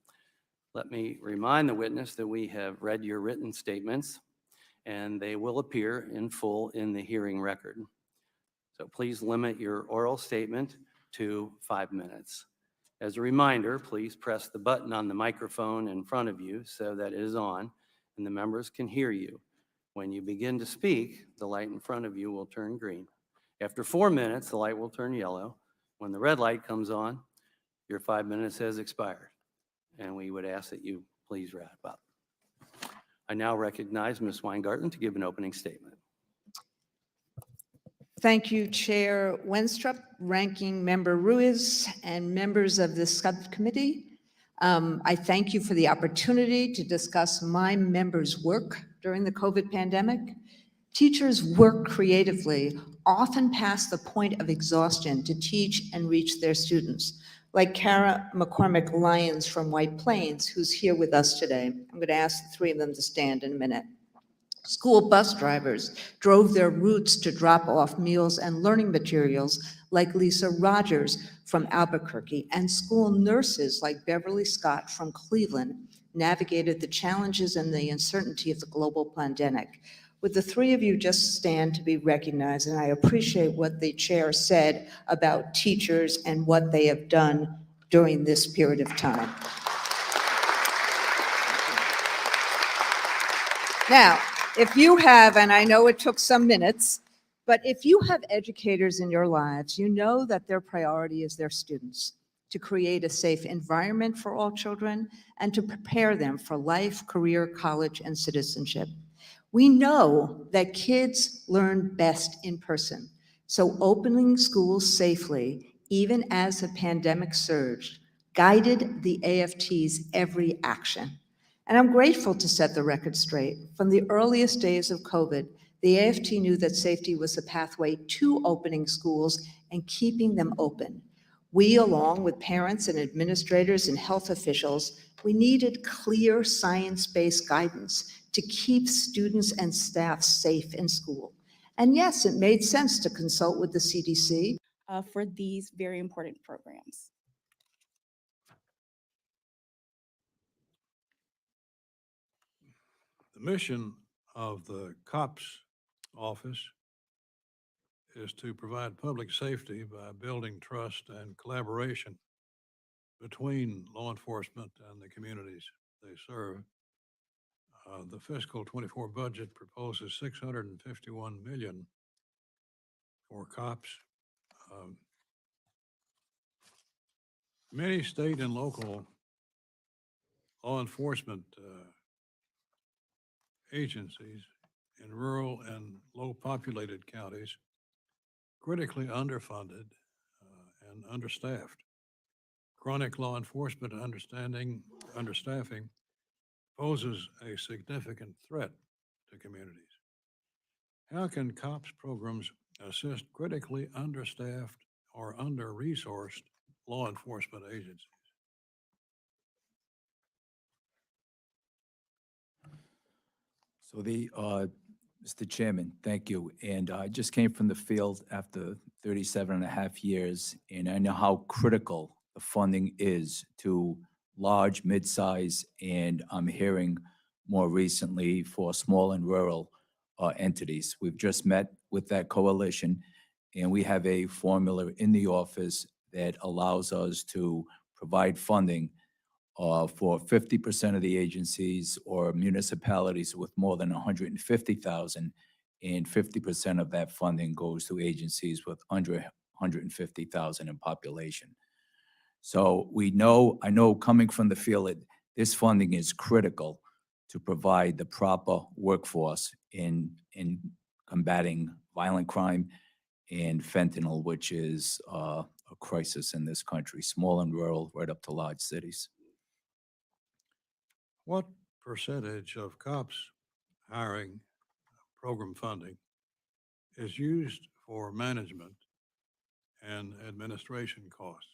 Let me remind the witness that we have read your written statements, and they will appear in full in the hearing record. So please limit your oral statement to 5 minutes. As a reminder, please press the button on the microphone in front of you so that it is on and the members can hear you. When you begin to speak, the light in front of you will turn green. After 4 minutes, the light will turn yellow. When the red light comes on, your 5 minutes has expired, and we would ask that you please wrap up. I now recognize Ms. Weingarten to give an opening statement. Thank you, Chair Wenstrup, Ranking Member Ruiz, and members of the subcommittee. I thank you for the opportunity to discuss my members' work during the COVID pandemic. Teachers work creatively, often past the point of exhaustion, to teach and reach their students, like Kara McCormick-Lyons from White Plains, who's here with us today. I'm going to ask the three of them to stand in a minute. School bus drivers drove their routes to drop off meals and learning materials, like Lisa Rogers from Albuquerque, and school nurses like Beverly Scott from Cleveland navigated the challenges and the uncertainty of the global pandemic. Would the three of you just stand to be recognized? And I appreciate what the chair said about teachers and what they have done during this period of time. Now, if you have, and I know it took some minutes, but if you have educators in your lives, you know that their priority is their students, to create a safe environment for all children and to prepare them for life, career, college, and citizenship. We know that kids learn best in person, so opening schools safely, even as the pandemic surged, guided the AFT's every action. And I'm grateful to set the record straight. From the earliest days of COVID, the AFT knew that safety was the pathway to opening schools and keeping them open. We, along with parents and administrators and health officials, we needed clear science-based guidance to keep students and staff safe in school. And yes, it made sense to consult with the CDC. For these very important programs. The mission of the COPS office is to provide public safety by building trust and collaboration between law enforcement and the communities they serve. The fiscal 24 budget proposes $651 million for COPS. Many state and local law enforcement agencies in rural and low-populated counties critically underfunded and understaffed. Chronic law enforcement understaffing poses a significant threat to communities. How can COPS programs assist critically understaffed or under-resourced law enforcement agencies? So Mr. Chairman, thank you. And I just came from the field after 37 and a half years, and I know how critical the funding is to large, mid-size, and I'm hearing more recently for small and rural entities. We've just met with that coalition, and we have a formula in the office that allows us to provide funding for 50% of the agencies or municipalities with more than 150,000, and 50% of that funding goes to agencies with under 150,000 in population. So I know coming from the field, this funding is critical to provide the proper workforce in combating violent crime and fentanyl, which is a crisis in this country, small and rural, right up to large cities. What percentage of cops hiring program funding is used for management and administration costs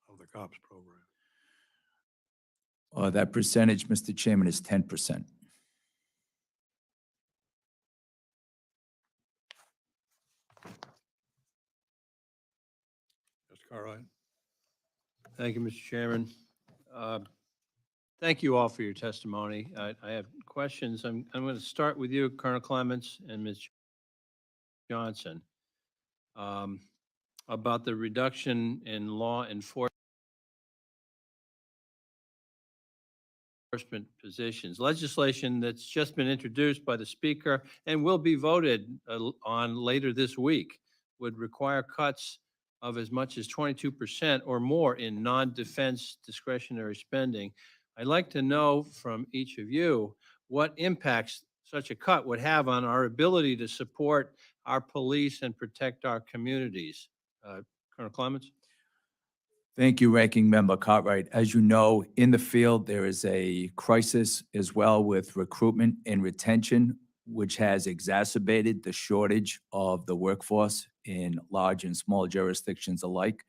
of the COPS program? That percentage, Mr. Chairman, is 10%. Mr. Cartwright? Thank you, Mr. Chairman. Thank you all for your testimony. I have questions. I'm going to start with you, Colonel Clements and Ms. Johnson, about the reduction in law enforcement positions. Legislation that's just been introduced by the Speaker and will be voted on later this week would require cuts of as much as 22% or more in non-defense discretionary spending. I'd like to know from each of you what impacts such a cut would have on our ability to support our police and protect our communities. Colonel Clements? Thank you, Ranking Member Cartwright. As you know, in the field, there is a crisis as well with recruitment and retention, which has exacerbated the shortage of the workforce in large and small jurisdictions alike.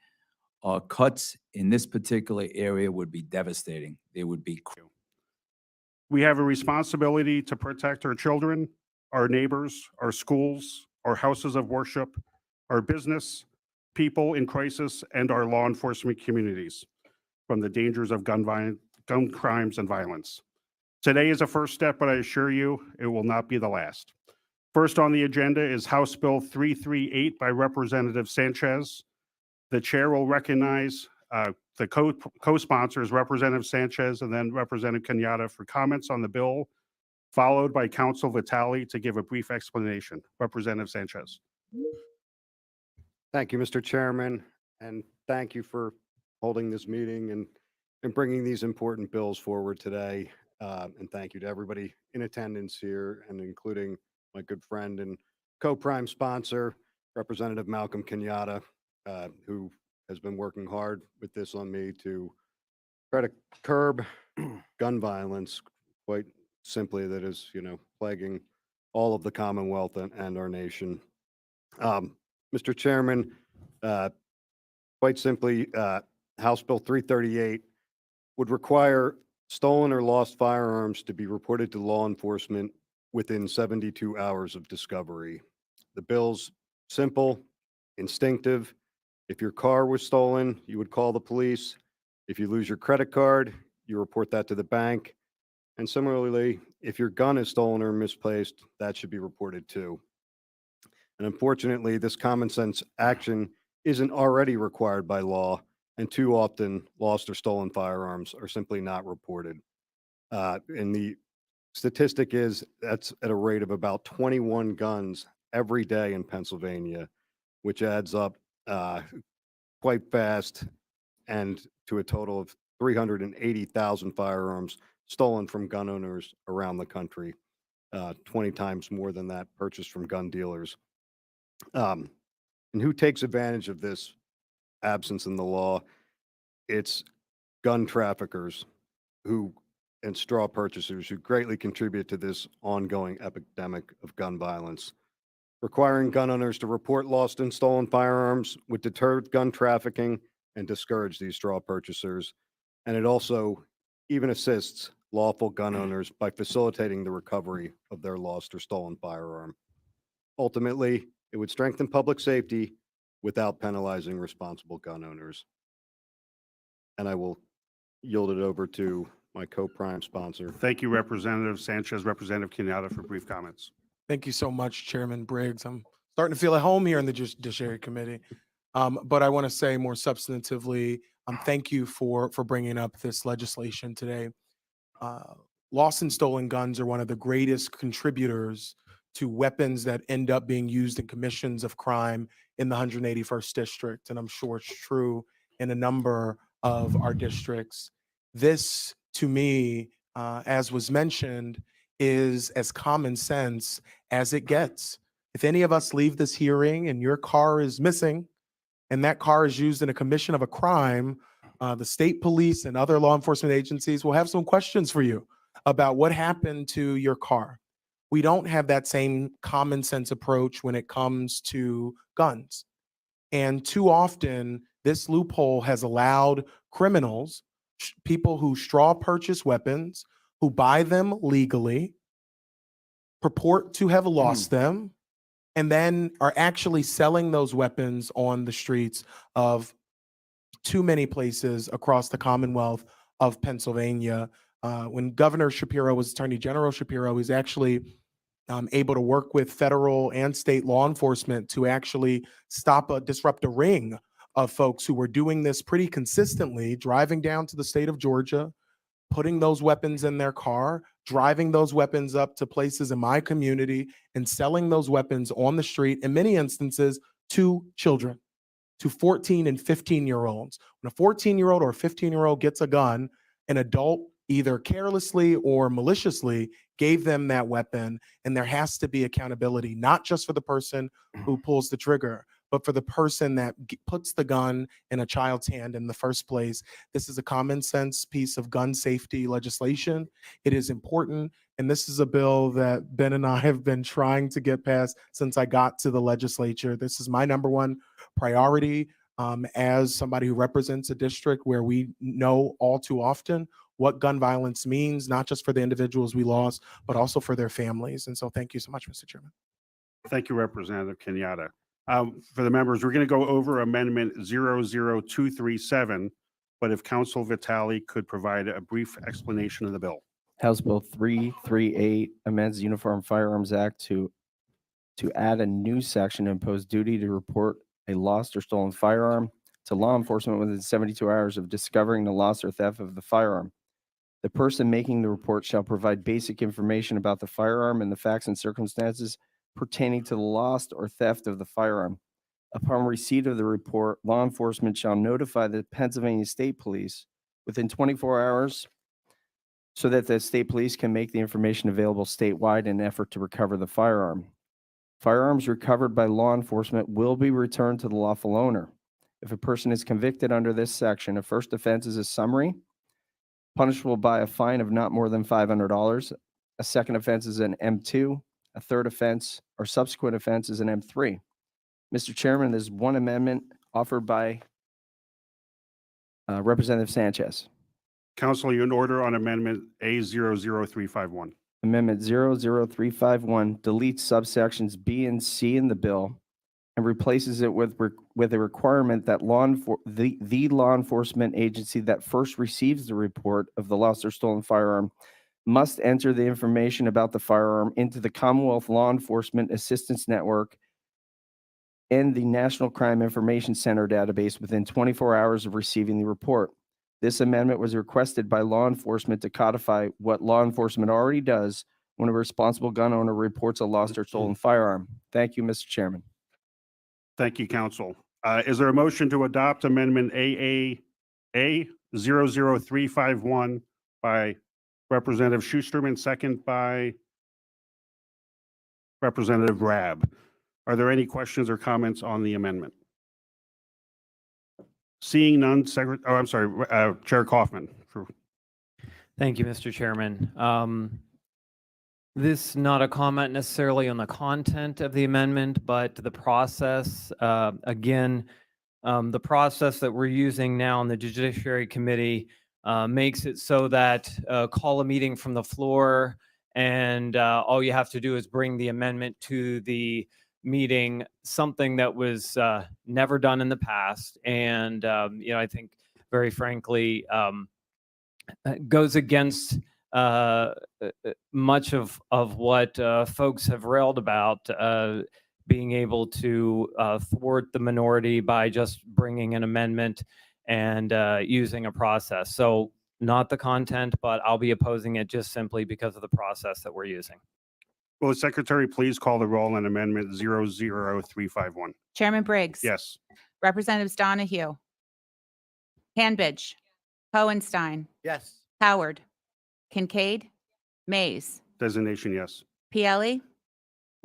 Cuts in this particular area would be devastating. They would be. We have a responsibility to protect our children, our neighbors, our schools, our houses of worship, our business, people in crisis, and our law enforcement communities from the dangers of gun crimes and violence. Today is a first step, but I assure you it will not be the last. First on the agenda is House Bill 338 by Representative Sanchez. The chair will recognize the co-sponsors, Representative Sanchez and then Representative Kenyatta, for comments on the bill, followed by Council Vitale to give a brief explanation. Representative Sanchez. Thank you, Mr. Chairman, and thank you for holding this meeting and bringing these important bills forward today. And thank you to everybody in attendance here, and including my good friend and co-prime sponsor, Representative Malcolm Kenyatta, who has been working hard with this on me to try to curb gun violence, quite simply, that is, plaguing all of the Commonwealth and our nation. Mr. Chairman, quite simply, House Bill 338 would require stolen or lost firearms to be reported to law enforcement within 72 hours of discovery. The bill's simple, instinctive. If your car was stolen, you would call the police. If you lose your credit card, you report that to the bank. And similarly, if your gun is stolen or misplaced, that should be reported too. And unfortunately, this common sense action isn't already required by law, and too often lost or stolen firearms are simply not reported. And the statistic is that's at a rate of about 21 guns every day in Pennsylvania, which adds up quite fast and to a total of 380,000 firearms stolen from gun owners around the country, 20 times more than that purchased from gun dealers. And who takes advantage of this absence in the law? It's gun traffickers and straw purchasers who greatly contribute to this ongoing epidemic of gun violence. Requiring gun owners to report lost and stolen firearms would deter gun trafficking and discourage these straw purchasers. And it also even assists lawful gun owners by facilitating the recovery of their lost or stolen firearm. Ultimately, it would strengthen public safety without penalizing responsible gun owners. And I will yield it over to my co-prime sponsor. Thank you, Representative Sanchez. Representative Kenyatta for brief comments. Thank you so much, Chairman Briggs. I'm starting to feel at home here in the Judiciary Committee. But I want to say more substantively, thank you for bringing up this legislation today. Lost and stolen guns are one of the greatest contributors to weapons that end up being used in commissions of crime in the 181st District. And I'm sure it's true in a number of our districts. This, to me, as was mentioned, is as common sense as it gets. If any of us leave this hearing and your car is missing, and that car is used in a commission of a crime, the state police and other law enforcement agencies will have some questions for you about what happened to your car. We don't have that same common sense approach when it comes to guns. And too often, this loophole has allowed criminals, people who straw purchase weapons, who buy them legally, purport to have lost them, and then are actually selling those weapons on the streets of too many places across the Commonwealth of Pennsylvania. When Governor Shapiro was Attorney General Shapiro, he's actually able to work with federal and state law enforcement to actually disrupt a ring of folks who were doing this pretty consistently, driving down to the state of Georgia, putting those weapons in their car, driving those weapons up to places in my community, and selling those weapons on the street, in many instances, to children, to 14 and 15-year-olds. When a 14-year-old or a 15-year-old gets a gun, an adult either carelessly or maliciously gave them that weapon, and there has to be accountability, not just for the person who pulls the trigger, but for the person that puts the gun in a child's hand in the first place. This is a common sense piece of gun safety legislation. It is important, and this is a bill that Ben and I have been trying to get passed since I got to the legislature. This is my number one priority as somebody who represents a district where we know all too often what gun violence means, not just for the individuals we lost, but also for their families. And so thank you so much, Mr. Chairman. Thank you, Representative Kenyatta. For the members, we're going to go over Amendment 00237, but if Council Vitale could provide a brief explanation of the bill. House Bill 338 amends the Uniform Firearms Act to add a new section and impose duty to report a lost or stolen firearm to law enforcement within 72 hours of discovering the loss or theft of the firearm. The person making the report shall provide basic information about the firearm and the facts and circumstances pertaining to the loss or theft of the firearm. Upon receipt of the report, law enforcement shall notify the Pennsylvania State Police within 24 hours so that the state police can make the information available statewide in an effort to recover the firearm. Firearms recovered by law enforcement will be returned to the lawful owner. If a person is convicted under this section, a first offense is a summary, punishable by a fine of not more than $500. A second offense is an M2. A third offense or subsequent offense is an M3. Mr. Chairman, there's one amendment offered by Representative Sanchez. Council, you in order on Amendment A00351. Amendment 00351 deletes subsections B and C in the bill and replaces it with a requirement that the law enforcement agency that first receives the report of the lost or stolen firearm must enter the information about the firearm into the Commonwealth Law Enforcement Assistance Network and the National Crime Information Center database within 24 hours of receiving the report. This amendment was requested by law enforcement to codify what law enforcement already does when a responsible gun owner reports a lost or stolen firearm. Thank you, Mr. Chairman. Thank you, Council. Is there a motion to adopt Amendment A00351 by Representative Schusterman, second by Representative Rabb? Are there any questions or comments on the amendment? Seeing none, Chair Kaufman. Thank you, Mr. Chairman. This not a comment necessarily on the content of the amendment, but the process. Again, the process that we're using now in the Judiciary Committee makes it so that call a meeting from the floor, and all you have to do is bring the amendment to the meeting, something that was never done in the past. And I think very frankly goes against much of what folks have railed about, being able to thwart the minority by just bringing an amendment and using a process. So not the content, but I'll be opposing it just simply because of the process that we're using. Will the secretary please call the roll on amendment 00351? Chairman Briggs. Yes. Representatives Donahue, Hanbidge, Hohenstein, Yes. Howard, Kincaid, Mays, Designation, yes. Pielli,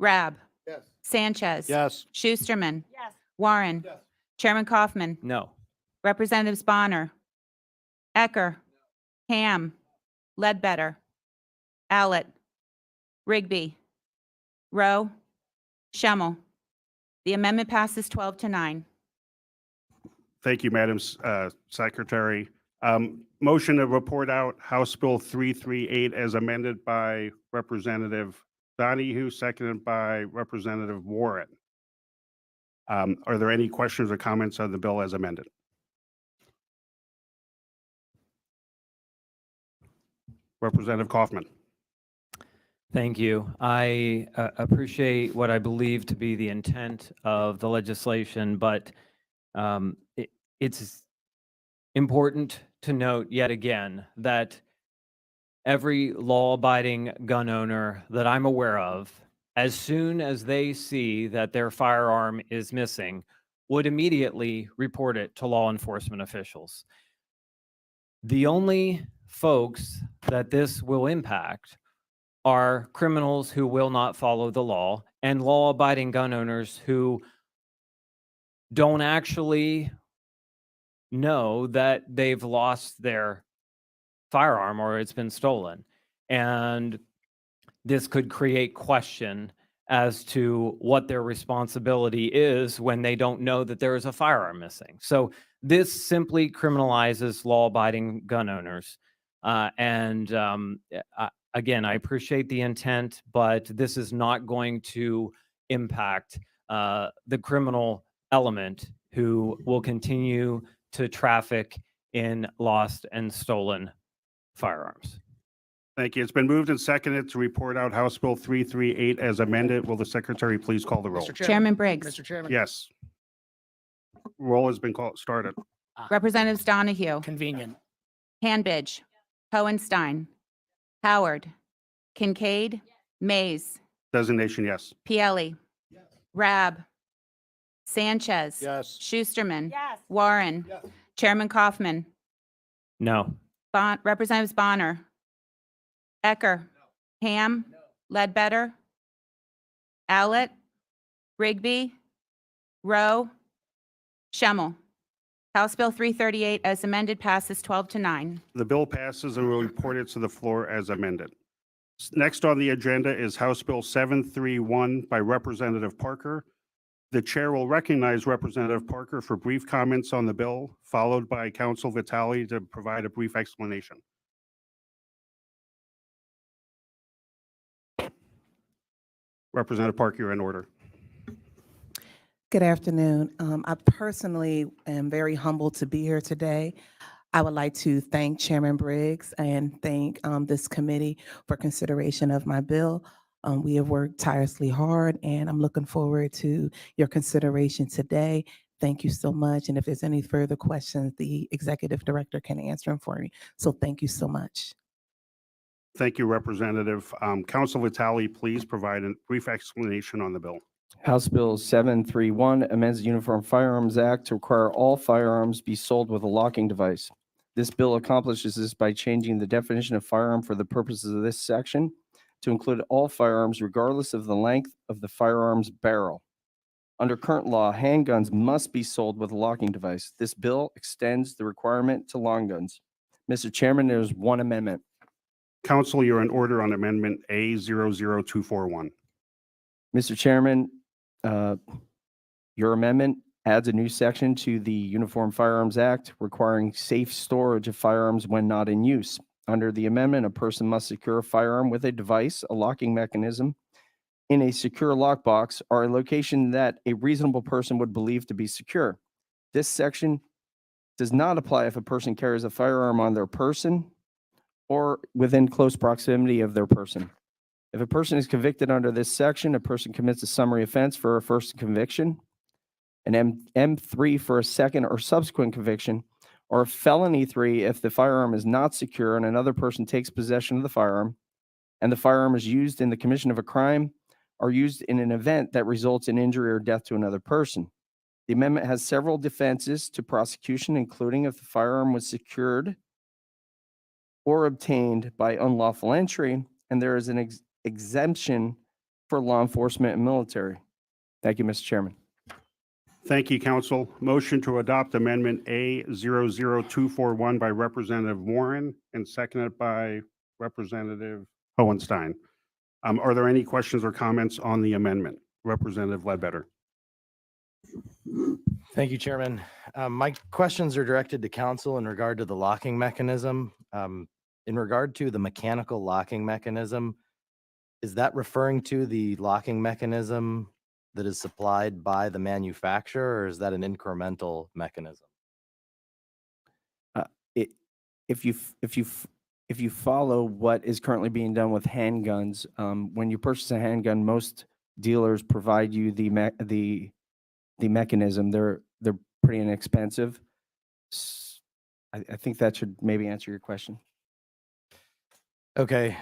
Rab, Yes. Sanchez. Yes. Schusterman. Yes. Warren. Yes. Chairman Kaufman. No. Representatives Bonner, Ecker, Ham, Ledbetter, Allett, Rigby, Rowe, Schemmel. The amendment passes 12-9. Thank you, Madam Secretary. Motion to report out House Bill 338 as amended by Representative Donahue, seconded by Representative Warren. Are there any questions or comments on the bill as amended? Representative Kaufman. Thank you. I appreciate what I believe to be the intent of the legislation, but it's important to note yet again that every law-abiding gun owner that I'm aware of, as soon as they see that their firearm is missing, would immediately report it to law enforcement officials. The only folks that this will impact are criminals who will not follow the law and law-abiding gun owners who don't actually know that they've lost their firearm or it's been stolen. And this could create question as to what their responsibility is when they don't know that there is a firearm missing. So this simply criminalizes law-abiding gun owners. Again, I appreciate the intent, but this is not going to impact the criminal element who will continue to traffic in lost and stolen firearms. Thank you. It's been moved and seconded to report out House Bill 338 as amended. Will the secretary please call the roll? Chairman Briggs. Mr. Chairman. Yes. Roll has been started. Representatives Donahue, Convenient. Hanbidge, Hohenstein, Howard, Kincaid, Mays, Designation, yes. Pielli, Rab, Sanchez. Yes. Schusterman. Yes. Warren. Chairman Kaufman. No. Representatives Bonner, Ecker, Ham, Ledbetter, Allett, Rigby, Rowe, Schemmel. House Bill 338 as amended passes 12-9. The bill passes and will report it to the floor as amended. Next on the agenda is House Bill 731 by Representative Parker. The chair will recognize Representative Parker for brief comments on the bill, followed by Council Vitale to provide a brief explanation. Representative Parker, you're in order. Good afternoon. I personally am very humbled to be here today. I would like to thank Chairman Briggs and thank this committee for consideration of my bill. We have worked tirelessly hard, and I'm looking forward to your consideration today. Thank you so much. And if there's any further questions, the executive director can answer them for me. So thank you so much. Thank you, Representative. Council Vitale, please provide a brief explanation on the bill. House Bill 731 amends the Uniform Firearms Act to require all firearms be sold with a locking device. This bill accomplishes this by changing the definition of firearm for the purposes of this section to include all firearms regardless of the length of the firearm's barrel. Under current law, handguns must be sold with a locking device. This bill extends the requirement to long guns. Mr. Chairman, there is one amendment. Council, you're in order on Amendment A00241. Mr. Chairman, your amendment adds a new section to the Uniform Firearms Act requiring safe storage of firearms when not in use. Under the amendment, a person must secure a firearm with a device, a locking mechanism, in a secure lockbox or a location that a reasonable person would believe to be secure. This section does not apply if a person carries a firearm on their person or within close proximity of their person. If a person is convicted under this section, a person commits a summary offense for a first conviction, an M3 for a second or subsequent conviction, or a felony 3 if the firearm is not secure and another person takes possession of the firearm, and the firearm is used in the commission of a crime or used in an event that results in injury or death to another person. The amendment has several defenses to prosecution, including if the firearm was secured or obtained by unlawful entry, and there is an exemption for law enforcement and military. Thank you, Mr. Chairman. Thank you, council. Motion to adopt Amendment A00241 by Representative Warren and seconded by Representative Hohenstein. Are there any questions or comments on the amendment? Representative Ledbetter. Thank you, Chairman. My questions are directed to council in regard to the locking mechanism. In regard to the mechanical locking mechanism, is that referring to the locking mechanism that is supplied by the manufacturer, or is that an incremental mechanism? If you follow what is currently being done with handguns, when you purchase a handgun, most dealers provide you the mechanism. They're pretty inexpensive. I think that should maybe answer your question. Okay,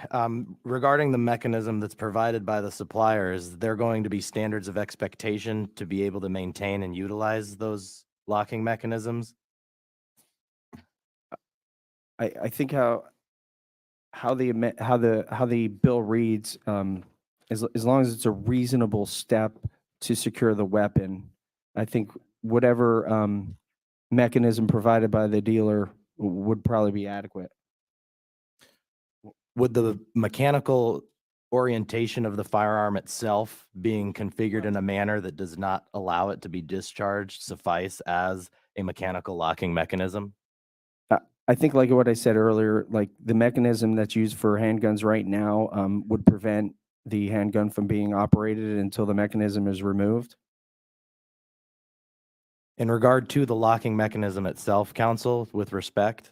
regarding the mechanism that's provided by the suppliers, there going to be standards of expectation to be able to maintain and utilize those locking mechanisms? I think how the bill reads, as long as it's a reasonable step to secure the weapon, I think whatever mechanism provided by the dealer would probably be adequate. Would the mechanical orientation of the firearm itself being configured in a manner that does not allow it to be discharged suffice as a mechanical locking mechanism? I think like what I said earlier, like the mechanism that's used for handguns right now would prevent the handgun from being operated until the mechanism is removed. In regard to the locking mechanism itself, counsel, with respect?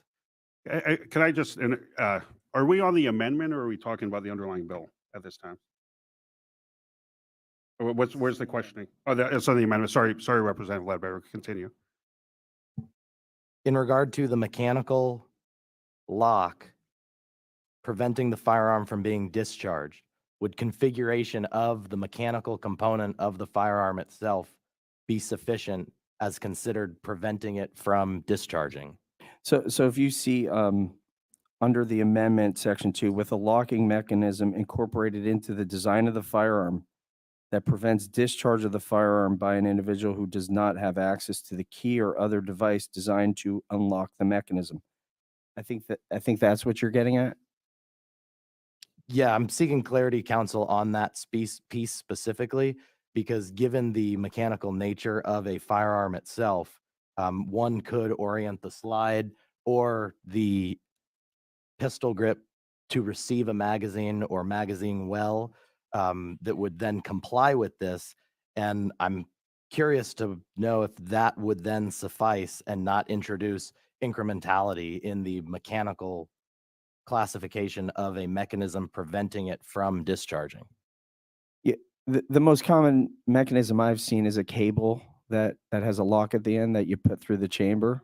Can I just, are we on the amendment or are we talking about the underlying bill at this time? Where's the questioning? Oh, it's on the amendment. Sorry, Representative Ledbetter, continue. In regard to the mechanical lock preventing the firearm from being discharged, would configuration of the mechanical component of the firearm itself be sufficient as considered preventing it from discharging? So if you see under the amendment, section 2, with a locking mechanism incorporated into the design of the firearm that prevents discharge of the firearm by an individual who does not have access to the key or other device designed to unlock the mechanism. I think that's what you're getting at. Yeah, I'm seeking clarity, counsel, on that piece specifically, because given the mechanical nature of a firearm itself, one could orient the slide or the pistol grip to receive a magazine or magazine well that would then comply with this. And I'm curious to know if that would then suffice and not introduce incrementality in the mechanical classification of a mechanism preventing it from discharging. Yeah, the most common mechanism I've seen is a cable that has a lock at the end that you put through the chamber.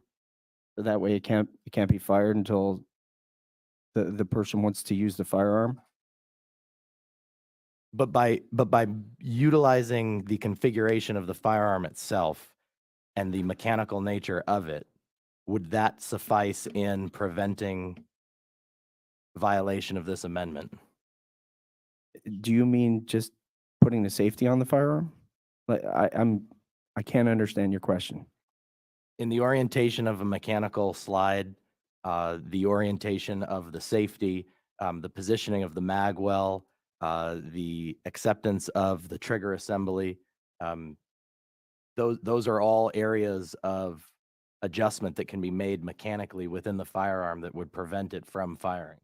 So that way it can't be fired until the person wants to use the firearm. But by utilizing the configuration of the firearm itself and the mechanical nature of it, would that suffice in preventing violation of this amendment? Do you mean just putting the safety on the firearm? Like I can't understand your question. In the orientation of a mechanical slide, the orientation of the safety, the positioning of the mag well, the acceptance of the trigger assembly, those are all areas of adjustment that can be made mechanically within the firearm that would prevent it from firing.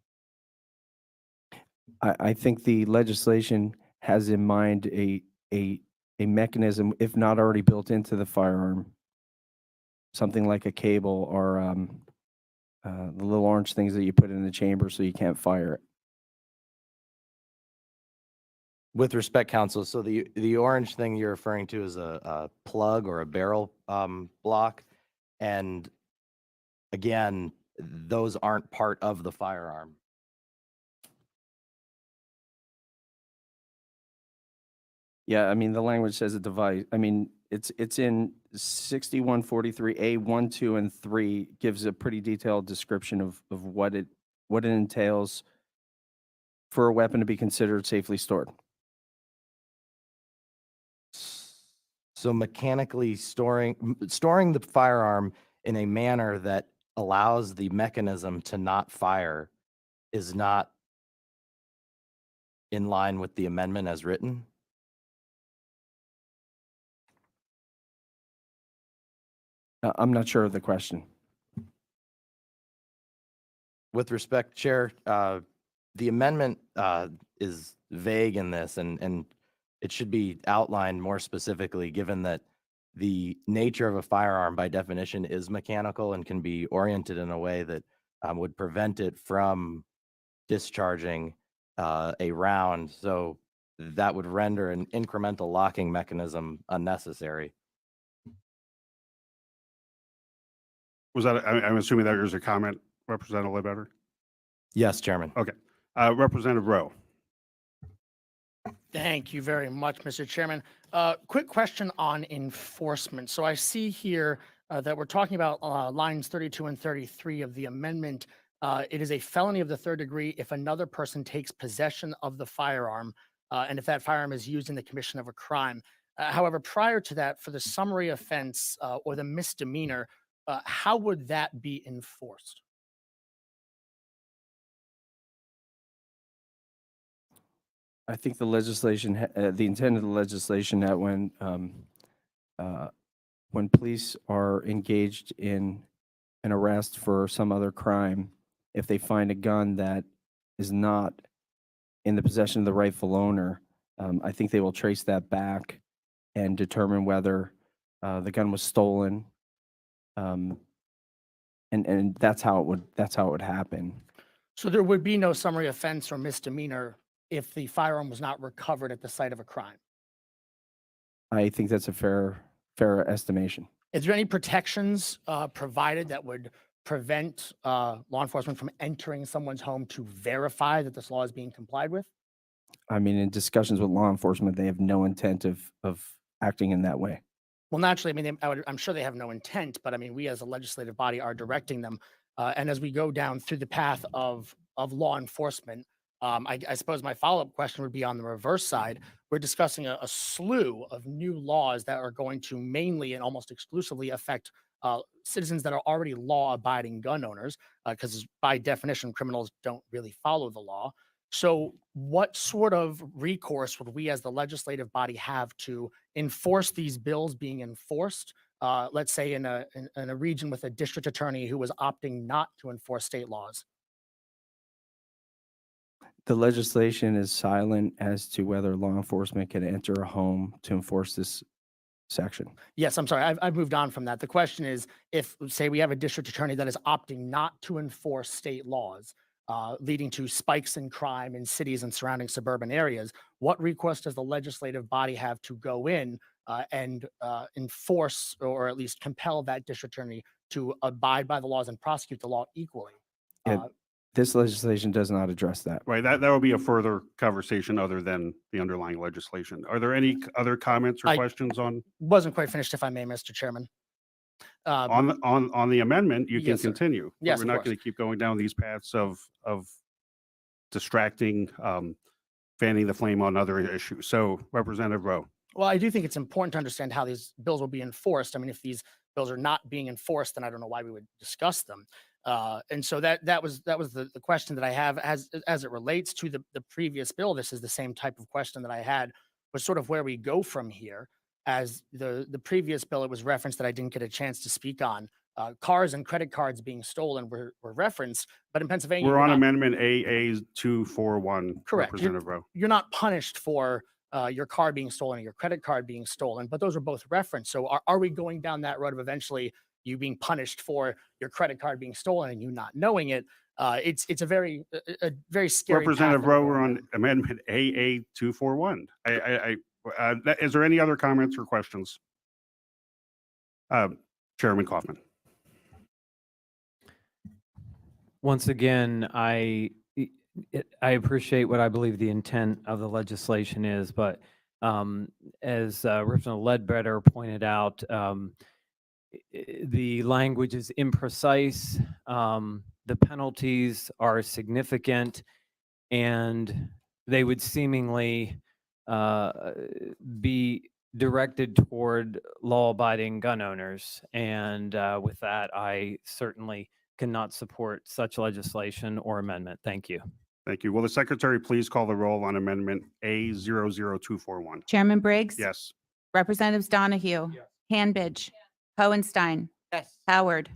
I think the legislation has in mind a mechanism, if not already built into the firearm, something like a cable or the little orange things that you put in the chamber so you can't fire it. With respect, counsel, so the orange thing you're referring to is a plug or a barrel block. And again, those aren't part of the firearm. Yeah, I mean, the language says a device. I mean, it's in 6143A 1, 2, and 3 gives a pretty detailed description of what it entails for a weapon to be considered safely stored. So mechanically storing the firearm in a manner that allows the mechanism to not fire is not in line with the amendment as written? I'm not sure of the question. With respect, Chair, the amendment is vague in this, and it should be outlined more specifically, given that the nature of a firearm by definition is mechanical and can be oriented in a way that would prevent it from discharging a round. So that would render an incremental locking mechanism unnecessary. Was that, I'm assuming that there's a comment, Representative Ledbetter? Yes, Chairman. Okay. Representative Rowe. Thank you very much, Mr. Chairman. Quick question on enforcement. So I see here that we're talking about lines 32 and 33 of the amendment. It is a felony of the third degree if another person takes possession of the firearm and if that firearm is used in the commission of a crime. However, prior to that, for the summary offense or the misdemeanor, how would that be enforced? I think the legislation, the intent of the legislation that when police are engaged in an arrest for some other crime, if they find a gun that is not in the possession of the rightful owner, I think they will trace that back and determine whether the gun was stolen. And that's how it would happen. So there would be no summary offense or misdemeanor if the firearm was not recovered at the site of a crime. I think that's a fair estimation. Is there any protections provided that would prevent law enforcement from entering someone's home to verify that this law is being complied with? I mean, in discussions with law enforcement, they have no intent of acting in that way. Well, naturally, I mean, I'm sure they have no intent, but I mean, we as a legislative body are directing them. And as we go down through the path of law enforcement, I suppose my follow-up question would be on the reverse side. We're discussing a slew of new laws that are going to mainly and almost exclusively affect citizens that are already law-abiding gun owners, because by definition, criminals don't really follow the law. So what sort of recourse would we as the legislative body have to enforce these bills being enforced? Let's say in a region with a district attorney who was opting not to enforce state laws. The legislation is silent as to whether law enforcement can enter a home to enforce this section. Yes, I'm sorry. I've moved on from that. The question is, if, say, we have a district attorney that is opting not to enforce state laws, leading to spikes in crime in cities and surrounding suburban areas, what recourse does the legislative body have to go in and enforce or at least compel that district attorney to abide by the laws and prosecute the law equally? This legislation does not address that. Right, that will be a further conversation other than the underlying legislation. Are there any other comments or questions on? Wasn't quite finished, if I may, Mr. Chairman. On the amendment, you can Yes, sir. continue. Yes, We're of not course. going to keep going down these paths of distracting, fanning the flame on other issues. So Representative Rowe. Well, I do think it's important to understand how these bills will be enforced. I mean, if these bills are not being enforced, then I don't know why we would discuss them. And so that was the question that I have as it relates to the previous bill. This is the same type of question that I had, was sort of where we go from here. As the previous bill, it was referenced that I didn't get a chance to speak on. Cars and credit cards being stolen were referenced, but in Pennsylvania, We're you're on not- Amendment AA 241. Correct. Representative Rowe. You're not punished for your car being stolen or your credit card being stolen, but those are both referenced. So are we going down that road of eventually you being punished for your credit card being stolen and you not knowing it. It's a very scary path Representative that we're Rowe, going we're on down. Amendment AA 241. Is there any other comments or questions? Chairman Kaufman. Once again, I appreciate what I believe the intent of the legislation is, but as Representative Ledbetter pointed out, the language is imprecise, the penalties are significant, and they would seemingly be directed toward law-abiding gun owners. And with that, I certainly cannot support such legislation or amendment. Thank you. Thank you. Will the secretary please call the roll on Amendment A00241? Chairman Briggs? Yes. Representatives Donahue? Hanbidge? Hohenstein? Yes. Howard?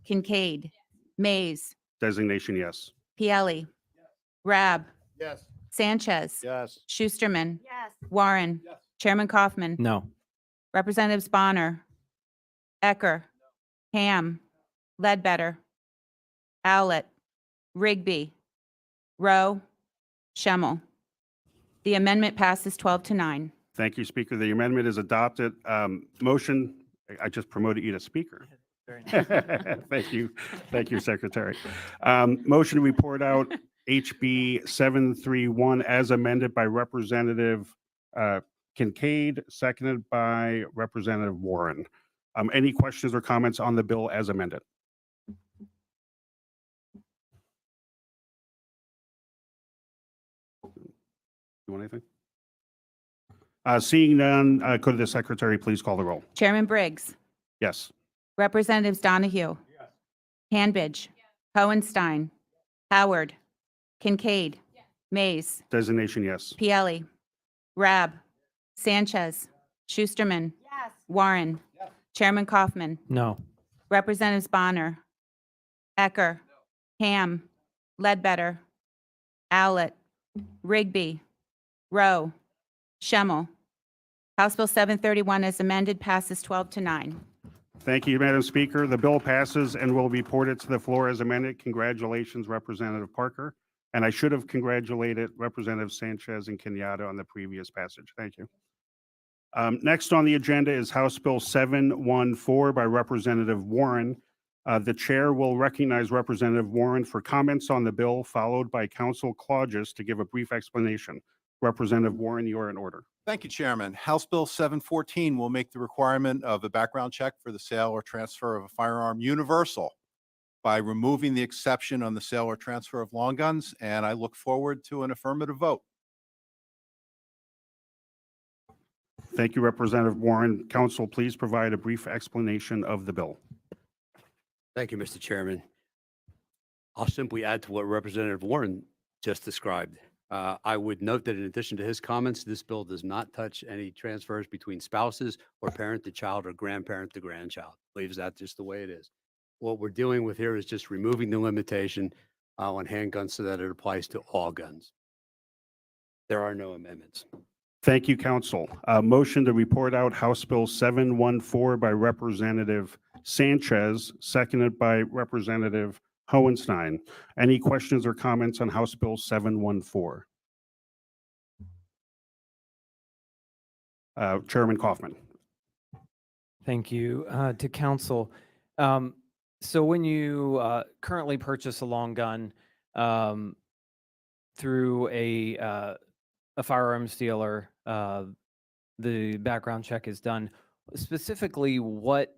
Kincaid? Mays? Designation, yes. Pielli? Rab? Yes. Sanchez? Yes. Schusterman? Warren? Chairman Kaufman? No. Representatives Bonner? Ecker? Ham? Ledbetter? Owlett? Rigby? Rowe? Schemmel? The amendment passes 12-9. Thank you, Speaker. The amendment is adopted. Motion, I just promoted you to Speaker. Thank you. Thank you, Secretary. Motion to report out HB 731 as amended by Representative Kincaid, seconded by Representative Warren. Any questions or comments on the bill as amended? You want anything? Seeing none, could the Secretary please call the roll? Chairman Briggs? Yes. Representatives Donahue? Hanbidge? Hohenstein? Howard? Kincaid? Mays? Designation, yes. Pielli? Rab? Sanchez? Schusterman? Warren? Chairman Kaufman? No. Representatives Bonner? Ecker? Ham? Ledbetter? Owlett? Rigby? Rowe? Schemmel? House Bill 731 as amended passes 12-9. Thank you, Madam Speaker. The bill passes and will be ported to the floor as amended. Congratulations, Representative Parker. And I should have congratulated Representative Sanchez and Kenyatta on the previous passage. Thank you. Next on the agenda is House Bill 714 by Representative Warren. The chair will recognize Representative Warren for comments on the bill, followed by Council Claudius to give a brief explanation. Representative Warren, you are in order. Thank you, Chairman. House Bill 714 will make the requirement of a background check for the sale or transfer of a firearm universal by removing the exception on the sale or transfer of long guns, and I look forward to an affirmative vote. Thank you, Representative Warren. Council, please provide a brief explanation of the bill. Thank you, Mr. Chairman. I'll simply add to what Representative Warren just described. I would note that in addition to his comments, this bill does not touch any transfers between spouses or parent to child or grandparent to grandchild. Leaves that just the way it is. What we're dealing with here is just removing the limitation on handguns so that it applies to all guns. There are no amendments. Thank you, Council. Motion to report out House Bill 714 by Representative Sanchez, seconded by Representative Hohenstein. Any questions or comments on House Bill 714? Chairman Kaufman. Thank you. To Council, so when you currently purchase a long gun through a firearms dealer, the background check is done. Specifically, what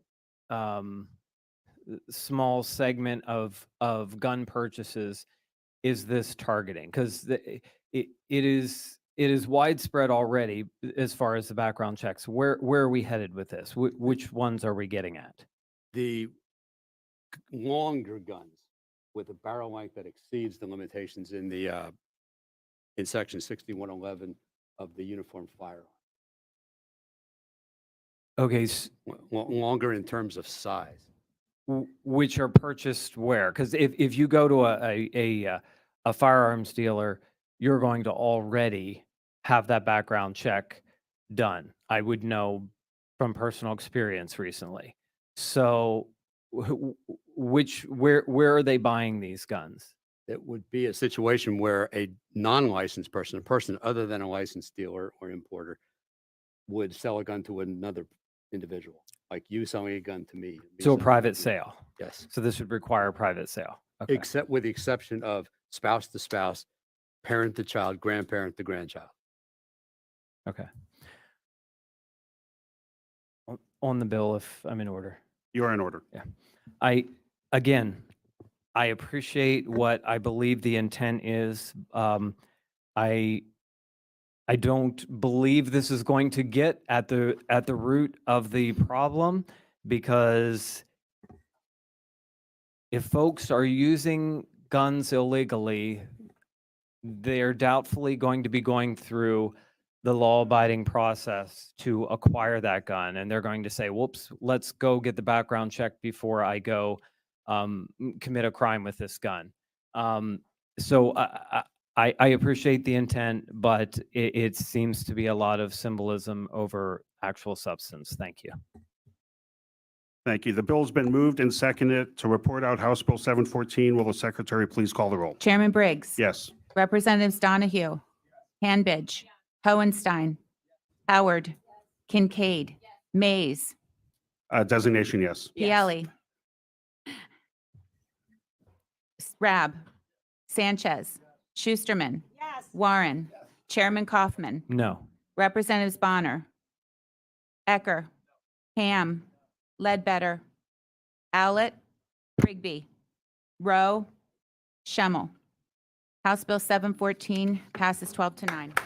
small segment of gun purchases is this targeting? Because it is widespread already as far as the background checks. Where are we headed with this? Which ones are we getting at? The longer guns with a barrel length that exceeds the limitations in the in section 6111 of the Uniform Firearm. Okay, Longer in terms of size. which are purchased where? Because if you go to a firearms dealer, you're going to already have that background check done. I would know from personal experience recently. So where are they buying these guns? It would be a situation where a non-licensed person, a person other than a licensed dealer or importer, would sell a gun to another individual, like you selling a gun to me. me So a selling private gun to you. sale. Yes, So this would require a private sale. Okay. except with the exception of spouse to spouse, parent to child, grandparent to grandchild. Okay. On the bill, if I'm in order. You are in order. Yeah. Again, I appreciate what I believe the intent is. I don't believe this is going to get at the root of the problem, because if folks are using guns illegally, they're doubtfully going to be going through the law-abiding process to acquire that gun, and they're going to say, whoops, let's go get the background check before I go commit a crime with this gun. So I appreciate the intent, but it seems to be a lot of symbolism over actual substance. Thank you. Thank you. The bill's been moved and seconded to report out House Bill 714. Will the secretary please call the roll? Chairman Briggs. Yes. Representatives Donahue, Hanbidge, Hohenstein, Howard, Kincaid, Mays, Designation, yes. Pielli, Rab, Sanchez, Schusterman, Warren, Chairman Kaufman, No. Representatives Bonner, Ecker, Ham, Ledbetter, Owlett, Rigby, Rowe, Schemmel. House Bill 714 passes 12-9.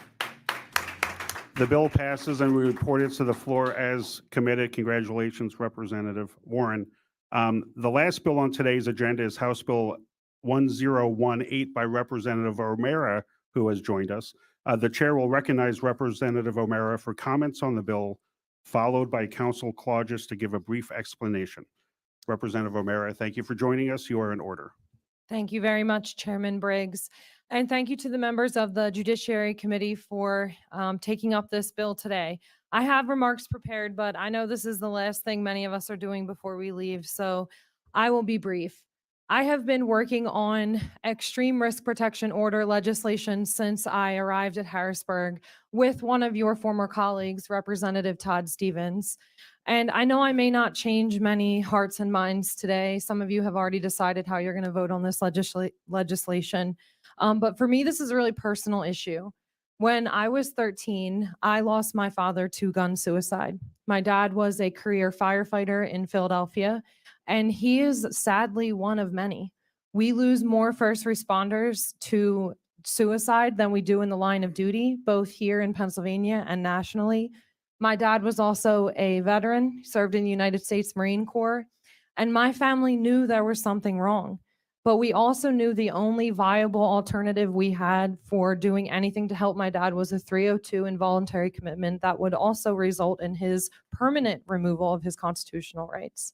The bill passes and we report it to the floor as committed. Congratulations, Representative Warren. The last bill on today's agenda is House Bill 1018 by Representative O'Mara, who has joined us. The chair will recognize Representative O'Mara for comments on the bill, followed by Council Claudius to give a brief explanation. Representative O'Mara, thank you for joining us. You are in order. Thank you very much, Chairman Briggs. And thank you to the members of the Judiciary Committee for taking up this bill today. I have remarks prepared, but I know this is the last thing many of us are doing before we leave, so I will be brief. I have been working on extreme risk protection order legislation since I arrived at Harrisburg with one of your former colleagues, Representative Todd Stevens. And I know I may not change many hearts and minds today. Some of you have already decided how you're going to vote on this legislation. But for me, this is a really personal issue. When I was 13, I lost my father to gun suicide. My dad was a career firefighter in Philadelphia, and he is sadly one of many. We lose more first responders to suicide than we do in the line of duty, both here in Pennsylvania and nationally. My dad was also a veteran, served in the United States Marine Corps, and my family knew there was something wrong. But we also knew the only viable alternative we had for doing anything to help my dad was a 302 involuntary commitment that would also result in his permanent removal of his constitutional rights.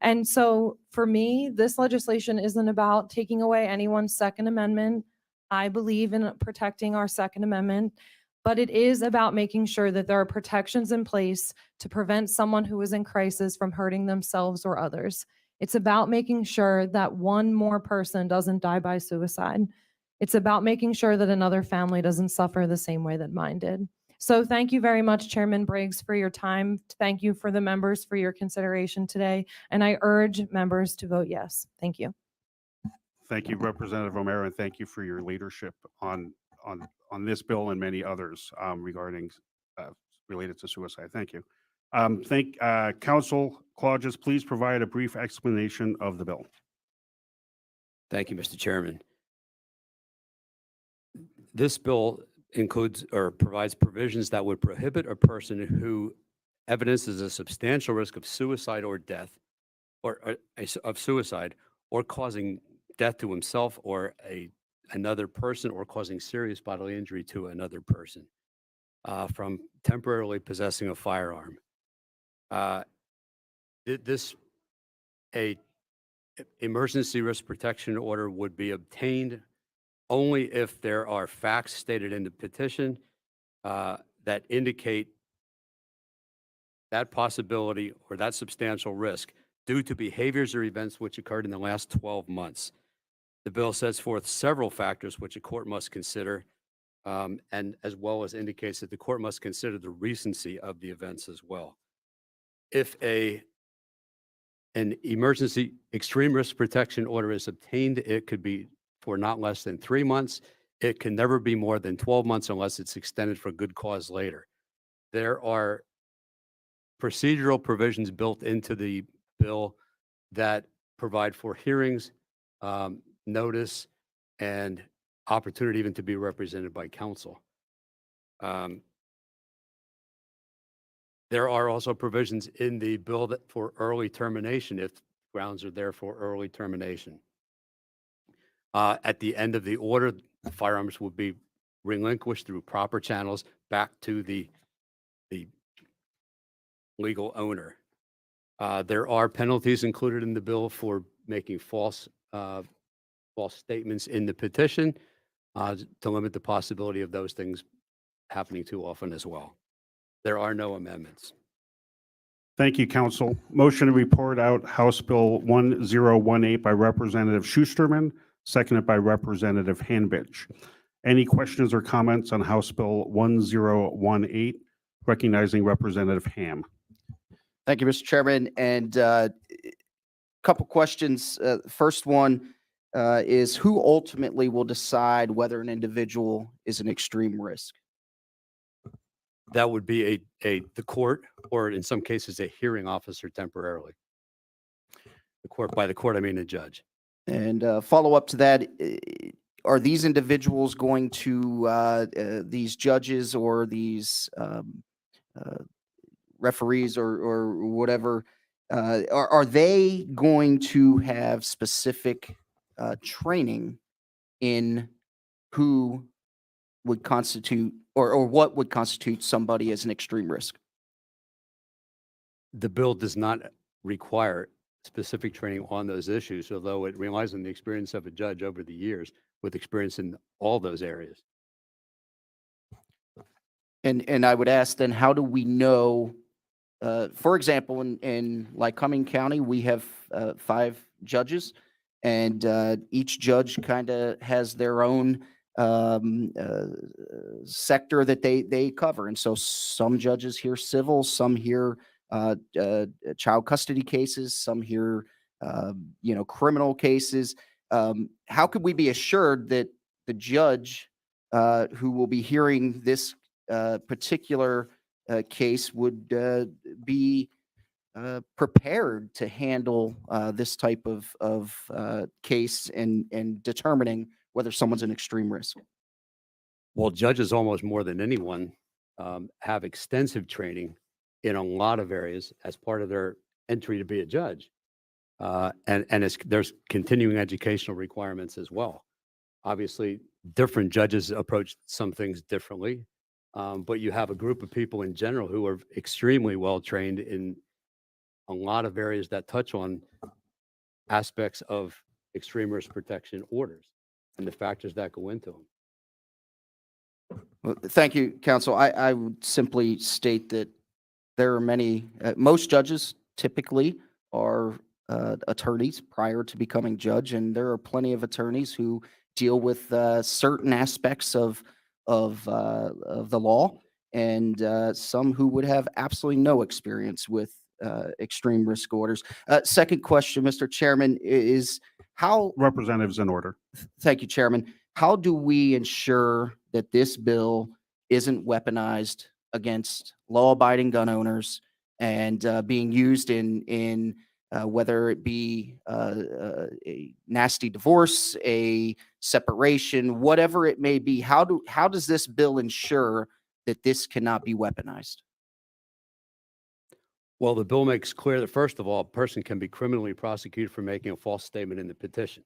And so for me, this legislation isn't about taking away anyone's Second Amendment. I believe in protecting our Second Amendment, but it is about making sure that there are protections in place to prevent someone who is in crisis from hurting themselves or others. It's about making sure that one more person doesn't die by suicide. It's about making sure that another family doesn't suffer the same way that mine did. So thank you very much, Chairman Briggs, for your time. Thank you for the members for your consideration today. And I urge members to vote yes. Thank you. Thank you, Representative O'Mara, and thank you for your leadership on this bill and many others regarding related to suicide. Thank you. Council Claudius, please provide a brief explanation of the bill. Thank you, Mr. Chairman. This bill includes or provides provisions that would prohibit a person who evidences a substantial risk of suicide or death, or of suicide, or causing death to himself or another person, or causing serious bodily injury to another person from temporarily possessing a firearm. A emergency risk protection order would be obtained only if there are facts stated in the petition that indicate that possibility or that substantial risk due to behaviors or events which occurred in the last 12 months. The bill sets forth several factors which a court must consider, and as well as indicates that the court must consider the recency of the events as well. If an emergency extreme risk protection order is obtained, it could be for not less than 3 months. It can never be more than 12 months unless it's extended for good cause later. There are procedural provisions built into the bill that provide for hearings, notice, and opportunity even to be represented by counsel. There are also provisions in the bill that for early termination if grounds are there for early termination. At the end of the order, the firearms would be relinquished through proper channels back to the legal owner. There are penalties included in the bill for making false statements in the petition to limit the possibility of those things happening too often as well. There are no amendments. Thank you, Council. Motion to report out House Bill 1018 by Representative Schusterman, seconded by Representative Hanbidge. Any questions or comments on House Bill 1018? Recognizing Representative Ham. Thank you, Mr. Chairman. And couple questions. First one is who ultimately will decide whether an individual is an extreme risk? That would be the court, or in some cases, a hearing officer temporarily. By the court, I mean a judge. And follow up to that, are these individuals going to, these judges or these referees or whatever, are they going to have specific training in who would constitute or what would constitute somebody as an extreme risk? The bill does not require specific training on those issues, although it relies on the experience of a judge over the years with experience in all those areas. And I would ask then, how do we know, for example, in Lycoming County, we have 5 judges, and each judge kind of has their own sector that they cover. And so some judges hear civil, some hear child custody cases, some hear criminal cases. How could we be assured that the judge who will be hearing this particular case would be prepared to handle this type of case and determining whether someone's an extreme risk? Well, judges almost more than anyone have extensive training in a lot of areas as part of their entry to be a judge. There's continuing educational requirements as well. Obviously, different judges approach some things differently, but you have a group of people in general who are extremely well trained in a lot of areas that touch on aspects of extreme risk protection orders and the factors that go into them. Well, thank you, counsel. I would simply state that there are many, most judges typically are attorneys prior to becoming judge, and there are plenty of attorneys who deal with certain aspects of the law, and some who would have absolutely no experience with extreme risk orders. Second question, Mr. Chairman, is how... Representatives in order. Thank you, Chairman. How do we ensure that this bill isn't weaponized against law-abiding gun owners and being used in whether it be a nasty divorce, a separation, whatever it may be? How does this bill ensure that this cannot be weaponized? Well, the bill makes clear that, first of all, a person can be criminally prosecuted for making a false statement in the petition.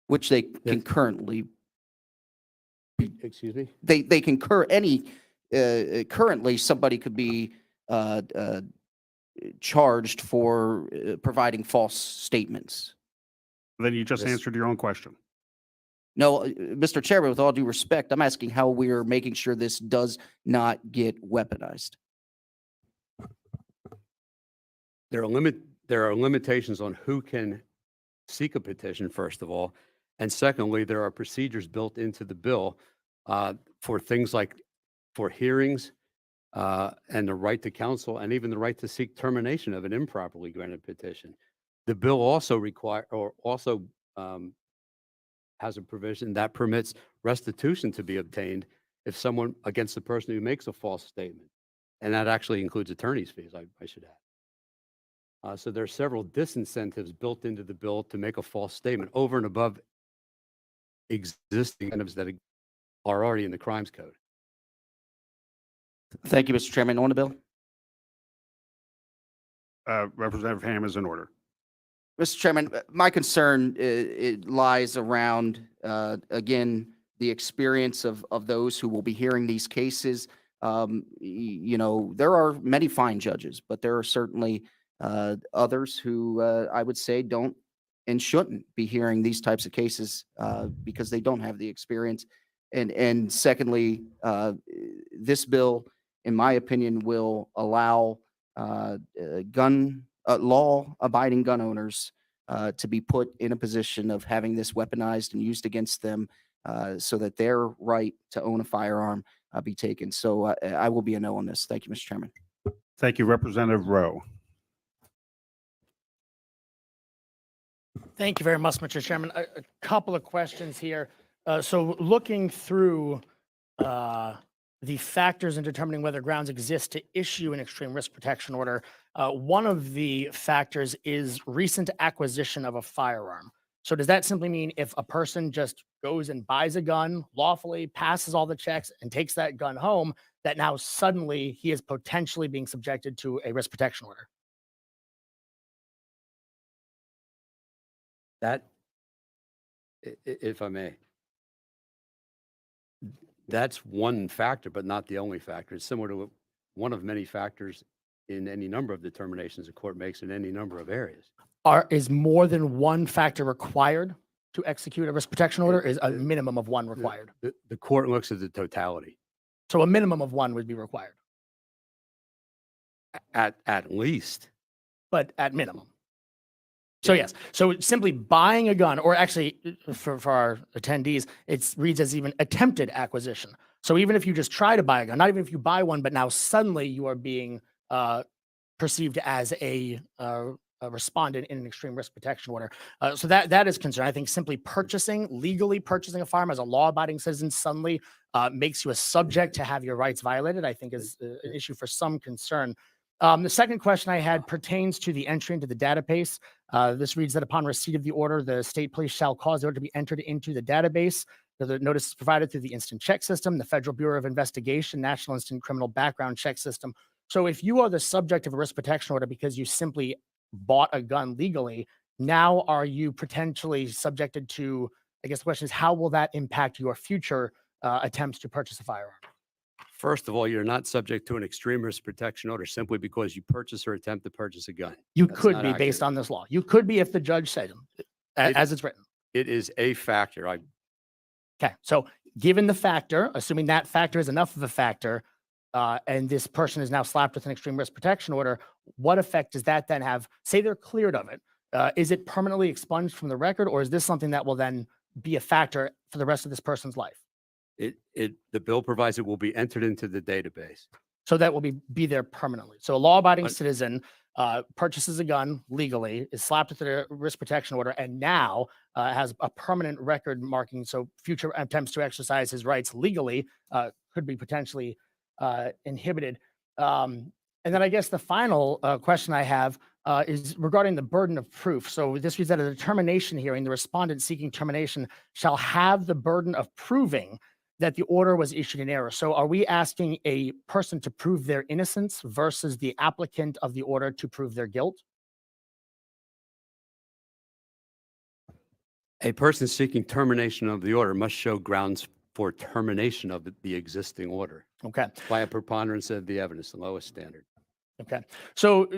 Which they can currently... Excuse me? They can currently somebody could be charged for providing false statements. Then you just answered your own question. No, Mr. Chairman, with all due respect, I'm asking how we are making sure this does not get weaponized. there are limitations on who can seek a petition, first of all. And secondly, there are procedures built into the bill for things like for hearings and the right to counsel and even the right to seek termination of an improperly granted petition. The bill also has a provision that permits restitution to be obtained if someone against the person who makes a false statement. And that actually includes attorney's fees, I should add. So there are several disincentives built into the bill to make a false statement over and above existing incentives that are already in the crimes code. Thank you, Mr. Chairman. On the bill. Representative Ham is in order. Mr. Chairman, my concern it lies around, again, the experience of those who will be hearing these cases. You know, there are many fine judges, but there are certainly others who I would say don't and shouldn't be hearing these types of cases because they don't have the experience. And secondly, this bill, in my opinion, will allow law-abiding gun owners to be put in a position of having this weaponized and used against them so that their right to own a firearm be taken. So I will be a no on this. Thank you, Mr. Chairman. Thank you, Representative Rowe. Thank you very much, Mr. Chairman. A couple of questions here. So looking through the factors in determining whether grounds exist to issue an extreme risk protection order, one of the factors is recent acquisition of a firearm. So does that simply mean if a person just goes and buys a gun lawfully, passes all the checks, and takes that gun home, that now suddenly he is potentially being subjected to a risk protection order? That, if I may, that's one factor, but not the only factor. It's similar to one of many factors in any number of determinations the court makes in any number of areas. Is more than one factor required to execute a risk protection order? Is a minimum of one required? The court looks at the totality. So a minimum of one would be required, At least. but at minimum. So yes, so simply buying a gun, or actually for our attendees, it reads as even attempted acquisition. So even if you just try to buy a gun, not even if you buy one, but now suddenly you are being perceived as a respondent in an extreme risk protection order. So that is concern. I think simply legally purchasing a firearm as a law-abiding citizen suddenly makes you a subject to have your rights violated, I think is an issue for some concern. The second question I had pertains to the entry into the database. This reads that upon receipt of the order, the state police shall cause the order to be entered into the database. The notice is provided through the instant check system, the Federal Bureau of Investigation, National Instant Criminal Background Check System. So if you are the subject of a risk protection order because you simply bought a gun legally, now are you potentially subjected to, I guess the question is, how will that impact your future attempts to purchase a firearm? First of all, you're not subject to an extreme risk protection order simply because you purchase or attempt to purchase a gun. You That's could not be accurate. based on this law. You could be if the judge said as it's written. It is a factor. Okay, so given the factor, assuming that factor is enough of a factor, and this person is now slapped with an extreme risk protection order, what effect does that then have? Say they're cleared of it. Is it permanently expunged from the record, or is this something that will then be a factor for the rest of this person's life? The bill provides it will be entered into the database. So that will be there permanently. So a law-abiding citizen purchases a gun legally, is slapped with a risk protection order, and now has a permanent record marking. So future attempts to exercise his rights legally could be potentially inhibited. And then I guess the final question I have is regarding the burden of proof. So this reads that at a determination hearing, the respondent seeking termination shall have the burden of proving that the order was issued in error. So are we asking a person to prove their innocence versus the applicant of the order to prove their guilt? A person seeking termination of the order must show grounds for termination of the existing order. Okay. By a preponderance of the evidence, the lowest standard. Okay. So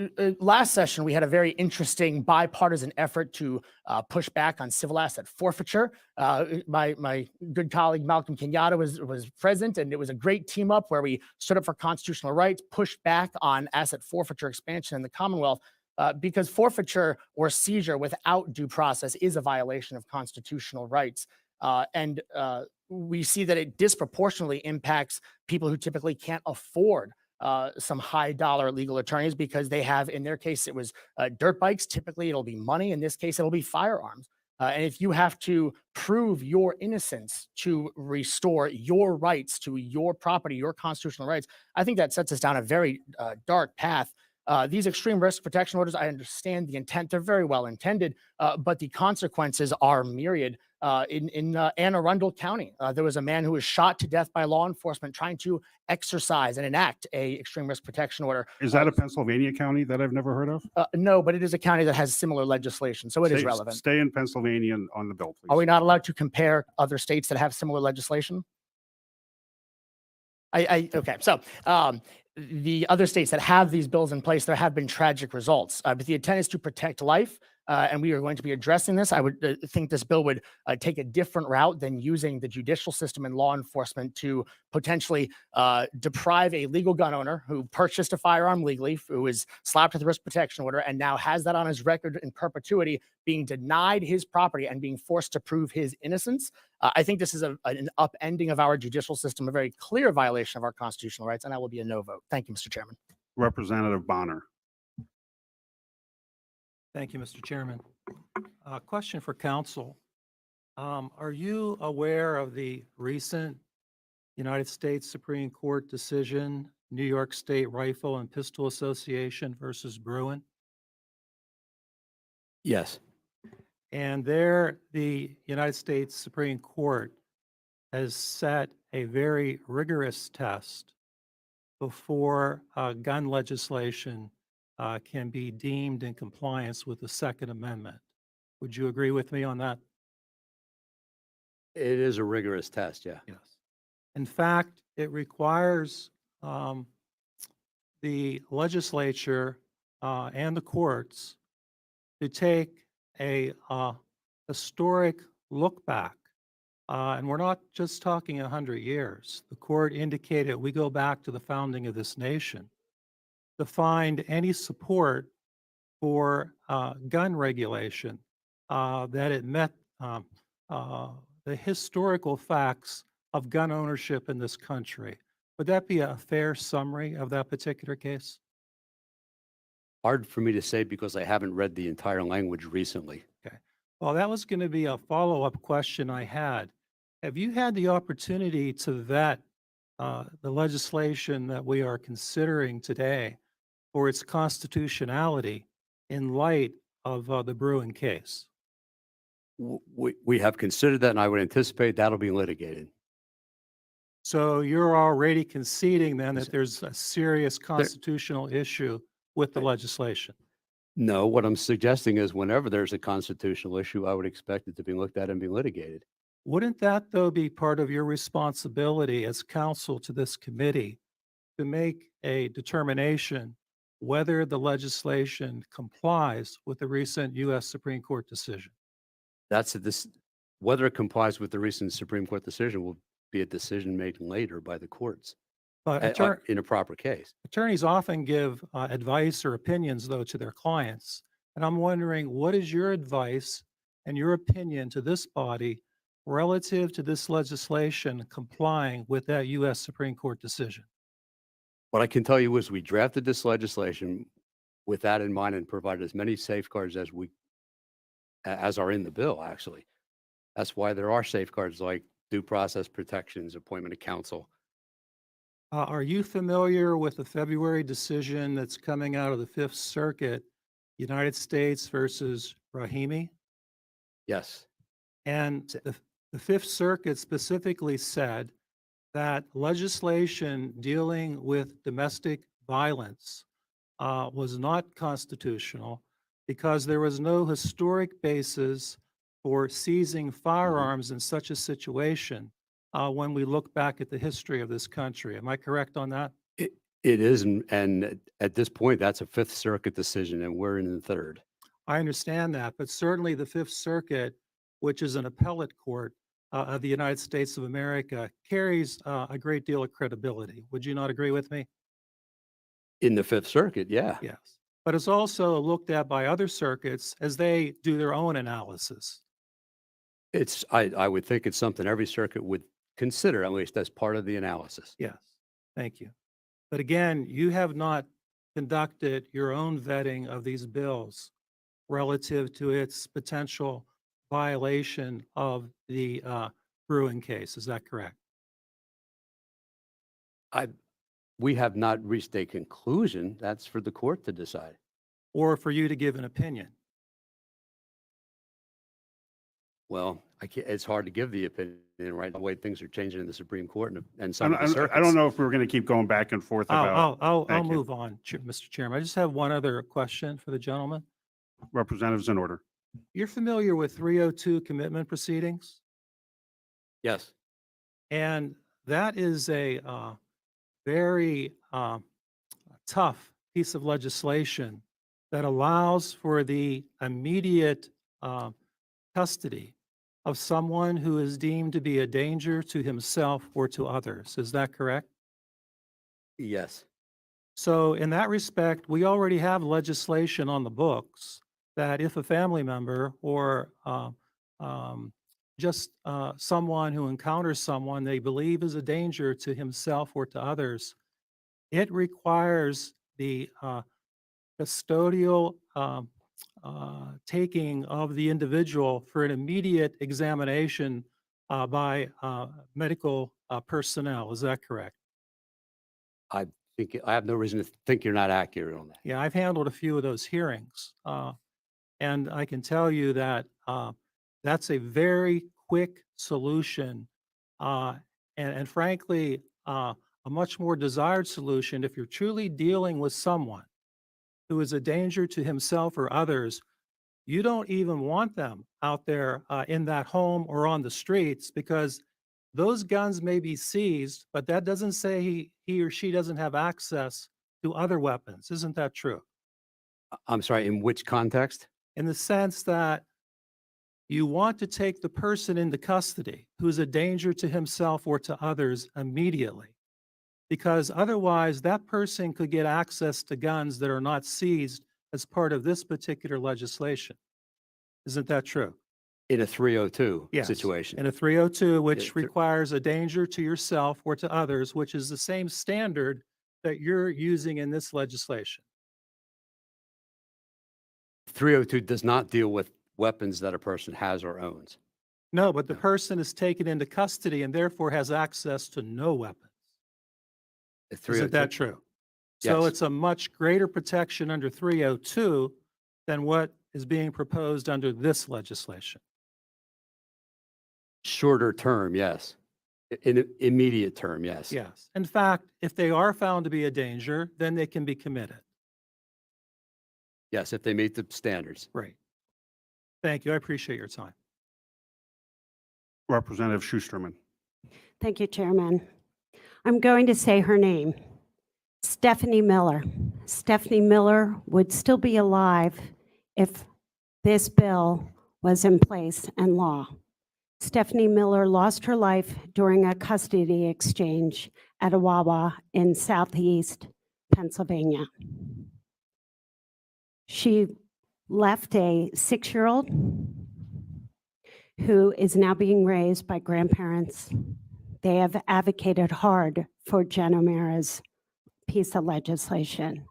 last session, we had a very interesting bipartisan effort to push back on civil asset forfeiture. My good colleague, Malcolm Kenyatta, was present, and it was a great team up where we stood up for constitutional rights, pushed back on asset forfeiture expansion in the Commonwealth. because forfeiture or seizure without due process is a violation of constitutional rights. And we see that it disproportionately impacts people who typically can't afford some high dollar legal attorneys because they have, in their case, it was dirt bikes. Typically, it'll be money. In this case, it'll be firearms. And if you have to prove your innocence to restore your rights to your property, your constitutional rights, I think that sets us down a very dark path. These extreme risk protection orders, I understand the intent, they're very well intended, but the consequences are myriad. In Anne Arundel County, there was a man who was shot to death by law enforcement trying to exercise and enact a extreme risk protection order. Is that a Pennsylvania county that I've never heard of? No, but it is a county that has similar legislation, so it is Stay- relevant. Stay in Pennsylvania on the bill, please. Are we not allowed to compare other states that have similar legislation? Okay. So the other states that have these bills in place, there have been tragic results. But the intent is to protect life, and we are going to be addressing this. I would think this bill would take a different route than using the judicial system and law enforcement to potentially deprive a legal gun owner who purchased a firearm legally, who is slapped with a risk protection order, and now has that on his record in perpetuity, being denied his property and being forced to prove his innocence. I think this is an upending of our judicial system, a very clear violation of our constitutional rights, and I will be a no vote. Thank you, Mr. Chairman. Representative Bonner. Thank you, Mr. Chairman. Question for council. Are you aware of the recent United States Supreme Court decision, New York State Rifle and Pistol Association versus Bruin? Yes. And there, the United States Supreme Court has set a very rigorous test before gun legislation can be deemed in compliance with the Second Amendment. Would you agree with me on that? It is a rigorous test, yeah. Yes. In fact, it requires the legislature and the courts to take a historic look back. And we're not just talking 100 years. The court indicated we go back to the founding of this nation to find any support for gun regulation that it met the historical facts of gun ownership in this country. Would that be a fair summary of that particular case? Hard for me to say because I haven't read the entire language recently. Okay. Well, that was going to be a follow-up question I had. Have you had the opportunity to vet the legislation that we are considering today for its constitutionality in light of the Bruin case? We have considered that, and I would anticipate that'll be litigated. So you're already conceding then that there's a serious constitutional issue with the legislation? No, what I'm suggesting is whenever there's a constitutional issue, I would expect it to be looked at and be litigated. Wouldn't that, though, be part of your responsibility as counsel to this committee to make a determination whether the legislation complies with the recent U.S. Supreme Court decision? Whether it complies with the recent Supreme Court decision will be a decision made later by the courts But in a proper case. attorneys often give advice or opinions, though, to their clients. And I'm wondering, what is your advice and your opinion to this body relative to this legislation complying with that U.S. Supreme Court decision? What I can tell you is we drafted this legislation with that in mind and provided as many safeguards as are in the bill, actually. That's why there are safeguards like due process protections, appointment of counsel. Are you familiar with the February decision that's coming out of the Fifth Circuit, United States versus Rahimi? Yes. And the Fifth Circuit specifically said that legislation dealing with domestic violence was not constitutional because there was no historic basis for seizing firearms in such a situation when we look back at the history of this country. Am I correct on that? It is, and at this point, that's a Fifth Circuit decision, and we're in the third. I understand that, but certainly the Fifth Circuit, which is an appellate court of the United States of America, carries a great deal of credibility. Would you not agree with me? In the Fifth Circuit, yeah. Yes. but it's also looked at by other circuits as they do their own analysis. I would think it's something every circuit would consider, at least as part of the analysis. Yes, thank you. But again, you have not conducted your own vetting of these bills relative to its potential violation of the Bruin case. Is that correct? We have not reached a conclusion. That's for the court to decide. Or for you to give an opinion? Well, it's hard to give the opinion right the way things are changing in the Supreme Court and some of the circuits. I don't know if we're going to keep going back and forth about. I'll Thank you. move on, Mr. Chairman. I just have one other question for the gentleman. Representatives in order. You're familiar with 302 commitment proceedings? Yes. And that is a very tough piece of legislation that allows for the immediate custody of someone who is deemed to be a danger to himself or to others. Is that correct? Yes. So in that respect, we already have legislation on the books that if a family member or just someone who encounters someone they believe is a danger to himself or to others, it requires the custodial taking of the individual for an immediate examination by medical personnel. Is that correct? I have no reason to think you're not accurate on that. Yeah, I've handled a few of those hearings. And I can tell you that that's a very quick solution. And frankly, a much more desired solution if you're truly dealing with someone who is a danger to himself or others. You don't even want them out there in that home or on the streets because those guns may be seized, but that doesn't say he or she doesn't have access to other weapons. Isn't that true? I'm sorry, in which context? In the sense that you want to take the person into custody who's a danger to himself or to others immediately, because otherwise that person could get access to guns that are not seized as part of this particular legislation. Isn't that true? In a 302 Yes. situation. In a 302, which Yeah, requires a danger to yourself or to others, which is the same standard that you're using in this legislation. 302 does not deal with weapons that a person has or owns. No, but the person is taken into custody and therefore has access to no weapons. Isn't that true? So Yes. it's a much greater protection under 302 than what is being proposed under this legislation. Shorter term, yes. In an immediate term, yes. Yes. In fact, if they are found to be a danger, then they can be committed. Yes, if they meet the standards. Right. Thank you. I appreciate your time. Representative Schusterman. Thank you, Chairman. I'm going to say her name, Stephanie Miller. Stephanie Miller would still be alive if this bill was in place and law. Stephanie Miller lost her life during a custody exchange at a Wawa in Southeast Pennsylvania. She left a 6-year-old who is now being raised by grandparents. They have advocated hard for Jen O'Mara's piece of legislation.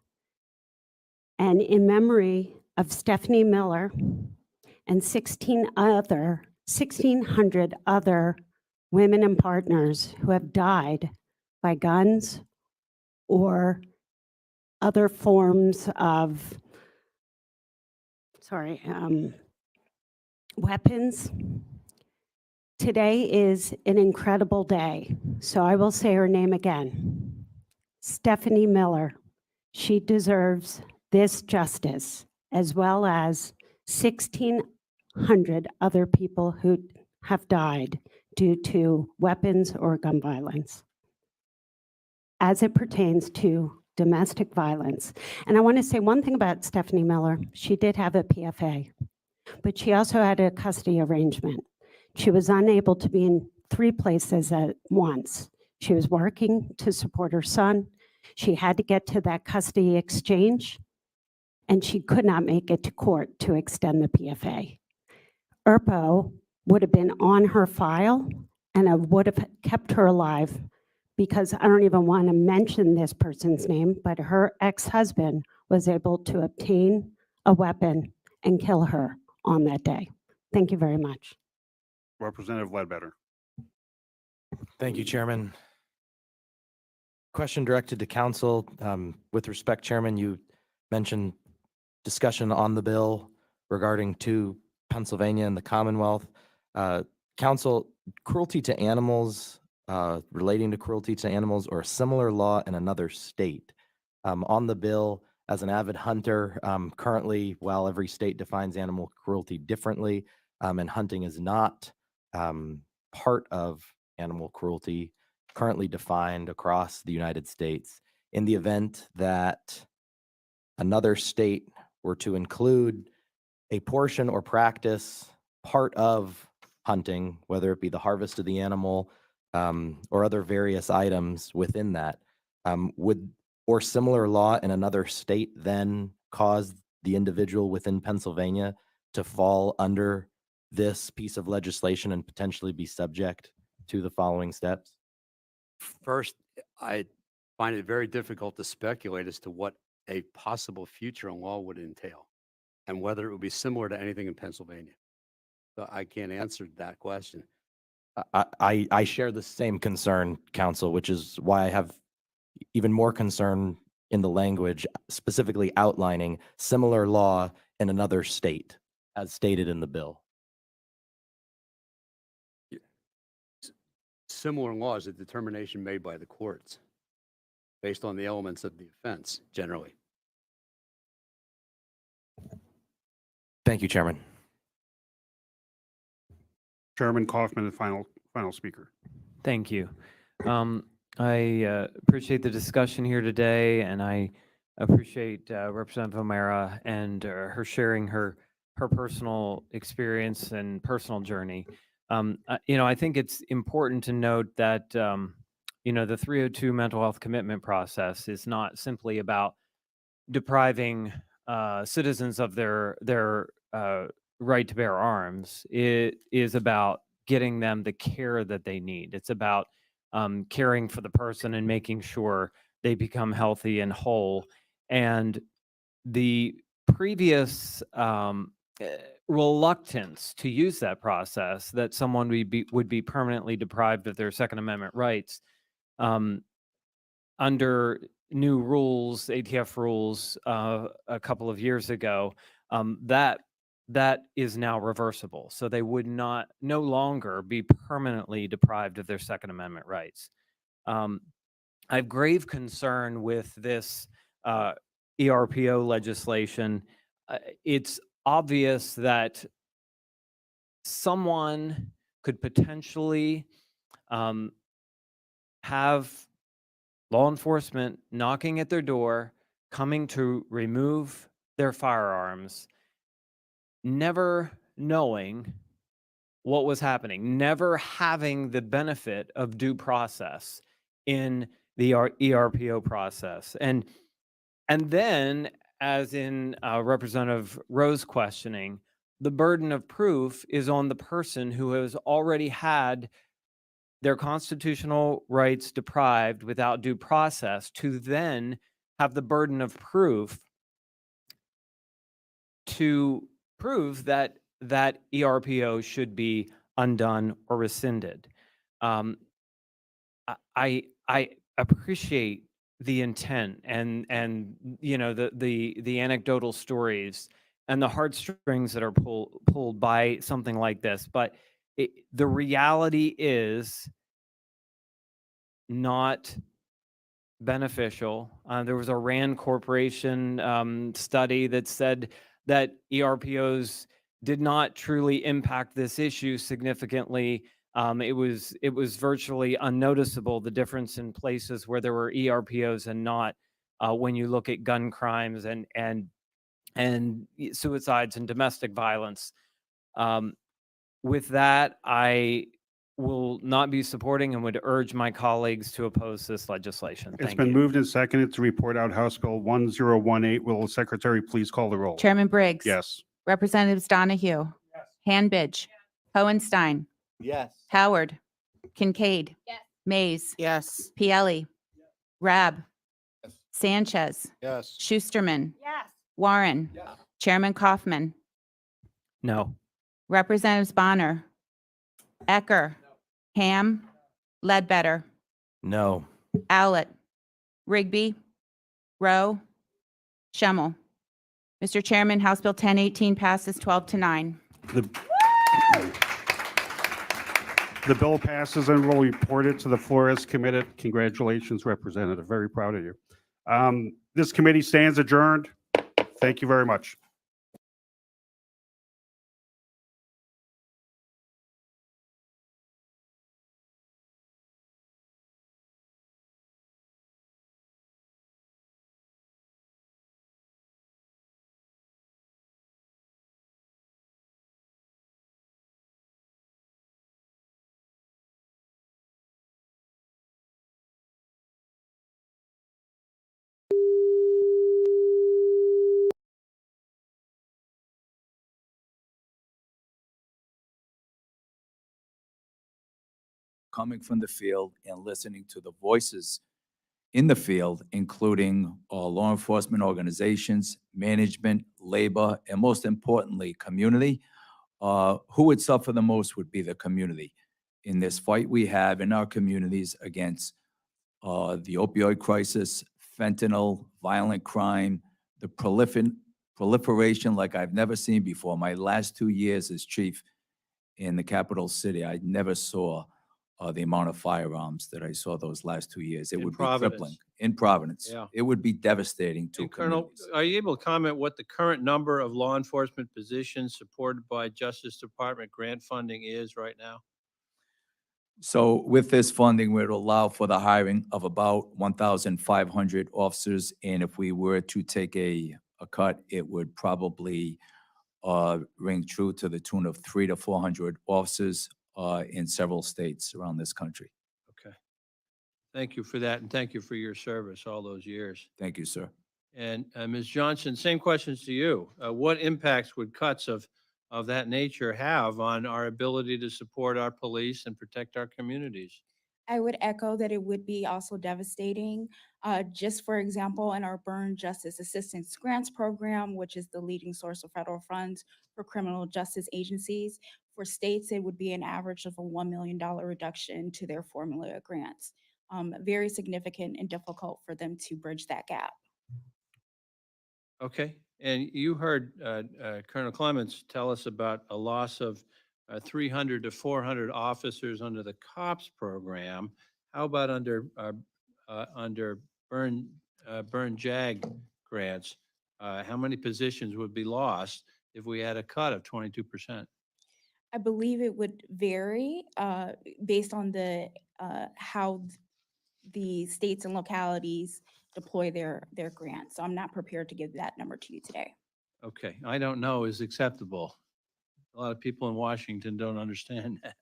And in memory of Stephanie Miller and 1,600 other women and partners who have died by guns or other forms of, weapons. Today is an incredible day, so I will say her name again. Stephanie Miller. She deserves this justice, as well as 1,600 other people who have died due to weapons or gun violence, as it pertains to domestic violence. And I want to say one thing about Stephanie Miller. She did have a PFA, but she also had a custody arrangement. She was unable to be in 3 places at once. She was working to support her son. She had to get to that custody exchange, and she could not make it to court to extend the PFA. ERPO would have been on her file and it would have kept her alive, because I don't even want to mention this person's name, but her ex-husband was able to obtain a weapon and kill her on that day. Thank you very much. Representative Ledbetter. Thank you, Chairman. Question directed to council. With respect, Chairman, you mentioned discussion on the bill regarding to Pennsylvania and the Commonwealth. Council, cruelty to animals, relating to cruelty to animals or a similar law in another state. On the bill, as an avid hunter, currently, while every state defines animal cruelty differently, and hunting is not part of animal cruelty currently defined across the United States. In the event that another state were to include a portion or practice part of hunting, whether it be the harvest of the animal or other various items within that, would or similar law in another state then cause the individual within Pennsylvania to fall under this piece of legislation and potentially be subject to the following steps? First, I find it very difficult to speculate as to what a possible future law would entail and whether it would be similar to anything in Pennsylvania. So I can't answer that question. I share the same concern, counsel, which is why I have even more concern in the language specifically outlining similar law in another state, as stated in the bill. Similar law is a determination made by the courts based on the elements of the offense, generally. Thank you, Chairman. Chairman Kaufman, the final speaker. Thank you. I appreciate the discussion here today, and I appreciate Representative O'Mara and her sharing her personal experience and personal journey. I think it's important to note that the 302 mental health commitment process is not simply about depriving citizens of their right to bear arms. It is about getting them the care that they need. It's about caring for the person and making sure they become healthy and whole. And the previous reluctance to use that process, that someone would be permanently deprived of their Second Amendment rights under new rules, ATF rules, a couple of years ago, that is now reversible. So they would no longer be permanently deprived of their Second Amendment rights. I have grave concern with this ERPO legislation. It's obvious that someone could potentially have law enforcement knocking at their door, coming to remove their firearms, never knowing what was happening, never having the benefit of due process in the ERPO process. And then, as in Representative Rowe's questioning, the burden of proof is on the person who has already had their constitutional rights deprived without due process to then have the burden of proof to prove that that ERPO should be undone or rescinded. I appreciate the intent and the anecdotal stories and the heartstrings that are pulled by something like this, but the reality is not beneficial. There was a RAND Corporation study that said that ERPOs did not truly impact this issue significantly. It was virtually unnoticeable, the difference in places where there were ERPOs and not, when you look at gun crimes and suicides and domestic violence. With that, I will not be supporting and would urge my colleagues to oppose this legislation. It's Thank been you. moved and seconded to report out House Bill 1018. Will the secretary please call the roll? Chairman Briggs. Yes. Representatives Donahue. Hanbidge. Hohenstein. Yes. Howard. Kincaid. Mays. Yes. Pielli. Rab. Sanchez. Yes. Schusterman. Warren. Chairman Kaufman. No. Representatives Bonner. Ecker. Ham. Ledbetter. No. Owlett. Rigby. Rowe. Schemmel. Mr. Chairman, House Bill 1018 passes 12-9. The bill passes and will report it to the floor as committed. Congratulations, Representative. Very proud of you. This committee stands adjourned. Thank you very much. Coming from the field and listening to the voices in the field, including law enforcement organizations, management, labor, and most importantly, community. Who would suffer the most would be the community in this fight we have in our communities against the opioid crisis, fentanyl, violent crime, the proliferation like I've never seen before. My last 2 years as chief in the capital city, I never saw the amount of firearms that I saw those last 2 years. It In would be Providence. crippling. In Providence. Yeah. It would be devastating to And Colonel, communities. are you able to comment what the current number of law enforcement positions supported by Justice Department grant funding is right now? So with this funding, we'd allow for the hiring of about 1,500 officers. And if we were to take a cut, it would probably ring true to the tune of 300 to 400 officers in several states around this country. Okay. Thank you for that, and thank you for your service all those years. Thank you, sir. And Ms. Johnson, same questions to you. What impacts would cuts of that nature have on our ability to support our police and protect our communities? I would echo that it would be also devastating. Just for example, in our Burn Justice Assistance Grants Program, which is the leading source of federal funds for criminal justice agencies, for states, it would be an average of a $1 million reduction to their formula grants. Very significant and difficult for them to bridge that gap. Okay, and you heard Colonel Clements tell us about a loss of 300 to 400 officers under the COPS program. How about under Burn JAG grants? How many positions would be lost if we had a cut of 22%? I believe it would vary based on the how the states and localities deploy their grants. So I'm not prepared to give that number to you today. Okay, I don't know is acceptable. A lot of people in Washington don't understand that.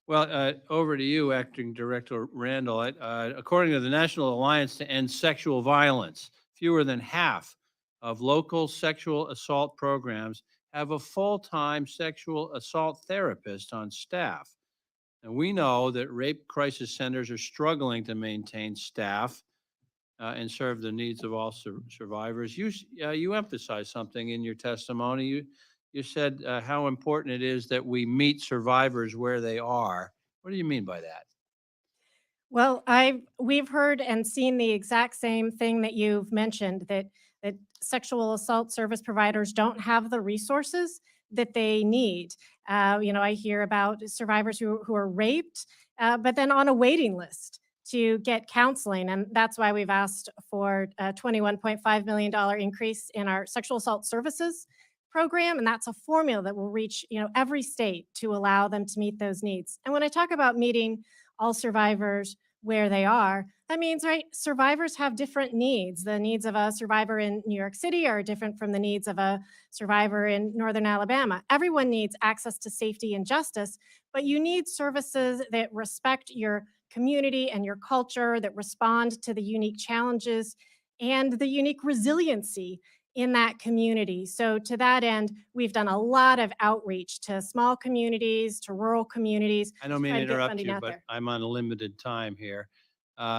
Well, over to you, Acting Director Randall. According to the National Alliance to End Sexual Violence, fewer than half of local sexual assault programs have a full-time sexual assault therapist on staff. And we know that rape crisis centers are struggling to maintain staff and serve the needs of all survivors. You emphasized something in your testimony. You said how important it is that we meet survivors where they are. What do you mean by that? Well, we've heard and seen the exact same thing that you've mentioned, that sexual assault service providers don't have the resources that they need. I hear about survivors who are raped, but then on a waiting list to get counseling. And that's why we've asked for a $21.5 million increase in our sexual assault services program. And that's a formula that will reach, every state to allow them to meet those needs. And when I talk about meeting all survivors where they are. That means, right, survivors have different needs. The needs of a survivor in New York City are different from the needs of a survivor in Northern Alabama. Everyone needs access to safety and justice, but you need services that respect your community and your culture, that respond to the unique challenges and the unique resiliency in that community. So to that end, we've done a lot of outreach to small communities, to rural communities. I don't to mean try to to get interrupt funding you, out but there. I'm on limited time here.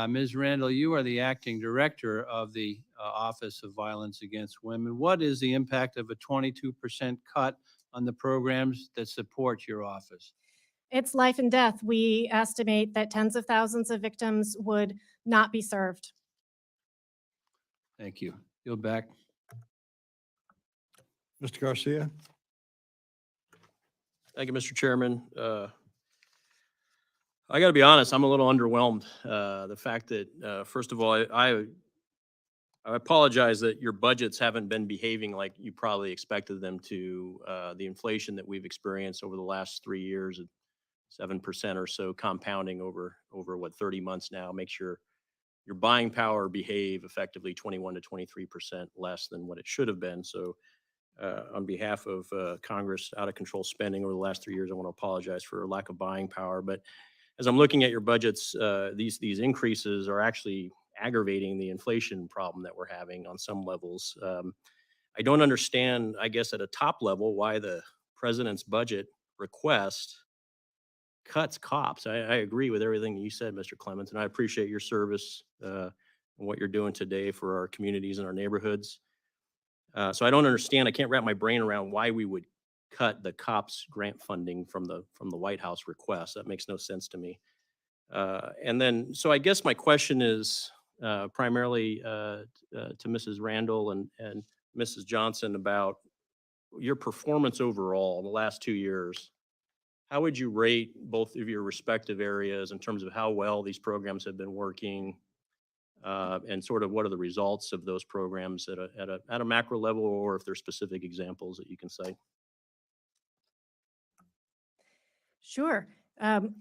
Ms. Randall, you are the acting director of the Office of Violence Against Women. What is the impact of a 22% cut on the programs that support your office? It's life and death. We estimate that tens of thousands of victims would not be served. Thank you. Yield back. Mr. Garcia. Thank you, Mr. Chairman. I got to be honest, I'm a little underwhelmed. The fact that, first of all, I apologize that your budgets haven't been behaving like you probably expected them to. The inflation that we've experienced over the last 3 years, 7% or so compounding over what, 30 months now, makes your buying power behave effectively 21 to 23% less than what it should have been. So on behalf of Congress, out of control spending over the last 3 years, I want to apologize for lack of buying power. But as I'm looking at your budgets, these increases are actually aggravating the inflation problem that we're having on some levels. I don't understand, I guess, at a top level, why the president's budget request cuts cops. I agree with everything you said, Mr. Clements, and I appreciate your service and what you're doing today for our communities and our neighborhoods. So I don't understand. I can't wrap my brain around why we would cut the cops grant funding from the White House request. That makes no sense to me. And then, so I guess my question is primarily to Mrs. Randall and Mrs. Johnson about your performance overall in the last 2 years. How would you rate both of your respective areas in terms of how well these programs have been working, and sort of what are the results of those programs at a macro level, or if there's specific examples that you can cite? Sure.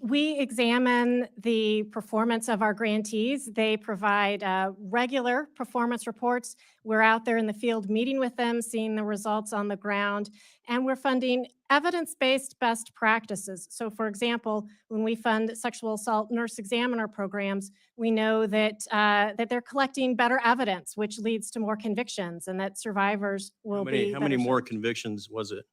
We examine the performance of our grantees. They provide regular performance reports. We're out there in the field meeting with them, seeing the results on the ground, and we're funding evidence-based best practices. So for example, when we fund sexual assault nurse examiner programs, we know that, that they're collecting better evidence, which leads to more convictions, and that survivors will be How many better more served. convictions was it?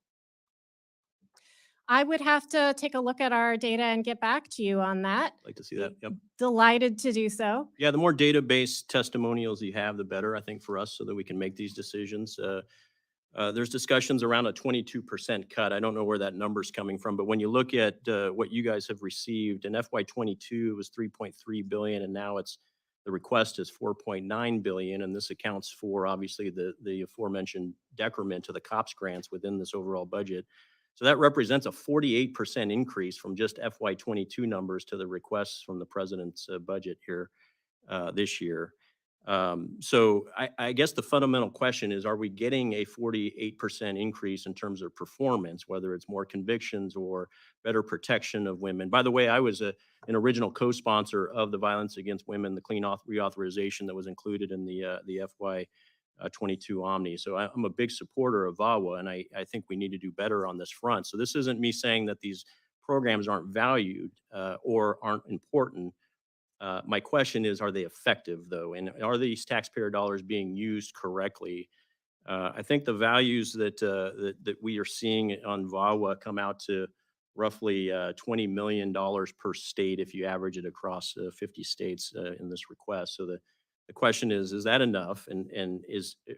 I would have to take a look at our data and get back to you on that. Like to see that? Yep. Delighted to do so. Yeah, the more database testimonials you have, the better, I think, for us, so that we can make these decisions. There's discussions around a 22% cut. I don't know where that number's coming from, but when you look at what you guys have received, in FY22 it was 3.3 billion, and now the request is 4.9 billion, and this accounts for obviously the aforementioned decrement to the COPS grants within this overall budget. So that represents a 48% increase from just FY22 numbers to the requests from the president's budget here this year. So I guess the fundamental question is, are we getting a 48% increase in terms of performance, whether it's more convictions or better protection of women? By the way, I was an original co-sponsor of the Violence Against Women, the clean reauthorization that was included in the FY22 Omni. So I'm a big supporter of VAWA, and I think we need to do better on this front. So this isn't me saying that these programs aren't valued or aren't important. My question is, are they effective, though? And are these taxpayer dollars being used correctly? I think the values that we are seeing on VAWA come out to roughly $20 million per state if you average it across 50 states in this request. So the question is that enough? And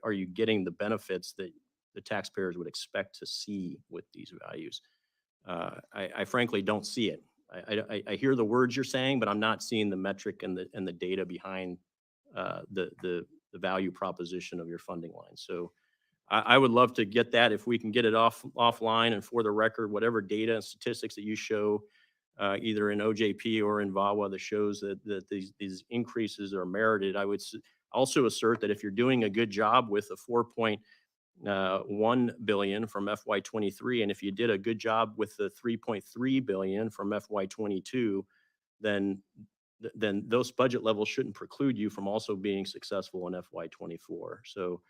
are you getting the benefits that the taxpayers would expect to see with these values? I frankly don't see it. I hear the words you're saying, but I'm not seeing the metric and the data behind the value proposition of your funding line. So I would love to get that, if we can get it offline, and for the record, whatever data and statistics that you show, either in OJP or in VAWA, that shows that these increases are merited. I would also assert that if you're doing a good job with the 4.1 billion from FY23, and if you did a good job with the 3.3 billion from FY22, then then those budget levels shouldn't preclude you from also being successful in FY24. So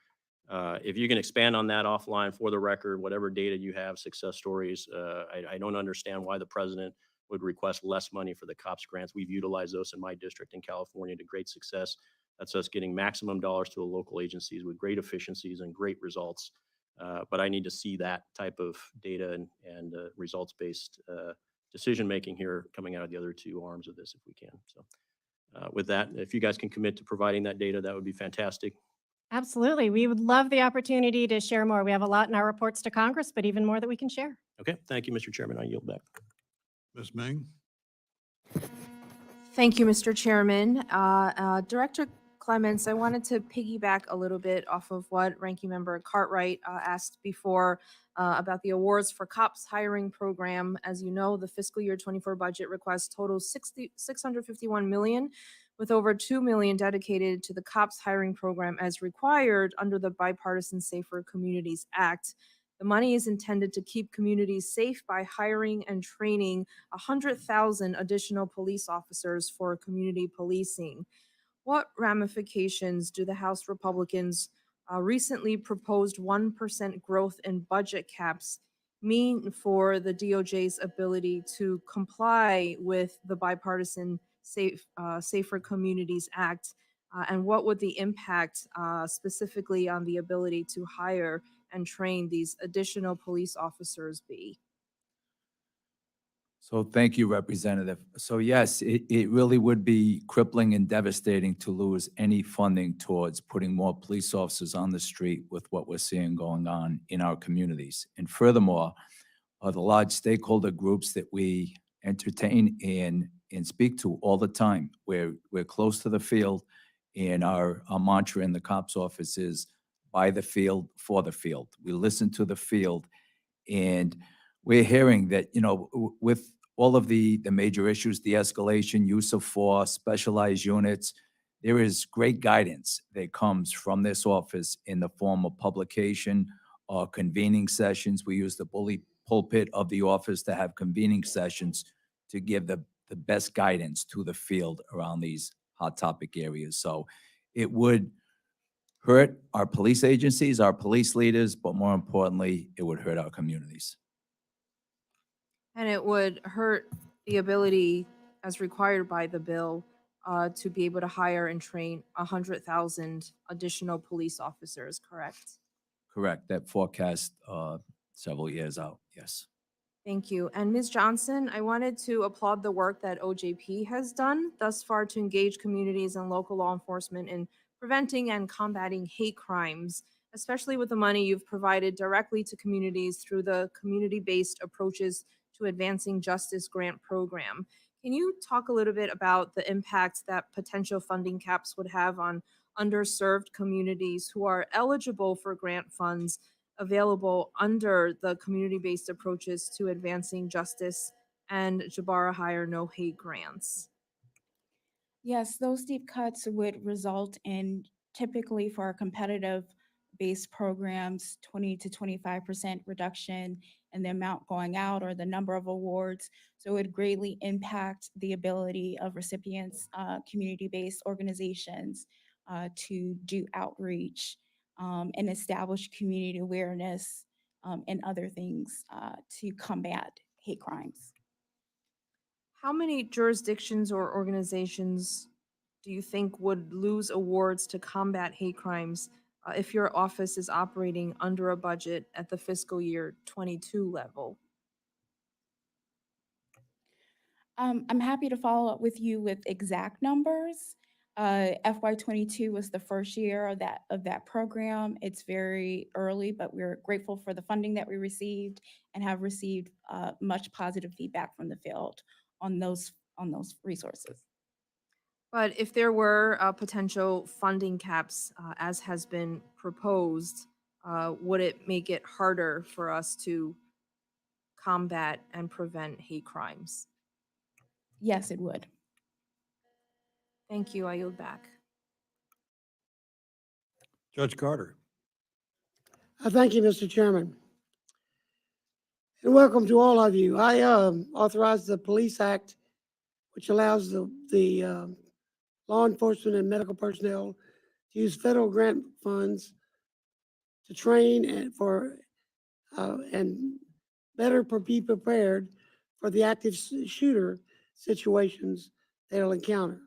if you can expand on that offline for the record, whatever data you have, success stories, I don't understand why the president would request less money for the COPS grants. We've utilized those in my district in California to great success. That's us getting maximum dollars to the local agencies with great efficiencies and great results. But I need to see that type of data and results-based decision-making here coming out of the other two arms of this if we can. So with that, if you guys can commit to providing that data, that would be fantastic. Absolutely. We would love the opportunity to share more. We have a lot in our reports to Congress, but even more that we can share. Okay, thank you, Mr. Chairman. I yield back. Ms. Ming? Thank you, Mr. Chairman. Director Clements, I wanted to piggyback a little bit off of what Ranking Member Cartwright asked before about the awards for COPS hiring program. As you know, the fiscal year 24 budget request totals $651 million, with over $2 million dedicated to the COPS hiring program as required under the Bipartisan Safer Communities Act. The money is intended to keep communities safe by hiring and training 100,000 additional police officers for community policing. What ramifications do the House Republicans' recently proposed 1% growth in budget caps mean for the DOJ's ability to comply with the Bipartisan Safer Communities Act? And what would the impact specifically on the ability to hire and train these additional police officers be? So thank you, Representative. So yes, it really would be crippling and devastating to lose any funding towards putting more police officers on the street with what we're seeing going on in our communities. And furthermore, the large stakeholder groups that we entertain and speak to all the time, we're close to the field, and our mantra in the COPS office is by the field, for the field. We listen to the field, and we're hearing that, you know, with all of the major issues, the escalation, use of force, specialized units, there is great guidance that comes from this office in the form of publication or convening sessions. We use the bully pulpit of the office to have convening sessions to give the best guidance to the field around these hot topic areas. So it would hurt our police agencies, our police leaders, but more importantly, it would hurt our communities. And it would hurt the ability, as required by the bill, to be able to hire and train 100,000 additional police officers, correct? Correct. That forecast several years out, yes. Thank you. And Ms. Johnson, I wanted to applaud the work that OJP has done thus far to engage communities and local law enforcement in preventing and combating hate crimes, especially with the money you've provided directly to communities through the community-based approaches to advancing justice grant program. Can you talk a little bit about the impact that potential funding caps would have on underserved communities who are eligible for grant funds available under the community-based approaches to advancing justice and Jabara Hire No Hate grants? Yes, those deep cuts would result in, typically for our competitive based programs, 20 to 25% reduction in the amount going out or the number of awards. So it would greatly impact the ability of recipients, community-based organizations to do outreach and establish community awareness and other things to combat hate crimes. How many jurisdictions or organizations do you think would lose awards to combat hate crimes if your office is operating under a budget at the fiscal year 22 level? I'm happy to follow up with you with exact numbers. FY22 was the first year of that program. It's very early, but we're grateful for the funding that we received and have received much positive feedback from the field on those resources. But if there were potential funding caps, as has been proposed, would it make it harder for us to combat and prevent hate crimes? Yes, it would. Thank you. I yield back. Judge Carter. Thank you, Mr. Chairman. And welcome to all of you. I authorized the Police Act, which allows the law enforcement and medical personnel to use federal grant funds to train and better be prepared for the active shooter situations they'll encounter.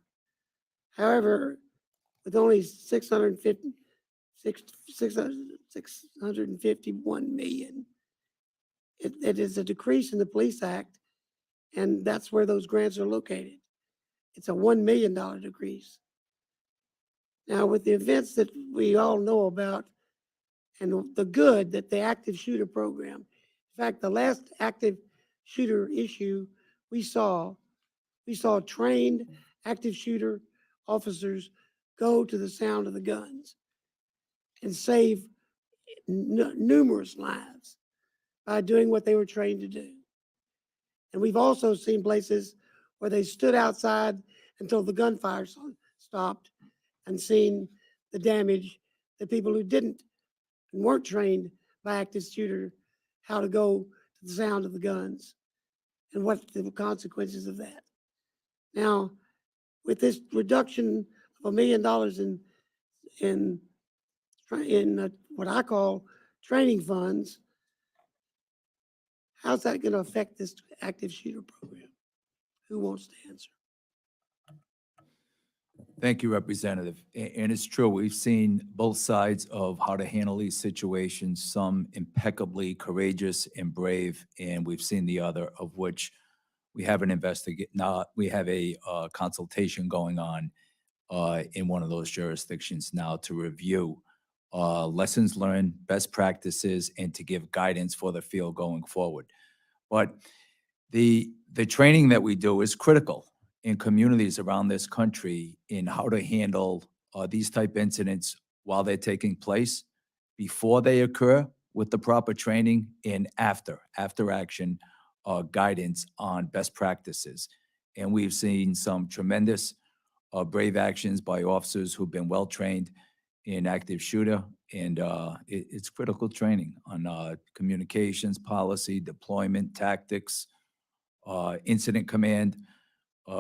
However, with only 651 million, it is a decrease in the Police Act, and that's where those grants are located. It's a $1 million decrease. Now, with the events that we all know about and the good that the active shooter program, in fact, the last active shooter issue we saw trained active shooter officers go to the sound of the guns and save numerous lives by doing what they were trained to do. And we've also seen places where they stood outside until the gunfire stopped and seen the damage that people who didn't and weren't trained by active shooter how to go to the sound of the guns and what the consequences of that. Now, with this reduction of $1 million in what I call training funds, how's that going to affect this active shooter program? Who wants to answer? Thank you, Representative. And it's true, we've seen both sides of how to handle these situations, some impeccably courageous and brave, and we've seen the other, of which we have we have a consultation going on in one of those jurisdictions now to review lessons learned, best practices, and to give guidance for the field going forward. But the training that we do is critical in communities around this country in how to handle these type incidents while they're taking place, before they occur with the proper training, and after action guidance on best practices. And we've seen some tremendous brave actions by officers who've been well-trained in active shooter, and it's critical training on communications, policy, deployment, tactics, incident command.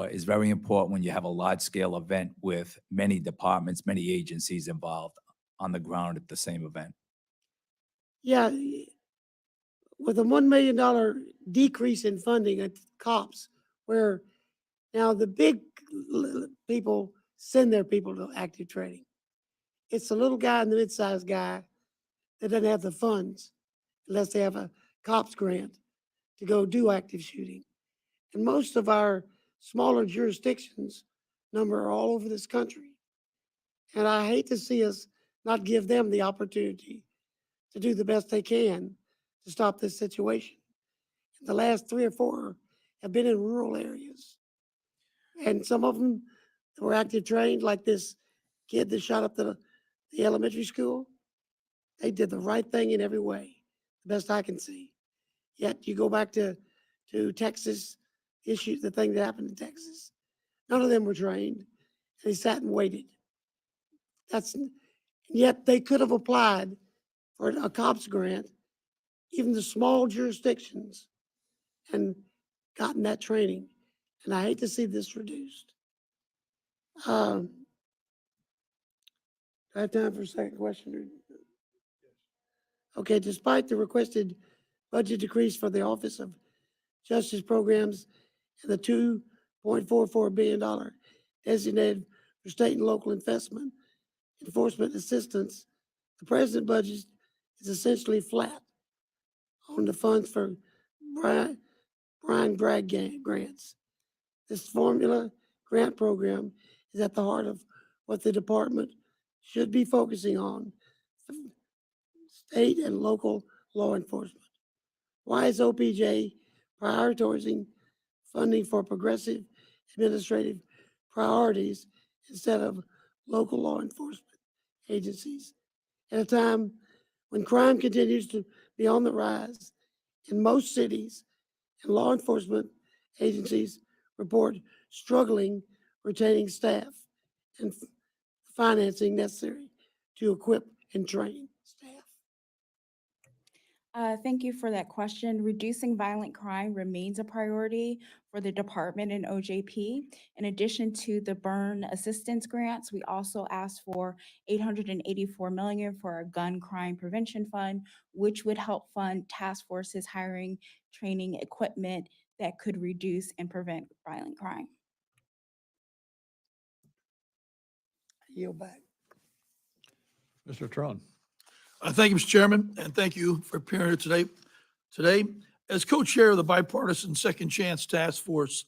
Is very important when you have a large-scale event with many departments, many agencies involved on the ground at the same event. Yeah, with a $1 million decrease in funding at cops, where now the big people send their people to active training. It's the little guy and the mid-sized guy that doesn't have the funds unless they have a cops grant to go do active shooting. And most of our smaller jurisdictions are all over this country. And I hate to see us not give them the opportunity to do the best they can to stop this situation. The last 3 or 4 have been in rural areas. And some of them were active trained, like this kid that shot up the elementary school. They did the right thing in every way, the best I can see. Yet you go back to Texas, the thing that happened in Texas. None of them were trained. They sat and waited. Yet they could have applied for a COPS grant, even the small jurisdictions, and gotten that training. And I hate to see this reduced. Do I have time for a second question? Okay, despite the requested budget decrease for the Office of Justice Programs and the $2.44 billion designated for state and local enforcement assistance, the present budget is essentially flat on the funds for Brian Bragg grants. This formula grant program is at the heart of what the department should be focusing on, state and local law enforcement. Why is OPJ prioritizing funding for progressive administrative priorities instead of local law enforcement agencies at a time when crime continues to be on the rise in most cities and law enforcement agencies report struggling retaining staff and financing necessary to equip and train staff? Thank you for that question. Reducing violent crime remains a priority for the department and OJP. In addition to the burn assistance grants, we also asked for 884 million for our gun crime prevention fund, which would help fund task forces hiring, training, equipment that could reduce and prevent violent crime. Yield back. Mr. Tron. Thank you, Mr. Chairman, and thank you for appearing here today. Today, as co-chair of the bipartisan Second Chance Task Force,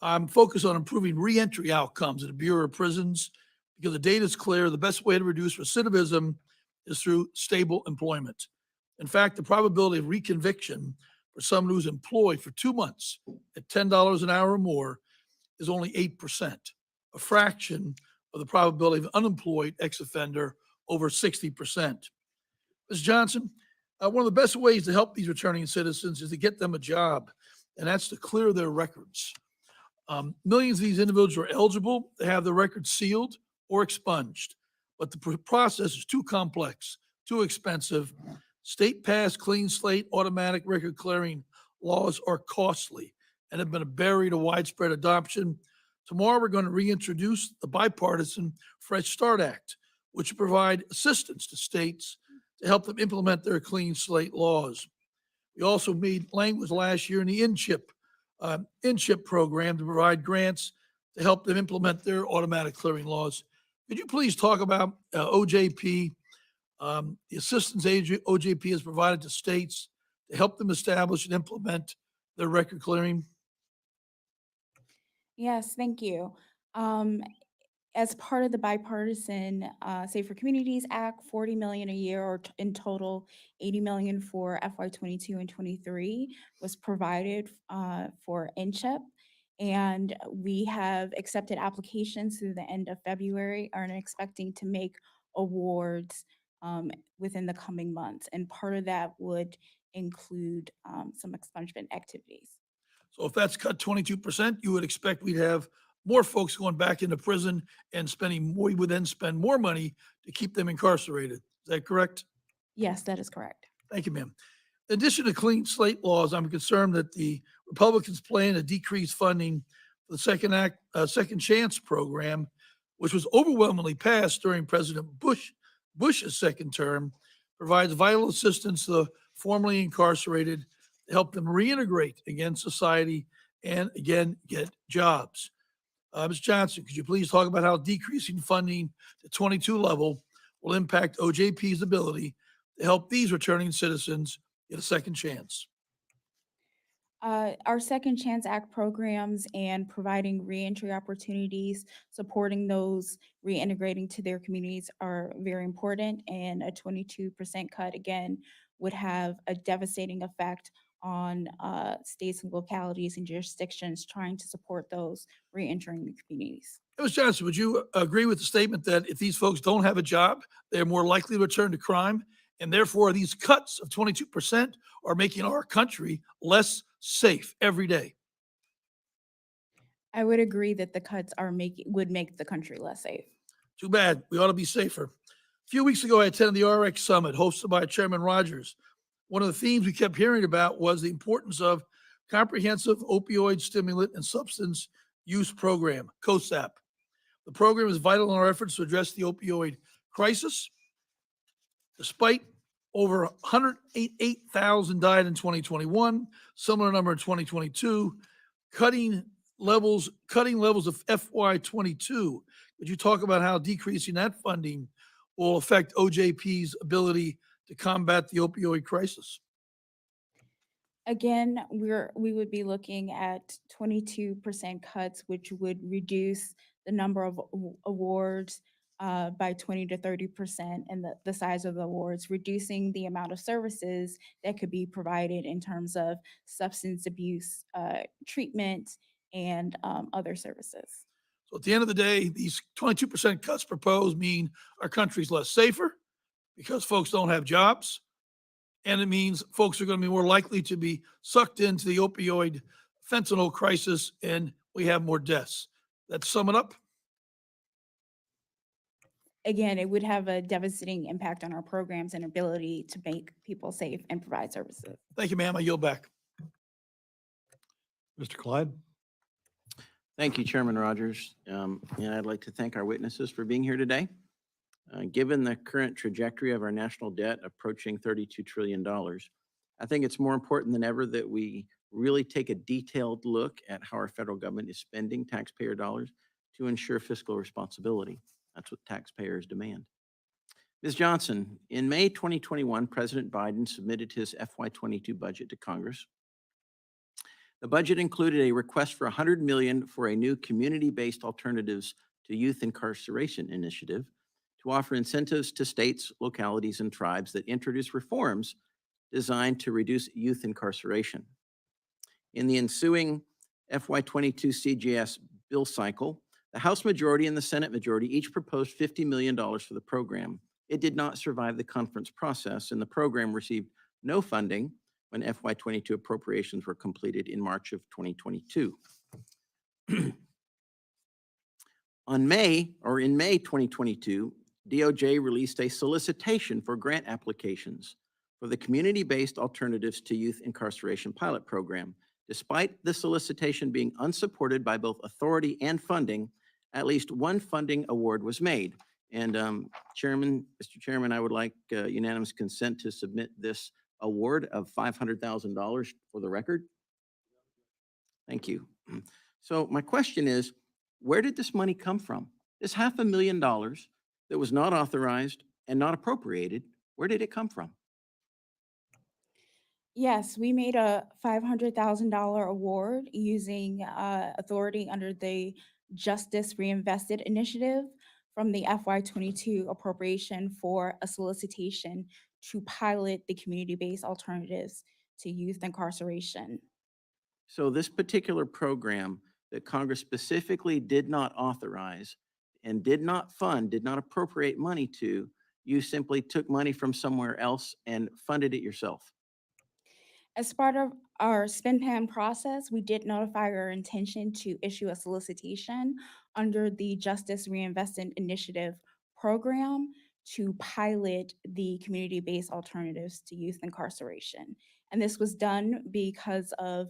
I'm focused on improving reentry outcomes at the Bureau of Prisons because the data is clear. The best way to reduce recidivism is through stable employment. In fact, the probability of reconviction for someone who's employed for 2 months at $10 an hour or more is only 8%, a fraction of the probability of an unemployed ex-offender over 60%. Ms. Johnson, one of the best ways to help these returning citizens is to get them a job, and that's to clear their records. Millions of these individuals are eligible to have their records sealed or expunged, but the process is too complex, too expensive. State-passed clean slate automatic record clearing laws are costly and have been a barrier to widespread adoption. Tomorrow, we're going to reintroduce the bipartisan Fresh Start Act, which will provide assistance to states to help them implement their clean slate laws. We also made language last year in the InChip program to provide grants to help them implement their automatic clearing laws. Could you please talk about OJP, the assistance OJP has provided to states to help them establish and implement their record clearing? Yes, thank you. As part of the bipartisan Safer Communities Act, 40 million a year, or in total 80 million for FY22 and 23 was provided for InChip. And we have accepted applications through the end of February, are expecting to make awards within the coming months. And part of that would include some expungement activities. So if that's cut 22%, you would expect we'd have more folks going back into prison and spending more, we would then spend more money to keep them incarcerated. Is that correct? Yes, that is correct. Thank you, ma'am. In addition to clean slate laws, I'm concerned that the Republicans plan to decrease funding for the Second Chance program, which was overwhelmingly passed during President Bush's second term, provides vital assistance to the formerly incarcerated to help them reintegrate again society and again get jobs. Ms. Johnson, could you please talk about how decreasing funding to 22 level will impact OJP's ability to help these returning citizens get a second chance? Our Second Chance Act programs and providing reentry opportunities, supporting those reintegrating to their communities are very important. And a 22% cut, again, would have a devastating effect on states and localities and jurisdictions trying to support those reentering the communities. Ms. Johnson, would you agree with the statement that if these folks don't have a job, they're more likely to return to crime? And therefore, these cuts of 22% are making our country less safe every day? I would agree that the cuts would make the country less safe. Too bad. We ought to be safer. A few weeks ago, I attended the RX Summit hosted by Chairman Rogers. One of the themes we kept hearing about was the importance of comprehensive opioid stimulant and substance use program, COSAP. The program is vital in our efforts to address the opioid crisis. Despite over 108,000 died in 2021, similar number in 2022, cutting levels of FY22. Could you talk about how decreasing that funding will affect OJP's ability to combat the opioid crisis? Again, we would be looking at 22% cuts, which would reduce the number of awards by 20 to 30%, and the size of the awards, reducing the amount of services that could be provided in terms of substance abuse treatment and other services. So at the end of the day, these 22% cuts proposed mean our country's less safer because folks don't have jobs. And it means folks are going to be more likely to be sucked into the opioid fentanyl crisis, and we have more deaths. Let's sum it up. again, it would have a devastating impact on our programs and ability to make people safe and provide services. Thank you, ma'am. I yield back. Mr. Clyde? Thank you, Chairman Rogers. And I'd like to thank our witnesses for being here today. Given the current trajectory of our national debt approaching $32 trillion, I think it's more important than ever that we really take a detailed look at how our federal government is spending taxpayer dollars to ensure fiscal responsibility. That's what taxpayers demand. Ms. Johnson, in May 2021, President Biden submitted his FY22 budget to Congress. The budget included a request for $100 million for a new community-based alternatives to youth incarceration initiative to offer incentives to states, localities, and tribes that introduce reforms designed to reduce youth incarceration. In the ensuing FY22 CJS bill cycle, the House majority and the Senate majority each proposed $50 million for the program. It did not survive the conference process, and the program received no funding when FY22 appropriations were completed in March of 2022. In May 2022, DOJ released a solicitation for grant applications for the Community-Based Alternatives to Youth Incarceration pilot program. Despite the solicitation being unsupported by both authority and funding, at least one funding award was made. And Mr. Chairman, I would like unanimous consent to submit this award of $500,000 for the record. Thank you. So my question is, where did this money come from? This $500,000 that was not authorized and not appropriated, where did it come from? Yes, we made a $500,000 award using authority under the Justice Reinvested Initiative from the FY22 appropriation for a solicitation to pilot the community-based alternatives to youth incarceration. So this particular program that Congress specifically did not authorize and did not fund, did not appropriate money to, you simply took money from somewhere else and funded it yourself. As part of our spend plan process, we did notify our intention to issue a solicitation under the Justice Reinvestment Initiative program to pilot the community-based alternatives to youth incarceration. And this was done because of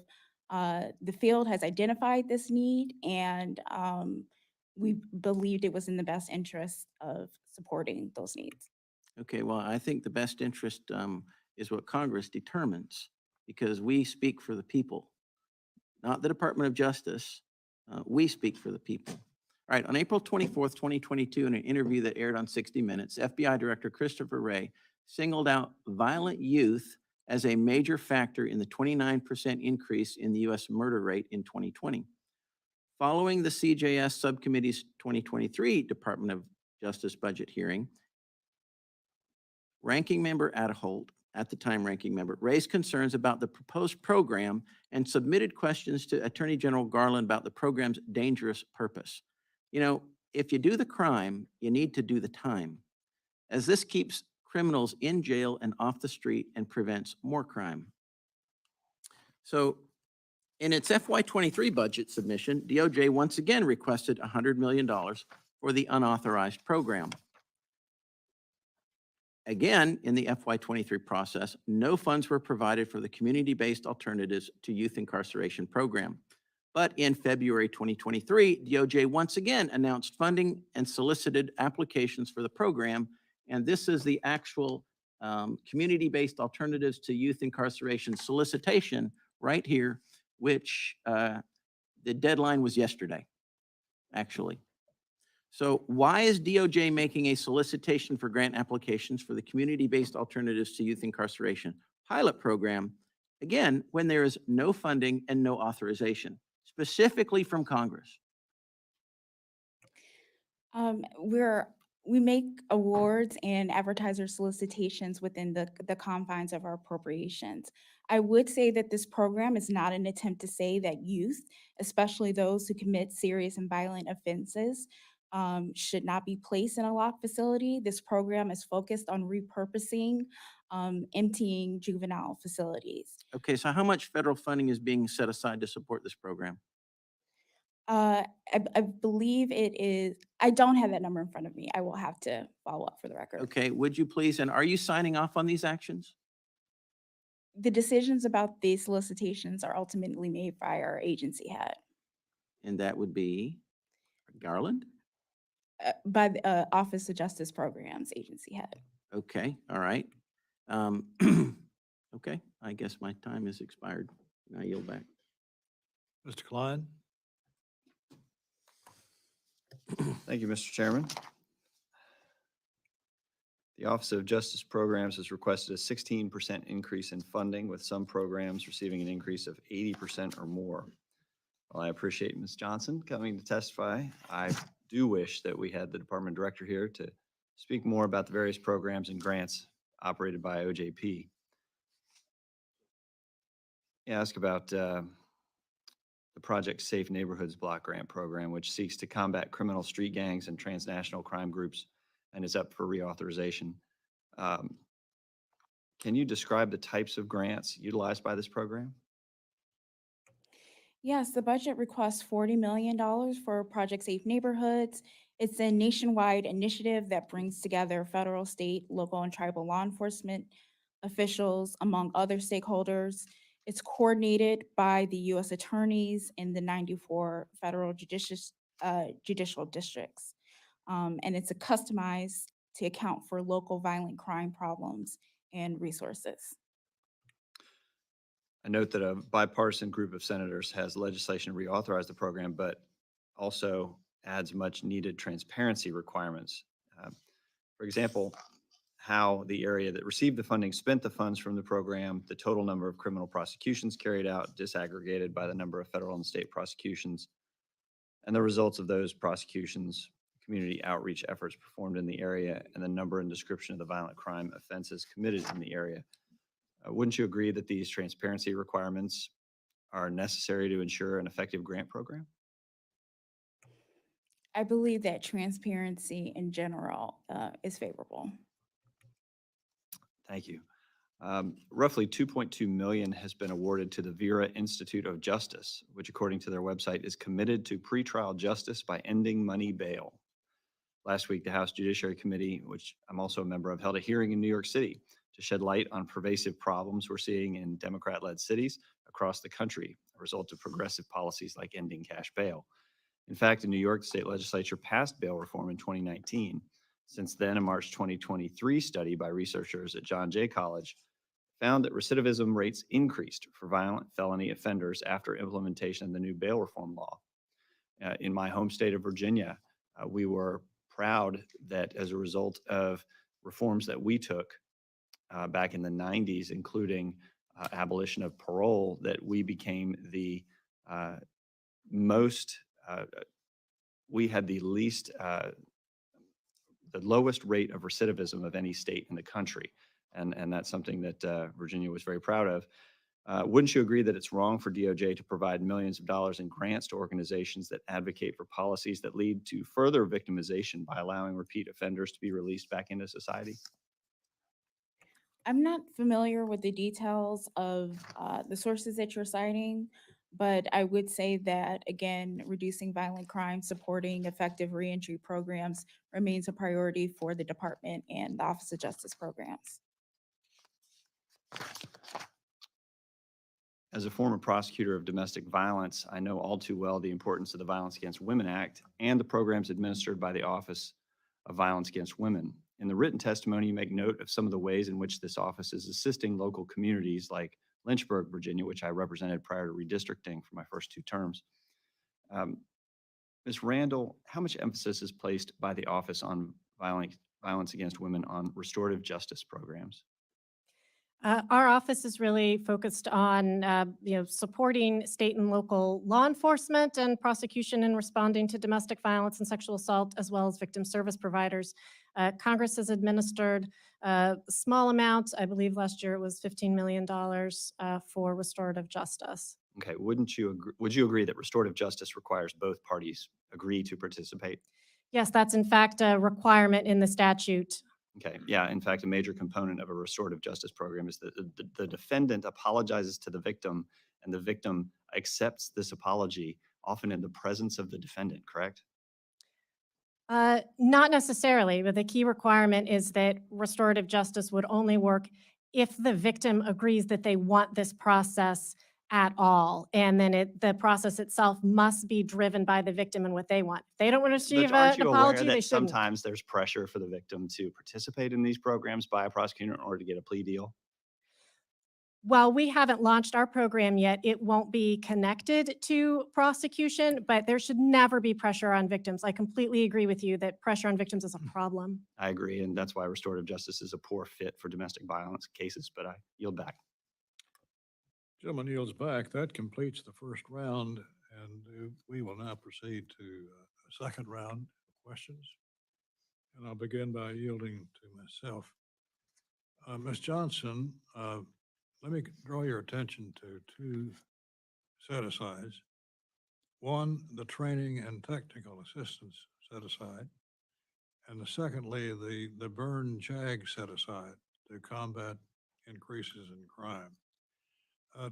the field has identified this need, and we believed it was in the best interest of supporting those needs. Okay, well, I think the best interest is what Congress determines, because we speak for the people, not the Department of Justice. We speak for the people. All right, on April 24th, 2022, in an interview that aired on 60 Minutes, FBI Director Christopher Wray singled out violent youth as a major factor in the 29% increase in the U.S. murder rate in 2020. Following the CJS Subcommittee's 2023 Department of Justice budget hearing, Ranking Member Adeholt, at the time Ranking Member, raised concerns about the proposed program and submitted questions to Attorney General Garland about the program's dangerous purpose. You know, if you do the crime, you need to do the time, as this keeps criminals in jail and off the street and prevents more crime. So in its FY23 budget submission, DOJ once again requested $100 million for the unauthorized program. Again, in the FY23 process, no funds were provided for the community-based alternatives to youth incarceration program. But in February 2023, DOJ once again announced funding and solicited applications for the program. And this is the actual community-based alternatives to youth incarceration solicitation right here, which the deadline was yesterday, actually. So why is DOJ making a solicitation for grant applications for the community-based alternatives to youth incarceration pilot program, again, when there is no funding and no authorization, specifically from Congress? We make awards and advertiser solicitations within the confines of our appropriations. I would say that this program is not an attempt to say that youth, especially those who commit serious and violent offenses, should not be placed in a locked facility. This program is focused on repurposing emptying juvenile facilities. Okay, so how much federal funding is being set aside to support this program? I believe it is, I don't have that number in front of me. I will have to follow up for the record. Okay, would you please, and are you signing off on these actions? The decisions about these solicitations are ultimately made by our agency head, And that would be Garland? by the Office of Justice Programs agency head. Okay, all right. Okay, I guess my time has expired. I yield back. Mr. Klein? Thank you, Mr. Chairman. The Office of Justice Programs has requested a 16% increase in funding, with some programs receiving an increase of 80% or more. While I appreciate Ms. Johnson coming to testify, I do wish that we had the department director here to speak more about the various programs and grants operated by OJP. Ask about the Project Safe Neighborhoods Block Grant Program, which seeks to combat criminal street gangs and transnational crime groups and is up for reauthorization. Can you describe the types of grants utilized by this program? Yes, the budget requests $40 million for Project Safe Neighborhoods. It's a nationwide initiative that brings together federal, state, local, and tribal law enforcement officials, among other stakeholders. It's coordinated by the U.S. attorneys in the 94 federal judicial districts. And it's customized to account for local violent crime problems and resources. I note that a bipartisan group of senators has legislation to reauthorize the program, but also adds much needed transparency requirements. For example, how the area that received the funding spent the funds from the program, the total number of criminal prosecutions carried out, disaggregated by the number of federal and state prosecutions, and the results of those prosecutions, community outreach efforts performed in the area, and the number and description of the violent crime offenses committed in the area. Wouldn't you agree that these transparency requirements are necessary to ensure an effective grant program? I believe that transparency in general is favorable. Thank you. Roughly 2.2 million has been awarded to the Vera Institute of Justice, which according to their website is committed to pretrial justice by ending money bail. Last week, the House Judiciary Committee, which I'm also a member of, held a hearing in New York City to shed light on pervasive problems we're seeing in Democrat-led cities across the country, a result of progressive policies like ending cash bail. In fact, in New York, the state legislature passed bail reform in 2019. Since then, a March 2023 study by researchers at John Jay College found that recidivism rates increased for violent felony offenders after implementation of the new bail reform law. In my home state of Virginia, we were proud that as a result of reforms that we took back in the 90s, including abolition of parole, that we became the we had the least, the lowest rate of recidivism of any state in the country. And that's something that Virginia was very proud of. Wouldn't you agree that it's wrong for DOJ to provide millions of dollars in grants to organizations that advocate for policies that lead to further victimization by allowing repeat offenders to be released back into society? I'm not familiar with the details of the sources that you're citing, but I would say that, again, reducing violent crime, supporting effective reentry programs remains a priority for the department and the Office of Justice Programs. As a former prosecutor of domestic violence, I know all too well the importance of the Violence Against Women Act and the programs administered by the Office of Violence Against Women. In the written testimony, you make note of some of the ways in which this office is assisting local communities like Lynchburg, Virginia, which I represented prior to redistricting for my first 2 terms. Ms. Randall, how much emphasis is placed by the Office on Violence Against Women on restorative justice programs? Our office is really focused on, supporting state and local law enforcement and prosecution in responding to domestic violence and sexual assault, as well as victim service providers. Congress has administered a small amount. I believe last year it was $15 million for restorative justice. Okay, would you agree that restorative justice requires both parties agree to participate? Yes, that's in fact a requirement in the statute. Okay, yeah, in fact, a major component of a restorative justice program is that the defendant apologizes to the victim and the victim accepts this apology often in the presence of the defendant, correct? Not necessarily, but the key requirement is that restorative justice would only work if the victim agrees that they want this process at all. And then the process itself must be driven by the victim and what they want. If they don't want to receive But aren't an you aware apology, they that shouldn't. sometimes there's pressure for the victim to participate in these programs by a prosecutor in order to get a plea deal? While we haven't launched our program yet, it won't be connected to prosecution, but there should never be pressure on victims. I completely agree with you that pressure on victims is a problem. I agree, and that's why restorative justice is a poor fit for domestic violence cases, but I yield back. Gentleman yields back. That completes the first round, and we will now proceed to a second round of questions. And I'll begin by yielding to myself. Ms. Johnson, let me draw your attention to two set-asides. One, the training and technical assistance set-aside, and secondly, the burn JAG set-aside to combat increases in crime.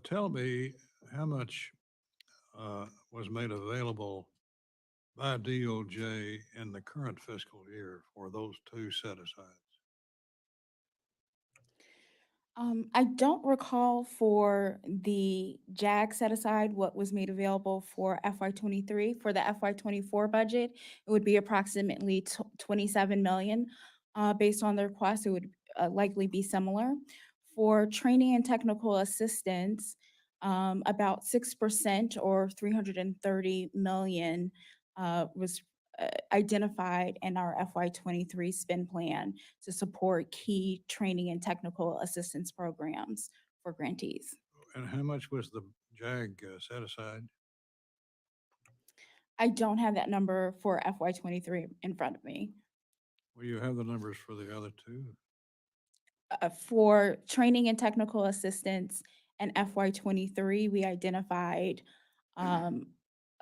Tell me how much was made available by DOJ in the current fiscal year for those two set-asides? I don't recall for the JAG set aside what was made available for FY23. For the FY24 budget, it would be approximately 27 million. Based on the request, it would likely be similar. For training and technical assistance, about 6% or 330 million was identified in our FY23 spend plan to support key training and technical assistance programs for grantees. And how much was the JAG set aside? I don't have that number for FY23 in front of me. Well, you have the numbers for the other two. For training and technical assistance in FY23, we identified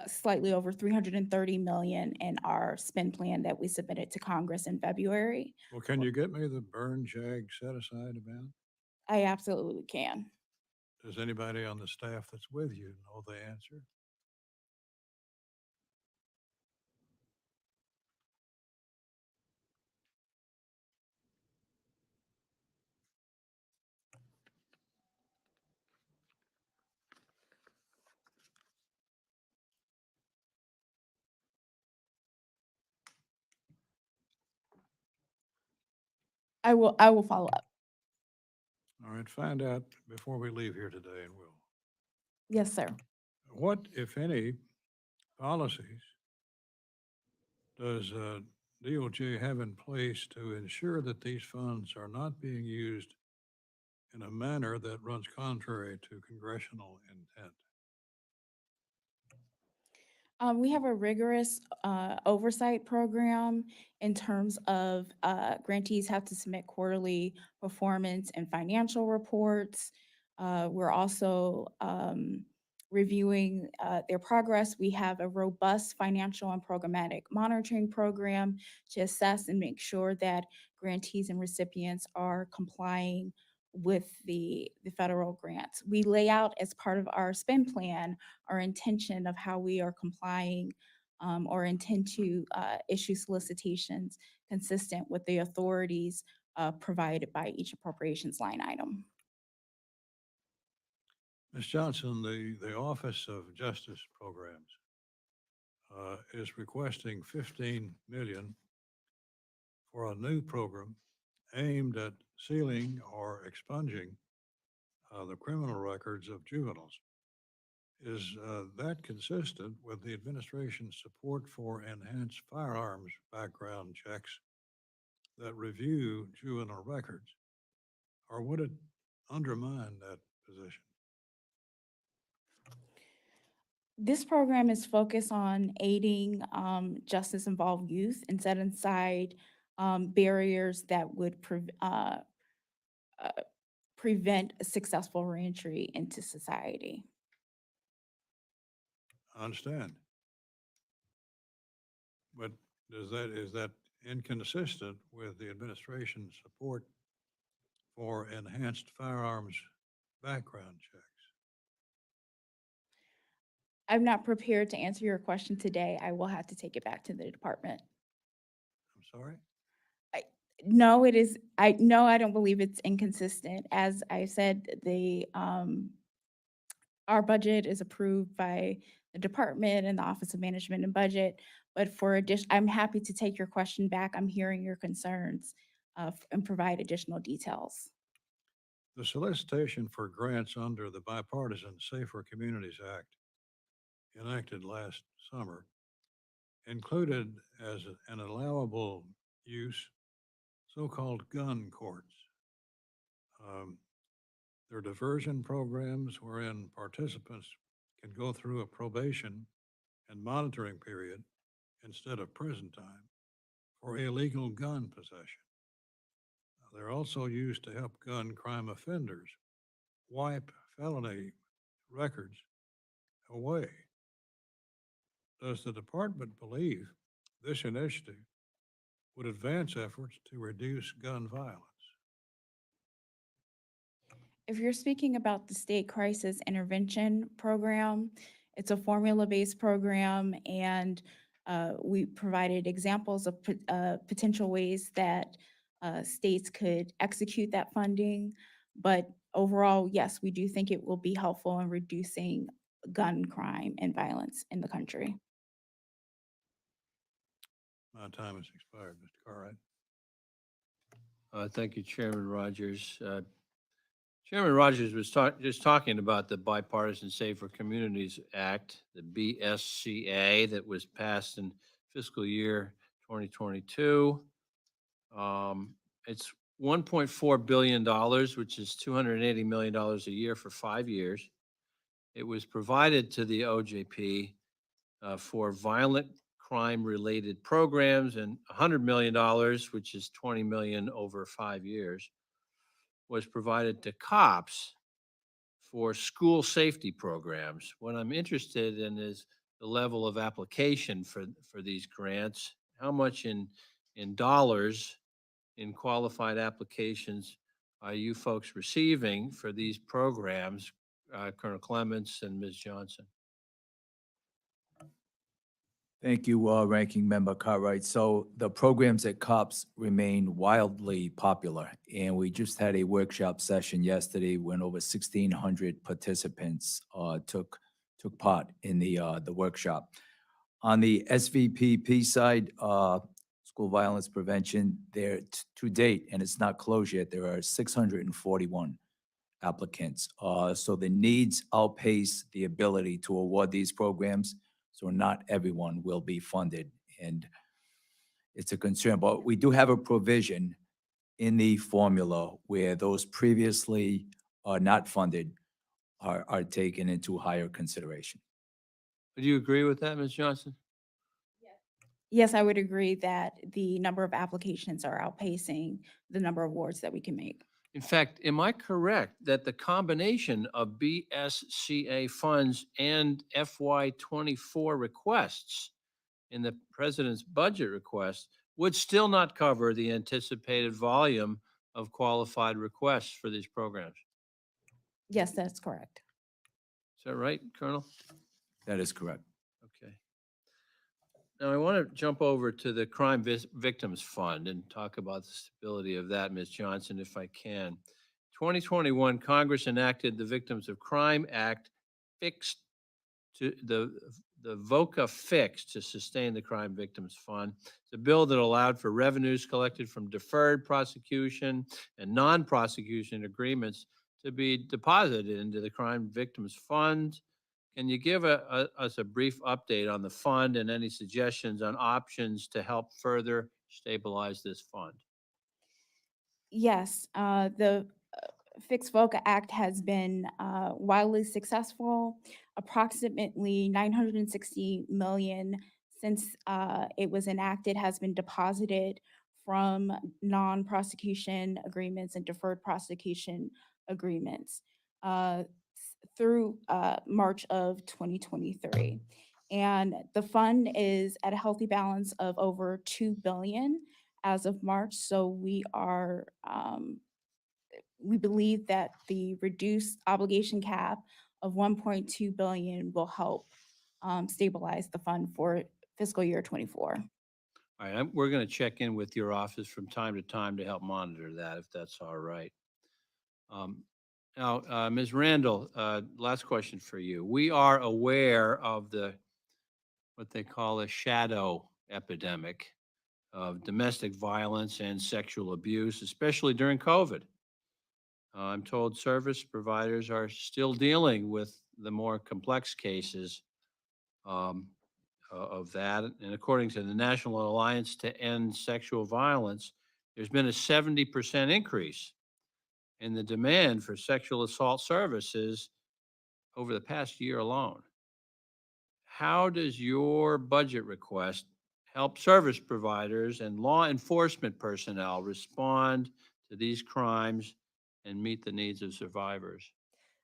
slightly over 330 million in our spend plan that we submitted to Congress in February. Well, can you get me the burn JAG set aside amount? I absolutely can. Does anybody on the staff that's with you know the answer? I will follow up. All right, find out before we leave here today, and we'll. Yes, sir. What, if any, policies does DOJ have in place to ensure that these funds are not being used in a manner that runs contrary to congressional intent? We have a rigorous oversight program in terms of grantees have to submit quarterly performance and financial reports. We're also reviewing their progress. We have a robust financial and programmatic monitoring program to assess and make sure that grantees and recipients are complying with the federal grants. We lay out as part of our spend plan our intention of how we are complying or intend to issue solicitations consistent with the authorities provided by each appropriations line item. Ms. Johnson, the Office of Justice Programs is requesting 15 million for a new program aimed at sealing or expunging the criminal records of juveniles. Is that consistent with the administration's support for enhanced firearms background checks that review juvenile records? Or would it undermine that position? This program is focused on aiding justice-involved youth and set aside barriers that would prevent a successful reentry into society. I understand. But is that inconsistent with the administration's support for enhanced firearms background checks? I'm not prepared to answer your question today. I will have to take it back to the department. I'm sorry? No, it is, no, I don't believe it's inconsistent. As I said, our budget is approved by the department and the Office of Management and Budget. But for addition, I'm happy to take your question back. I'm hearing your concerns, and provide additional details. The solicitation for grants under the Bipartisan Safer Communities Act enacted last summer included as an allowable use so-called gun courts. They're diversion programs wherein participants can go through a probation and monitoring period instead of prison time for illegal gun possession. They're also used to help gun crime offenders wipe felony records away. Does the department believe this initiative would advance efforts to reduce gun violence? If you're speaking about the State Crisis Intervention Program, it's a formula-based program, and we provided examples of potential ways that states could execute that funding. But overall, yes, we do think it will be helpful in reducing gun crime and violence in the country. My time has expired, Mr. Cartwright. Thank you, Chairman Rogers. Chairman Rogers was just talking about the Bipartisan Safer Communities Act, the BSCA, that was passed in fiscal year 2022. It's $1.4 billion, which is $280 million a year for 5 years. It was provided to the OJP for violent crime-related programs, and $100 million, which is $20 million over 5 years, was provided to cops for school safety programs. What I'm interested in is the level of application for these grants. How much in dollars in qualified applications are you folks receiving for these programs, Colonel Clements and Ms. Johnson? Thank you, Ranking Member Cartwright. So the programs at COPS remain wildly popular, and we just had a workshop session yesterday when over 1,600 participants took part in the workshop. On the SVPP side, school violence prevention, there to date, and it's not closed yet, there are 641 applicants. So the needs outpace the ability to award these programs. So not everyone will be funded, and it's a concern. But we do have a provision in the formula where those previously not funded are taken into higher consideration. Do you agree with that, Ms. Johnson? Yes, I would agree that the number of applications are outpacing the number of awards that we can make. In fact, am I correct that the combination of BSCA funds and FY24 requests in the president's budget request would still not cover the anticipated volume of qualified requests for these programs? Yes, that's correct. Is that right, Colonel? That is correct. Okay. Now I want to jump over to the Crime Victims Fund and talk about the stability of that, Ms. Johnson, if I can. 2021, Congress enacted the Victims of Crime Act, fixed to the VOCA fix to sustain the Crime Victims Fund. It's a bill that allowed for revenues collected from deferred prosecution and non-prosecution agreements to be deposited into the Crime Victims Fund. Can you give us a brief update on the fund and any suggestions on options to help further stabilize this fund? Yes, the Fixed VOCA Act has been wildly successful. Approximately 960 million since it was enacted has been deposited from non-prosecution agreements and deferred prosecution agreements through March of 2023. And the fund is at a healthy balance of over 2 billion as of March. So we are we believe that the reduced obligation cap of 1.2 billion will help stabilize the fund for fiscal year '24. All right, we're going to check in with your office from time to time to help monitor that, if that's all right. Now, Ms. Randall, last question for you. We are aware of what they call a shadow epidemic of domestic violence and sexual abuse, especially during COVID. I'm told service providers are still dealing with the more complex cases of that. And according to the National Alliance to End Sexual Violence, there's been a 70% increase in the demand for sexual assault services over the past year alone. How does your budget request help service providers and law enforcement personnel respond to these crimes and meet the needs of survivors?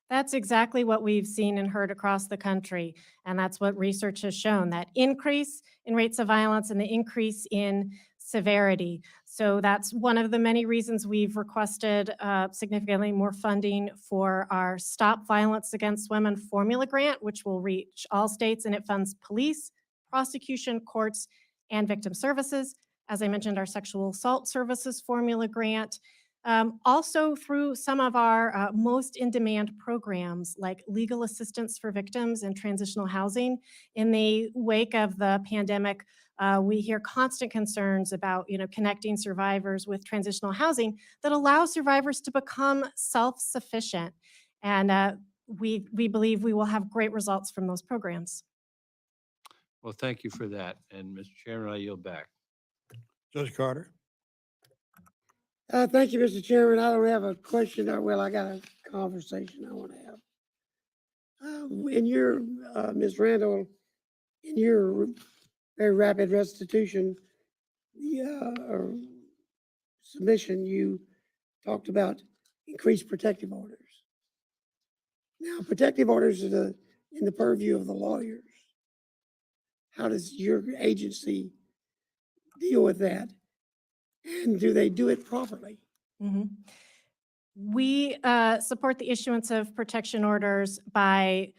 That's exactly what we've seen and heard across the country. And that's what research has shown, that increase in rates of violence and the increase in severity. So that's one of the many reasons we've requested significantly more funding for our Stop Violence Against Women formula grant, which will reach all states, and it funds police, prosecution, courts, and victim services. As I mentioned, our sexual assault services formula grant. Also through some of our most in-demand programs like legal assistance for victims and transitional housing. In the wake of the pandemic, we hear constant concerns about connecting survivors with transitional housing that allows survivors to become self-sufficient. And we believe we will have great results from those programs. Well, thank you for that. And Mr. Chairman, I yield back. Judge Carter. Thank you, Mr. Chairman. I don't have a question. Well, I got a conversation I want to have. In your, Ms. Randall, in your very rapid restitution submission, you talked about increased protective orders. Now, protective orders are in the purview of the lawyers. How does your agency deal with that? And do they do it properly? Mhm. We support the issuance of protection orders by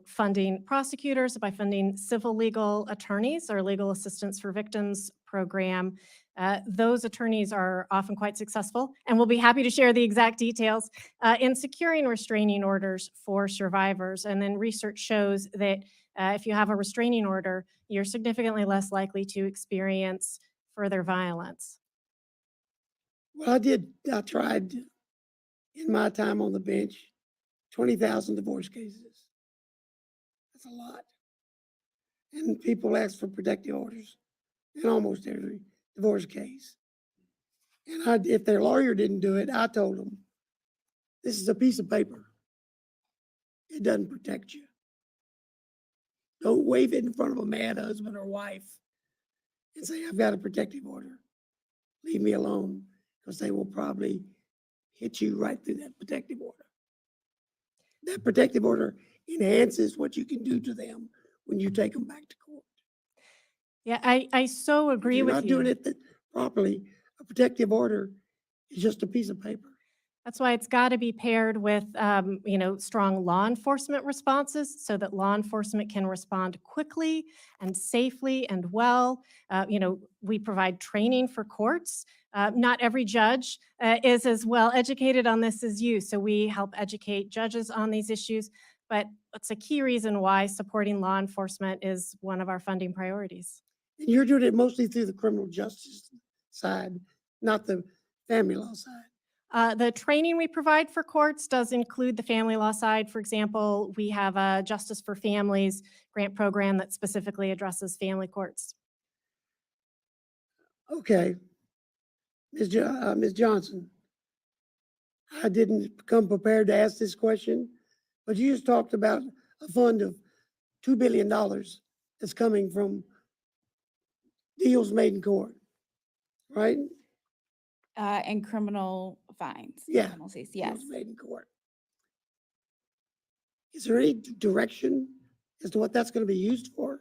funding prosecutors, by funding civil legal attorneys. Our Legal Assistance for Victims program. Those attorneys are often quite successful, and we'll be happy to share the exact details in securing restraining orders for survivors. And then research shows that if you have a restraining order, you're significantly less likely to experience further violence. Well, I tried in my time on the bench, 20,000 divorce cases. That's a lot. And people ask for protective orders in almost every divorce case. And if their lawyer didn't do it, I told them, this is a piece of paper. It doesn't protect you. Don't wave it in front of a mad husband or wife and say, I've got a protective order. Leave me alone, because they will probably hit you right through that protective order. That protective order enhances what you can do to them when you take them back to court. Yeah, I so agree If you're with not you. doing it properly, a protective order is just a piece of paper. That's why it's got to be paired with, strong law enforcement responses so that law enforcement can respond quickly and safely and well. We provide training for courts. Not every judge is as well educated on this as you, so we help educate judges on these issues. But it's a key reason why supporting law enforcement is one of our funding priorities. And you're doing it mostly through the criminal justice side, not the family law side. The training we provide for courts does include the family law side. For example, we have a Justice for Families grant program that specifically addresses family courts. Okay. Ms. Johnson, I didn't come prepared to ask this question, but you just talked about a fund of $2 billion that's coming from deals made in court, right? And criminal fines. Yeah. Penalties, yes. Deals made in court. Is there any direction as to what that's going to be used for?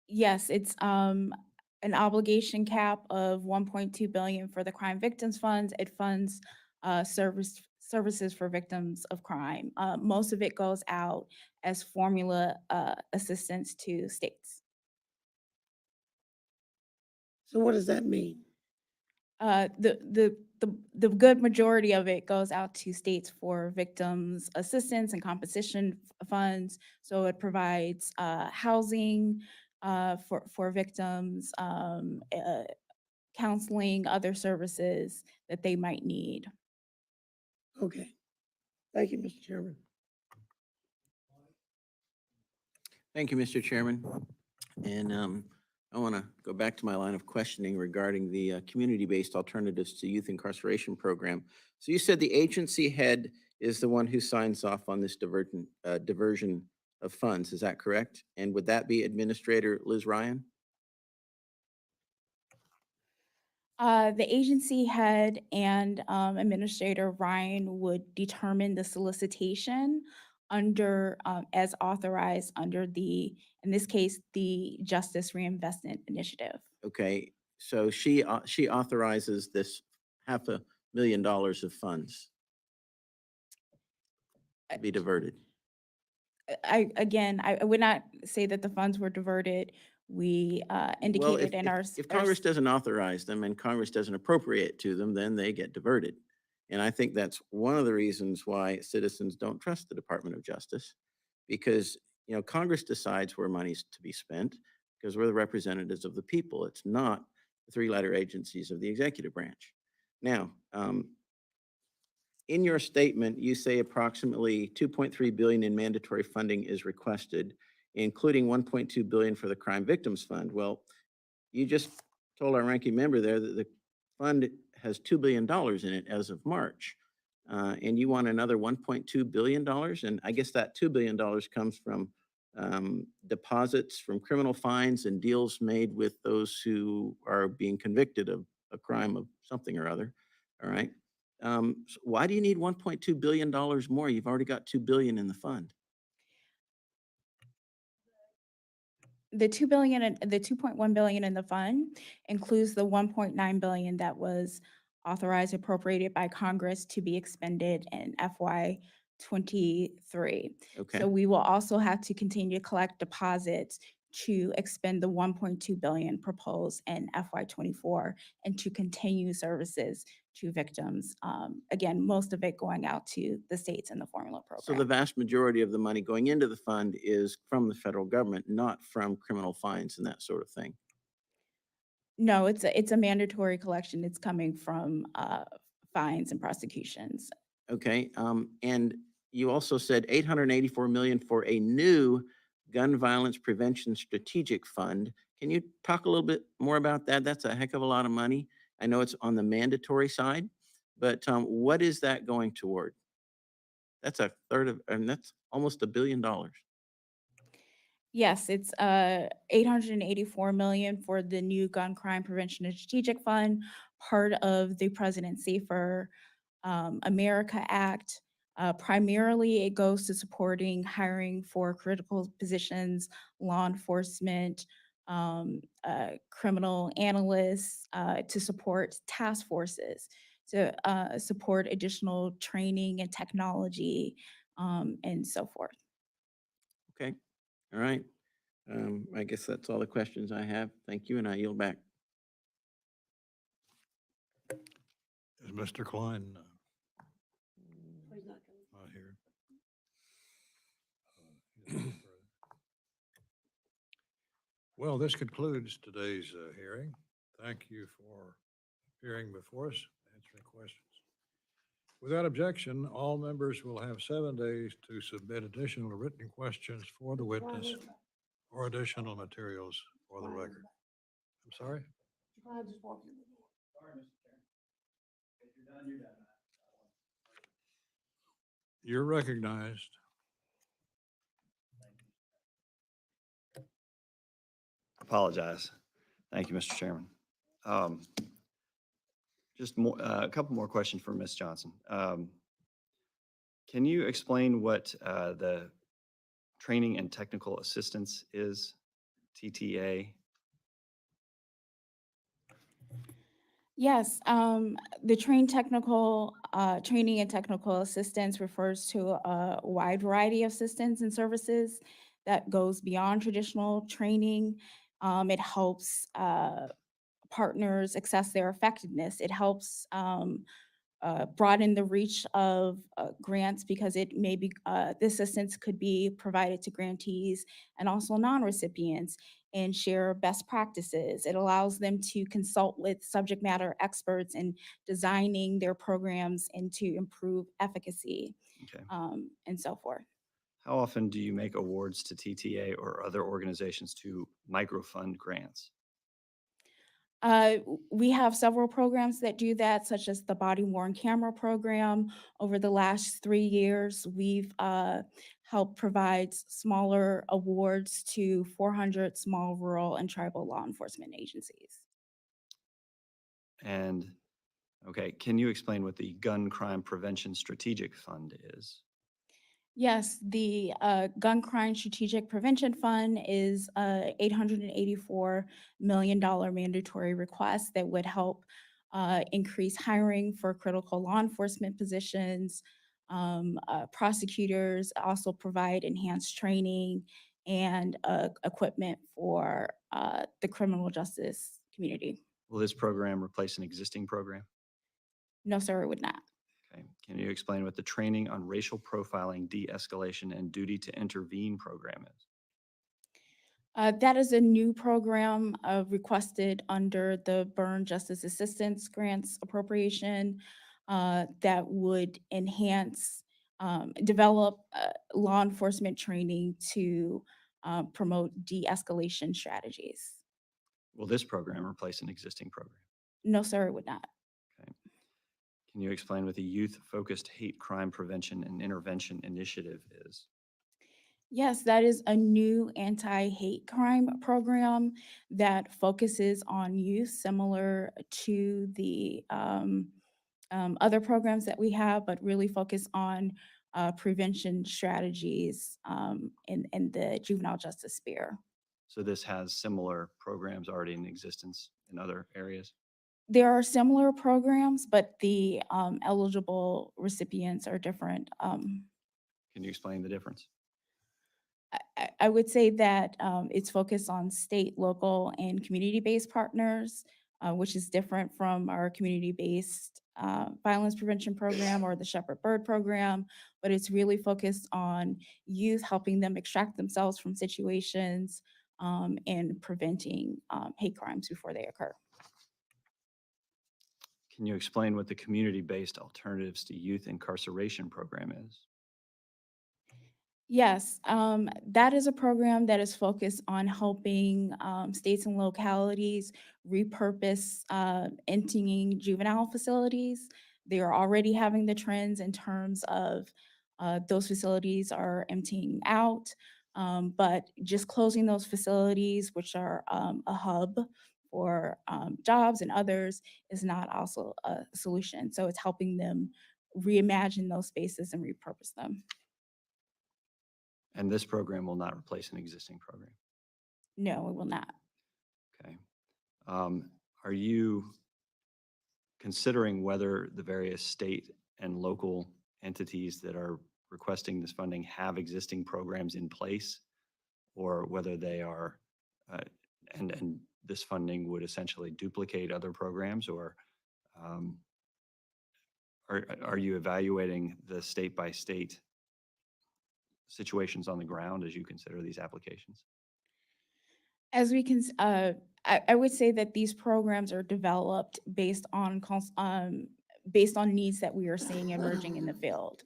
Yes, it's an obligation cap of 1.2 billion for the crime victims funds. It funds services for victims of crime. Most of it goes out as formula assistance to states. So what does that mean? The good majority of it goes out to states for victims assistance and compensation funds. So it provides housing for victims, counseling, other services that they might need. Okay. Thank you, Mr. Chairman. Thank you, Mr. Chairman. And I want to go back to my line of questioning regarding the community-based alternatives to youth incarceration program. So you said the agency head is the one who signs off on this diversion of funds. Is that correct? And would that be Administrator Liz Ryan? The agency head and Administrator Ryan would determine the solicitation under, as authorized under the, in this case, the Justice Reinvestment Initiative. Okay, so she authorizes this $500,000 of funds to be diverted. I would not say that the funds were diverted. We Well, indicated in our. if Congress doesn't authorize them and Congress doesn't appropriate to them, then they get diverted. And I think that's one of the reasons why citizens don't trust the Department of Justice, because, you know, Congress decides where money's to be spent because we're the representatives of the people. It's not the three-letter agencies of the executive branch. Now, in your statement, you say approximately $2.3 billion in mandatory funding is requested, including $1.2 billion for the Crime Victims Fund. Well, you just told our ranking member there that the fund has $2 billion in it as of March. And you want another $1.2 billion? And I guess that $2 billion comes from deposits from criminal fines and deals made with those who are being convicted of a crime of something or other. All right. So why do you need $1.2 billion more? You've already got $2 billion in the fund. The 2 billion and the 2.1 billion in the fund includes the 1.9 billion that was authorized, appropriated by Congress to be expended in FY 23. Okay. So we will also have to continue to collect deposits to expend the 1.2 billion proposed in FY 24 and to continue services to victims. Again, most of it going out to the states in the formula program. So the vast majority of the money going into the fund is from the federal government, not from criminal fines and that sort of thing. No, it's a mandatory collection. It's coming from fines and prosecutions. Okay, and you also said 884 million for a new gun violence prevention strategic fund. Can you talk a little bit more about that? That's a heck of a lot of money. I know it's on the mandatory side, but what is that going toward? That's a third of, and that's almost $1 billion. Yes, it's 884 million for the new Gun Crime Prevention and Strategic Fund, part of the President Safer America Act. Primarily, it goes to supporting hiring for critical positions, law enforcement, criminal analysts, to support task forces, to support additional training and technology, and so forth. Okay, all right. I guess that's all the questions I have. Thank you, and I yield back. Is Mr. Klein not here? Well, this concludes today's hearing. Thank you for appearing before us, answering questions. Without objection, all members will have 7 days to submit additional written questions for the witness or additional materials for the record. I'm sorry? You're recognized. Apologize. Thank you, Mr. Chairman. Just a couple more questions for Ms. Johnson. Can you explain what the Training and Technical Assistance is, TTA? Yes, the training and technical assistance refers to a wide variety of assistance and services that goes beyond traditional training. It helps partners assess their effectiveness. It helps broaden the reach of grants because it may be, the assistance could be provided to grantees and also non-recipients and share best practices. It allows them to consult with subject matter experts in designing their programs and to improve efficacy, Okay. and so forth. How often do you make awards to TTA or other organizations to microfund grants? We have several programs that do that, such as the body worn camera program. Over the last 3 years, we've helped provide smaller awards to 400 small rural and tribal law enforcement agencies. And, okay, can you explain what the Gun Crime Prevention Strategic Fund is? Yes, the Gun Crime Strategic Prevention Fund is a $884 million mandatory request that would help increase hiring for critical law enforcement positions. Prosecutors also provide enhanced training and equipment for the criminal justice community. Will this program replace an existing program? No, sir, it would not. Okay. Can you explain what the Training on Racial Profiling, De-escalation, and Duty to Intervene program is? That is a new program requested under the Burn Justice Assistance Grants appropriation that would enhance, develop law enforcement training to promote de-escalation strategies. Will this program replace an existing program? No, sir, it would not. Okay. Can you explain what the Youth-Focused Hate Crime Prevention and Intervention Initiative is? Yes, that is a new anti-hate crime program that focuses on youth, similar to the other programs that we have, but really focus on prevention strategies in the juvenile justice sphere. So this has similar programs already in existence in other areas? There are similar programs, but the eligible recipients are different. Can you explain the difference? I would say that it's focused on state, local, and community-based partners, which is different from our community-based violence prevention program or the Shepherd Bird program, but it's really focused on youth, helping them extract themselves from situations and preventing hate crimes before they occur. Can you explain what the Community-Based Alternatives to Youth Incarceration program is? Yes, that is a program that is focused on helping states and localities repurpose emptying juvenile facilities. They are already having the trends in terms of those facilities are emptying out, but just closing those facilities, which are a hub for jobs and others, is not also a solution. So it's helping them reimagine those spaces and repurpose them. And this program will not replace an existing program? No, it will not. Okay. Are you considering whether the various state and local entities that are requesting this funding have existing programs in place, or whether they are, and this funding would essentially duplicate other programs, or are you evaluating the state-by-state situations on the ground as you consider these applications? As we can, I would say that these programs are developed based on needs that we are seeing emerging in the field,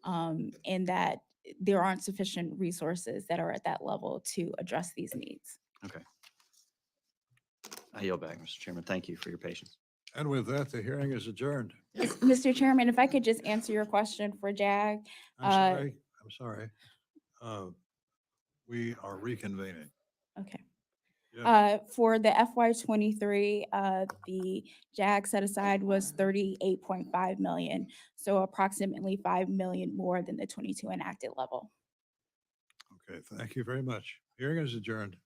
and that there aren't sufficient resources that are at that level to address these needs. Okay. I yield back, Mr. Chairman. Thank you for your patience. And with that, the hearing is adjourned. Mr. Chairman, if I could just answer your question for JAG. I'm sorry. We are reconvening. Okay. Yes. For the FY '23, the JAG set aside was 38.5 million, so approximately 5 million more than the 22 enacted level. Okay, thank you very much. Hearing is adjourned.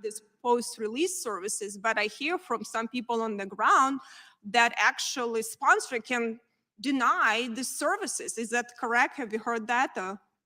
these post-release services, but I hear from some people on the ground that actually sponsor can deny the services. Is that correct? Have you heard that?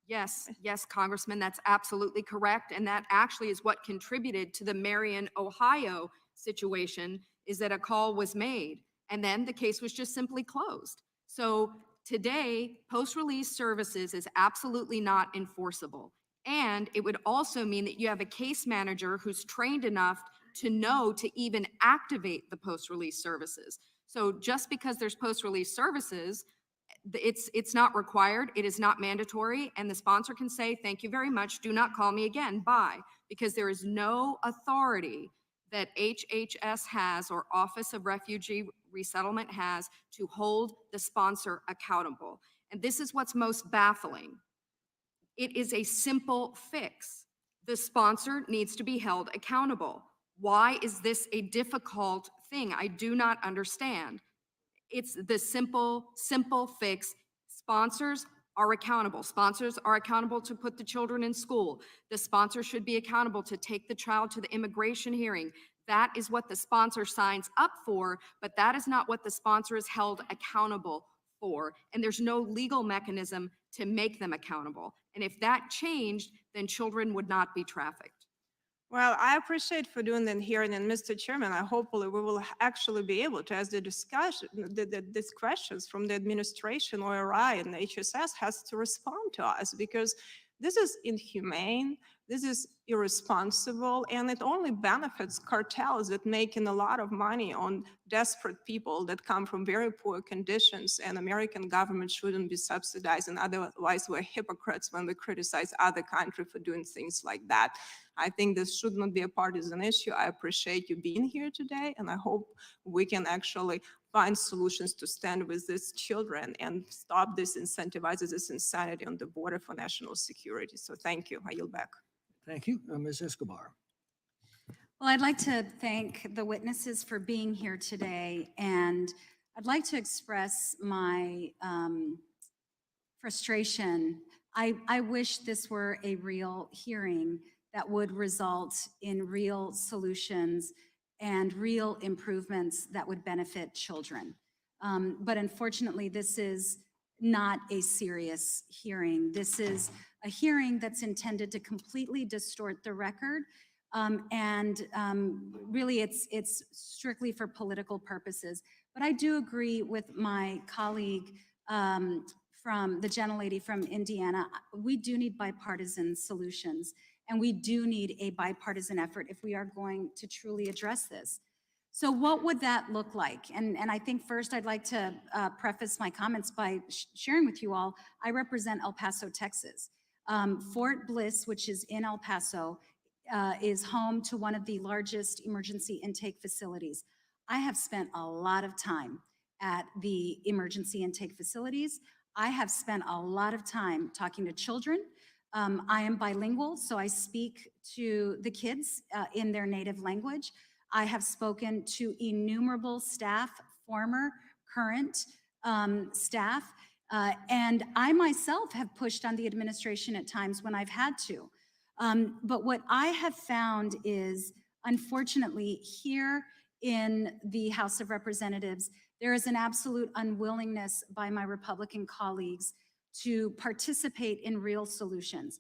Yes, yes, Congressman, that's absolutely correct. And that actually is what contributed to the Marion, Ohio situation, is that a call was made and then the case was just simply closed. So today, post-release services is absolutely not enforceable. And it would also mean that you have a case manager who's trained enough to know to even activate the post-release services. So just because there's post-release services, it's not required, it is not mandatory, and the sponsor can say, thank you very much, do not call me again, bye, because there is no authority that HHS has or Office of Refugee Resettlement has to hold the sponsor accountable. And this is what's most baffling. It is a simple fix. The sponsor needs to be held accountable. Why is this a difficult thing? I do not understand. It's the simple fix. Sponsors are accountable. Sponsors are accountable to put the children in school. The sponsor should be accountable to take the child to the immigration hearing. That is what the sponsor signs up for, but that is not what the sponsor is held accountable for. And there's no legal mechanism to make them accountable. And if that changed, then children would not be trafficked. Well, I appreciate for doing that hearing, and Mr. Chairman, hopefully we will actually be able to ask the discussion, these questions from the administration, ORI, and the HSS has to respond to us, because this is inhumane, this is irresponsible, and it only benefits cartels that making a lot of money on desperate people that come from very poor conditions, and American government shouldn't be subsidized, and otherwise we're hypocrites when we criticize other countries for doing things like that. I think this should not be a partisan issue. I appreciate you being here today, and I hope we can actually find solutions to stand with these children and stop this incentivizes this insanity on the border for national security. So thank you. I yield back. Thank you. Ms. Escobar. Well, I'd like to thank the witnesses for being here today, and I'd like to express my frustration. I wish this were a real hearing that would result in real solutions and real improvements that would benefit children. But unfortunately, this is not a serious hearing. This is a hearing that's intended to completely distort the record, really it's strictly for political purposes. But I do agree with my colleague from the gentlelady from Indiana. We do need bipartisan solutions, and we do need a bipartisan effort if we are going to truly address this. So what would that look like? And I think first I'd like to preface my comments by sharing with you all, I represent El Paso, Texas. Fort Bliss, which is in El Paso, is home to one of the largest emergency intake facilities. I have spent a lot of time at the emergency intake facilities. I have spent a lot of time talking to children. I am bilingual, so I speak to the kids in their native language. I have spoken to innumerable staff, former, current staff, and I myself have pushed on the administration at times when I've had to. But what I have found is, unfortunately, here in the House of Representatives, there is an absolute unwillingness by my Republican colleagues to participate in real solutions.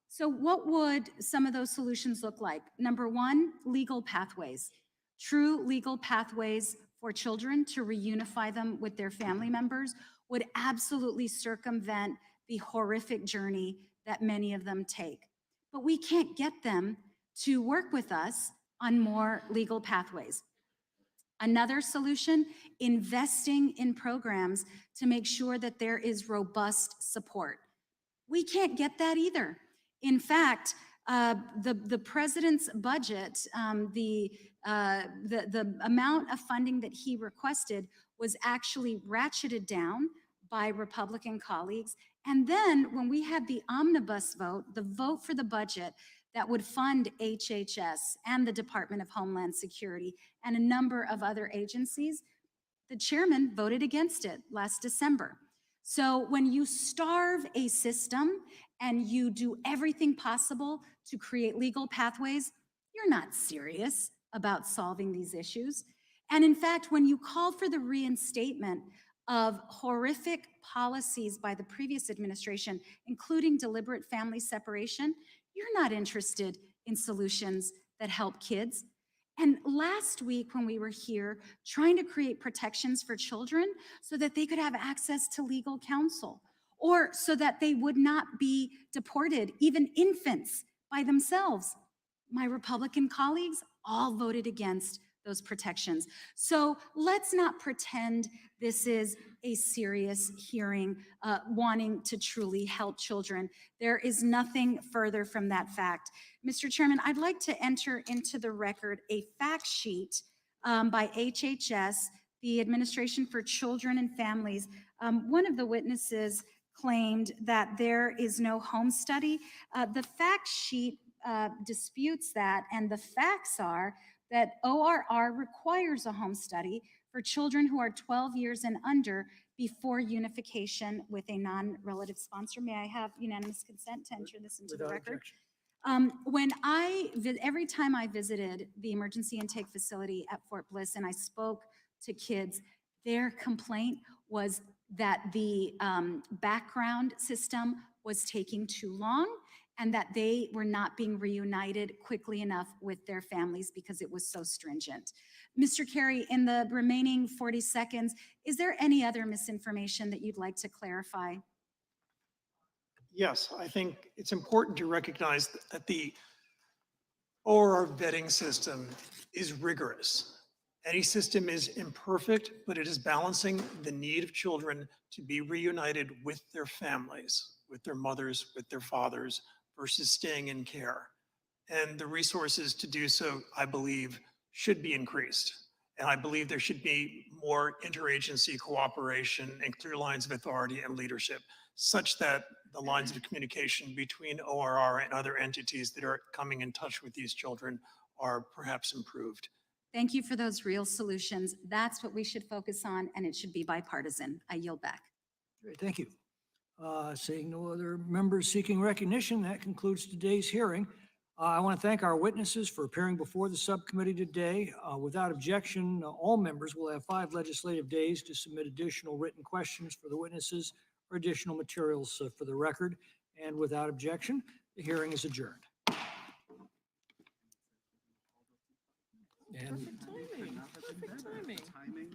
So what would some of those solutions look like? Number one, legal pathways. True legal pathways for children to reunify them with their family members would absolutely circumvent the horrific journey that many of them take. But we can't get them to work with us on more legal pathways. Another solution, investing in programs to make sure that there is robust support. We can't get that either. In fact, the president's budget, the amount of funding that he requested was actually ratcheted down by Republican colleagues. And then when we had the omnibus vote, the vote for the budget that would fund HHS and the Department of Homeland Security and a number of other agencies, the chairman voted against it last December. So when you starve a system and you do everything possible to create legal pathways, you're not serious about solving these issues. And in fact, when you called for the reinstatement of horrific policies by the previous administration, including deliberate family separation, you're not interested in solutions that help kids. And last week, when we were here trying to create protections for children so that they could have access to legal counsel, or so that they would not be deported, even infants, by themselves, my Republican colleagues all voted against those protections. So let's not pretend this is a serious hearing wanting to truly help children. There is nothing further from that fact. Mr. Chairman, I'd like to enter into the record a fact sheet by HHS, the Administration for Children and Families. One of the witnesses claimed that there is no home study. The fact sheet disputes that, and the facts are that ORR requires a home study for children who are 12 years and under before unification with a non-relative sponsor. May I have unanimous consent to enter this into the record? Every time I visited the emergency intake facility at Fort Bliss and I spoke to kids, their complaint was that the background system was taking too long and that they were not being reunited quickly enough with their families because it was so stringent. Mr. Carey, in the remaining 40 seconds, is there any other misinformation that you'd like to clarify? Yes, I think it's important to recognize that the ORR vetting system is rigorous. Any system is imperfect, but it is balancing the need of children to be reunited with their families, with their mothers, with their fathers, versus staying in care. And the resources to do so, I believe, should be increased. And I believe there should be more interagency cooperation and clear lines of authority and leadership, such that the lines of communication between ORR and other entities that are coming in touch with these children are perhaps improved. Thank you for those real solutions. That's what we should focus on, and it should be bipartisan. I yield back. Great, thank you. Seeing no other members seeking recognition, that concludes today's hearing. I want to thank our witnesses for appearing before the subcommittee today. Without objection, all members will have 5 legislative days to submit additional written questions for the witnesses or additional materials for the record. And without objection, the hearing is adjourned. And Perfect timing. Perfect timing.